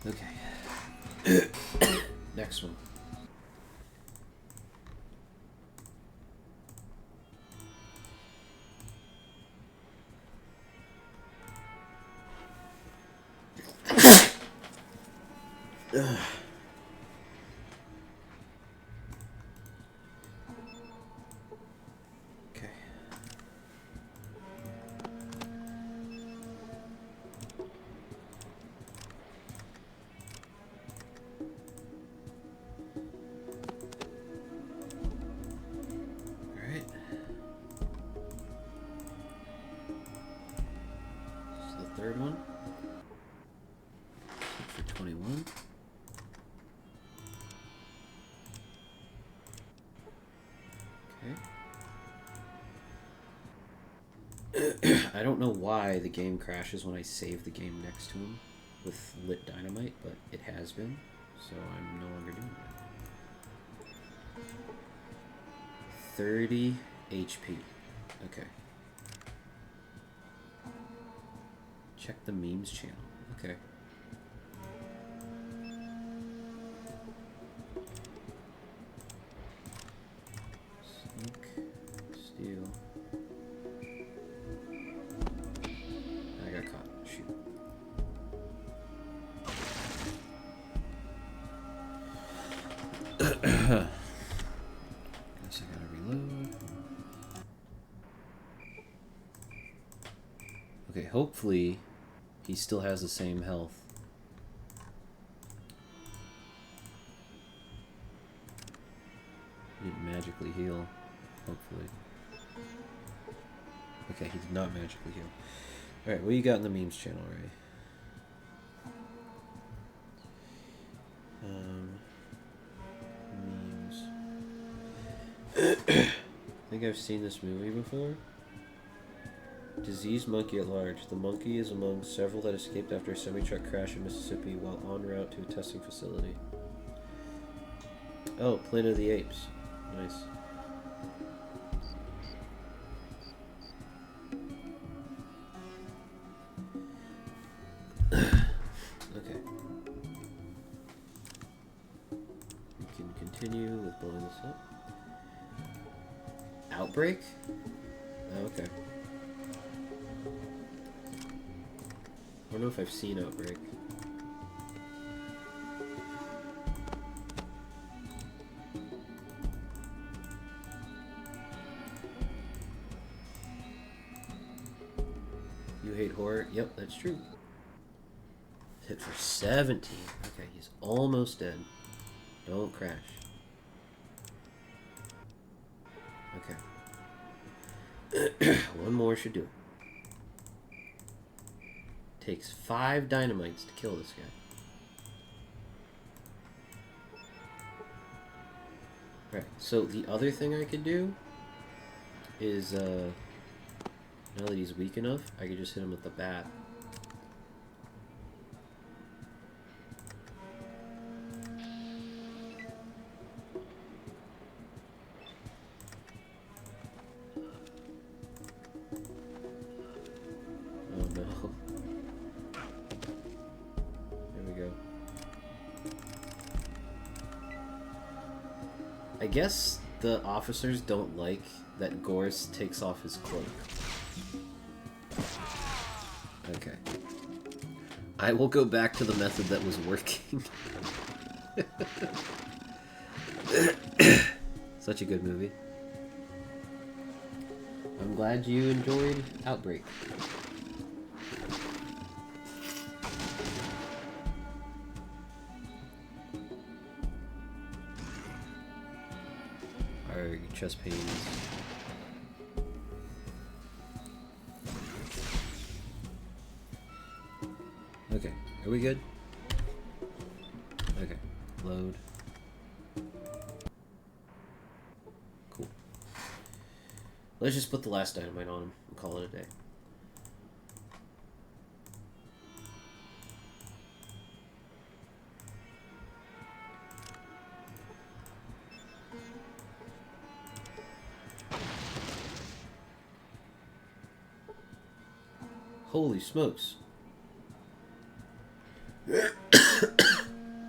Okay. Next one. Okay. Alright. This is the third one. For 21. Okay. I don't know why the game crashes when I save the game next to him with lit dynamite, but it has been, so I'm no longer doing that. 30 HP. Okay. Check the memes channel. Okay. Sneak. Steal. I got caught. Shoot. Guess I gotta reload. Okay, hopefully he still has the same health. He didn't magically heal. Hopefully. Okay, he did not magically heal. Alright, what you got in the memes channel, Ray? Memes. I think I've seen this movie before. Diseased monkey at large. The monkey is among several that escaped after a semi-truck crash in Mississippi while en route to a testing facility. Oh, Planet of the Apes. Nice. Okay. We can continue with blowing this up. Outbreak? Oh, okay. I don't know if I've seen Outbreak. You hate horror? Yep, that's true. Hit for 17. Okay, he's almost dead. Don't crash. Okay. One more should do it. Takes 5 dynamites to kill this guy. Alright, so the other thing I could do is, now that he's weak enough, I could just hit him with the bat. Oh no. There we go. I guess the officers don't like that Gorse takes off his cloak. Okay. I will go back to the method that was working. Such a good movie. I'm glad you enjoyed Outbreak. Are your chest pains? Okay, are we good? Okay, load. Cool. Let's just put the last dynamite on him and call it a day. Holy smokes.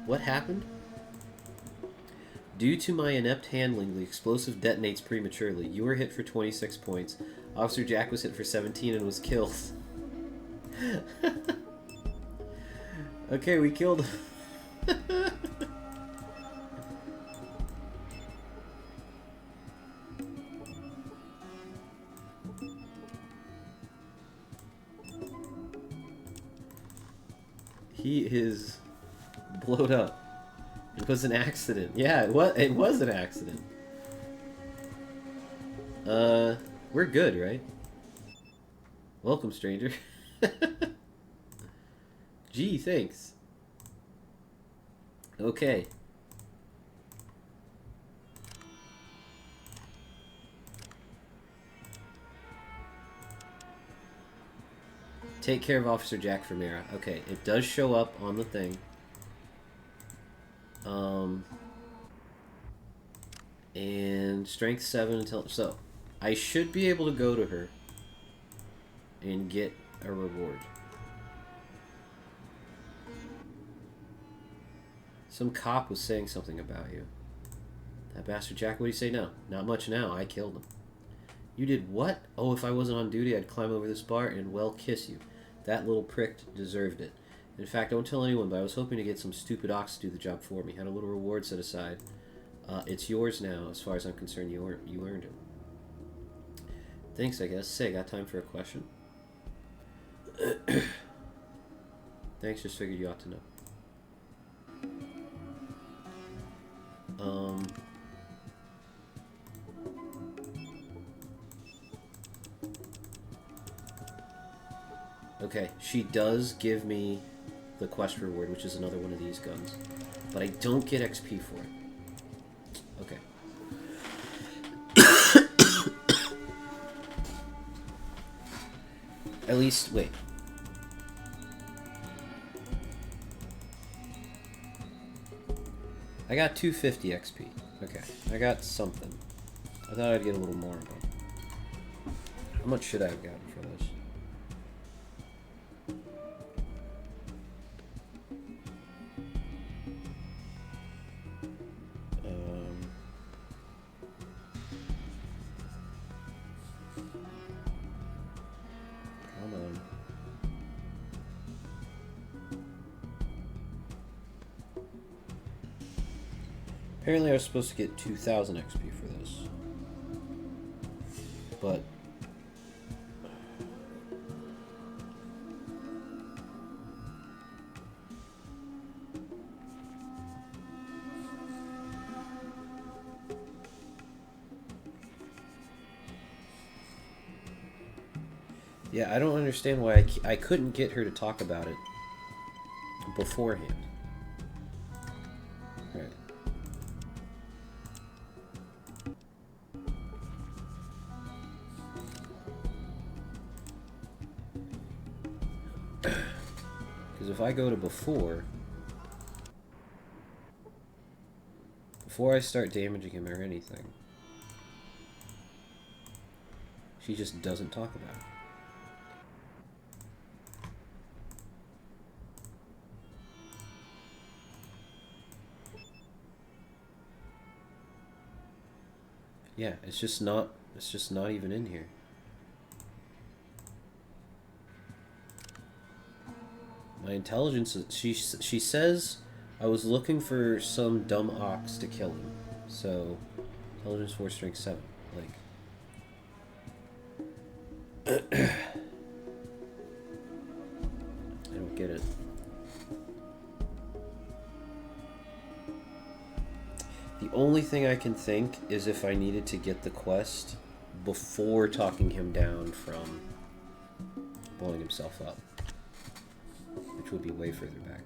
What happened? Due to my inept handling, the explosive detonates prematurely. You were hit for 26 points. Officer Jack was hit for 17 and was killed. Okay, we killed him. He is blowed up. It was an accident. Yeah, it was an accident. We're good, right? Welcome, stranger. Gee, thanks. Okay. Take care of Officer Jack for Mira. Okay, it does show up on the thing. And strength 7 until... So, I should be able to go to her and get a reward. Some cop was saying something about you. That bastard Jack, what do you say now? Not much now, I killed him. You did what? Oh, if I wasn't on duty, I'd climb over this bar and, well, kiss you. That little prick deserved it. In fact, don't tell anyone, but I was hoping to get some stupid ox to do the job for me. Had a little reward set aside. It's yours now, as far as I'm concerned. You earned it. Thanks, I guess. Say, got time for a question? Thanks, just figured you ought to know. Okay, she does give me the quest reward, which is another one of these guns. But I don't get XP for it. Okay. At least, wait. I got 250 XP. Okay, I got something. I thought I'd get a little more, but... How much should I have gotten for this? Come on. Apparently I was supposed to get 2,000 XP for this. But... yeah, I don't understand why I couldn't get her to talk about it beforehand. Right. Because if I go to before I start damaging him or anything, she just doesn't talk about it. Yeah, it's just not even in here. My intelligence is, she says I was looking for some dumb ox to kill him. So intelligence 4, strength 7. Like I don't get it. The only thing I can think is if I needed to get the quest before talking him down from blowing himself up, which would be way further back.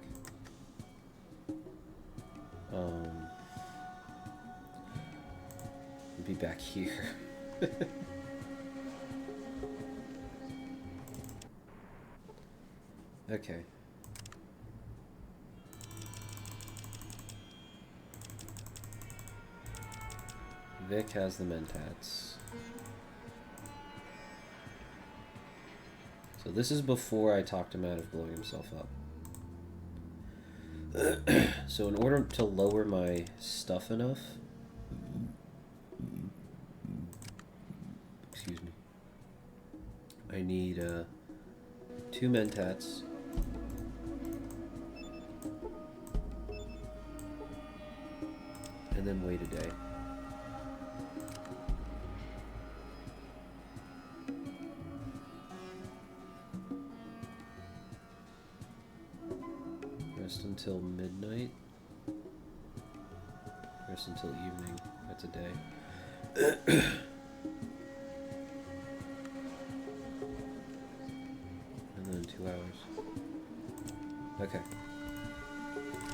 It'd be back here. Okay. Vic has the mentats. So this is before I talked him out of blowing himself up. So in order to lower my stuff enough... excuse me. I need 2 mentats. And then wait a day. Rest until midnight. Rest until evening. That's a day. And then 2 hours. Okay.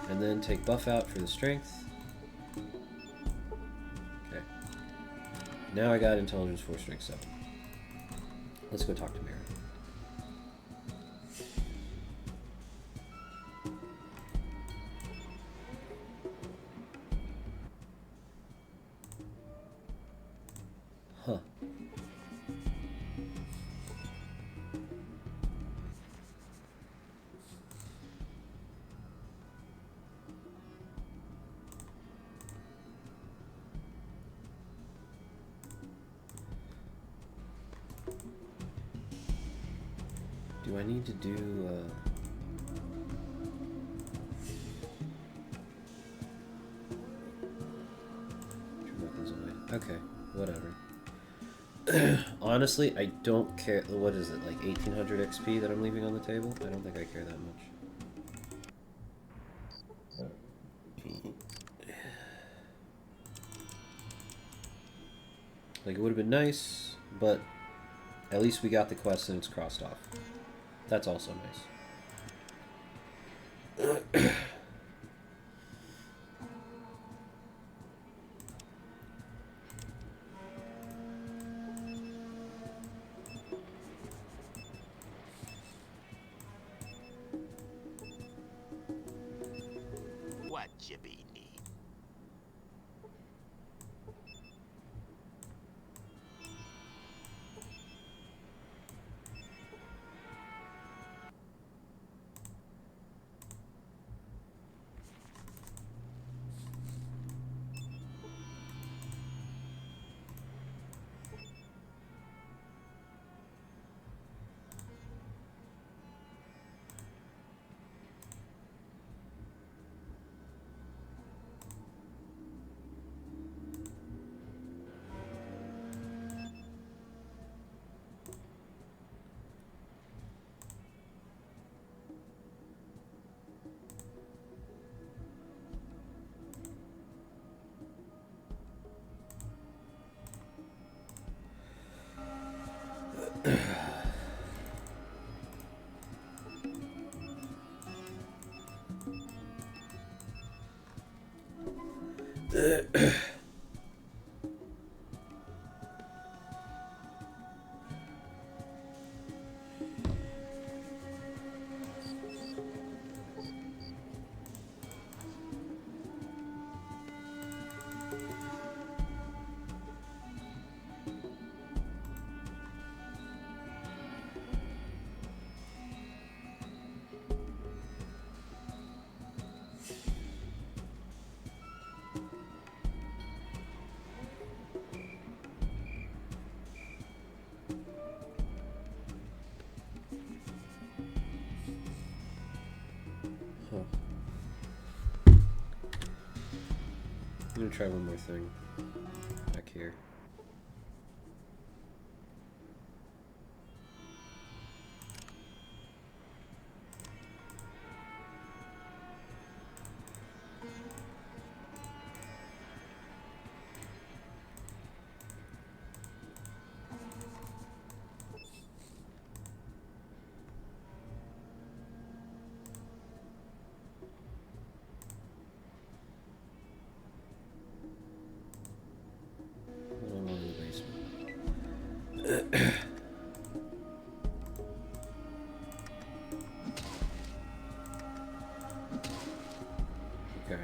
And then take buff out for the strength. Okay. Now I got intelligence 4, strength 7. Let's go talk to Mary. Huh. Do I need to do, weapons away? Okay, whatever. Honestly, I don't care. What is it, like 1800 XP that I'm leaving on the table? I don't think I care that much. Like, it would have been nice, but at least we got the quest and it's crossed off. That's also nice. What you be need? I'm gonna try one more thing back here. I'm in the basement. Okay.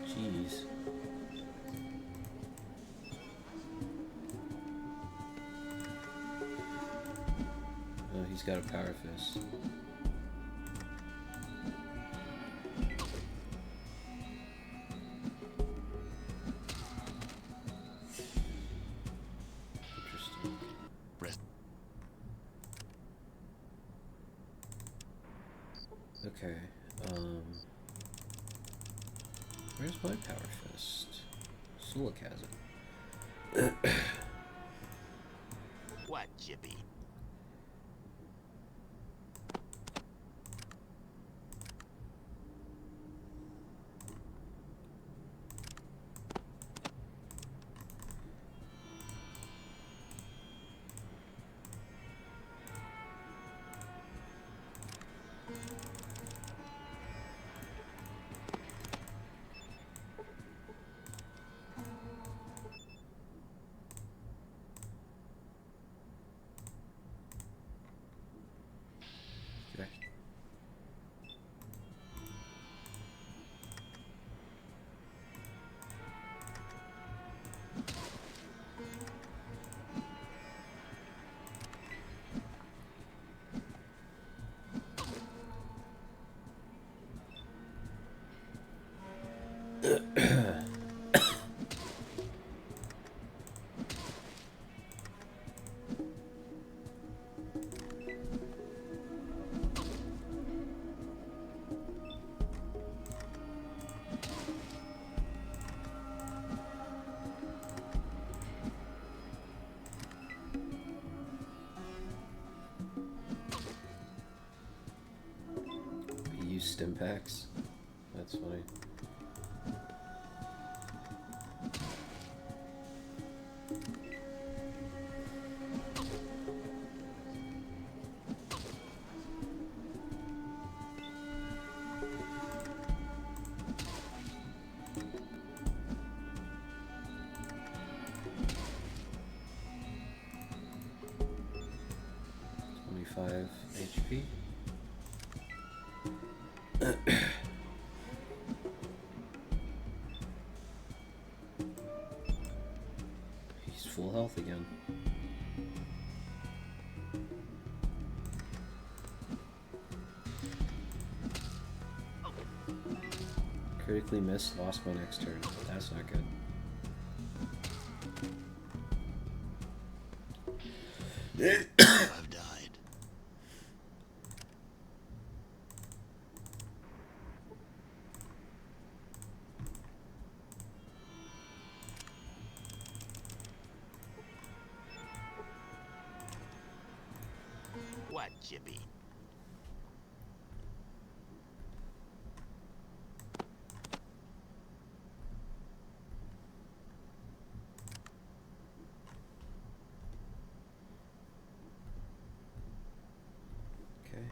Jeez. Oh, he's got a power fist. Interesting. Rest. Okay. Where's my power fist? Solicasm. What, Jippy? Okay. He used stim packs. That's funny. $25 HP. He's full health again. Critically missed, lost my next turn. That's not good. I've died. What, Chippy? Okay.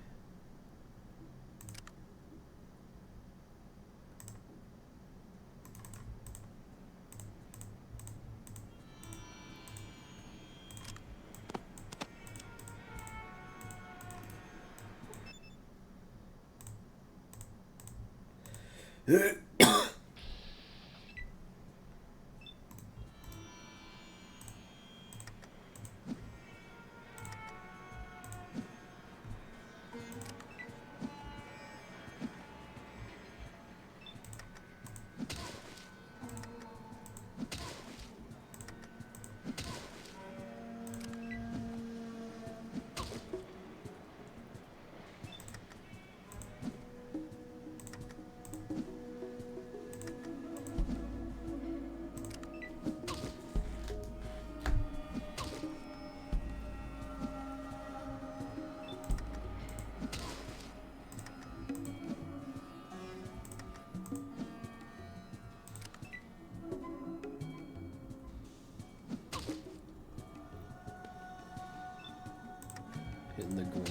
Hitting the ground.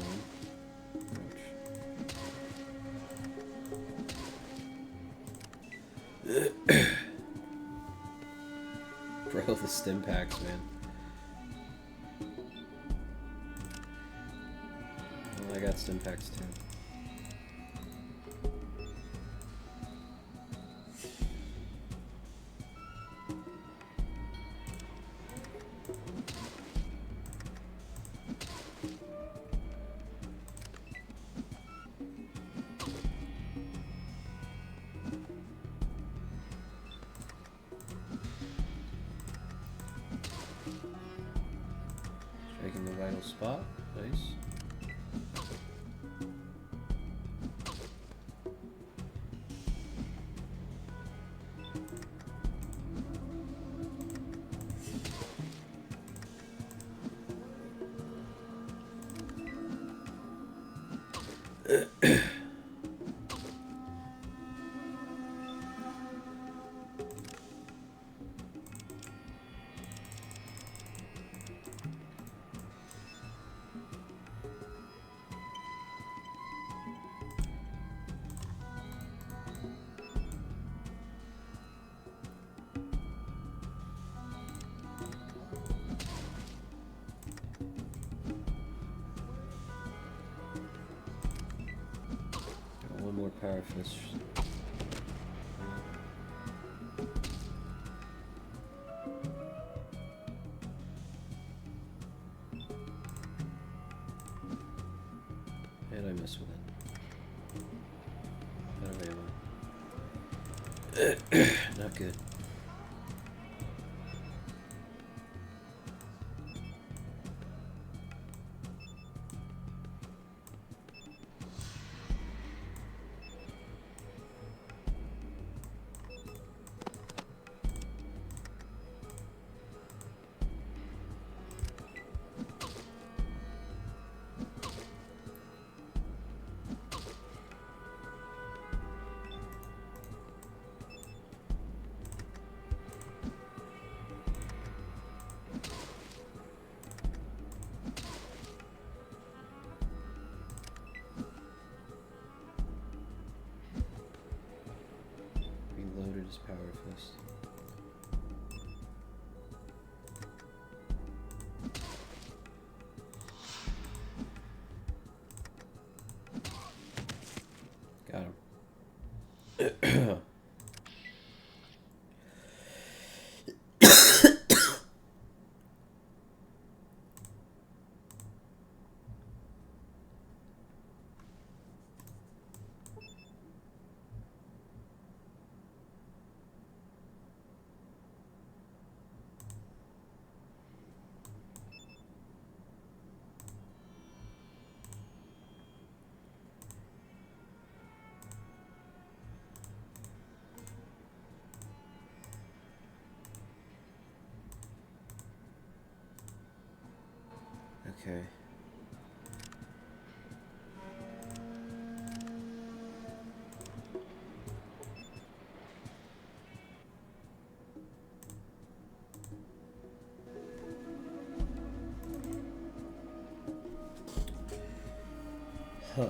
Ouch. Bro, the stim packs, man. Well, I got stim packs too. Striking the vital spot. Nice. Got one more power fist. And I mess with it. Out of ammo. Not good. Reloaded his power fist. Got him. Okay. Huh.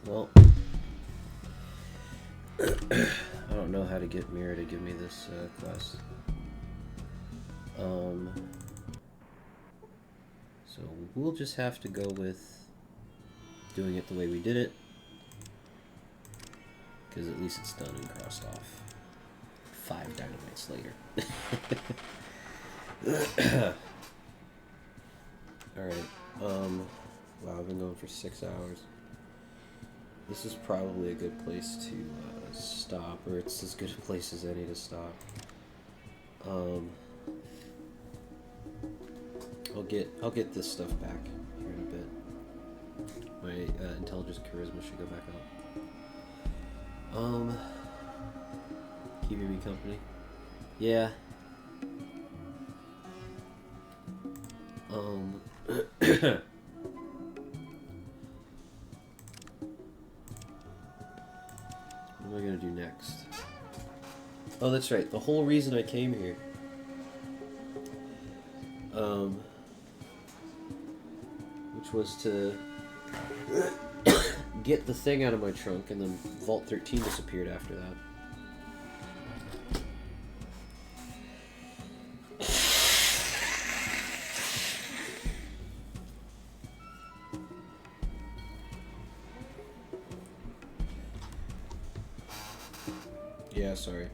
Well, I don't know how to get Mira to give me this quest. So we'll just have to go with doing it the way we did it, because at least it's done and crossed off. 5 dynamites later. Alright, wow, I've been going for 6 hours. This is probably a good place to stop, or it's as good a place as any to stop. I'll get this stuff back here in a bit. My intelligence charisma should go back up. Keeping me company. Yeah. What am I gonna do next? Oh, that's right. The whole reason I came here, which was to get the thing out of my trunk, and then Vault 13 disappeared after that. Yeah, sorry.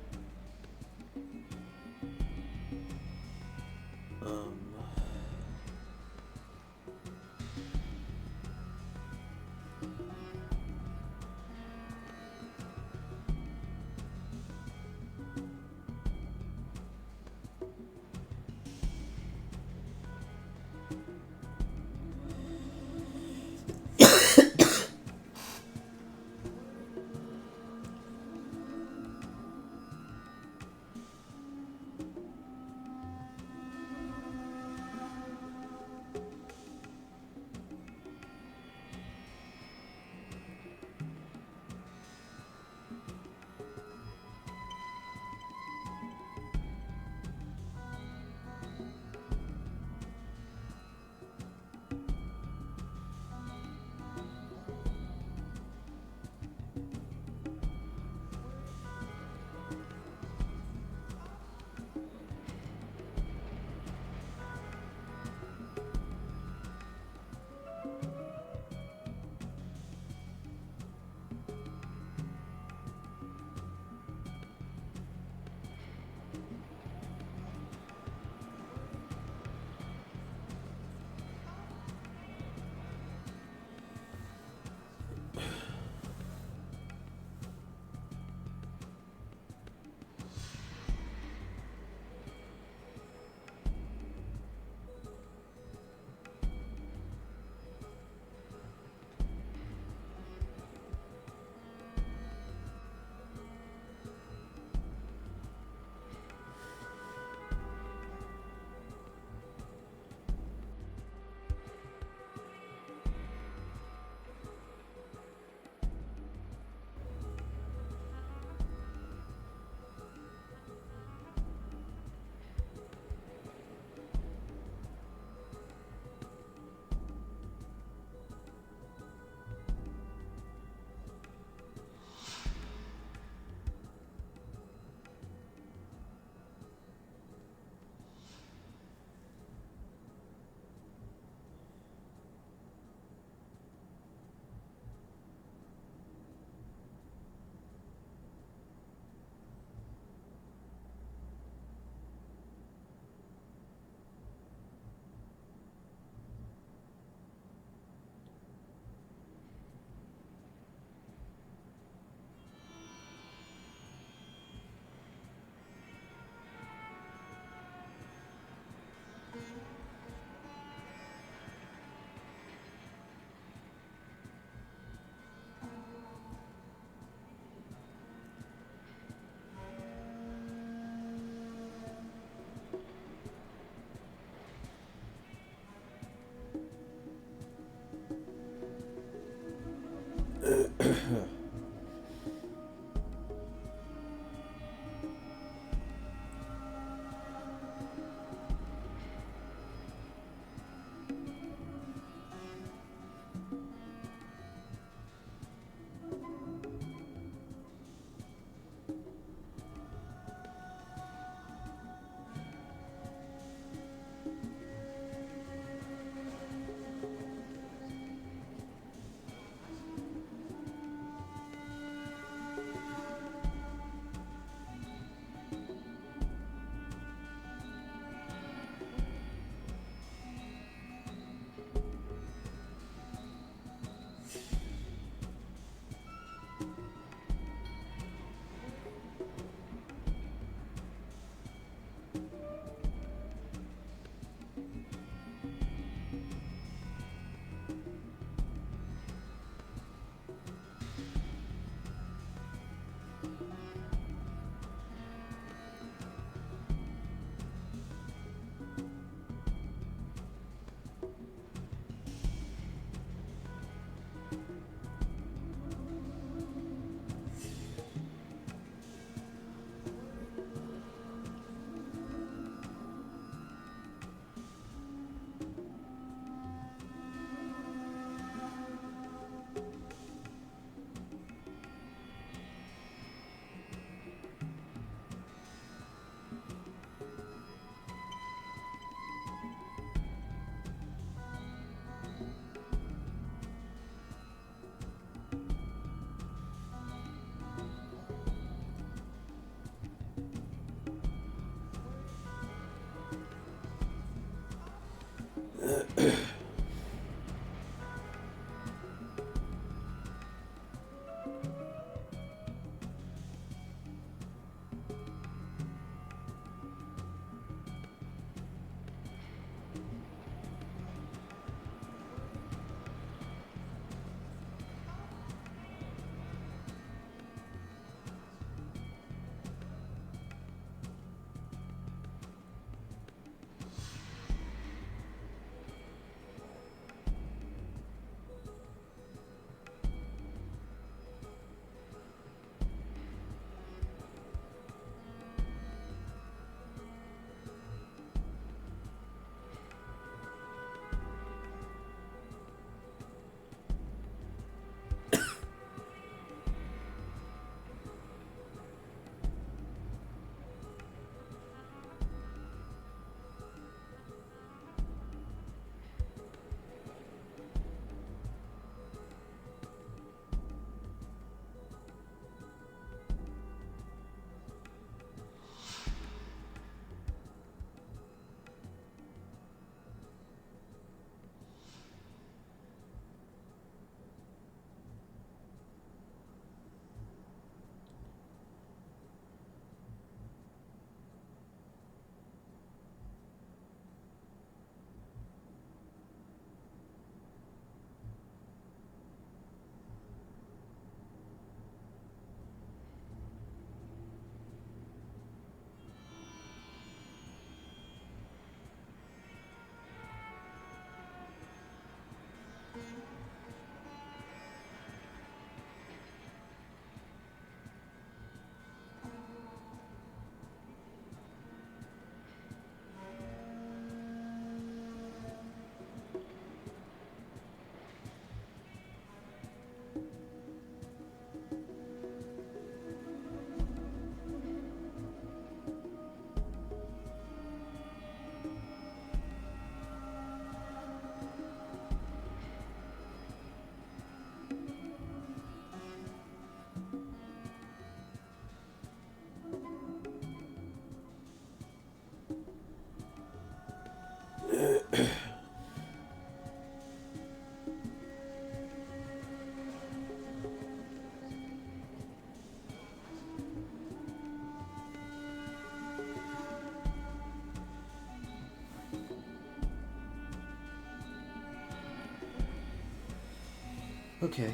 Okay.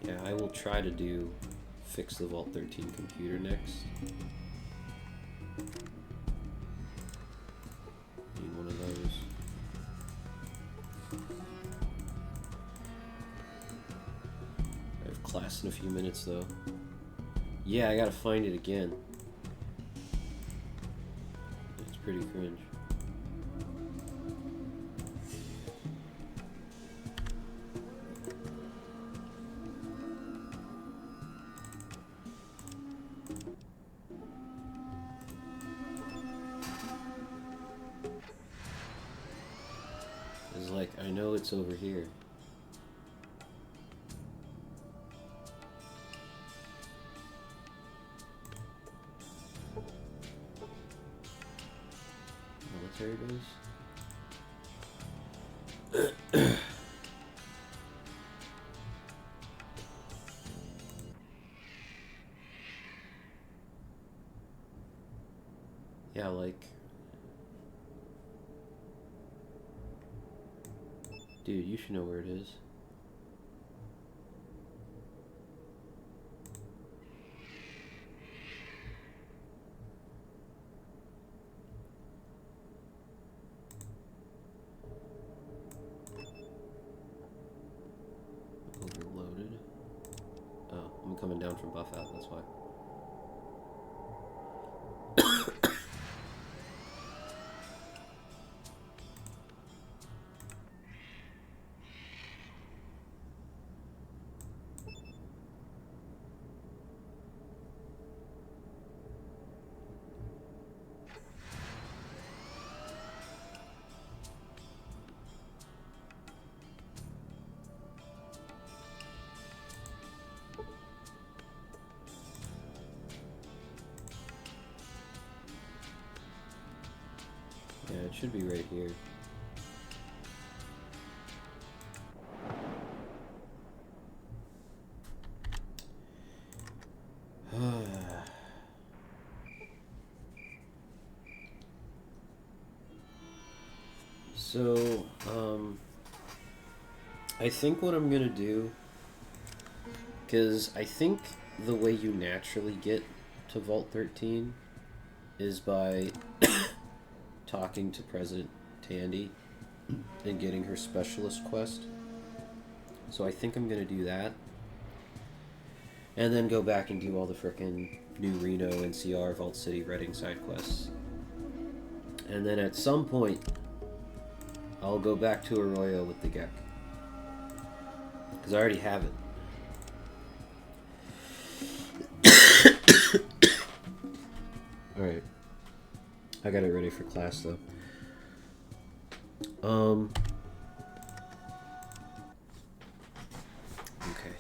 Yeah, I will try to fix the Vault 13 computer next. Need one of those. I have class in a few minutes though. Yeah, I gotta find it again. It's pretty cringe. It's like, I know it's over here. Military base? Yeah, like... Dude, you should know where it is. Overloaded. Oh, I'm coming down from buff out, that's why. Yeah, it should be right here. So, I think what I'm gonna do, because I think the way you naturally get to Vault 13 is by talking to President Tandy and getting her specialist quest. So I think I'm gonna do that. And then go back and do all the frickin' New Reno, NCR, Vault City, Reading side quests. And then at some point, I'll go back to Arroyo with the Gek. Because I already have it. Alright. I got it ready for class though. Okay.